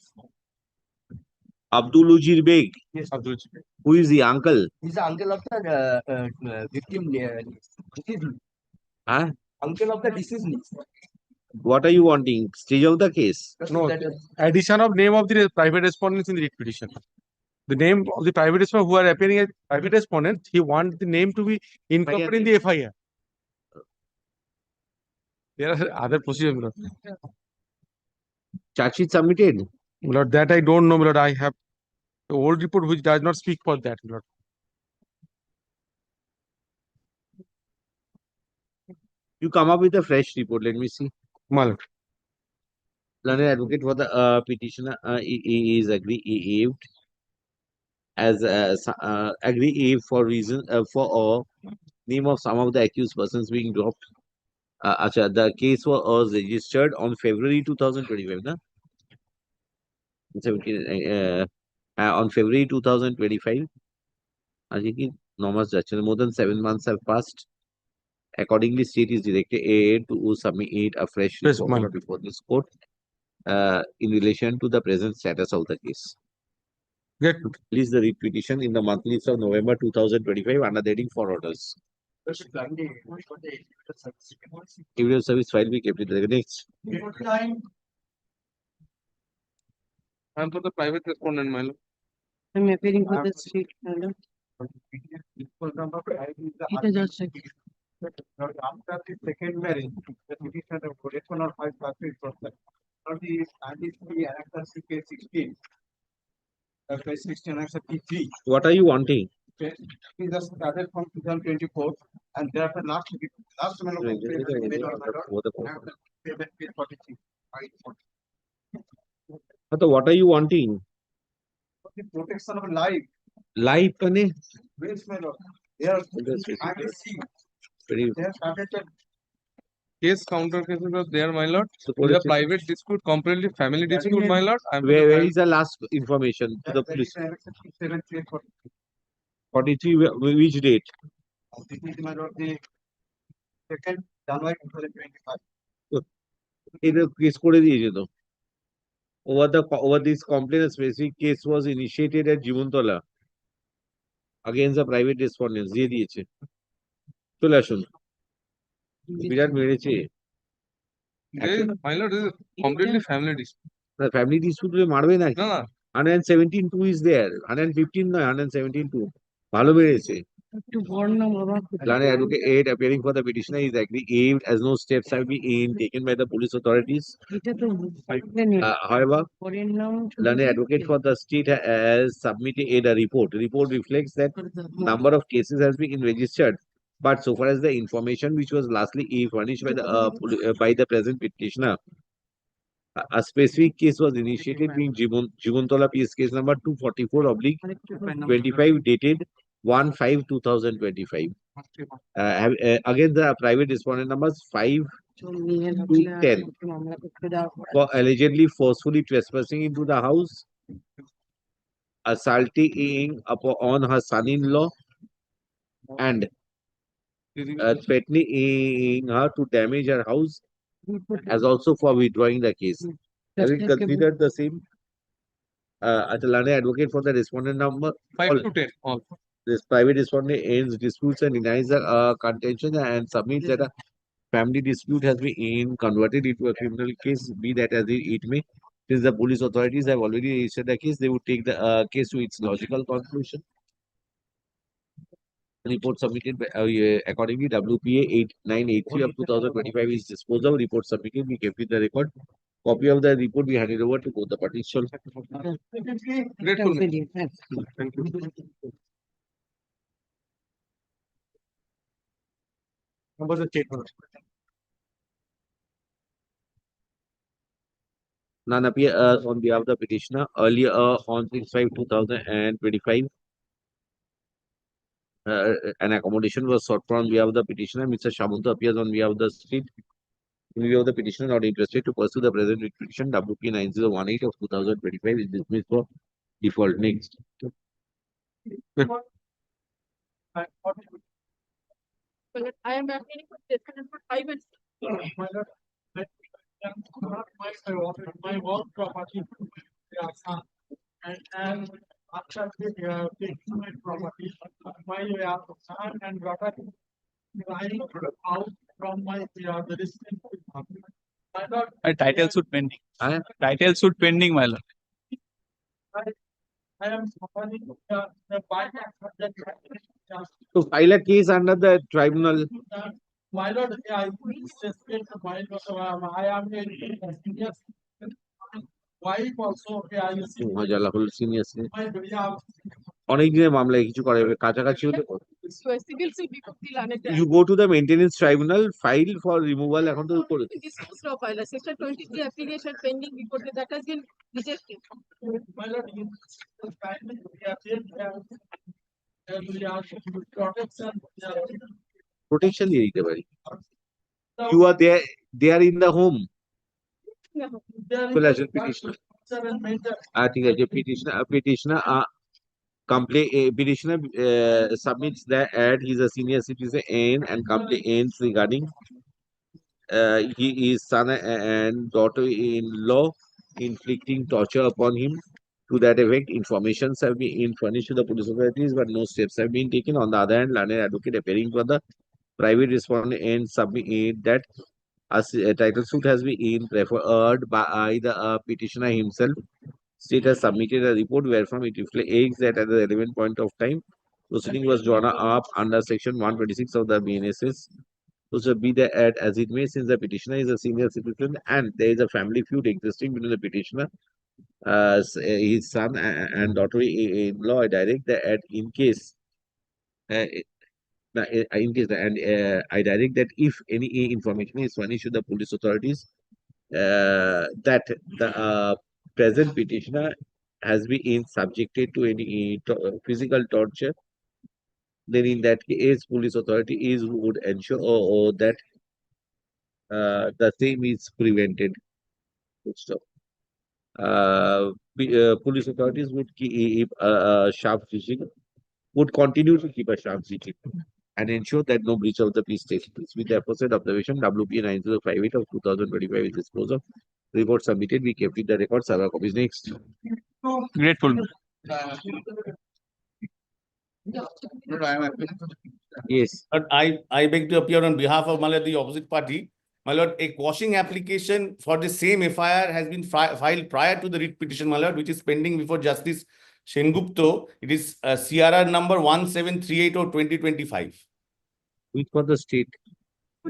Abdul Ujir Beg. Yes, Abdul. Who is the uncle? He's the uncle of the victim. Huh? Uncle of the deceased niece. What are you wanting? Stage of the case? No, addition of name of the private respondents in the writ petition. The name of the private respondent who are appearing as private respondents, he wants the name to be incorporated in the FIR. There are other procedures. Charge sheet submitted? Lord, that I don't know, Lord. I have the old report which does not speak for that, Lord. You come up with a fresh report. Let me see. Mal. Learned advocate for the petitioner is aggrieved as aggrieved for reason for name of some of the accused persons being dropped. The case was registered on February 2025. Na? On February 2025, more than 7 months have passed. Accordingly, state is directed to submit a fresh report before this court in relation to the present status of the case. Release the writ petition in the month list of November 2025 under the heading for orders. Evidence service file be kept in the next. I'm for the private respondent, my lord. I'm appearing for the street, my lord. It is also. After the second marriage, the petitioner of correction or five classes was that. Now the annexation case 16. Case 16 annexation P3. What are you wanting? Okay, he just started from 2024 and thereafter last month of payment made on my lord. Payment paid 43. What are you wanting? The protection of life. Life, pane? Where's my lord? There, I can see. They have started the Case counter cases are there, my lord. So With a private dispute, completely family dispute, my lord. where is the last information to the police? 43, which date? This is my lord, the 2nd January 2025. এটা case করে দিয়েছে তো over this complaint a specific case was initiated at Jimuntola against the private respondents দিয়ে দিয়েছে চলে আসুন বিরাট মেরেছে My lord, this is completely family dispute. Family dispute মারবে না না না 117(2) is there 115 নয় 117(2) ভালো মেরেছে একটু বড় না বাবা Lane advocate appearing for the petitioner is aggrieved as no steps have been taken by the police authorities. এটা তো However, পরের নাম Lane advocate for the state has submitted a report. The report reflects that number of cases has been registered, but so far as the information which was lastly furnished by the present petitioner, a specific case was initiated being Jimuntola PS case number 244/25 dated 1/5/2025. Against the private respondent numbers 5 to 10 for allegedly forcefully trespassing into the house, assaulting on her son-in-law, and threatening her to damage her house, as also for withdrawing the case. Having considered the same, Atalane advocate for the respondent number 5 to 10. All. This private respondent ends disputes and denies the contention and submits that a family dispute has been converted into a criminal case, be that as it may. Since the police authorities have already registered the case, they would take the case to its logical conclusion. Report submitted by, accordingly, WPA 8983 of 2025 is disposed of. Report submitted, we kept in the record. Copy of the report we handed over to both the parties. Grateful. Thank you. Number the statement. None appear on behalf of the petitioner. Earlier on 6/5/2025, an accommodation was sought for on behalf of the petitioner. Mr. Shamunta appears on behalf of the state. In view of the petitioner not interested to pursue the present petition, WP 9018 of 2025 is dismissed for default. Next. I am appealing for disconnect for 5 minutes. My work property, and after taking my property, my son and daughter lying out from my the distance. My title suit pending. Title suit pending, my lord. I am supporting the bypass of the To file a case under the tribunal. my lord, I suspect my I am a senior wife also. অনেক দিনের মামলায় কিছু করে কাছাকাছি হলে Civil suit because the landed. you go to the maintenance tribunal, file for removal এখন তো করে Dismissal of file. Section 23 application pending before that has been rejected. My lord, protection দিয়ে দিতে পারি you are there, they are in the home. চলে আসুন petitioner ঠিক আছে petitioner petitioner submits that he is a senior citizen and complains regarding his son and daughter-in-law inflicting torture upon him. To that effect, informations have been furnished to the police authorities, but no steps have been taken. On the other hand, learned advocate appearing for the private respondent submit that a title suit has been preferred by the petitioner himself. State has submitted a report wherefrom it reflects that at the relevant point of time, proceeding was drawn up under section 126 of the BNSS. So be that as it may, since the petitioner is a senior citizen and there is a family feud existing between the petitioner, his son and daughter-in-law, I direct that in case I direct that if any information is furnished to the police authorities that the present petitioner has been subjected to any physical torture, then in that case, police authorities would ensure that the same is prevented. Stop. Police authorities would keep sharp vision, would continue to keep a sharp vision and ensure that no breach of the peace takes place. With the aforesaid observation, WP 9058 of 2025 is disposed of. Report submitted. We kept it the record. Server copies next. Grateful. Yes. But I beg to appear on behalf of the opposite party. My lord, a quashing application for the same FIR has been filed prior to the writ petition, my lord, which is pending before Justice Sengupta. It is CRR number 1738 of 2025. Which for the state?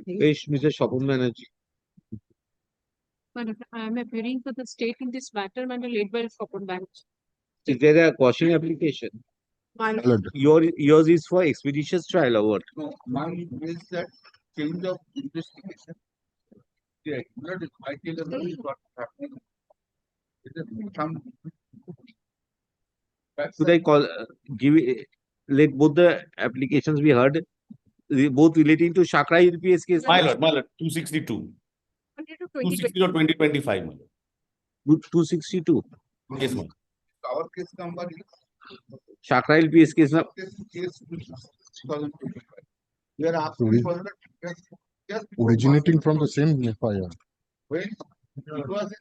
Mr. Shopun Banerjee. Madam, I am appearing for the state in this matter, madam, led by Shopun Banerjee. Is there a quashing application? Yours is for expeditious trial or what? No, mine is that change of investigation. Yeah, I tell them what happening. It is some. Should I call, let both the applications be heard, both relating to Shakra LPS case? My lord, 262. 262 2025, my lord. 262. Yes, ma'am. Our case number is Shakra LPS case number. Case 2025. We are asking for just originating from the same FIR. when it was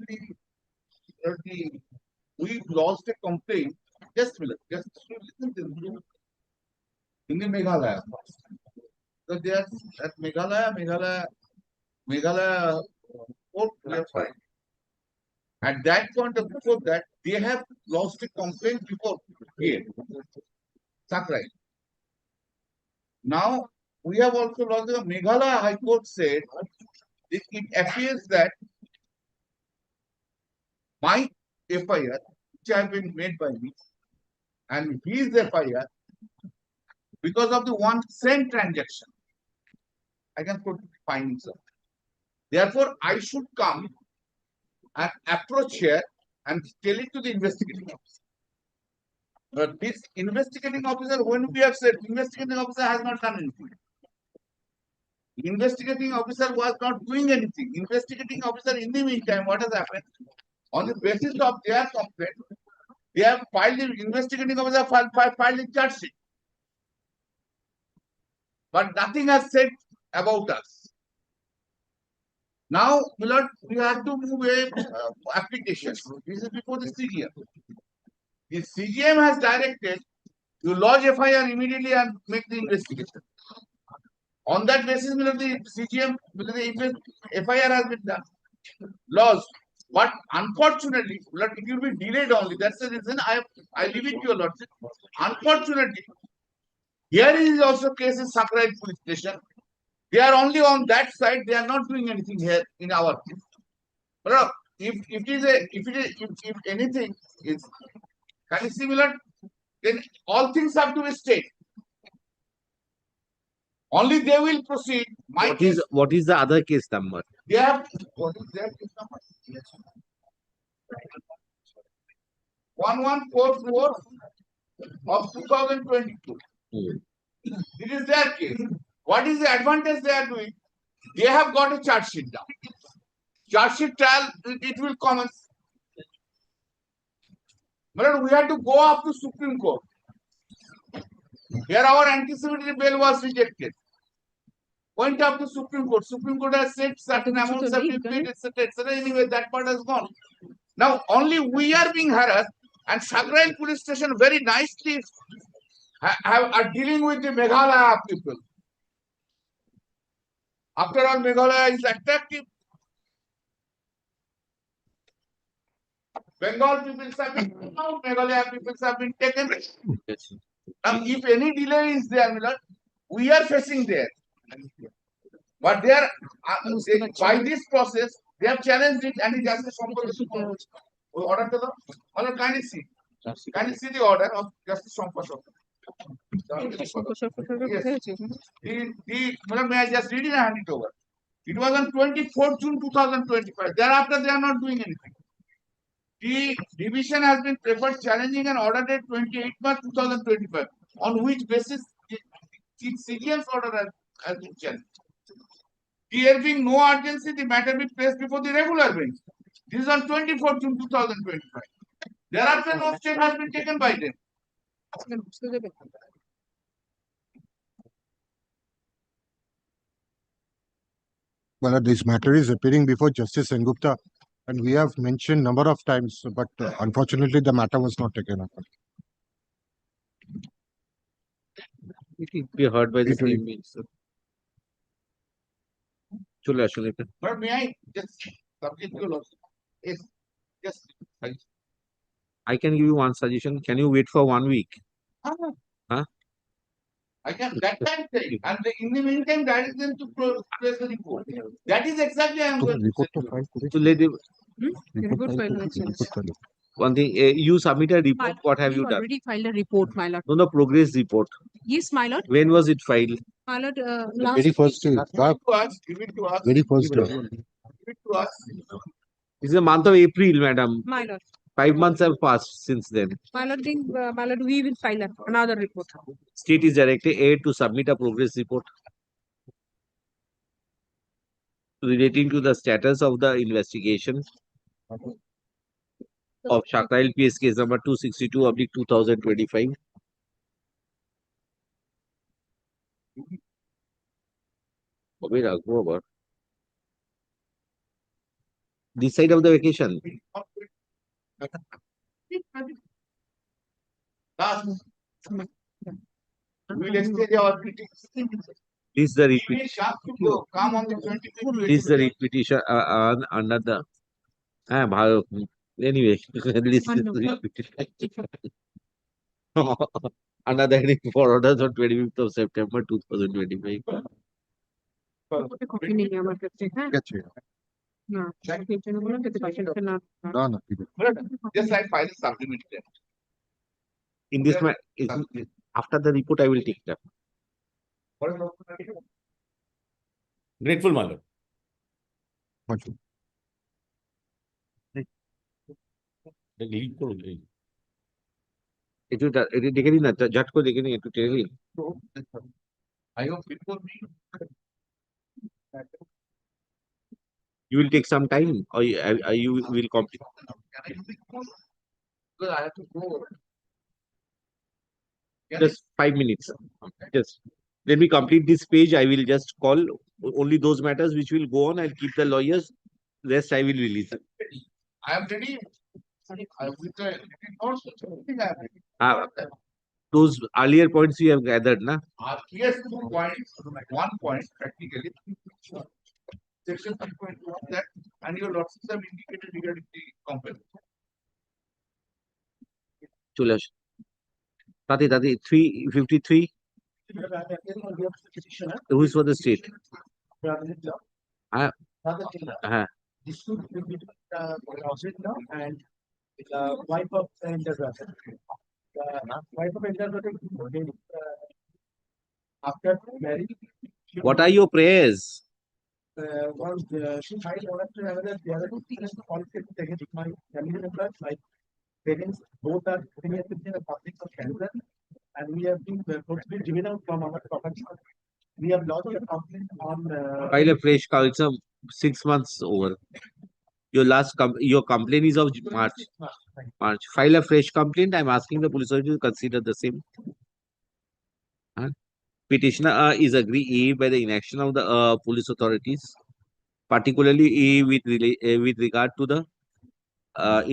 we lost a complaint. Just a minute, just listen to this. In the Meghalaya. So they are at Meghalaya court, we are fine. At that point of before that, they have lost a complaint before here. Sakrai. Now we have also lost the Meghalaya High Court said it appears that my FIR, which have been made by me, and his FIR, because of the one same transaction, I can put findings up. Therefore, I should come and approach here and tell it to the investigating officer. But this investigating officer, when we have said investigating officer has not done anything. Investigating officer was not doing anything. Investigating officer, in the meantime, what has happened? On the basis of their complaint, they have filed the investigating officer filed a charge sheet. But nothing has said about us. Now, Milord, we have to move a application. This is before the CGM. The CGM has directed you lodge FIR immediately and make the investigation. On that basis, Milord, the CGM, the FIR has been done. Lodged. But unfortunately, Milord, it will be delayed only. That's the reason I leave it to your Lordship. Unfortunately, here is also case in Sakrai police station. They are only on that side. They are not doing anything here in our case. But if anything is kind of similar, then all things have to be stayed. Only they will proceed. What is the other case number? They have what is their case number? 1144 of 2022. This is their case. What is the advantage they are doing? They have got a charge sheet down. Charge sheet trial, it will commence. But we had to go up to Supreme Court. Here our anticipated bail was rejected. Went up to Supreme Court. Supreme Court has said certain amounts have been paid, etc., etc. Anyway, that part has gone. Now only we are being harassed, and Sagrail police station very nicely are dealing with the Meghalaya people. After all, Meghalaya is attractive. Bengal people have been out, Meghalaya people have been taken. Yes. Now, if any delay is there, my lord, we are facing there. But they are, by this process, they have challenged it and it justice order to the, my lord, kindly see. Kindly see the order of Justice Shankar. Yes. My lord, may I just read it and hand it over? It was on 24th June 2025. Thereafter, they are not doing anything. The division has been preferred challenging an order date 28 March 2025, on which basis the CGM's order has been challenged. There being no urgency, the matter be placed before the regular bench. This is on 24th June 2025. Thereafter, no step has been taken by them. Well, this matter is appearing before Justice Sengupta, and we have mentioned number of times, but unfortunately the matter was not taken up. It will be heard by the same means. Chalo, আসলে But may I just subject to law? Yes, just. I can give you one suggestion. Can you wait for 1 week? Huh? I can that time say, and in the meantime, direct them to place the report. That is exactly I am going to say. To let them, Report file has changed. one thing, you submit a report. What have you done? Already filed a report, my lord. No, the progress report. Yes, my lord. When was it filed? My lord, Very first day. Give it to us. Very first day. Give it to us. This is the month of April, madam. my lord. 5 months have passed since then. My lord, we will file another report. State is directed to submit a progress report relating to the status of the investigation of Shakrail PS case number 262/2025. কবে রাখবো আবার? This side of the vacation. We'll exchange our critics. This is the repeat. Come on the 25th. This is the repetition under the. ভালো. Anyway, this is the repetition. Another heading for orders on 25th of September 2025. Copy নেই আমার কাছে, হ্যাঁ না এর জন্য বললাম যাতে পেশেন্টকে না Just like file supplement. In this after the report, I will take that. Grateful, my lord. একটু দেখে নিন না, ঝট করে দেখে নিন, একটু টেনে নিন। I hope before me. You will take some time, or you will complete. Because I have to go. Just 5 minutes. Just let me complete this page. I will just call only those matters which will go on. I'll keep the lawyers. Rest I will release. I am ready. With the notes, everything I am ready. Those earlier points you have gathered, na? Yes, 2 points. 1 point practically. Section 3.1 that, and your losses have indicated regarding the complaint. চলে আসুন। তাতে 353. Who is for the state? Dispute between the and the wife of the interrogator. The wife of interrogator after marriage. What are your prayers? Once she filed order to another, the other two things conflict against my family members, my parents, both are senior citizens of public of Canada, and we have been forcibly driven out from our property. We have lodged a complaint on. File a fresh counsel 6 months over. Your complaint is of March. File a fresh complaint. I'm asking the police authority to consider the same. Petitioner is agreed by the inaction of the police authorities, particularly with regard to the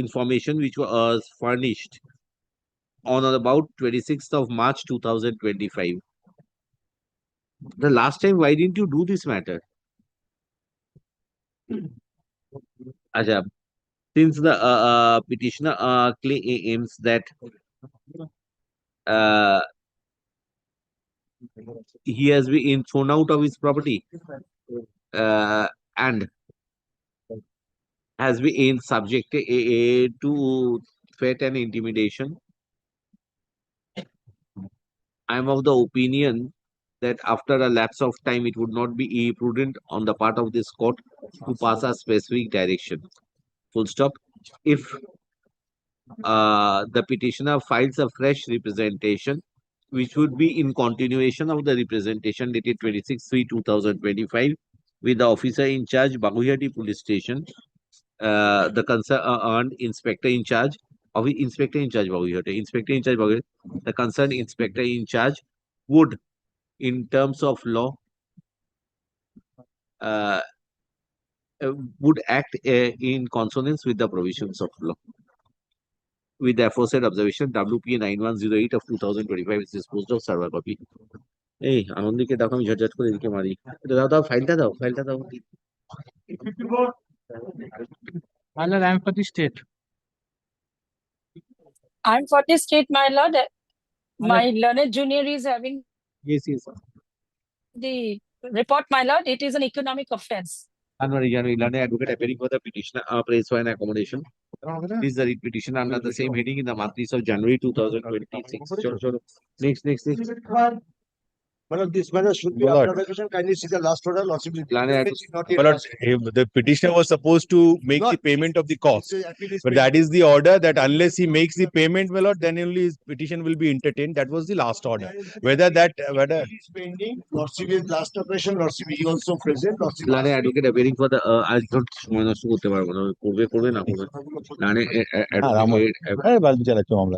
information which was furnished on or about 26th of March 2025. The last time, why didn't you do this matter? Acha, since the petitioner claims that he has been thrown out of his property and has been subjected to threat and intimidation, I am of the opinion that after a lapse of time, it would not be prudent on the part of this court to pass a specific direction. Full stop. If the petitioner files a fresh representation, which would be in continuation of the representation dated 26/3/2025 with the officer in charge, Baguiati Police Station, the concerned inspector in charge of inspector in charge Baguiati, inspector in charge Baguiati, the concerned inspector in charge would, in terms of law, would act in consonance with the provisions of law. With the aforesaid observation, WPA 9108 of 2025 is disposed of. Server copy. এই আনন্দকে দেখো আমি ঝটঝট করে এদিকে মারি। এটা দাও দাও ফাইলটা দাও My lord, I am for the state. I'm for the state, my lord. My learned junior is having Yes. the report, my lord. It is an economic offense. Learned advocate appearing for the petitioner praise for an accommodation. This is the writ petition under the same heading in the months of January 2026. Next. Madam, this matter should be My lord. after vacation. Kindly see the last order. Lordship will My lord, My lord, the petitioner was supposed to make the payment of the cost. But that is the order that unless he makes the payment, my lord, then only his petition will be entertained. That was the last order. Whether is pending, Lordship is last operation. Lordship he also present. Lordship Learned advocate appearing for the আজ ধর সময় নষ্ট করতে পারবো না করবে না করবে learned advocate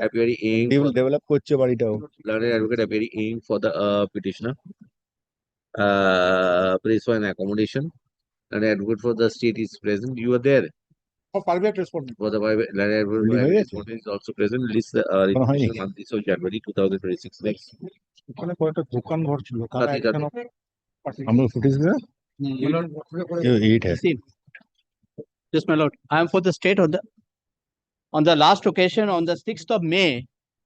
appearing ডেভেলপ করছে বাড়িটাও learned advocate appearing for the petitioner praise for an accommodation. Learned advocate for the state is present. You are there. for private respondent. For the learned advocate for private respondent is also present. List the petition months of January 2026. Next. ওখানে কয়েকটা দোকান ঘর ছিল তারা Kati, একখানা हम लोग footage में एट है Yes, my lord. I am for the state on the last occasion on the 6th of May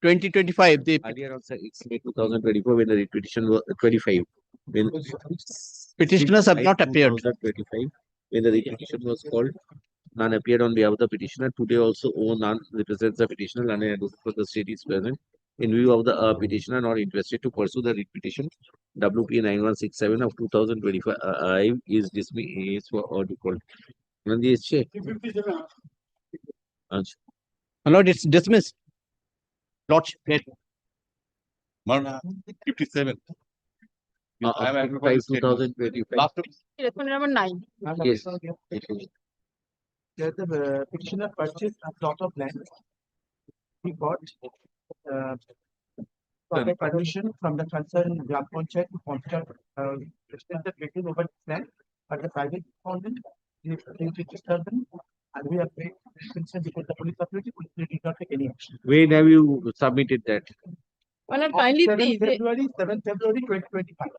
2025. The Earlier on, sir, it's May 2024 when the writ petition was 25. When petitioners have not appeared. 2025 when the writ petition was called, none appeared on behalf of the petitioner. Today also, none represents the petitioner. None advocate for the state is present. In view of the petitioner not interested to pursue the writ petition, WPA 9167 of 2025 is dismissed for or default. Nandi is check. My lord, it's dismissed. Lordship. 57. I am 2025. Respondent number 9. Yes. The petitioner purchased a plot of land. He got permission from the concerned Gram Panchayat to construct residential building over this land, but the private respondent is disturbing, and we have paid consent before the police authority, which they did not take any action. When have you submitted that? Well, kindly 7 see. February 2025.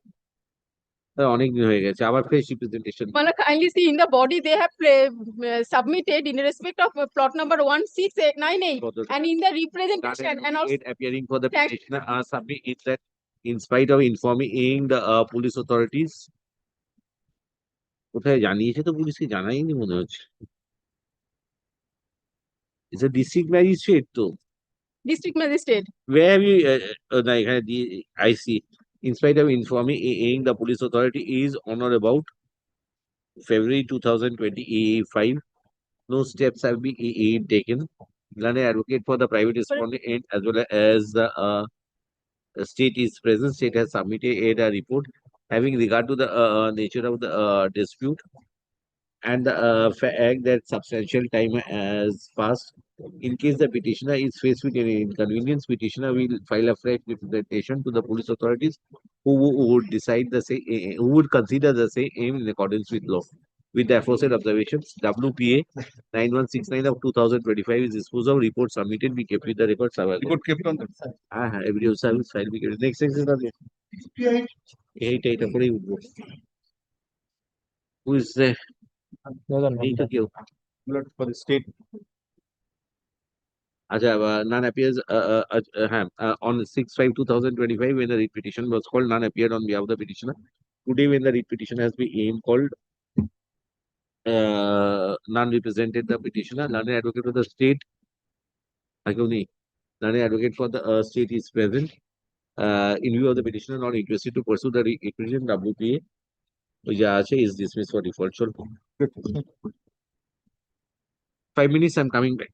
অনেক দিন হয়ে গেছে আবার fresh representation Well, kindly see in the body they have submitted in respect of plot number 16898 and in the representation and also appearing for the petitioner submit is that in spite of informing the police authorities কোথায় জানিয়েছে তো পুলিশকে জানাইনি মনে হচ্ছে it's a district magistrate তো district magistrate. where have you না এখানে I see in spite of informing the police authority is on or about February 2025 no steps have been taken. Learned advocate for the private respondent as well as the state is present. State has submitted a report having regard to the nature of the dispute and the fact that substantial time has passed. In case the petitioner is faced with any inconvenience, petitioner will file a fresh representation to the police authorities who would decide the same, who would consider the same in accordance with law. With the aforesaid observations, WPA 9169 of 2025 is disposed of. Report submitted. We kept with the records. Report kept on the every service file. We kept. Next section. 8 who is there? এইটা কেউ For the state. আচ্ছা, none appears, হ্যাঁ, on 6/5/2025 when the writ petition was called, none appeared on behalf of the petitioner. Today when the writ petition has been called, none represented the petitioner. Learned advocate of the state, learned advocate for the state is present. In view of the petitioner not interested to pursue the writ petition, WPA ওই যা আছে is dismissed for default. Sure. 5 minutes, I'm coming back.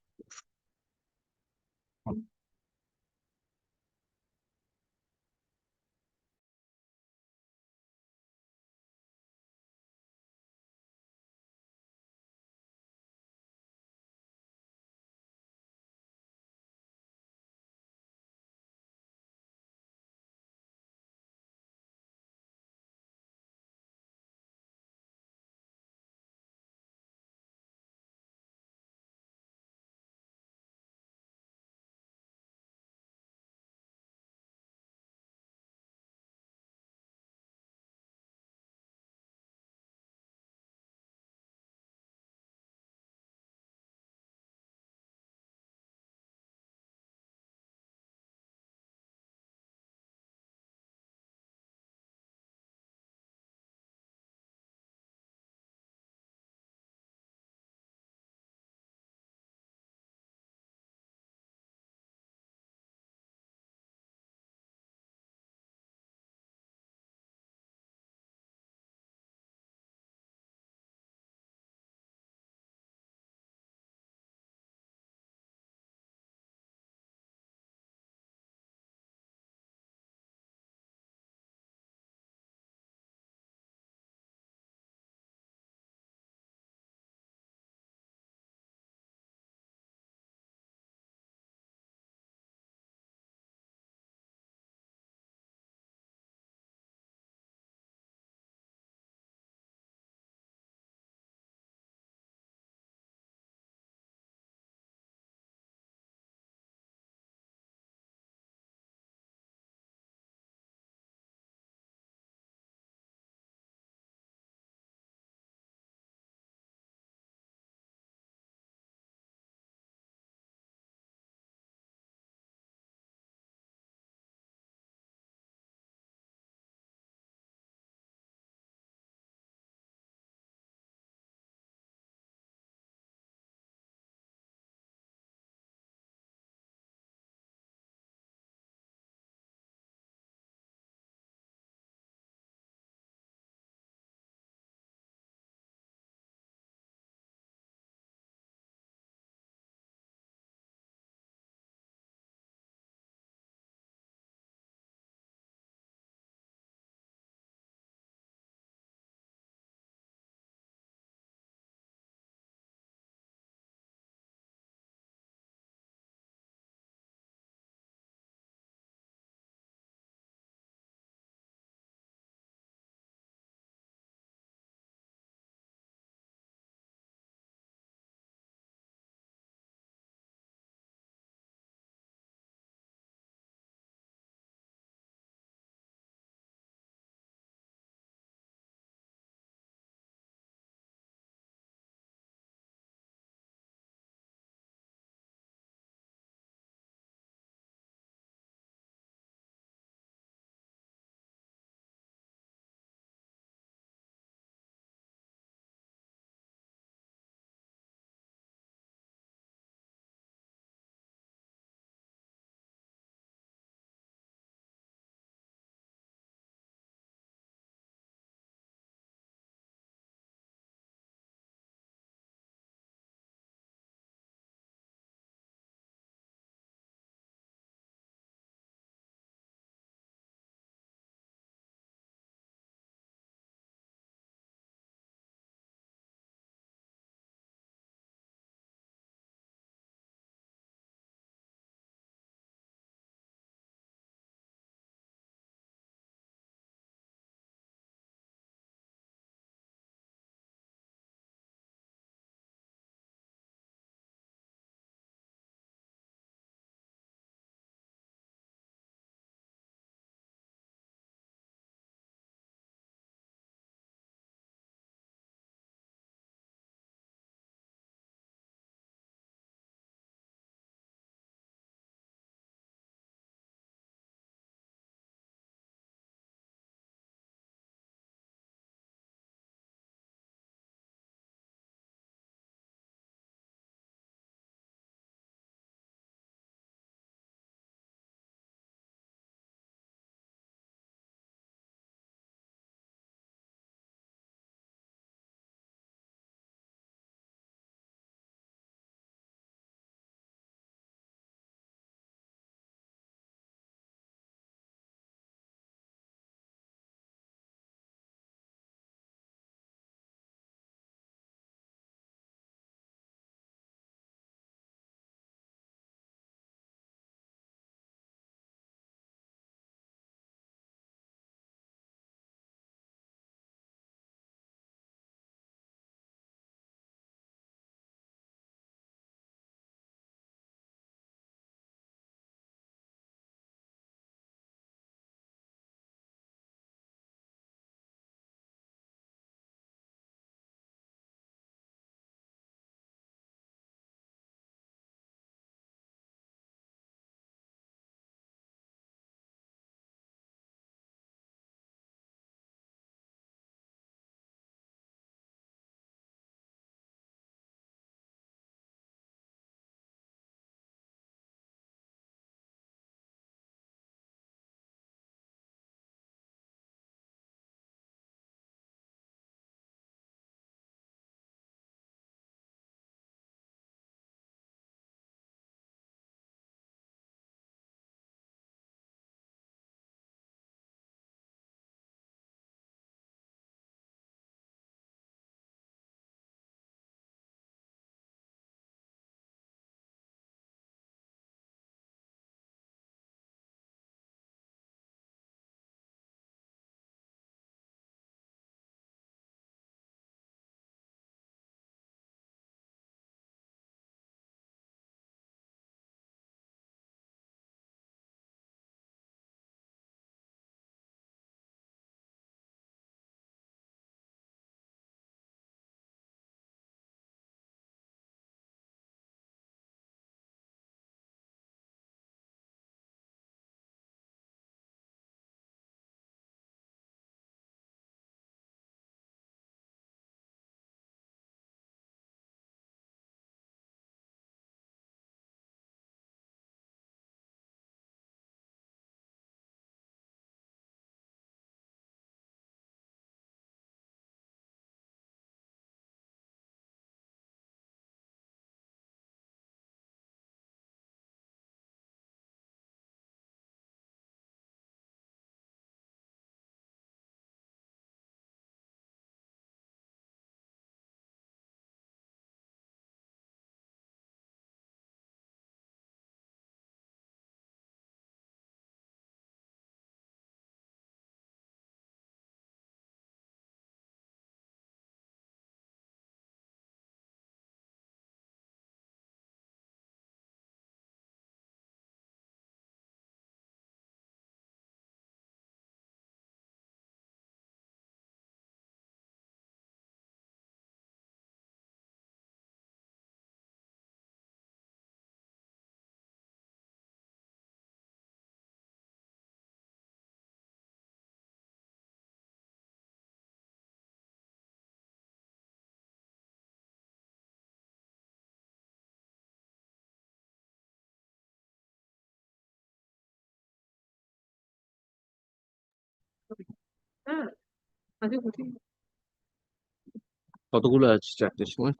কতগুলো আছে? চারটের সময়।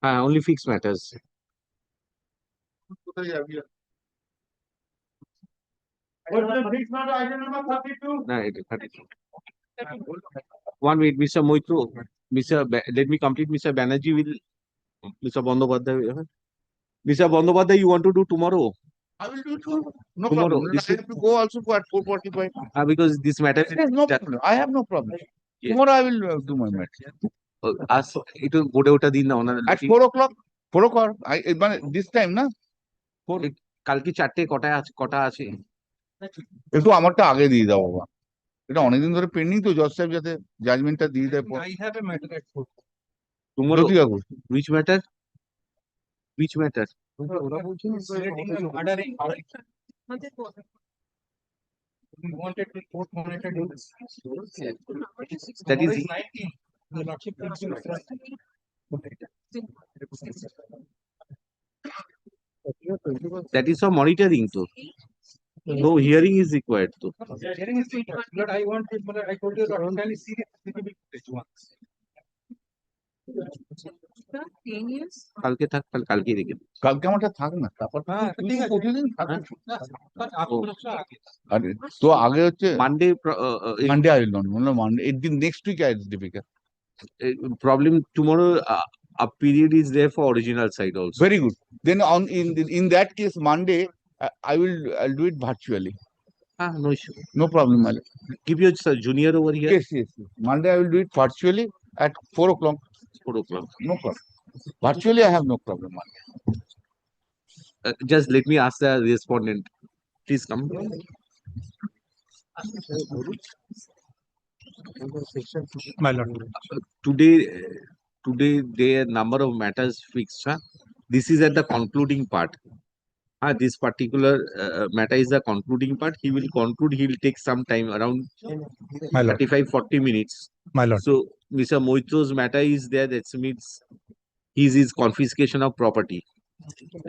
হ্যাঁ, only fixed matters. না, এটা 32. One minute, Mr. Moitro, let me complete. Mr. Banerjee will, Mr. Bandyopadhyay. Mr. Bandyopadhyay, you want to do tomorrow? I will do it tomorrow. No Tomorrow, problem. this I have to go also at 4:45. Because this matter. There's no problem. I have no problem. Yes. Tomorrow I will do my matter. আজ একটু বোর্ডে ওটা দিন না ওনার। At 4 o'clock. 4 o'clock. মানে this time না? কালকে 4টে কটা আছে? একটু আমারটা আগে দিয়ে দাও বাবা। এটা অনেকদিন ধরে পেন্ডিং তো, জজ সাহেব যাতে জাজমেন্টটা দিয়ে দেয়। I have a matter at 4. Tomorrow. Which matter? Which matter? ওরা বলছেন murdering. We wanted to court monitored. That is 19. The lordship thinks you reference. That is for monitoring to. No hearing is required to. Hearing is required, but I wanted, but I told you that only serious once. কালকে থাক, কালকে রেখে। কালকে আমারটা থাক না, তারপর ঠিক আছে। প্রতিদিন থাকবে। আরে তো আগে হচ্ছে Monday I will not. Monday. Next week I will difficult. Problem tomorrow. A period is there for original side also. Very good. Then in that case Monday I'll do it virtually. No issue. No problem. Give your junior over here. Yes. Monday I will do it virtually at 4 o'clock. 4 o'clock. No problem. Virtually I have no problem. Just let me ask the respondent. Please come. My lord. Today there number of matters fixed. This is at the concluding part. This particular matter is the concluding part. He will conclude. He will take some time, around 35-40 minutes. My lord. So Mr. Moitro's matter is there. That means his confiscation of property.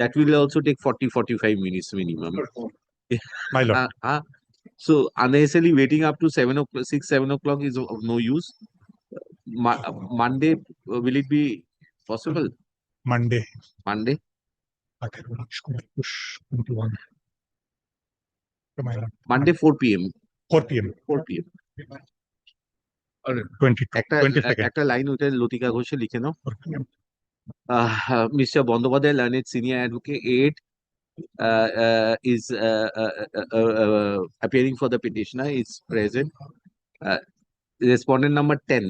That will also take 40-45 minutes minimum. My lord. So unnecessarily waiting up to 6-7 o'clock is of no use. Monday, will it be possible? Monday. Monday 4 p.m. 4 p.m. 4 p.m. 22nd. একটা line ওটা লতিকা ঘোষে লিখে নাও। Mr. Bandyopadhyay, learned senior advocate, is appearing for the petitioner, is present. Respondent number 10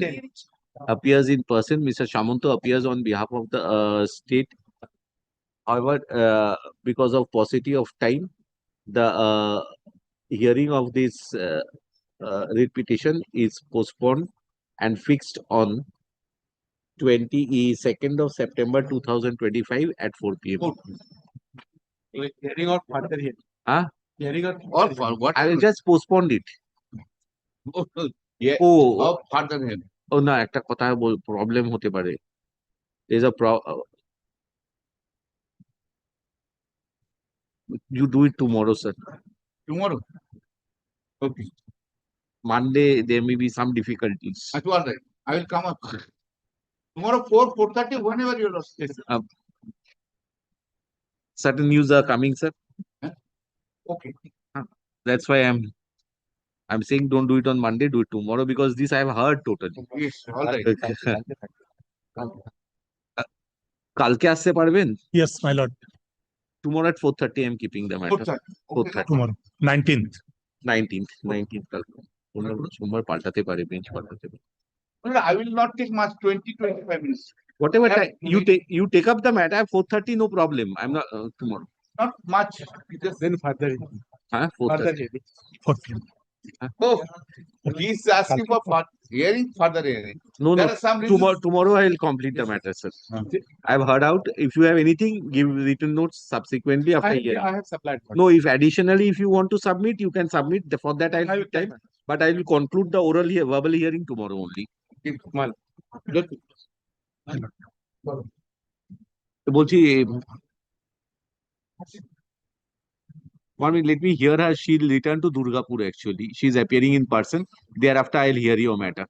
appears in person. Mr. Shamanto appears on behalf of the state. However, because of paucity of time, the hearing of this writ petition is postponed and fixed on 22nd of September 2025 at 4 p.m. Hearing or further hearing? Hearing or for what? I will just postpone it. Yeah. Oh, further hearing. না একটা কথা problem হতে পারে। There's a you do it tomorrow, sir. Tomorrow. Okay. Monday there may be some difficulties. That's all right. I will come up. Tomorrow 4:30, whenever you lost. Certain news are coming, sir. Okay. That's why I'm saying don't do it on Monday, do it tomorrow, because this I have heard totally. Yes, all right. কালকে আসতে পারবেন? Yes, my lord. Tomorrow at 4:30 I'm keeping the matter. 4:30. Tomorrow. 19th. 19th কালকে। সোমবার পাল্টাতে পারে, bench পাল্টাতে পারে। I will not take much, 20-25 minutes. Whatever time you take up the matter at 4:30, no problem. I'm not tomorrow. Not much. Then further. 4:30. 4 p.m. Oh, he's asking for hearing, further hearing. No, There are some tomorrow I will complete the matter, sir. I've heard out. If you have anything, give written notes subsequently after hearing. I have supplied. No, if additionally, if you want to submit, you can submit. For that, I'll have time. But I will conclude the verbal hearing tomorrow only. Good. বলছি 1 minute, let me hear her. She'll return to Durgapur actually. She's appearing in person. Thereafter, I'll hear your matter.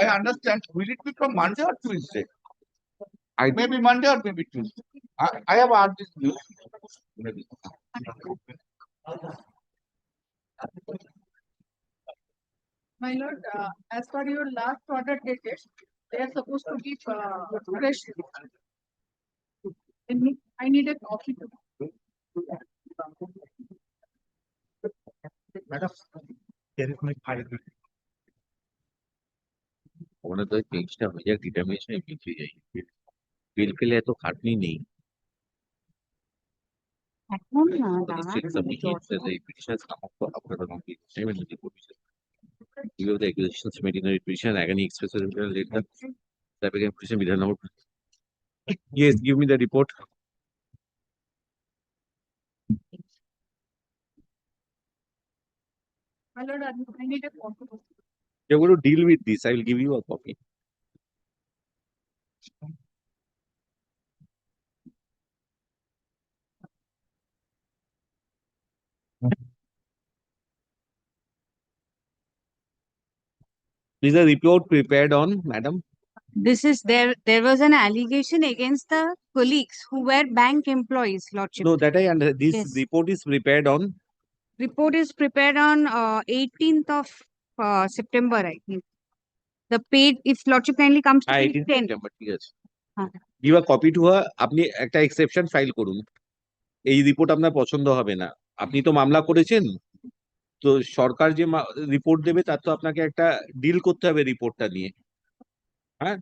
I understand. Will it be from Monday or Tuesday? I Maybe Monday or maybe Tuesday. I have asked this news. Maybe. My lord, as per your last order dated, they are supposed to give fresh. I need a copy. Madam, here is my file. ওখানে তো পেজটা হয়ে যাক, ডিটারমিনেশনে পিছিয়ে যাই। বিল ফেলে এত খাটনি নেই। এখন না District submits as a petition has come up for after the completion of the petition. Review of the accusations made in the petition, agony expresses later. The applicant petition with number. Yes, give me the report. My lord, I need a copy. You're going to deal with this. I will give you a copy. This is a report prepared on, madam. This is there was an allegation against the colleagues who were bank employees, Lordship. No, that I understand. This Yes. report is prepared on. Report is prepared on 18th of September, I think. The paid, if Lordship kindly comes to page 18 10. September, ঠিক আছে। হ্যাঁ। Give a copy to her. আপনি একটা exception file করুন। এই report আপনার পছন্দ হবে না। আপনি তো মামলা করেছেন। তো সরকার যে রিপোর্ট দেবে তার তো আপনাকে একটা ডিল করতে হবে রিপোর্টটা নিয়ে। হ্যাঁ?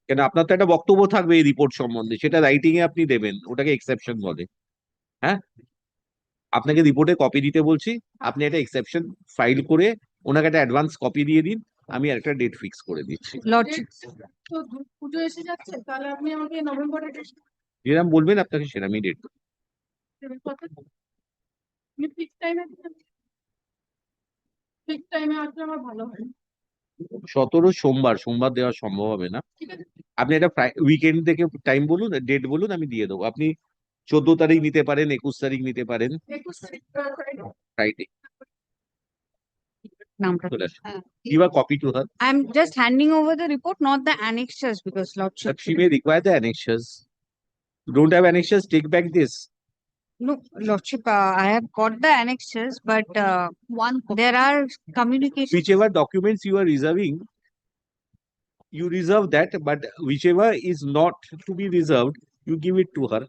কেন আপনার তো একটা বক্তব্য থাকবে এই রিপোর্ট সম্বন্ধে, সেটা রাইটিং এ আপনি দেবেন, ওটাকে এক্সেপশন বলে। হ্যাঁ, আপনাকে রিপোর্টে কপি দিতে বলছি, আপনি একটা এক্সেপশন ফাইল করে ওনাকে একটা অ্যাডভান্স কপি দিয়ে দিন, আমি একটা ডেট ফিক্স করে দিচ্ছি। Lordship. তো পুজো এসে যাচ্ছে, তাহলে আপনি আমাকে নভেম্বরে যেরকম বলবেন আপনাকে সেরকমই ডেট। ফিক্স টাইমে আসলে আমার ভালো হয়। 17 সোমবার দেওয়া সম্ভব হবে না। আপনি একটা উইকেন্ড থেকে টাইম বলুন, ডেট বলুন, আমি দিয়ে দেবো। আপনি 14 তারিখ নিতে পারেন, 21 তারিখ নিতে পারেন, 21 তারিখ Friday. Uh, Give a copy to her. I'm just handing over the report, not the annexures, because Lordship. But she may require the annexures. You don't have annexures, take back this. No, Lordship, I have got the annexures, but there are communications. Whichever documents you are reserving, you reserve that, but whichever is not to be reserved, you give it to her.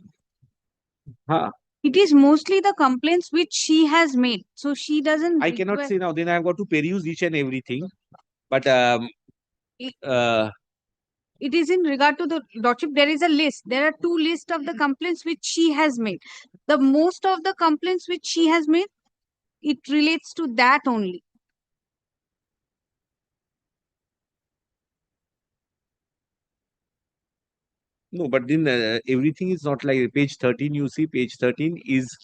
Huh. It is mostly the complaints which she has made, so she doesn't. I cannot say now, then I have got to peruse each and everything. But it is in regard to the Lordship. There is a list. There are 2 lists of the complaints which she has made. The most of the complaints which she has made, it relates to that only. no, but then everything is not like page 13. You see, page 13 is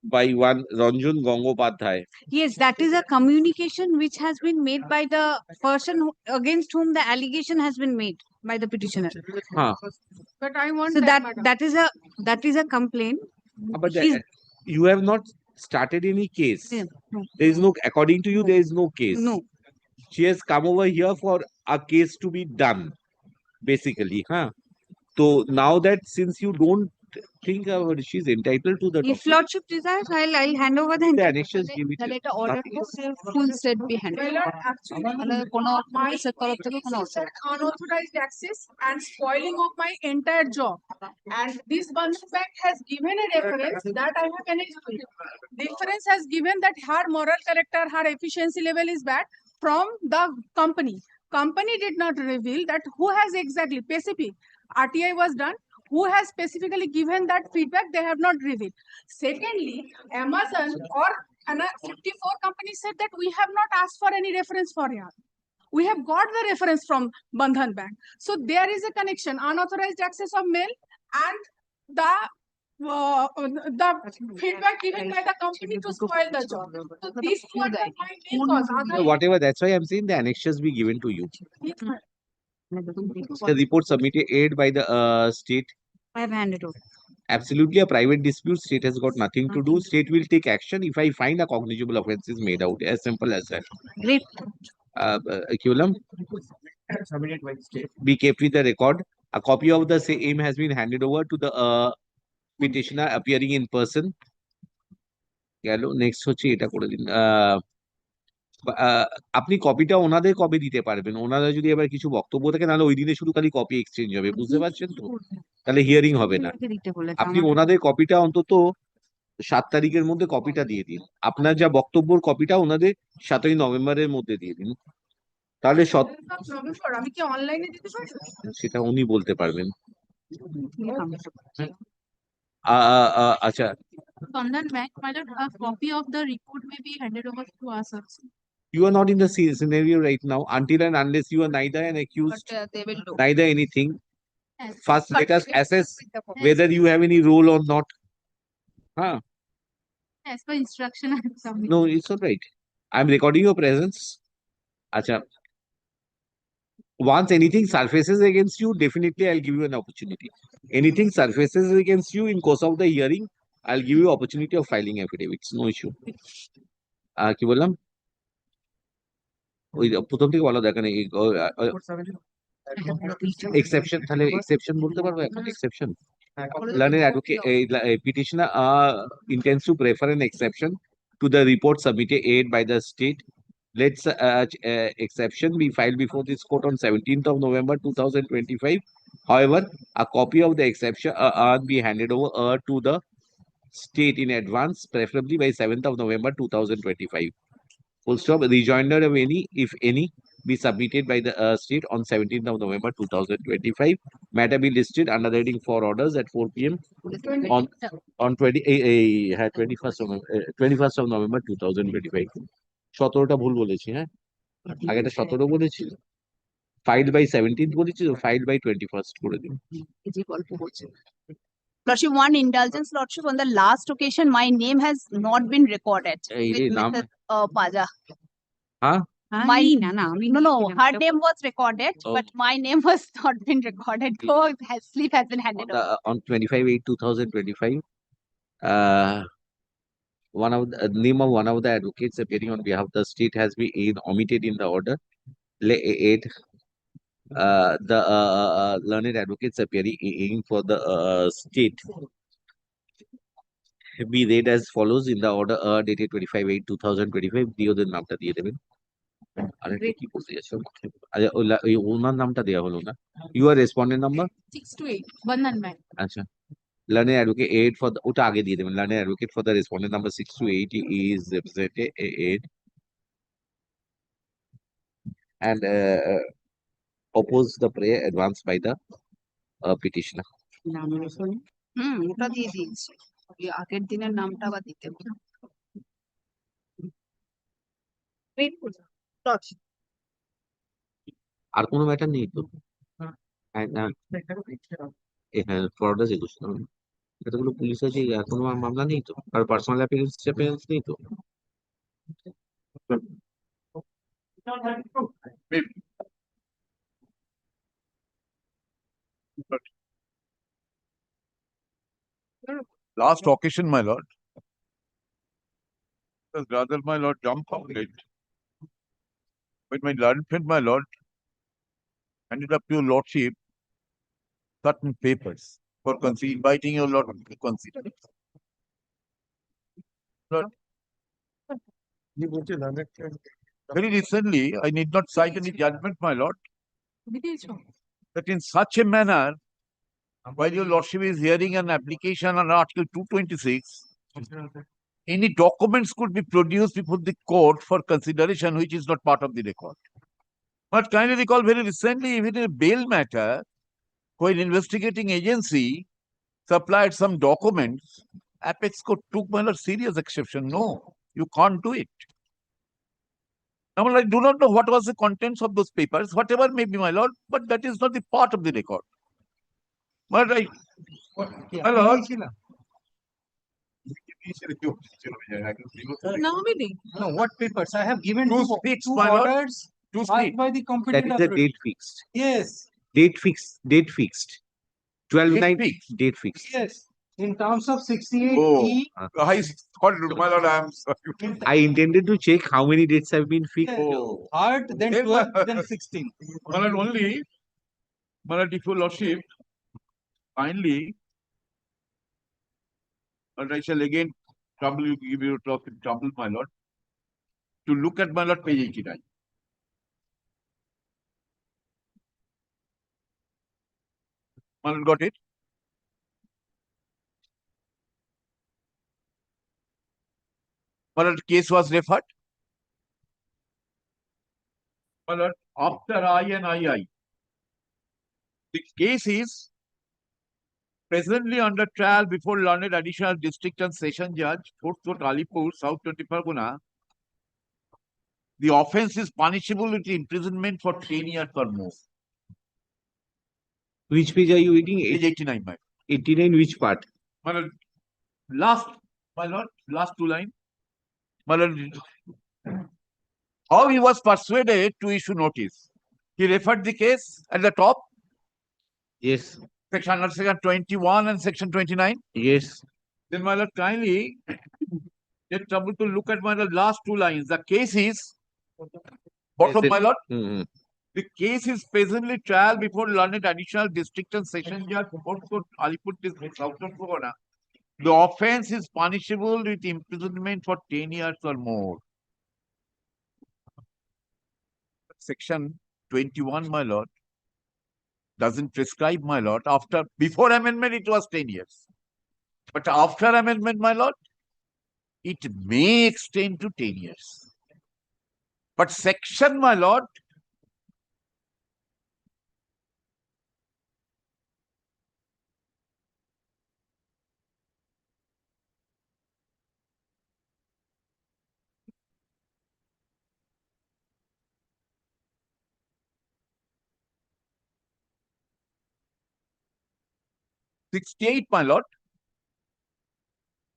by one Ranjan Gangopadhyay. Yes, that is a communication which has been made by the person against whom the allegation has been made by the petitioner. Huh. But I want So madam. that is a complaint. But you have not started any case. Yeah, no. There is no, according to you, there is no case. No. She has come over here for a case to be done, basically. Huh? So now that since you don't think she's entitled to the If Lordship desires, I'll hand over the annexures, give it. তাহলে এটা order full set be handle মানে কোনো পুলিশের তরফ থেকে কোনো order Unauthorized access and spoiling of my entire job. And this Bandhan Bank has given a reference that I have managed to. Reference has given that her moral character, her efficiency level is bad from the company. Company did not reveal that who has exactly specific RTI was done. Who has specifically given that feedback, they have not revealed. Secondly, Amazon or 54 companies said that we have not asked for any reference for here. We have got the reference from Bandhan Bank. So there is a connection, unauthorized access of mail and the the feedback given by the company to spoil the job. So these two are the main cause. So Other- whatever, that's why I'm saying the annexures be given to you. Yes, ma'am. The report submitted by the state. I have handed over. Absolutely a private dispute. State has got nothing to do. State will take action if I find a cognizable offense is made out. As simple as that. Great. Equivalent. Be kept with the record. A copy of the same has been handed over to the petitioner appearing in person. গেল next হচ্ছে এটা করে দিন আপনি কপিটা ওনাদের কবে দিতে পারবেন ওনারা যদি এবার কিছু বক্তব্য থাকে নাহলে ওই দিনে শুধু খালি কপি এক্সচেঞ্জ হবে বুঝতে পারছেন তো তাহলে হিয়ারিং হবে না আপনি ওনাদের কপিটা অন্তত 7 তারিখের মধ্যে কপিটা দিয়ে দিন আপনার যা বক্তব্যর কপিটা ওনাদের 7ই নভেম্বরের মধ্যে দিয়ে দিন তাহলে আমি কি অনলাইনে দিতে পারবো? সেটা উনি বলতে পারবেন আচ্ছা Chandan Bank, my lord, a copy of the report may be handed over to us also. You are not in the scenario right now until and unless you are neither an accused, They will do. neither anything. Yes. First, let us Yes. assess whether you have any role or not. Huh? As per instruction, I have submitted. No, it's all right. I'm recording your presence. Acha. Once anything surfaces against you, definitely I'll give you an opportunity. Anything surfaces against you in course of the hearing, I'll give you opportunity of filing affidavits. No issue. কি বললাম ওই প্রথম থেকে বলা দেখেন exception তাহলে exception বলতে পারবো এখন exception learned advocate petitioner intends to prefer an exception to the report submitted by the state. Let such exception be filed before this court on 17th of November 2025. However, a copy of the exception be handed over to the state in advance, preferably by 7th of November 2025. Full stop. Rejoinder of any, if any, be submitted by the state on 17th of November 2025. Matter be listed under the heading for orders at 4 p.m. on 21st of November 2025. 17টা ভুল বলেছি হ্যাঁ আগেটা 17 বলেছি filed by 17th বলেছি তো filed by 21st করে দিন Lordship, one indulgence, Lordship, on the last occasion, my name has not been recorded. With Mr. Paja. Huh? No, her name was recorded, Oh. but my name was not been recorded, though sleep has been handed over. On 25/8/2025, one of the name of one of the advocates appearing on behalf of the state has been omitted in the order. Eight, the learned advocates appearing for the state be read as follows in the order dated 25/8/2025. দিয়ে ওদের নামটা দিয়ে দেবেন আরেকটা কি করতে যাচ্ছ ওনার নামটা দেওয়া হলো না your respondent number 628, Bandhan Bank. আচ্ছা learned advocate for the ওটা আগে দিয়ে দেবেন learned advocate for the respondent number 628 is represented and oppose the prayer advanced by the petitioner. ওটা দিয়ে দিয়েছি ওই আগের দিনের নামটা আবার দিতে হবে আর কোনো ম্যাটার নেই তো হ্যাঁ ফরওয়ার্ড একুশ এতগুলো পুলিশ আছে আর কোনো মামলা নেই তো আর পার্সোনাল অ্যাপিয়ারেন্স নেই তো Last occasion, my lord, was rather, my lord, dumbfounded. When my learned friend, my lord, handed up to your lordship certain papers for inviting your lord to consider. Lord, very recently, I need not cite any judgment, my lord, that in such a manner, while your lordship is hearing an application on Article 226, any documents could be produced before the court for consideration which is not part of the record. But kindly recall very recently, even in a bail matter, when investigating agency supplied some documents, Apex Court took my lord serious exception. No, you can't do it. Now, I do not know what was the contents of those papers, whatever may be, my lord, but that is not the part of the record. But my lord, No, what papers? I have given Two two speaks, two my lord. orders Two by speaks. by the That competent is a authority. date fixed. Yes, Date fixed. 12/9, fixed. date fixed. yes. In terms of 68E, I thought, my lord, I am sorry. I intended to check how many dates have been fixed. Oh. third, then 12, then 16. My lord, only, my lord, if your lordship, kindly, and I shall again trouble you, give you trouble, my lord, to look at my lord page 89. My lord, got it? My lord, case was referred. My lord, after I and II, the case is presently under trial before learned additional district and session judge, 4th Court, Alipur, South 20 Pargana. The offence is punishable with imprisonment for 10 years or more. Which page are you reading? Page 89, my lord. 89, which part? My lord, last two lines. My lord, how he was persuaded to issue notice. He referred the case at the top. Yes. Section 21 and section 29. Yes. Then my lord, kindly get trouble to look at my lord, last two lines. The case is, bottom, my lord. The case is presently trial before learned additional district and session judge, 4th Court, Alipur district, South Pargana. The offence is punishable with imprisonment for 10 years or more. Section 21, my lord, doesn't prescribe, my lord. Before amendment, it was 10 years. But after amendment, my lord, it may extend to 10 years. But section, my lord, #68, my lord.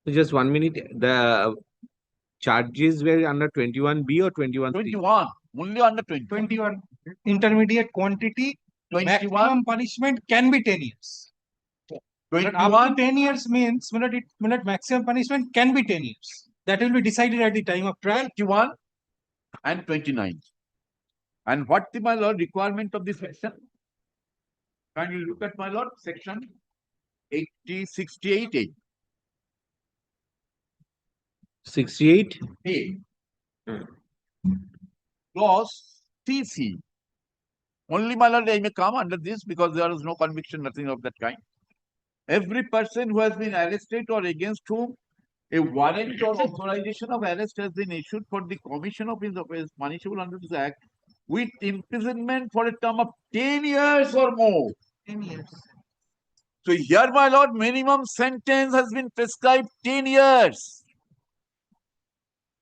Just 1 minute. The charges were under 21B or 21C? 21. Only under 20. 21. Intermediate quantity. 21. Maximum punishment can be 10 years. But up 21. to 10 years means maximum punishment can be 10 years. That will be decided at the time of trial. 21 and 29. And what the, my lord, requirement of the section? Can you look at, my lord, section 68A. 68? A. Clause CC. Only, my lord, I may come under this because there is no conviction, nothing of that kind. Every person who has been arrested or against whom a warrant or authorization of arrest has been issued for the commission of his offence punishable under this act with imprisonment for a term of 10 years or more. 10 years. So here, my lord, minimum sentence has been prescribed 10 years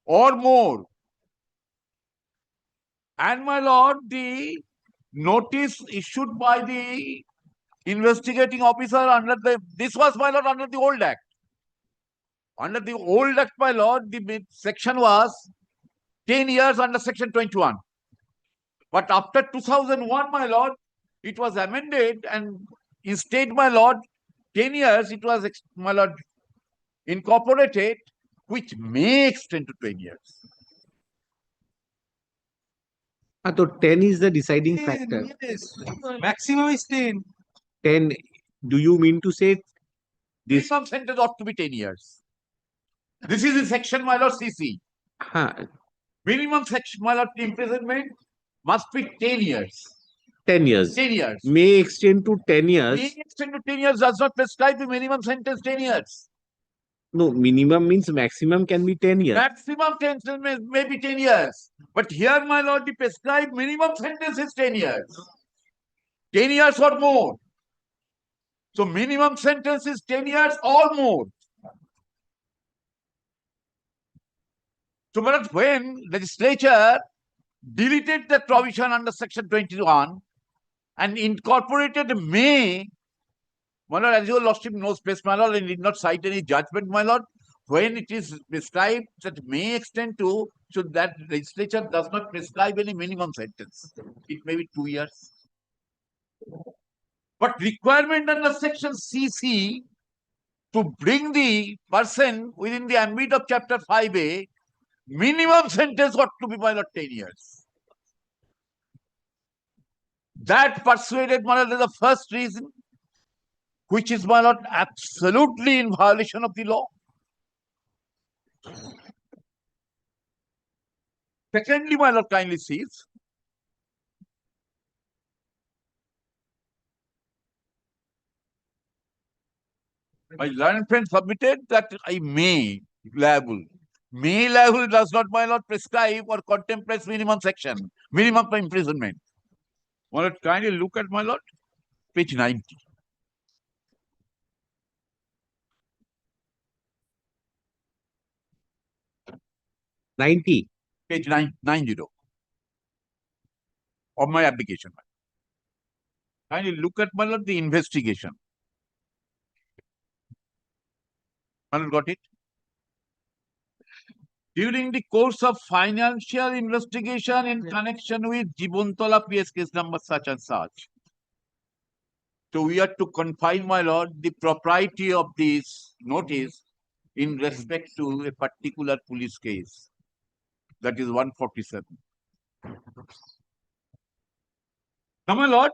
or more. And my lord, the notice issued by the investigating officer under this was, my lord, under the old act. Under the old act, my lord, the section was 10 years under section 21. But after 2001, my lord, it was amended and instead, my lord, 10 years, it was, my lord, incorporated, which may extend to 10 years. So 10 is the deciding factor. Yes. Maximum is 10. 10, do you mean to say this? Minimum sentence ought to be 10 years. This is the section, my lord, CC. Minimum section, my lord, imprisonment must be 10 years. 10 years. 10 years. May extend to 10 years. May extend to 10 years does not prescribe the minimum sentence 10 years. No, minimum means maximum can be 10 years. Maximum sentence may be 10 years. But here, my lord, the prescribed minimum sentence is 10 years. 10 years or more. So minimum sentence is 10 years or more. So when legislature deleted the provision under section 21 and incorporated may, my lord, as your lordship knows best, my lord, and did not cite any judgment, my lord, when it is prescribed that may extend to, so that legislature does not prescribe any minimum sentence. It may be 2 years. But requirement under section CC to bring the person within the ambit of chapter 5A, minimum sentence got to be by the 10 years. That persuaded my lord is the first reason, which is my lord absolutely in violation of the law. Secondly, my lord kindly sees, my learned friend submitted that I may liable. May liable does not, my lord, prescribe or contemplates minimum section, minimum imprisonment. My lord, kindly look at, my lord, page 90. Page 90 of my application. Kindly look at, my lord, the investigation. My lord, got it? During the course of financial investigation in connection with Jibontola PS case number such and such. So we are to confine, my lord, the propriety of this notice in respect to a particular police case. That is 147. Now, my lord,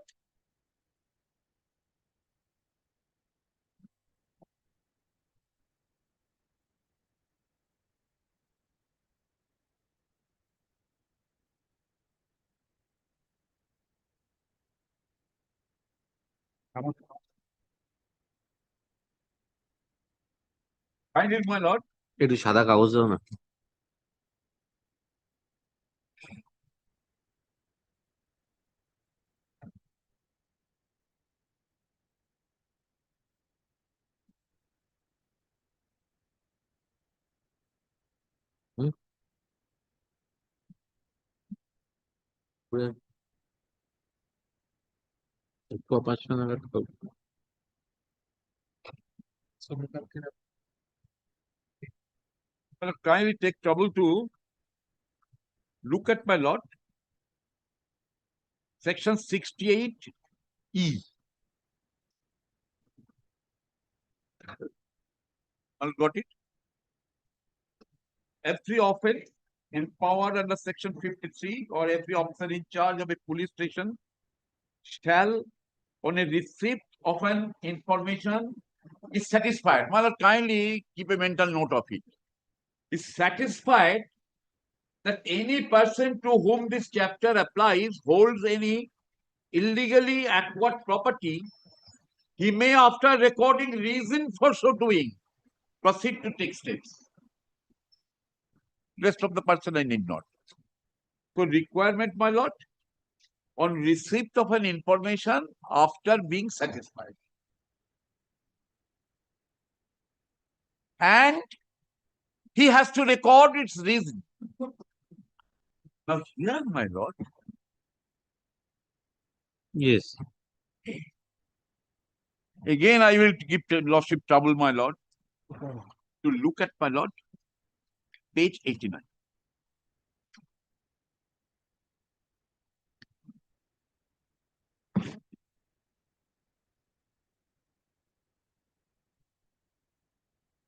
find it, my lord. একটু সাদা কাগজ দাও না। পাঁচশো নাগাদ করবো। Well, kindly take trouble to look at, my lord, section 68E. I got it. Every offense empowered under section 53 or every officer in charge of a police station shall, on a receipt of an information, is satisfied. My lord, kindly keep a mental note of it. Is satisfied that any person to whom this chapter applies holds any illegally acquired property, he may, after recording reason for so doing, proceed to take steps. Rest of the person I need not. So requirement, my lord, on receipt of an information after being satisfied. And he has to record its reason. Now here, my lord. Yes. Again, I will give lordship trouble, my lord, to look at, my lord, page 89.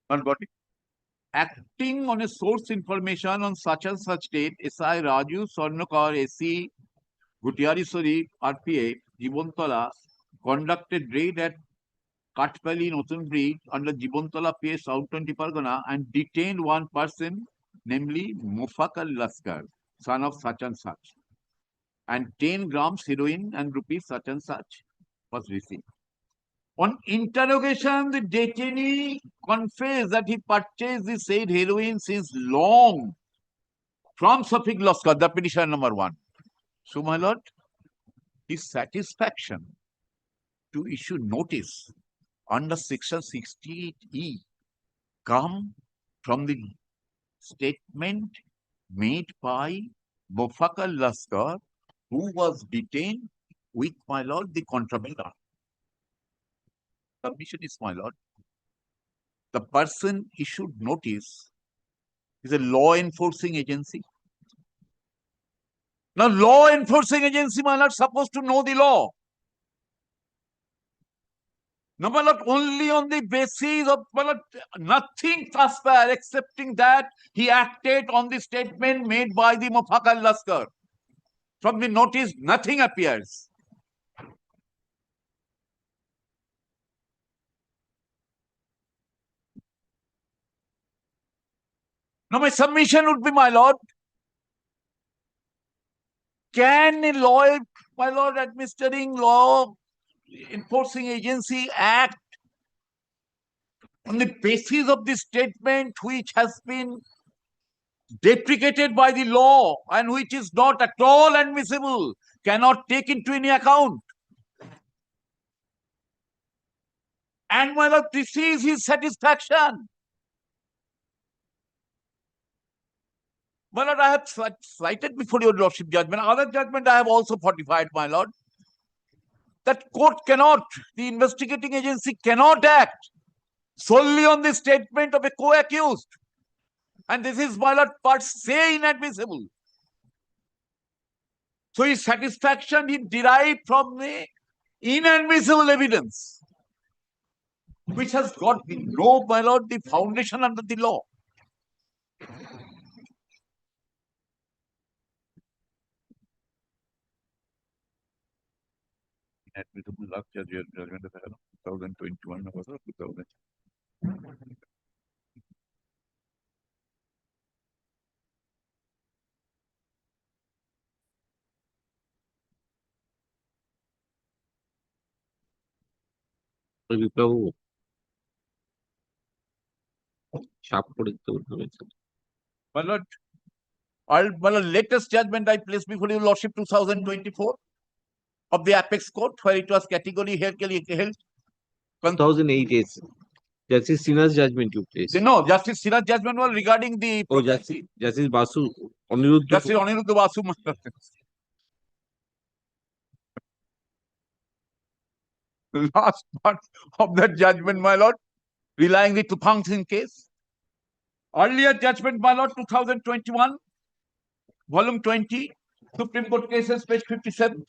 Not got it? Acting on a source information on such and such date, SI Raju Swarnakar, SC Gutiarisori, RPA, Jibontola, conducted raid at Katpali, Notun Bridge under Jibontola PA, South 20 Pargana, and detained one person, namely Mufakal Laskar, son of such and such. And 10 grams heroin and rupees such and such was received. On interrogation, the detainee confessed that he purchased the said heroin since long from Safik Laskar, the petition number 1. So, my lord, his satisfaction to issue notice under section 68E come from the statement made by Mufakal Laskar, who was detained with, my lord, the contraband. Submission is, my lord, the person issued notice is a law enforcing agency. Now, law enforcing agency are not supposed to know the law. No, my lord, only on the basis of my lord, nothing transpire excepting that he acted on the statement made by the Mufakal Laskar. From the notice, nothing appears. Now, my submission would be, my lord, can a law, my lord, administering law enforcing agency act on the basis of the statement which has been deprecated by the law and which is not at all admissible, cannot take into any account? And my lord, this is his satisfaction. My lord, I have cited before your lordship judgment. Other judgment I have also fortified, my lord. That court cannot, the investigating agency cannot act solely on the statement of a co-accused. And this is, my lord, per se inadmissible. So his satisfaction he derived from the inadmissible evidence, which has got no, my lord, the foundation under the law. Admissible last judgment of 2021 or 2000. বিপ্লব সাপ করে দিতে বলতে My lord, my lord, latest judgment I placed before your lordship 2024 of the apex court, where it was category held. 2008 is Justice Sinha's judgment you placed. No, Justice Sinha's judgment was regarding the Oh, Justice Basu Aniruddha. Justice Aniruddha Basu. Last part of that judgment, my lord, relying the Tupang Singh case. Earlier judgment, my lord, 2021, volume 20, Supreme Court cases, page 57.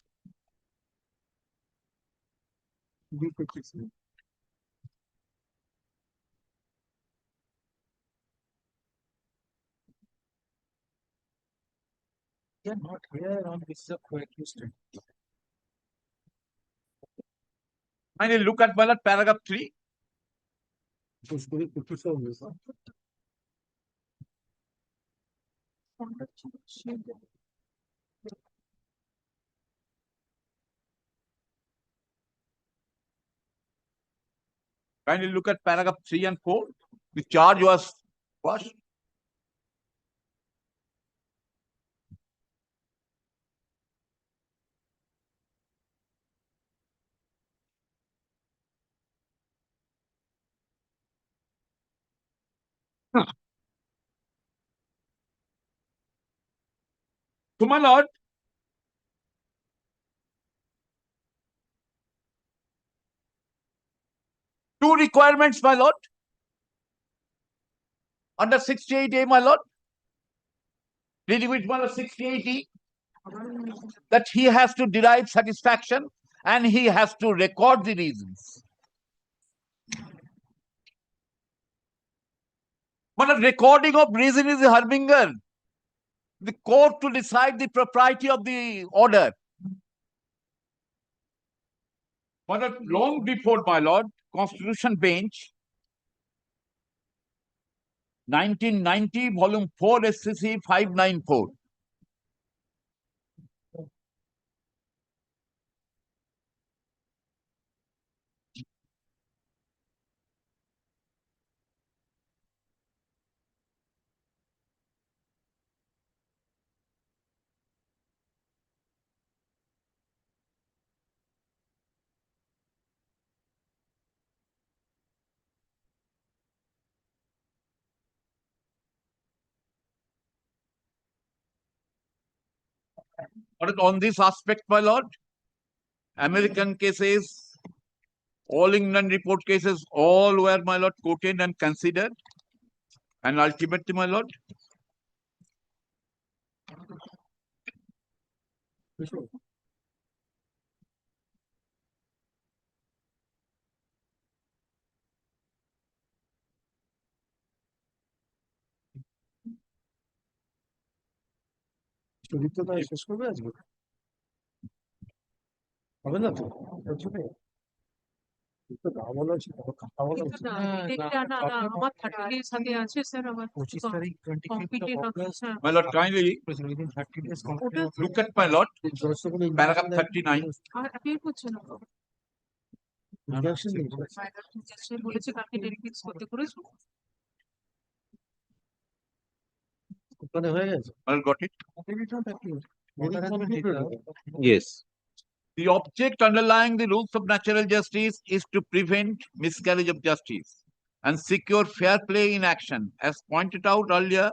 They are not here on this co-accused. Finally, look at, my lord, paragraph 3. Kindly look at paragraph 3 and 4. The charge was quashed. So, my lord, two requirements, my lord, under 68A, my lord, dealing with, my lord, 68E, that he has to derive satisfaction and he has to record the reasons. But a recording of reason is a harbinger. The court to decide the propriety of the order. But long before, my lord, Constitution Bench, 1990, volume 4, SCC 594. But on this aspect, my lord, American cases All England report cases, all were, my lord, quoted and considered. And ultimately, my lord, শেষ করবে আজকে হবে না তো my lord, kindly look at my lord, paragraph 39. Well, got it? Yes. The object underlying the rules of natural justice is to prevent miscarriage of justice and secure fair play in action. As pointed out earlier,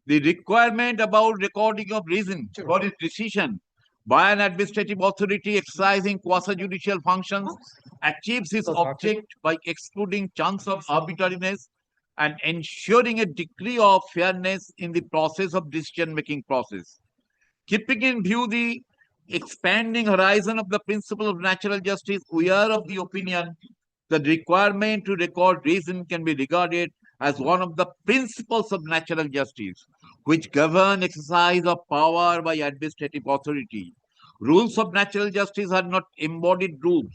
the requirement about recording of reason for its decision by an administrative authority exercising quasi-judicial functions achieves its object by excluding chance of arbitrariness and ensuring a degree of fairness in the process of decision-making process. Keeping in view the expanding horizon of the principle of natural justice, we are of the opinion that the requirement to record reason can be regarded as one of the principles of natural justice, which govern exercise of power by administrative authority. Rules of natural justice are not embodied rules.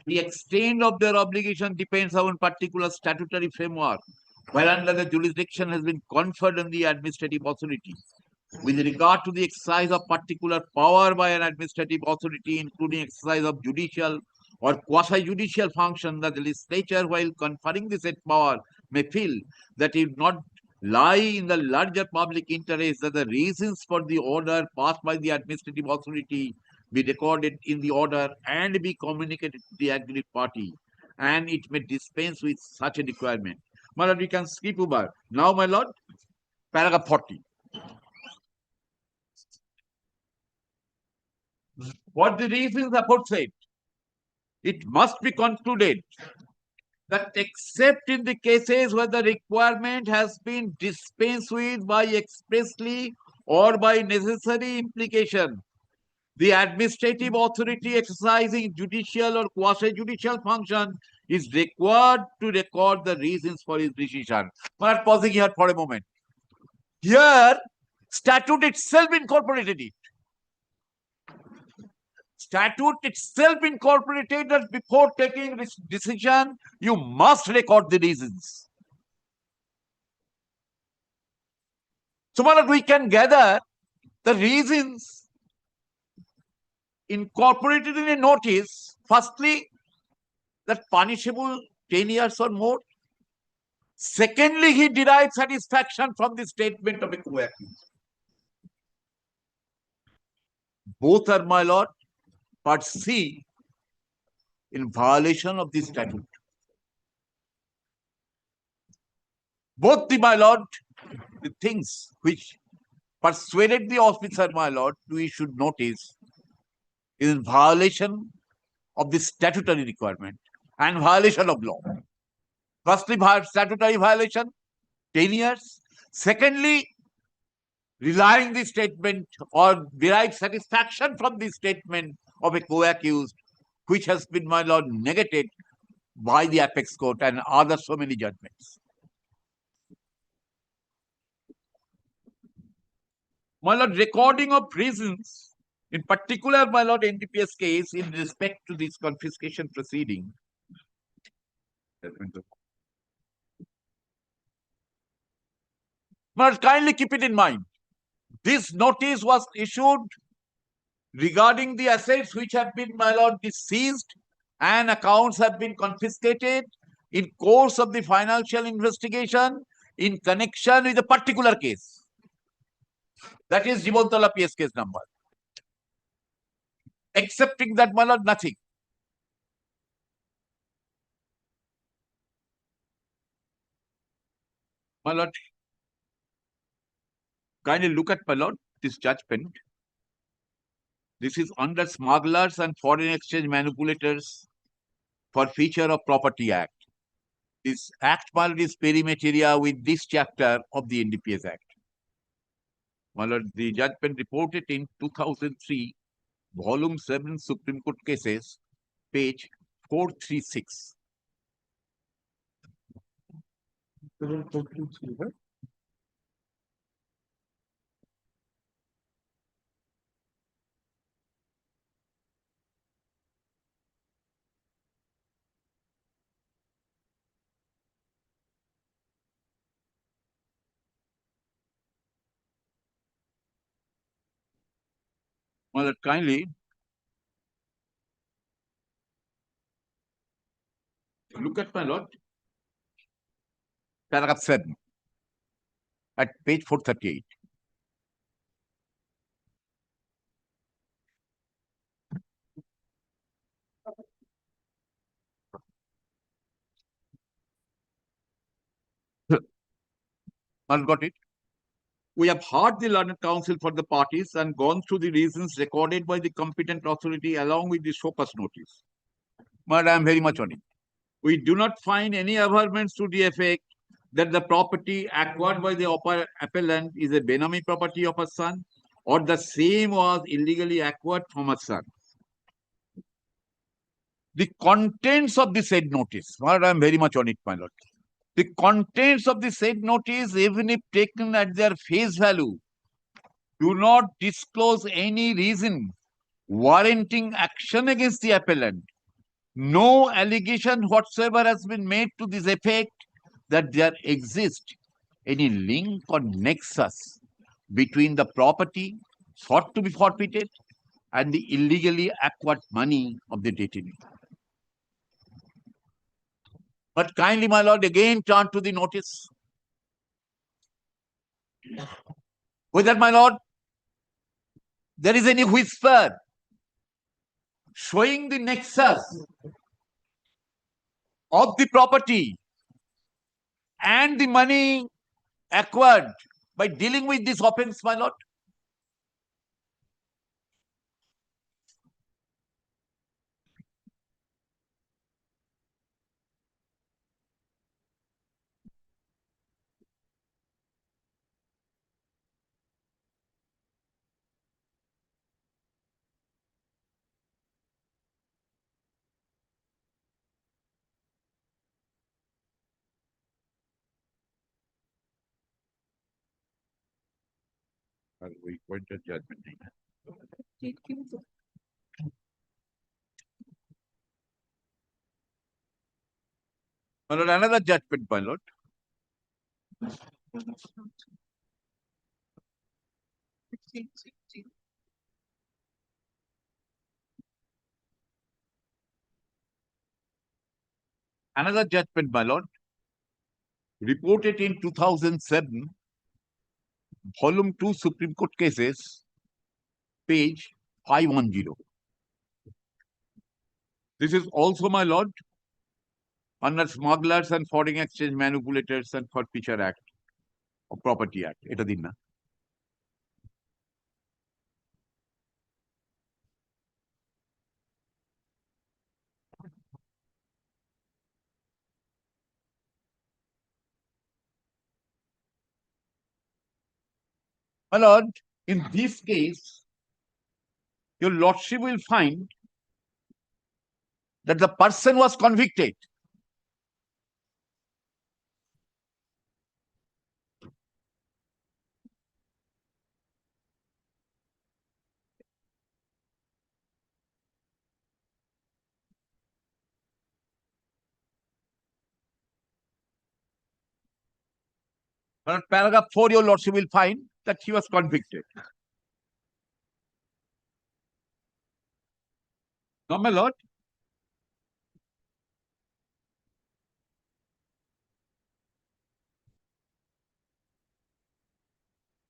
The extent of their obligation depends on particular statutory framework, whereunder the jurisdiction has been conferred on the administrative authority. With regard to the exercise of particular power by an administrative authority, including exercise of judicial or quasi-judicial function, the legislature, while conferring this said power, may feel that it not lie in the larger public interest that the reasons for the order passed by the administrative authority be recorded in the order and be communicated to the aggrieved party, and it may dispense with such a requirement. My lord, we can skip over. Now, my lord, paragraph 40. What the reasons aforesaid, it must be concluded that except in the cases where the requirement has been dispensed with by expressly or by necessary implication, the administrative authority exercising judicial or quasi-judicial function is required to record the reasons for his decision. But pausing here for a moment. Here, statute itself incorporated it. Statute itself incorporated that before taking this decision, you must record the reasons. So, my lord, we can gather the reasons incorporated in a notice. Firstly, that punishable 10 years or more. Secondly, he derived satisfaction from the statement of a co-accused. Both are, my lord, Part C, in violation of the statute. Both the, my lord, the things which persuaded the officer, my lord, to issue notice is in violation of the statutory requirement and violation of law. Firstly, statutory violation, 10 years. Secondly, relying the statement or derive satisfaction from the statement of a co-accused, which has been, my lord, negated by the apex court and other so many judgments. My lord, recording of reasons, in particular, my lord, NDPS case in respect to this confiscation proceeding. But kindly keep it in mind. This notice was issued regarding the assets which have been, my lord, seized and accounts have been confiscated in course of the financial investigation in connection with a particular case. That is Jibontala PS case number. Excepting that, my lord, nothing. My lord, kindly look at, my lord, this judgment. This is under smugglers and foreign exchange manipulators Forfeiture of Property Act. This act, my lord, is peri materia with this chapter of the NDPS Act. My lord, the judgment reported in 2003, volume 7, Supreme Court cases, page 436. My lord, kindly look at, my lord, paragraph 7 at page 438. One got it. We have heard the learned counsel for the parties and gone through the reasons recorded by the competent authority along with the show cause notice. But I am very much on it. We do not find any averments to the effect that the property acquired by the appellant is a benami property of a son or the same was illegally acquired from a son. The contents of the said notice, but I am very much on it, my lord. The contents of the said notice, even if taken at their face value, do not disclose any reason warranting action against the appellant. No allegation whatsoever has been made to this effect that there exists any link or nexus between the property sought to be forfeited and the illegally acquired money of the detainee. But kindly, my lord, again turn to the notice. Whether, my lord, there is any whisper showing the nexus of the property and the money acquired by dealing with this offense, my lord? We went to judgment. My lord, another judgment, my lord. Another judgment, my lord, reported in 2007, volume 2, Supreme Court cases, page 510. This is also, my lord, under Smugglers and Foreign Exchange Manipulators and Forfeiture Act or Property Act. Eta din na. My lord, in this case, your lordship will find that the person was convicted. But paragraph 4, your lordship will find that he was convicted. No, my lord.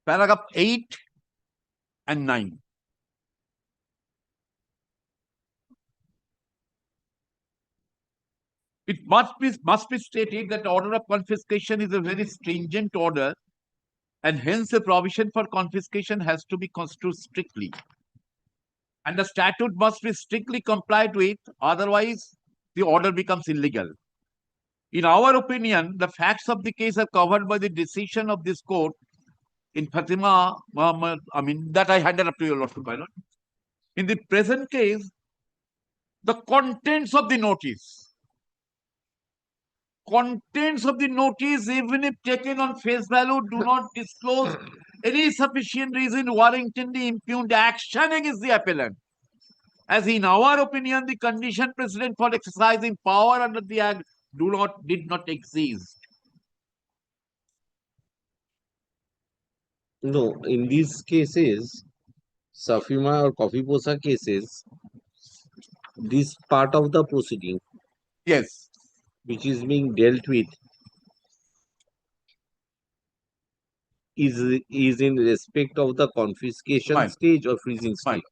Paragraph 8 and 9. It must be stated that order of confiscation is a very stringent order, and hence a provision for confiscation has to be construed strictly. And the statute must be strictly complied with, otherwise the order becomes illegal. In our opinion, the facts of the case are covered by the decision of this court in Fatima Muhammad, that I handed up to your lordship, my lord. In the present case, the contents of the notice, even if taken on face value, do not disclose any sufficient reason warranting the impugned action against the appellant. As in our opinion, the condition precedent for exercising power under the Act did not exist. No, in these cases, Safima or Coffee Posa cases, this part of the proceeding, yes, which is being dealt with, is in respect of the confiscation stage or freezing stage.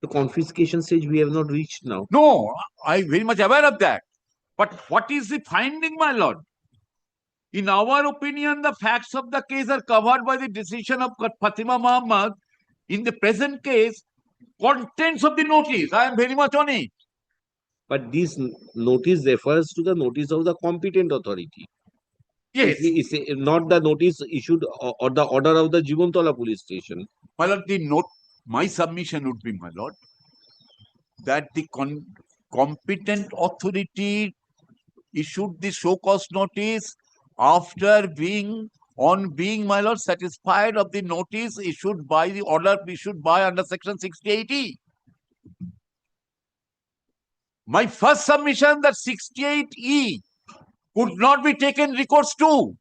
The confiscation stage we have not reached now. No, I'm very much aware of that. But what is the finding, my lord? In our opinion, the facts of the case are covered by the decision of Fatima Muhammad. In the present case, contents of the notice, I am very much on it. But this notice refers to the notice of the competent authority. Yes. It's not the notice issued or the order of the Jivantola police station. My lord, my submission would be, my lord, that the competent authority issued the show cause notice after being, my lord, satisfied of the notice issued by the order issued by under section 68E. My first submission that 68E could not be taken recourse to.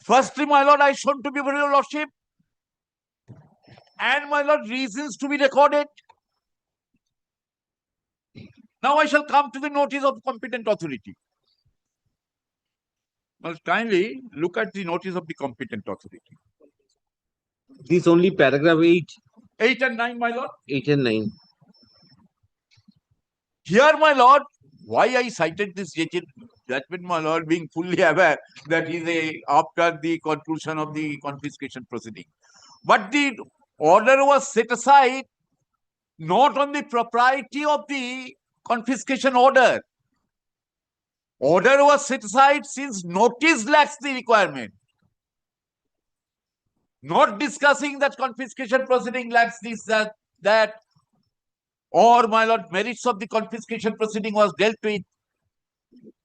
Firstly, my lord, I shown to be your lordship, and my lord, reasons to be recorded. Now I shall come to the notice of competent authority. Well, kindly look at the notice of the competent authority. This only paragraph 8. 8 and 9, my lord. 8 and 9. Here, my lord, why I cited this judgment, my lord, being fully aware that is after the conclusion of the confiscation proceeding. But the order was set aside not on the propriety of the confiscation order. Order was set aside since notice lacks the requirement. Not discussing that confiscation proceeding lacks this, that, or, my lord, merits of the confiscation proceeding was dealt with.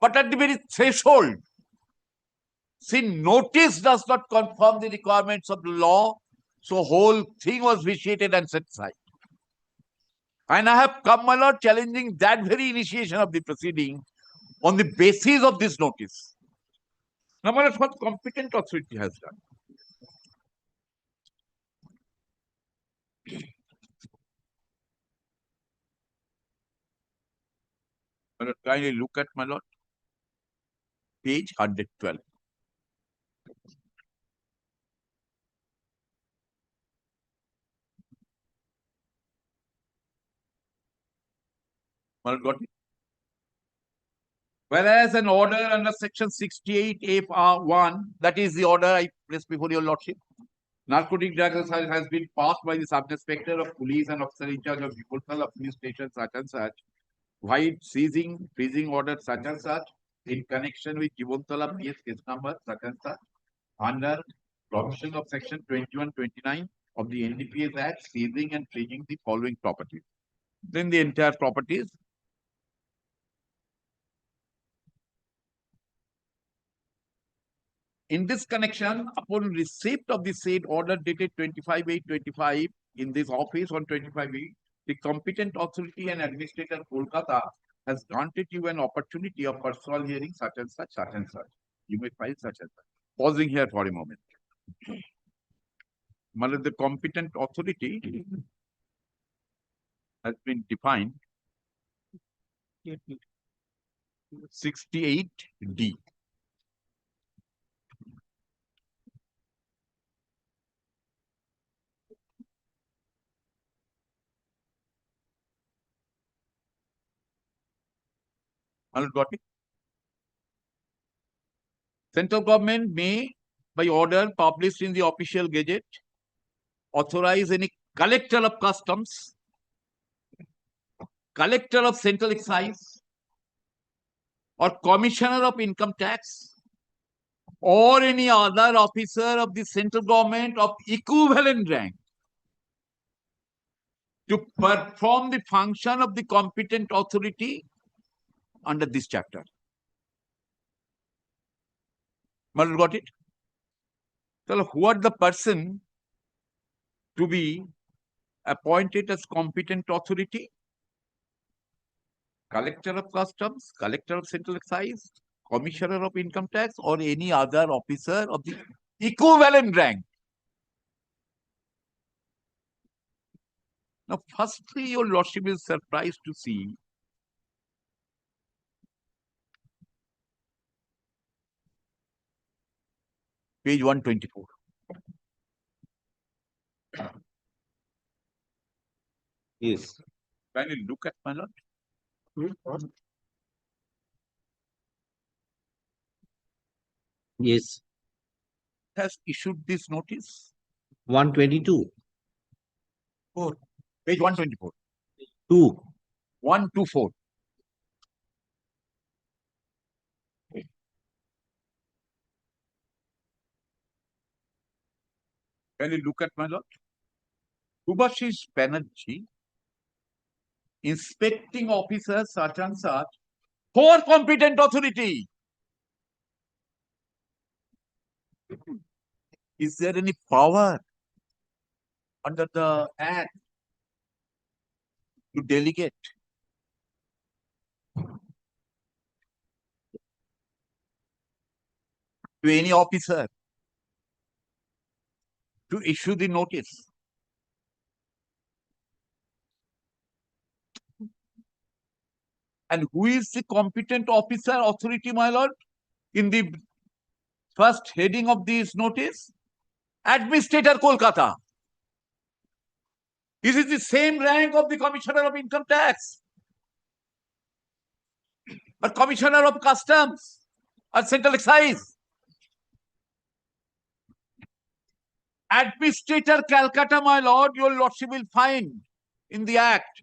But at the very threshold, since notice does not confirm the requirements of the law, so whole thing was vitiated and set aside. And I have come, my lord, challenging that very initiation of the proceeding on the basis of this notice. Now, my lord, what competent authority has done? My lord, kindly look at, my lord, page 112. My lord, got it? Whereas an order under section 68A(1), that is the order I placed before your lordship, narcotic drugs has been passed by the sub-inspector of police and officer in charge of Calcutta police station such and such, while freezing order such and such in connection with Jivantola PS case number such and such under provision of section 21-29 of the NDPS Act, seizing and freezing the following properties. Then the entire properties. In this connection, upon receipt of the said order dated 25/8/25 in this office on 25/8, the competent authority and administrator Kolkata has granted you an opportunity of personal hearing such and such, such and such. You may file such and such. Pausing here for a moment. The competent authority has been defined 68D. Got it? Central government may, by order published in the official gazette, authorize any collector of customs collector of central excise, or commissioner of income tax, or any other officer of the central government of equivalent rank to perform the function of the competent authority under this chapter. Well, got it? So, who are the person to be appointed as competent authority? Collector of customs, collector of central excise, commissioner of income tax, or any other officer of the equivalent rank. Now, firstly, your lordship is surprised to see page 124. Yes. Can you look at my lord? Yes. Has issued this notice? 122. 4. Page 124. 2. 124. Can you look at my lord? Subhashish Banerjee, inspecting officer such and such, for competent authority. Is there any power under the Act to delegate? To any officer to issue the notice? And who is the competent officer authority, my lord, in the first heading of this notice? Administrator Kolkata. This is the same rank of the Commissioner of Income Tax, or Commissioner of Customs, or Central Excise. Administrator Calcutta, my lord, your lordship will find in the Act.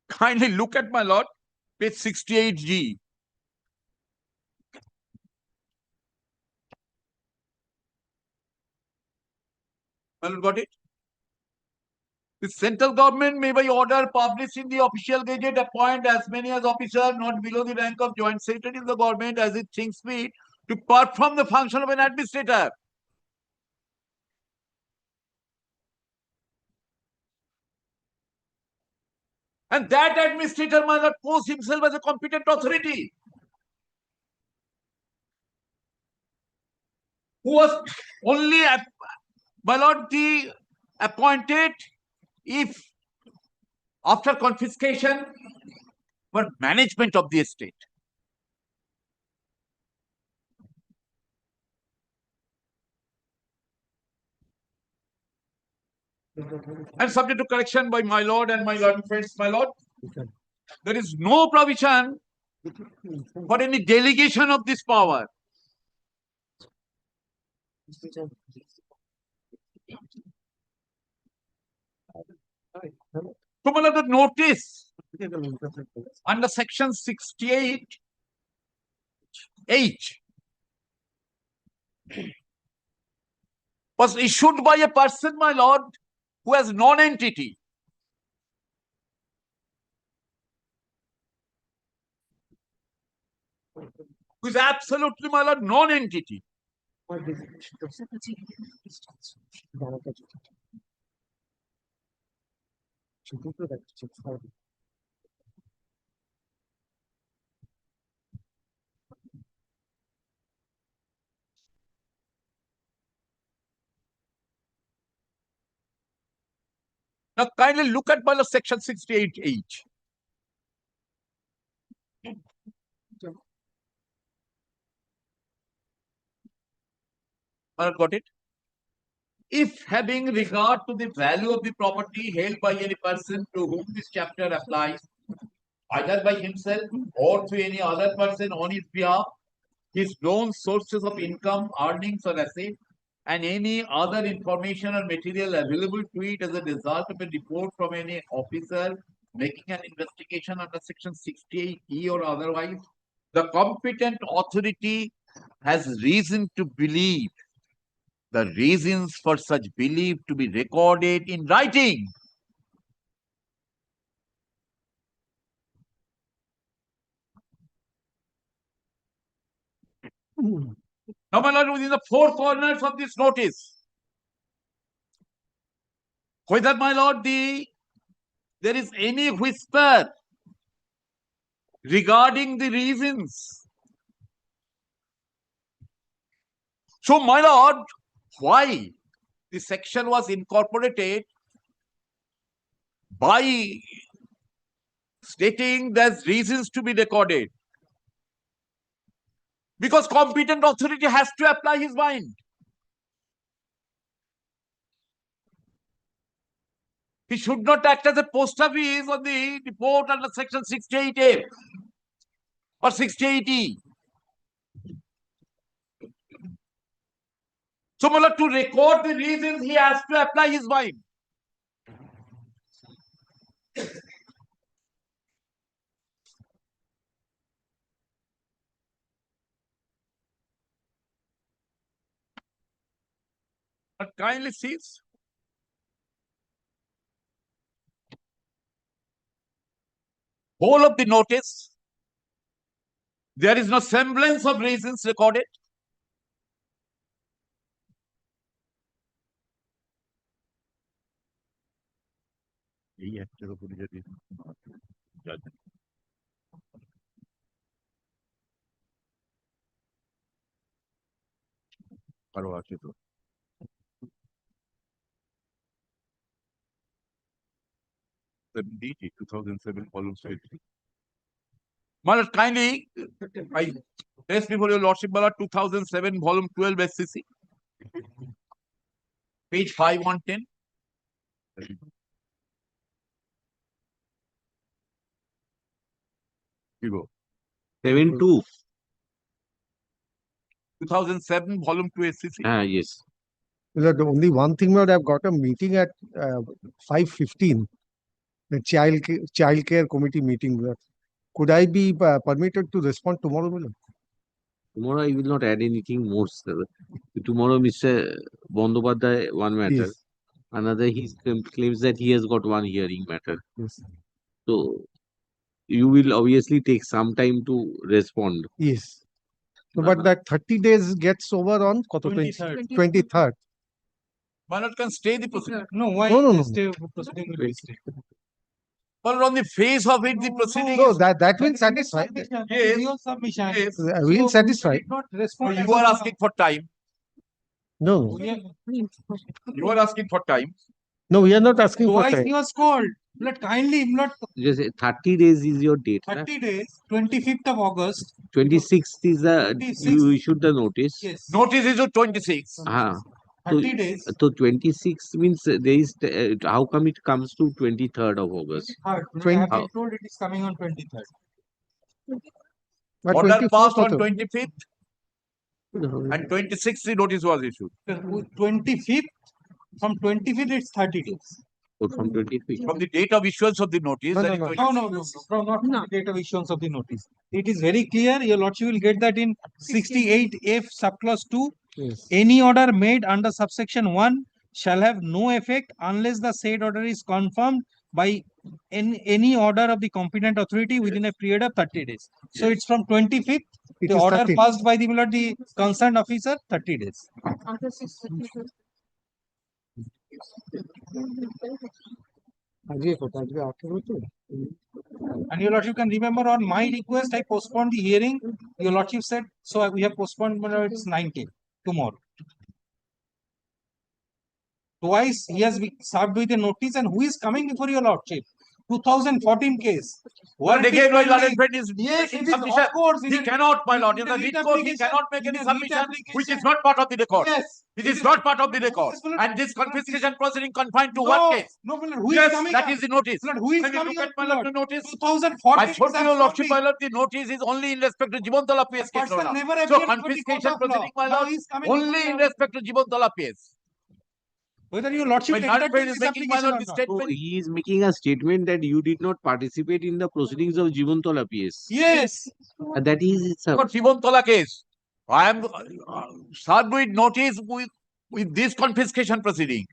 Kindly look at, my lord, page 68G. Well, got it? The central government may by order published in the official gazette appoint as many as officers not below the rank of joint secretary in the government as it thinks fit to perform the function of an administrator. And that administrator might not pose himself as a competent authority, who was only, my lord, the appointed if after confiscation for management of the estate. And subject to correction by my lord and my lord friends, my lord, there is no provision for any delegation of this power. So, my lord, the notice under section 68H was issued by a person, my lord, who has non-entity. Who is absolutely, my lord, non-entity. Now, kindly look at my lord, section 68H. Got it? If having regard to the value of the property held by any person to whom this chapter applies, either by himself or to any other person on his behalf, his known sources of income, earnings or assets, and any other information or material available to it as a result of a report from any officer making an investigation under section 68E or otherwise, the competent authority has reason to believe the reasons for such belief to be recorded in writing. Now, my lord, within the four corners of this notice, whether, my lord, there is any whisper regarding the reasons. So, my lord, why the section was incorporated by stating there's reasons to be recorded? Because competent authority has to apply his mind. He should not act as a post office on the report under section 68A or 68E. So, my lord, to record the reasons, he has to apply his mind. But kindly cease. Whole of the notice, there is no semblance of reasons recorded. এই একটার উপরে যদি judgment আরো আছে তো 2007 volume 3. My lord, kindly, I place before your lordship, my lord, 2007 volume 12 SCC, page 5110. You go. 7-2. 2007 volume 2 SCC. Yes. Well, the only one thing, Lord, I've got a meeting at 5:15, the child care committee meeting. Could I be permitted to respond tomorrow, Lord? Tomorrow I will not add anything more, sir. Tomorrow, Mr. Bandyopadhyay, one matter. Yes. Another, he claims that he has got one hearing matter. Yes. So, you will obviously take some time to respond. Yes. No, but that 30 days gets over on 23rd. My lord, can stay the proceeding. No, why No, no, the no. stay of the proceeding will be stayed? But on the face of it, the proceeding No, is that will satisfy. Yes. Your submission. Yes. We'll So, satisfy. did not respond You as are of asking for time. No, now. You are asking for time. no, we are not asking for Twice time. he was called. Blood, kindly, blood, Just 30 days is your date. 30 days, 25th of August. 26th is the, 26th. you issued the notice. Yes. Notice is 26. So, 30 days. So 26 means there is, how come it comes to 23rd of August? 23rd. I have been told it is coming on 23rd. But Order 24th passed on also. 25th and 26th the notice was issued. 25th, from 25th it's 30 days. Or from 25th? From the date of issuance of the notice. No, that no, is no. No, not from the date of issuance of the notice. It is very clear, your lordship will get that in 68F subclause 2. Yes. Any order made under subsection 1 shall have no effect unless the said order is confirmed by any order of the competent authority within a period of 30 days. So it's from 25th, It the is order 30. passed by the concerned officer, 30 days. And your lordship can remember on my request, I postponed the hearing. Your lordship said, so we have postponed, it's 19th, tomorrow. Twice he has been served with a notice, and who is coming before your lordship? 2014 case. Well, Warrant is again, my pending. learned friend is Yes, it is, insufficient. of course. He cannot, my lord. In the writ court, he cannot make any submission which is not part of the record. Yes. It is not part of the record. Yes, my lord. And this confiscation proceeding confined to No, one case. no, my lord, who is Yes, coming that up? is the notice. My lord, who is When you coming look up, at my my lord, lord? the notice. 2014 I told is you, your lordship, my outstanding. lord, the notice is only in respect to Jibontala PS case. person Lord. never So appeared before the confiscation court of law. proceeding, my Now lord, he is coming before only in the- respect to Jibontala PS. Whether your lordship My learned friend entertained is this making, my application lord, or the not. So statement. he is making a statement that you did not participate in the proceedings of Jivantala PS. Yes. And that is itself. For Jibontala case, I am served with notice with this confiscation proceeding.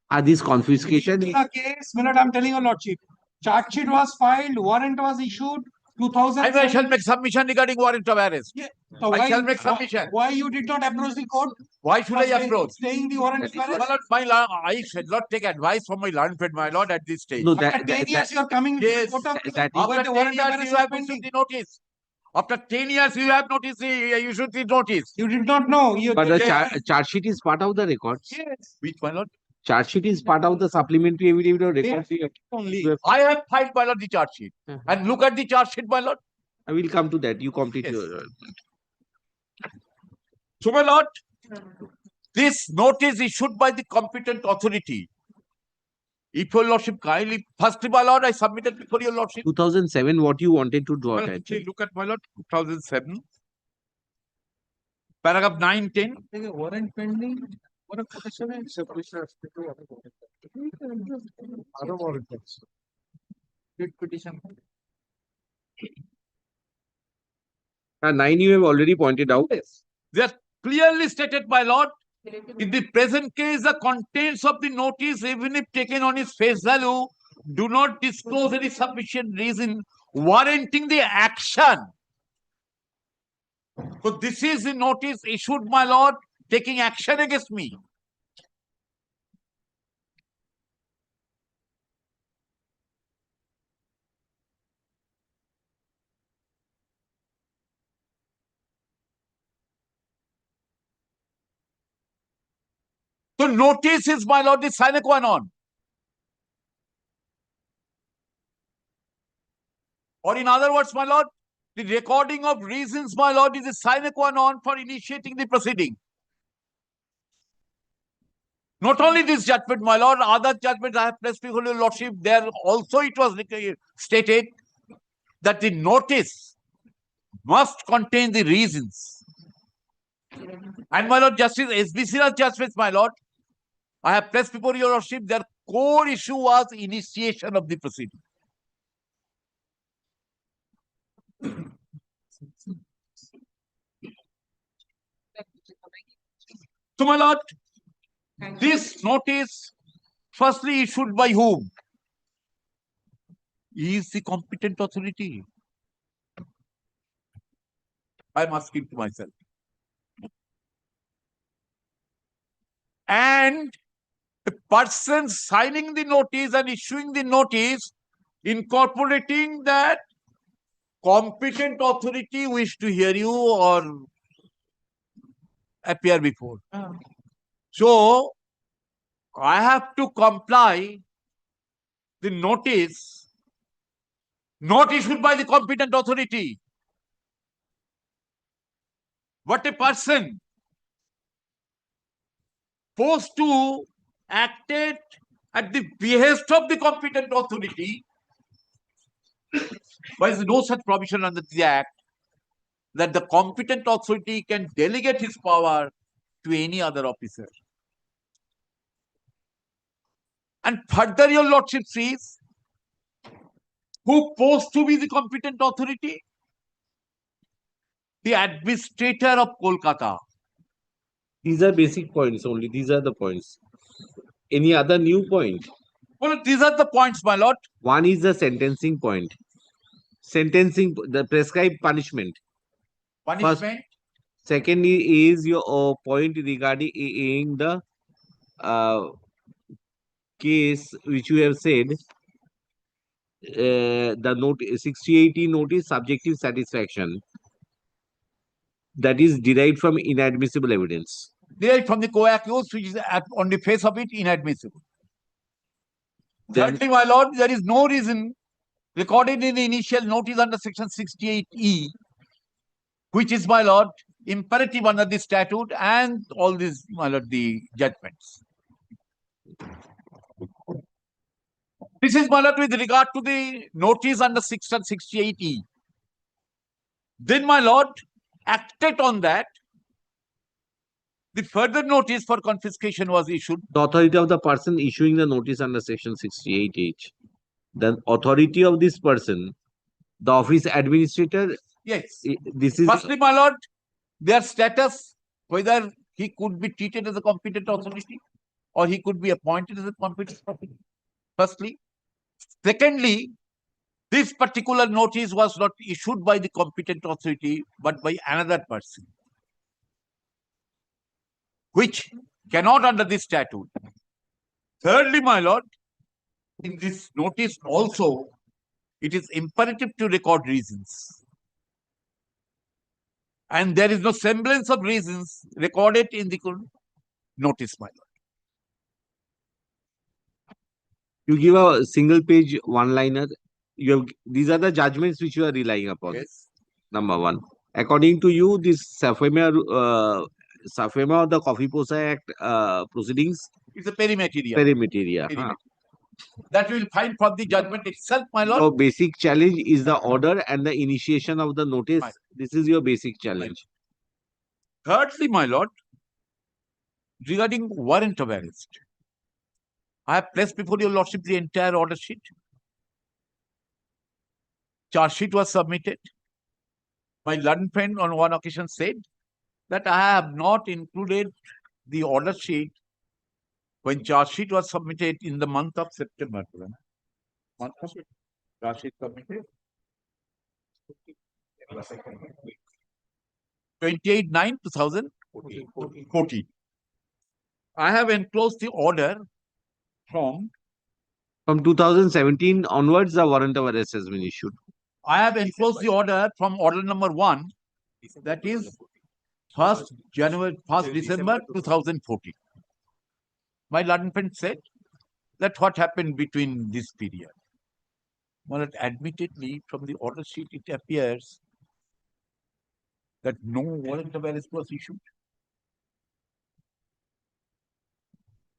Are this confiscation? The case, my lord, I'm telling your lordship. Charge sheet was filed, warrant was issued, 2007. I shall make submission regarding warrant of arrest. Yeah. So I shall make submission. Why you did not approach the court? Why should I For approach? Staying the warrant of My arrest? lord, I should not take advice from my learned friend, my lord, at this stage. No, After 10 years, you are coming with Yes, the court of that over after the 10 warrant of years, arrest you is have pending. issued the notice. After 10 years, you have notice, you should see notice. You did not know. You But the Yes. charge sheet is part of the records. Yes. Which, my lord? Charge sheet is part of the supplementary evidence or records. Only. I have filed, my lord, the charge sheet. And look at the charge sheet, my lord. I will come to that. You complete Yes. your. So, my lord, this notice issued by the competent authority. If your lordship kindly, first, my lord, I submitted before your lordship. 2007, what you wanted to draw Well, attention. look at my lord, 2007. Paragraph 9, 10. Warrant pending. Warrant protection and separation. Other warrants. Petition. 9 you have already pointed out. They are clearly stated, my lord, in the present case, the contents of the notice, even if taken on its face value, do not disclose any sufficient reason warranting the action. So this is the notice issued, my lord, taking action against me. So notice is, my lord, the sine qua non. Or in other words, my lord, the recording of reasons, my lord, is a sine qua non for initiating the proceeding. Not only this judgment, my lord, other judgments I have placed before your lordship, there also it was stated that the notice must contain the reasons. And my lord, Justice SBC's judgments, my lord, I have placed before your lordship, their core issue was initiation of the proceeding. So, my lord, this notice, firstly issued by whom? Is the competent authority. I must keep to myself. And the person signing the notice and issuing the notice, incorporating that competent authority wish to hear you or appear before. So, I have to comply the notice not issued by the competent authority, but a person supposed to act at the behest of the competent authority. There is no such provision under the Act that the competent authority can delegate his power to any other officer. And further, your lordship sees who supposed to be the competent authority? The administrator of Kolkata. These are basic points only. These are the points. Any other new point? Well, these are the points, my lord. One is the sentencing point. Sentencing, the prescribed punishment. Punishment. First, second is your point regarding the case which you have said, the note 6080 notice subjective satisfaction that is derived from inadmissible evidence. Derived from the co-accused, which is on the face of it inadmissible. Thirdly, my lord, there is no reason recorded in the initial notice under section 68E, which is, my lord, imperative under the statute and all these, my lord, the judgments. This is, my lord, with regard to the notice under section 68E. Then, my lord, acted on that, the further notice for confiscation was issued. The authority of the person issuing the notice under section 68H. The authority of this person, the office administrator. Yes. This is. Firstly, my lord, their status, whether he could be treated as a competent authority or he could be appointed as a competent authority. Firstly. Secondly, this particular notice was not issued by the competent authority, but by another person, which cannot under this statute. Thirdly, my lord, in this notice also, it is imperative to record reasons. And there is no semblance of reasons recorded in the notice, my lord. You give a single page one-liner. You have, these are the judgments which you are relying upon. Yes. Number one. According to you, this SAFEMA of the Coffee Posa Act proceedings is a perimeteria. Perimeteria. That we will find from the judgment itself, my lord. So basic challenge is the order and the initiation of the notice. This is your basic challenge. Thirdly, my lord, regarding warrant of arrest, I have placed before your lordship the entire order sheet. Charge sheet was submitted. My learned friend on one occasion said that I have not included the order sheet when charge sheet was submitted in the month of September. Charge sheet submitted 28/9/2014. I have enclosed the order from 2017 onwards, the warrant of arrest has been issued. I have enclosed the order from order number 1, that is 1st December 2014. My learned friend said that what happened between this period. Well, admittedly, from the order sheet, it appears that no warrant of arrest was issued.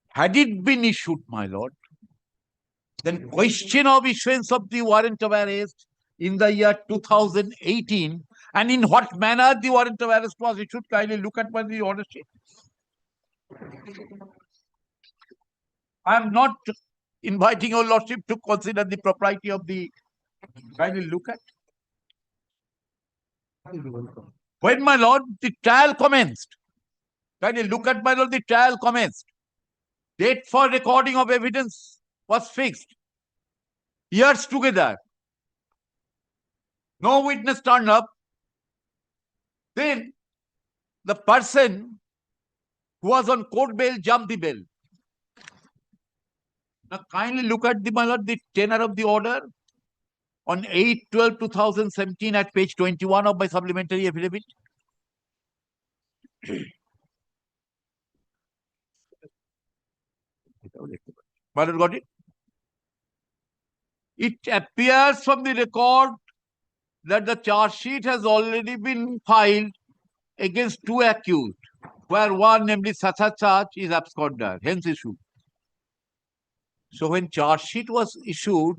Had it been issued, my lord, then question of issuance of the warrant of arrest in the year 2018 and in what manner the warrant of arrest was issued, kindly look at the order sheet. I am not inviting your lordship to consider the propriety of the, kindly look at. When, my lord, the trial commenced, kindly look at, my lord, the trial commenced. Date for recording of evidence was fixed. Years together. No witness turned up. Then the person who was on court bail jumped the bail. Now kindly look at the, my lord, the tenor of the order on 8/12/2017 at page 21 of my supplementary affidavit. My lord, got it? It appears from the record that the charge sheet has already been filed against 2 accused, where one, namely such is absconder, hence issued. So when charge sheet was issued,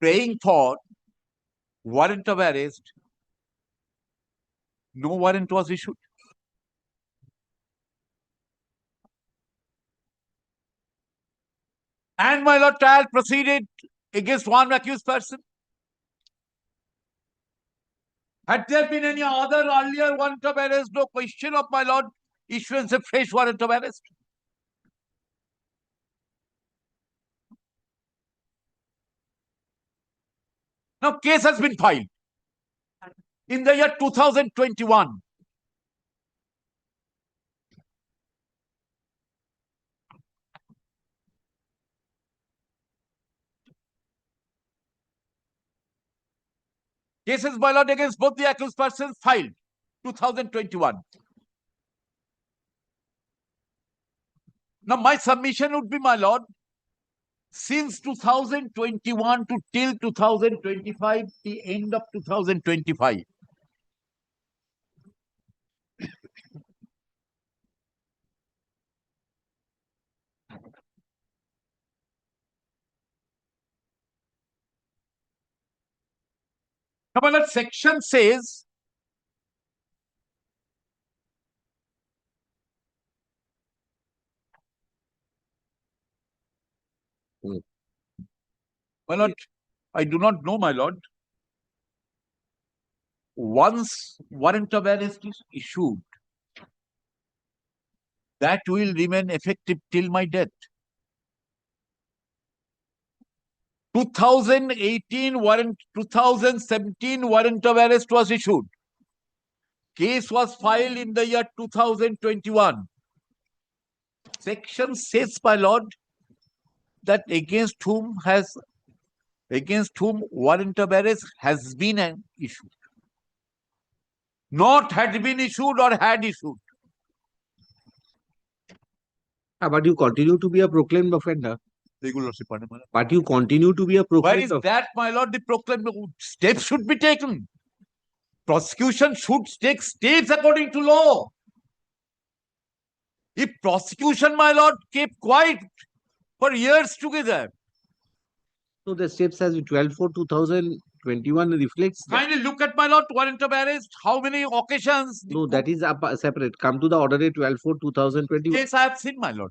praying for warrant of arrest, no warrant was issued. And my lord, trial proceeded against one accused person. Had there been any other earlier warrant of arrest, no question of, my lord, issuance of fresh warrant of arrest. Now, case has been filed in the year 2021. Cases, my lord, against both the accused persons filed 2021. Now, my submission would be, my lord, since 2021 to till 2025, the end of 2025. Now, that section says my lord, I do not know, my lord. Once warrant of arrest is issued, that will remain effective till my death. 2017 warrant of arrest was issued. Case was filed in the year 2021. Section says, my lord, that against whom warrant of arrest has been issued. Not had been issued or had issued. But you continue to be a proclaimed offender. But you continue to be a Where proclaimed is offender. that, my lord? The proclaimed steps should be taken. Prosecution should take steps according to law. If prosecution, my lord, kept quiet for years together. So the steps as 12/4/2021 reflects that. Kindly look at, my lord, warrant of arrest. How many occasions? No, that is separate. Come to the order date 12/4/2021. Yes, I have seen, my lord.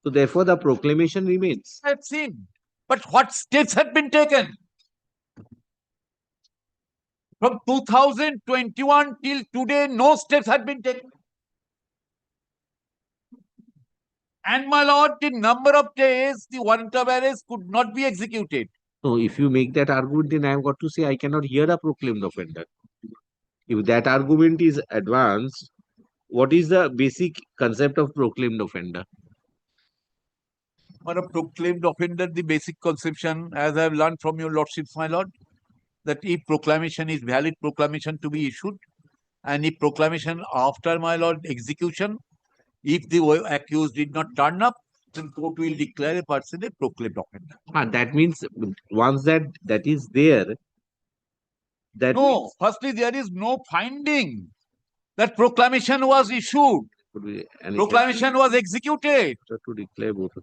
So therefore the proclamation remains. I have seen. But what steps have been taken? From 2021 till today, no steps have been taken. And, my lord, the number of days the warrant of arrest could not be executed. So if you make that argument, then I have got to say I cannot hear a proclaimed offender. If that argument is advanced, what is the basic concept of proclaimed offender? For a proclaimed offender, the basic conception, as I have learned from your lordships, my lord, that if proclamation is valid proclamation to be issued, and if proclamation after, my lord, execution, if the accused did not turn up, then court will declare a person a proclaimed offender. That means once that is there, that no, firstly, there is no finding that proclamation was issued. Proclamation was executed. To declare both.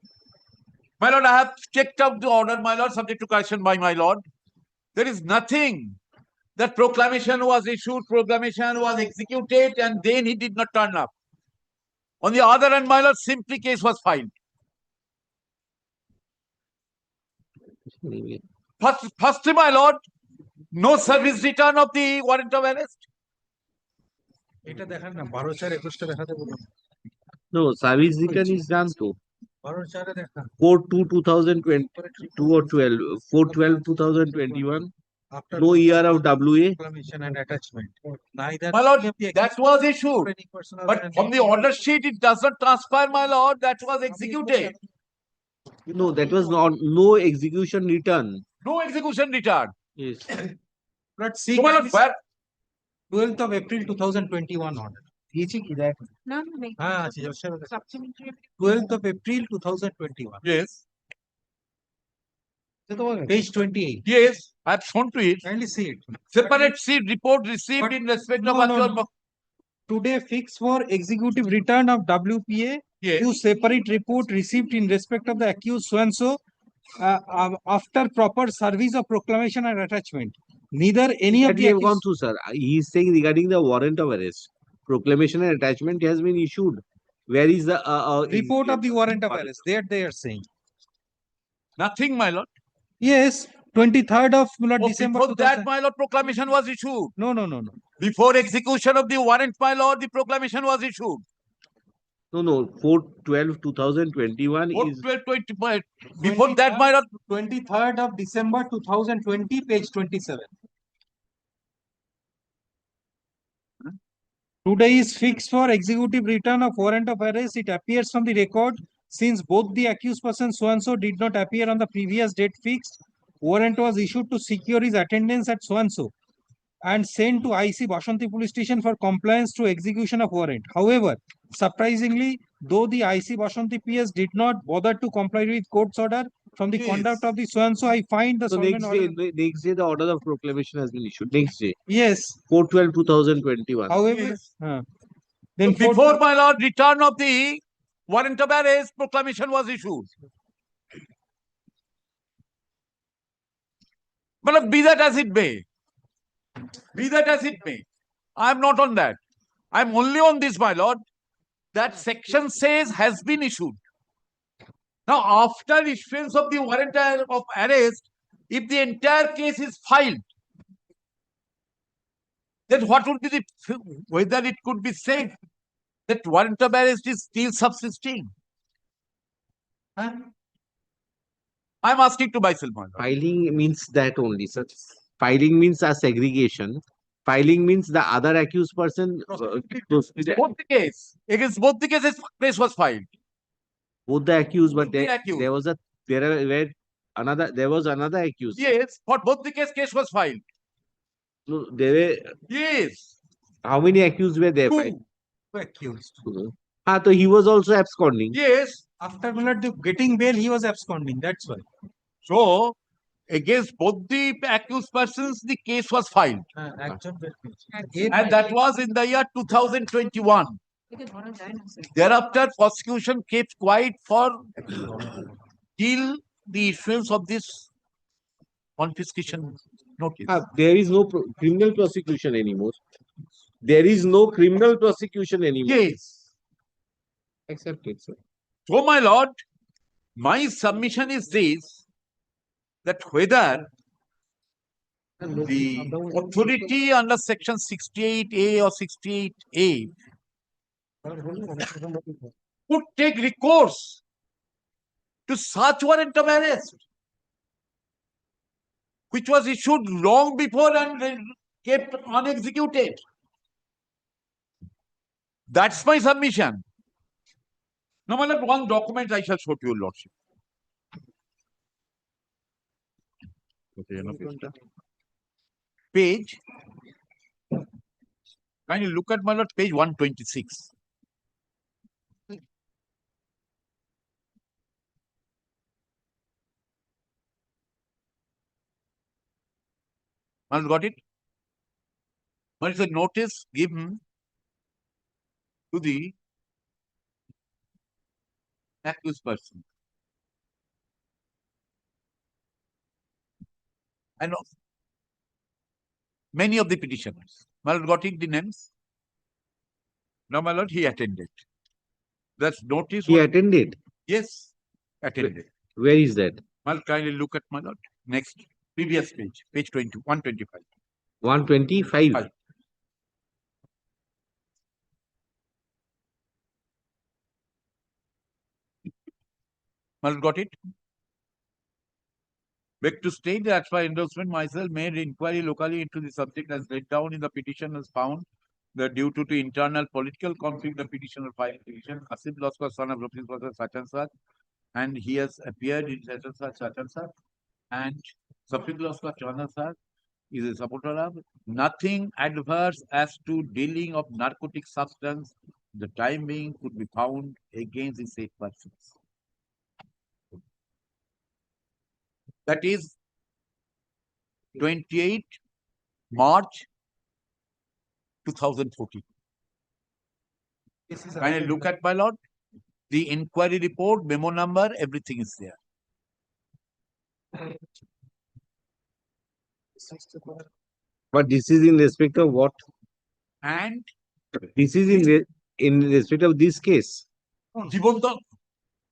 My lord, I have checked out the order, my lord, subject to correction by my lord. There is nothing that proclamation was issued, proclamation was executed, and then he did not turn up. On the other hand, my lord, simply case was filed. Firstly, my lord, no service return of the warrant of arrest. No, service return is done to 4/2/2022 or 4/12/2021. No year of WA. And attachment. Neither my lord, that was issued. But from the order sheet, it does not transpire, my lord, that was executed. No, that was not no execution return. No execution return. Yes. But see, So, my lord, where 12th of April 2021 order. No, 12th of April 2021. Yes. Page 28. Yes, I have shown to it. Kindly see it. Separate sheet report received in respect of actual. Today fixed for executive return of WPA. Yes. Two separate report received in respect of the accused so-and-so after proper service of proclamation and attachment. Neither any of we the have gone through, sir. He is saying regarding the warrant of arrest. Proclamation and attachment has been issued. Where is the report of the warrant of arrest? There they are saying. Nothing, my lord. Yes, 23rd of December. Before that, my lord, proclamation was issued. No. Before execution of the warrant, my lord, the proclamation was issued. No. 4/12/2021 is 4/12/20. Before that, my lord, 23rd of December 2020, page 27. Today is fixed for executive return of warrant of arrest. It appears from the record since both the accused person so-and-so did not appear on the previous date fixed. Warrant was issued to secure his attendance at so-and-so and sent to IC Bashanti police station for compliance to execution of warrant. However, surprisingly, though the IC Bashanti PS did not bother to comply with court's order, from the Yes. conduct of the so and so, I find the So solvent order. next day, the order of proclamation has been issued. Next day, Yes, 4/12/2021. however, Then then for- before my lord, return of the warrant of arrest, proclamation was issued. But be that as it may, be that as it may, I am not on that. I am only on this, my lord, that section says has been issued. Now, after issuance of the warrant of arrest, if the entire case is filed, then what would be the, whether it could be said that warrant of arrest is still subsisting? Huh? I'm asking to myself, my lord. Filing means that only, sir. Filing means a segregation. Filing means the other accused person. Both the case, against both the cases, case was filed. Both the accused, but The accused. there was another accused. Yes, for both the case was filed. No, there were. Yes. How many accused were there? Two. accused. So he was also absconding. Yes. After getting bail, he was absconding. That's why. So, against both the accused persons, the case was filed. And that was in the year 2021. Thereafter, prosecution kept quiet for till the issuance of this confiscation notice. There is no criminal prosecution anymore. There is no criminal prosecution anymore. Yes. Accepted, sir. So, my lord, my submission is this, that whether the authority under section 68A or 68A would take recourse to such warrant of arrest, which was issued long before and kept unexecuted. That's my submission. Now, my lord, one document I shall show to your lordship. Okay, enough. Page. Kindly look at my lord, page 126. My lord, got it? What is the notice given to the accused person? And many of the petitioners. My lord, got it, the names? Now, my lord, he attended. That's notice. He attended? Yes, attended. Where is that? My lord, kindly look at my lord. Next, previous page, page 125. 125. My lord, got it? Beg to state that for endorsement, myself made inquiry locally into the subject as laid down in the petition has found that due to internal political conflict, the petitioner filed petition. Asim Loskar, son of Rupis, was such and such, and he has appeared in such and such, and Safid Loskar, Chana sir, is a supporter of nothing adverse as to dealing of narcotic substance. The time being could be found against the said persons. That is 28 March 2014. Can I look at my lord? The inquiry report, memo number, everything is there. But this is in respect of what? And this is in respect of this case. Jibontala.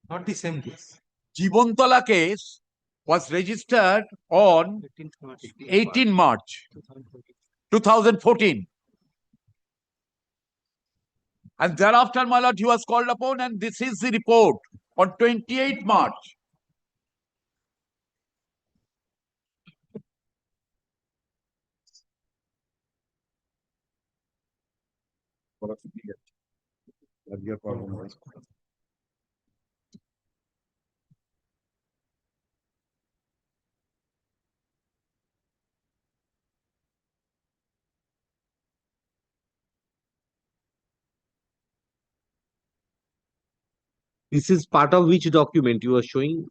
Not the same case. Jibontala case was registered on 18 March 2014. And thereafter, my lord, he was called upon, and this is the report on 28 March. This is part of which document you are showing?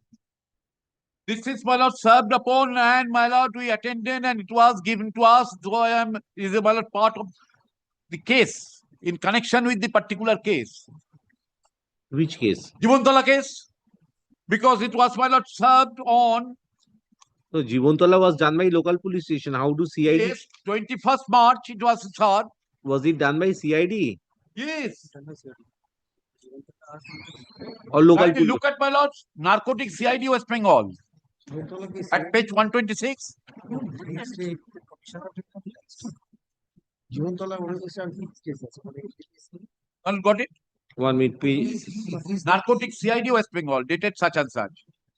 This is, my lord, served upon, and my lord, we attended, and it was given to us, though I am, is a, my lord, part of the case, in connection with the particular case. Which case? Jibontala case, because it was, my lord, served on, So Jibontala was done by local police station. How do CID? yes, 21st March, it was served. Was it done by CID Yes. or local Kindly police? look at, my lord, narcotic CID West Bengal. At page 126. One got it? 1 minute, please. Narcotic CID West Bengal, dated such and such.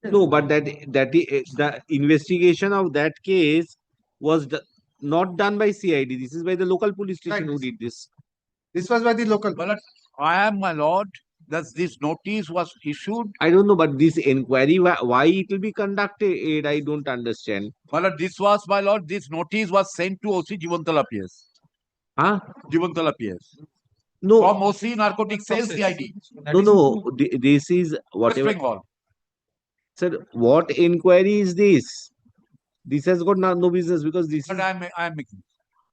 No, but the investigation of that case was not done by CID. This is by the local police station who did this. This was by the local. But I am, my lord, that this notice was issued. I don't know, but this inquiry, why it will be conducted, I don't understand. My lord, this was, my lord, this notice was sent to OC Jibontala PS. Huh? Jibontala PS. No. From OC Narcotic Cell CID. No, this is whatever. West Bengal. Sir, what inquiry is this? This has got no business because this But is. I am making.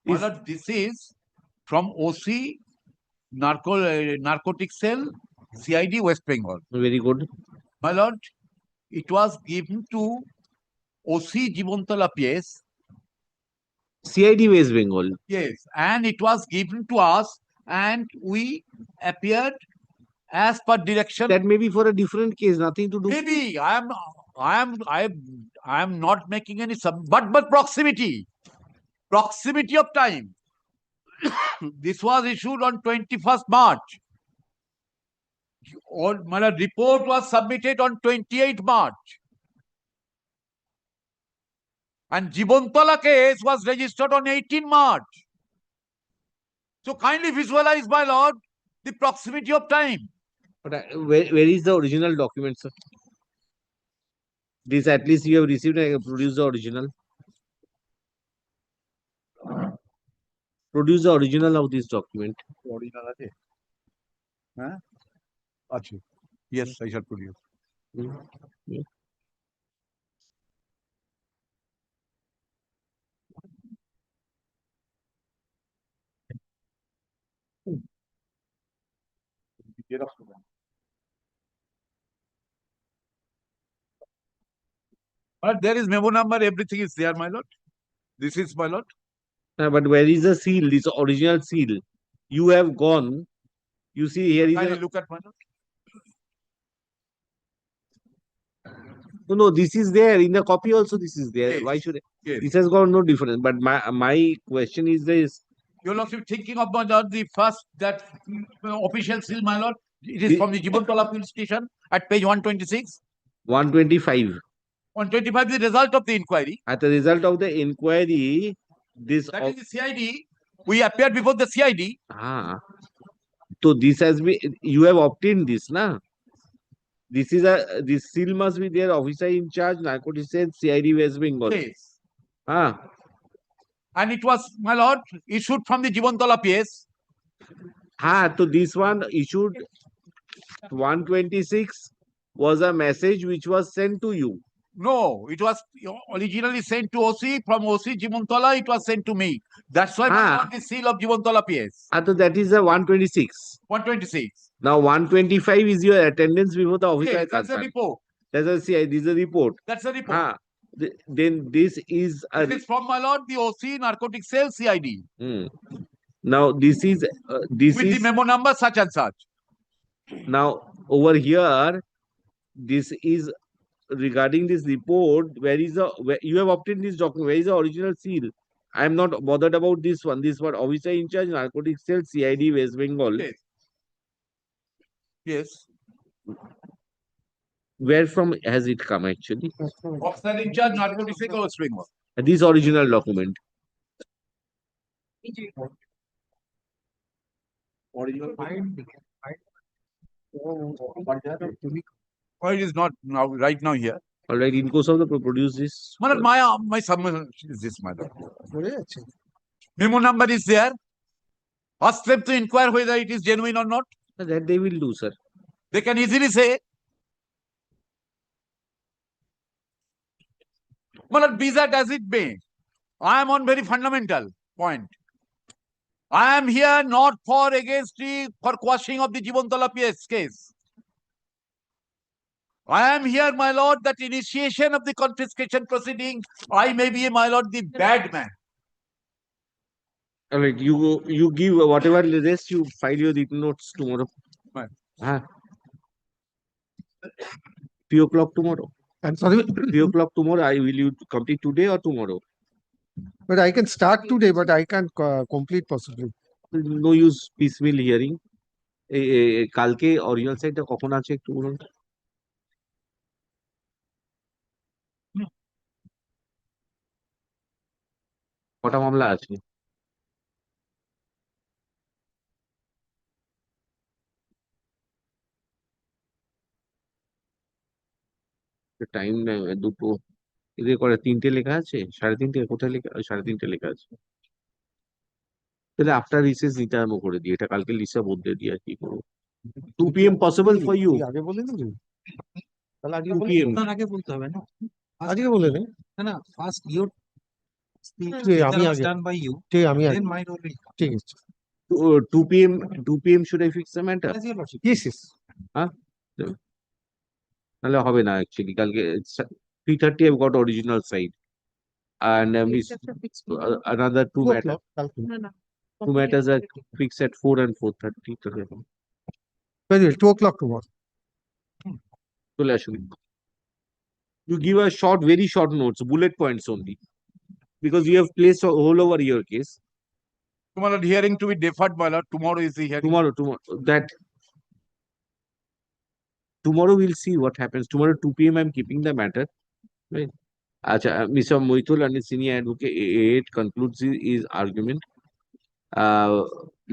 My lord, this is from OC Narcotic Cell CID West Bengal. Very good. My lord, it was given to OC Jibontala PS. CID West Bengal. Yes, and it was given to us, and we appeared as per direction. That may be for a different case, nothing to do. Maybe I am not making any but proximity of time. This was issued on 21st March. My report was submitted on 28th March. And Jibontala case was registered on 18 March. So kindly visualize, my lord, the proximity of time. But where is the original document, sir? This at least you have received and produced the original. Produce the original of this document. Original, huh? Yes, I shall produce. Yeah. But there is memo number, everything is there, my lord. This is, my lord. But where is the seal? This original seal. You have gone. You see here is Kindly a. look at, my lord. No, this is there in the copy also. This is there. Yes. Why should I? Yes. This has got no difference. But my question is this: Your lordship thinking of, my lord, the first that official seal, my lord. It is from the Jibontala police station at page 126. 125. 125, the result of the inquiry. At the result of the inquiry, this. That is the CID. We appeared before the CID. So this has been. You have obtained this, na? This seal must be there. Officer in charge, narcotics cell, CID West Bengal. Yes. Ah. And it was, my lord, issued from the Jibontala PS. So this one issued 126 was a message which was sent to you. No, it was originally sent to OC. From OC Jibontala, it was sent to me. That's why I got the seal of Jibontala PS. So that is a 126. 126. Now 125 is your attendance before the officer. Yes, that's a report. That's a CID. This is a report. That's a report. Then this is a. This is from, my lord, the OC Narcotic Cell CID. Now this is with the memo number such and such. Now over here, this is regarding this report. Where you have obtained this document? Where is the original seal? I am not bothered about this one. This one, officer in charge, narcotics cell, CID West Bengal. Yes. Yes. Where from has it come actually? Officer in charge, narcotics cell, West Bengal. This original document. Original. Why it is not now right now here? All right, in course of the produce this. My submission is this, my lord. Memo number is there. Ask them to inquire whether it is genuine or not. That they will do, sir. They can easily say. My lord, be that as it may, I am on very fundamental point. I am here not for for quashing of the Jibontala PS case. I am here, my lord, that initiation of the confiscation proceeding, I may be, my lord, the bad man. All right, you give whatever rest, you file your written notes tomorrow. Right. 3 o'clock tomorrow. And sorry, 3 o'clock tomorrow. Will you complete today or tomorrow? but I can start today, but I can't complete possibly. No use piecemeal hearing. কালকে original সাইটটা কখন আছে একটু বলুন। কটা মামলা আছে? Time দুটো এদের করে 3টে লেখা আছে, 3:30 কোথায় লেখা? 3:30 লেখা আছে। তাহলে আফটার রিসেস নিতে আরম্ভ করে দিই, এটা কালকে লিসা বদলে দিয়ে আর কি করবো। 2 PM possible for you? আগে বলে দিন, তাহলে আগে 2 PM আগে বলতে হবে না, আজকে বলে দিন। না ফার্স্ট ইওর আমি আগে ডান বাই ইউ, ঠিক আমি আগে দেন মাই রোল উইল ঠিক আছে। 2 PM should I fix the matter? Yes, yes. হ্যাঁ, নাহলে হবে না অ্যাকচুয়ালি কালকে 3:30 I've got original side and another 2 matters. 2 matters are fixed at 4 and 4:30. Very well, 2 o'clock tomorrow. চলে আসুন। You give a short, very short notes, bullet points only, because you have placed all over your case. My lord, hearing to be deferred, my lord. Tomorrow is the hearing. Tomorrow we'll see what happens. Tomorrow 2 PM I'm keeping the matter. Right. Mr. Moitul and his senior advocate concludes his argument.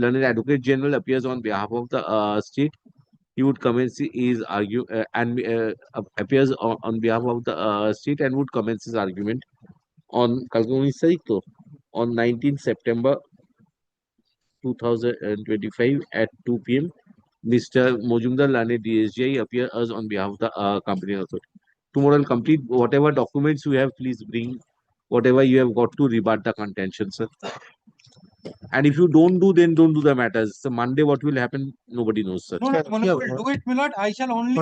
Learned Advocate General appears on behalf of the state. He would commence his appears on behalf of the state and would commence his argument on 19 September 2025 at 2 PM. Mr. Mojumdar Lane DSJ appears on behalf of the company authority. Tomorrow I'll complete whatever documents you have. Please bring whatever you have got to rebut the contention, sir. And if you don't do, then don't do the matters. So Monday, what will happen? Nobody knows, sir. No, my lord, will do it, my lord. I shall only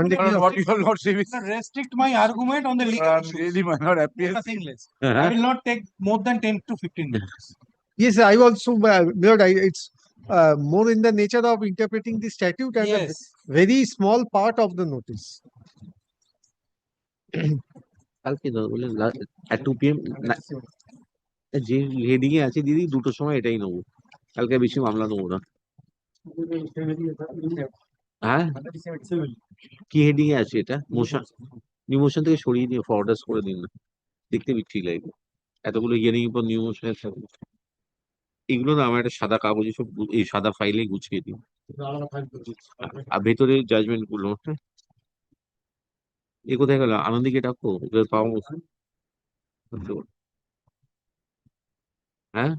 What your lordship is. restrict my argument on the legal issues. Really, my lord, appears. Nothing less. I will not take more than 10 to 15 minutes. Yes, I also, Lord, it's more in the nature of interpreting the statute and Yes. a very small part of the notice. কালকে বললেন at 2 PM যে heading এ আছে দিদি, 2টোর সময় এটাই নেবো। কালকে বেশি মামলা নেবো না। হ্যাঁ, কি হেডিং এ আছে এটা? মোশন, নিউমোশন থেকে সরিয়ে দিয়ে ফরওয়ার্ডার্স করে দিন না, দেখতে বিচ্ছিরি লাগবে। এতগুলো হিয়ারিং পর নিউমোশনের থাকবে। এগুলো না আমার একটা সাদা কাগজে সব এই সাদা ফাইলে গুছিয়ে দিই, আর ভেতরে জাজমেন্ট গুলো। এ কোথায় গেল? আনন্দীকে ডাকো, ওদের পাওয়া মুশকিল। হ্যাঁ,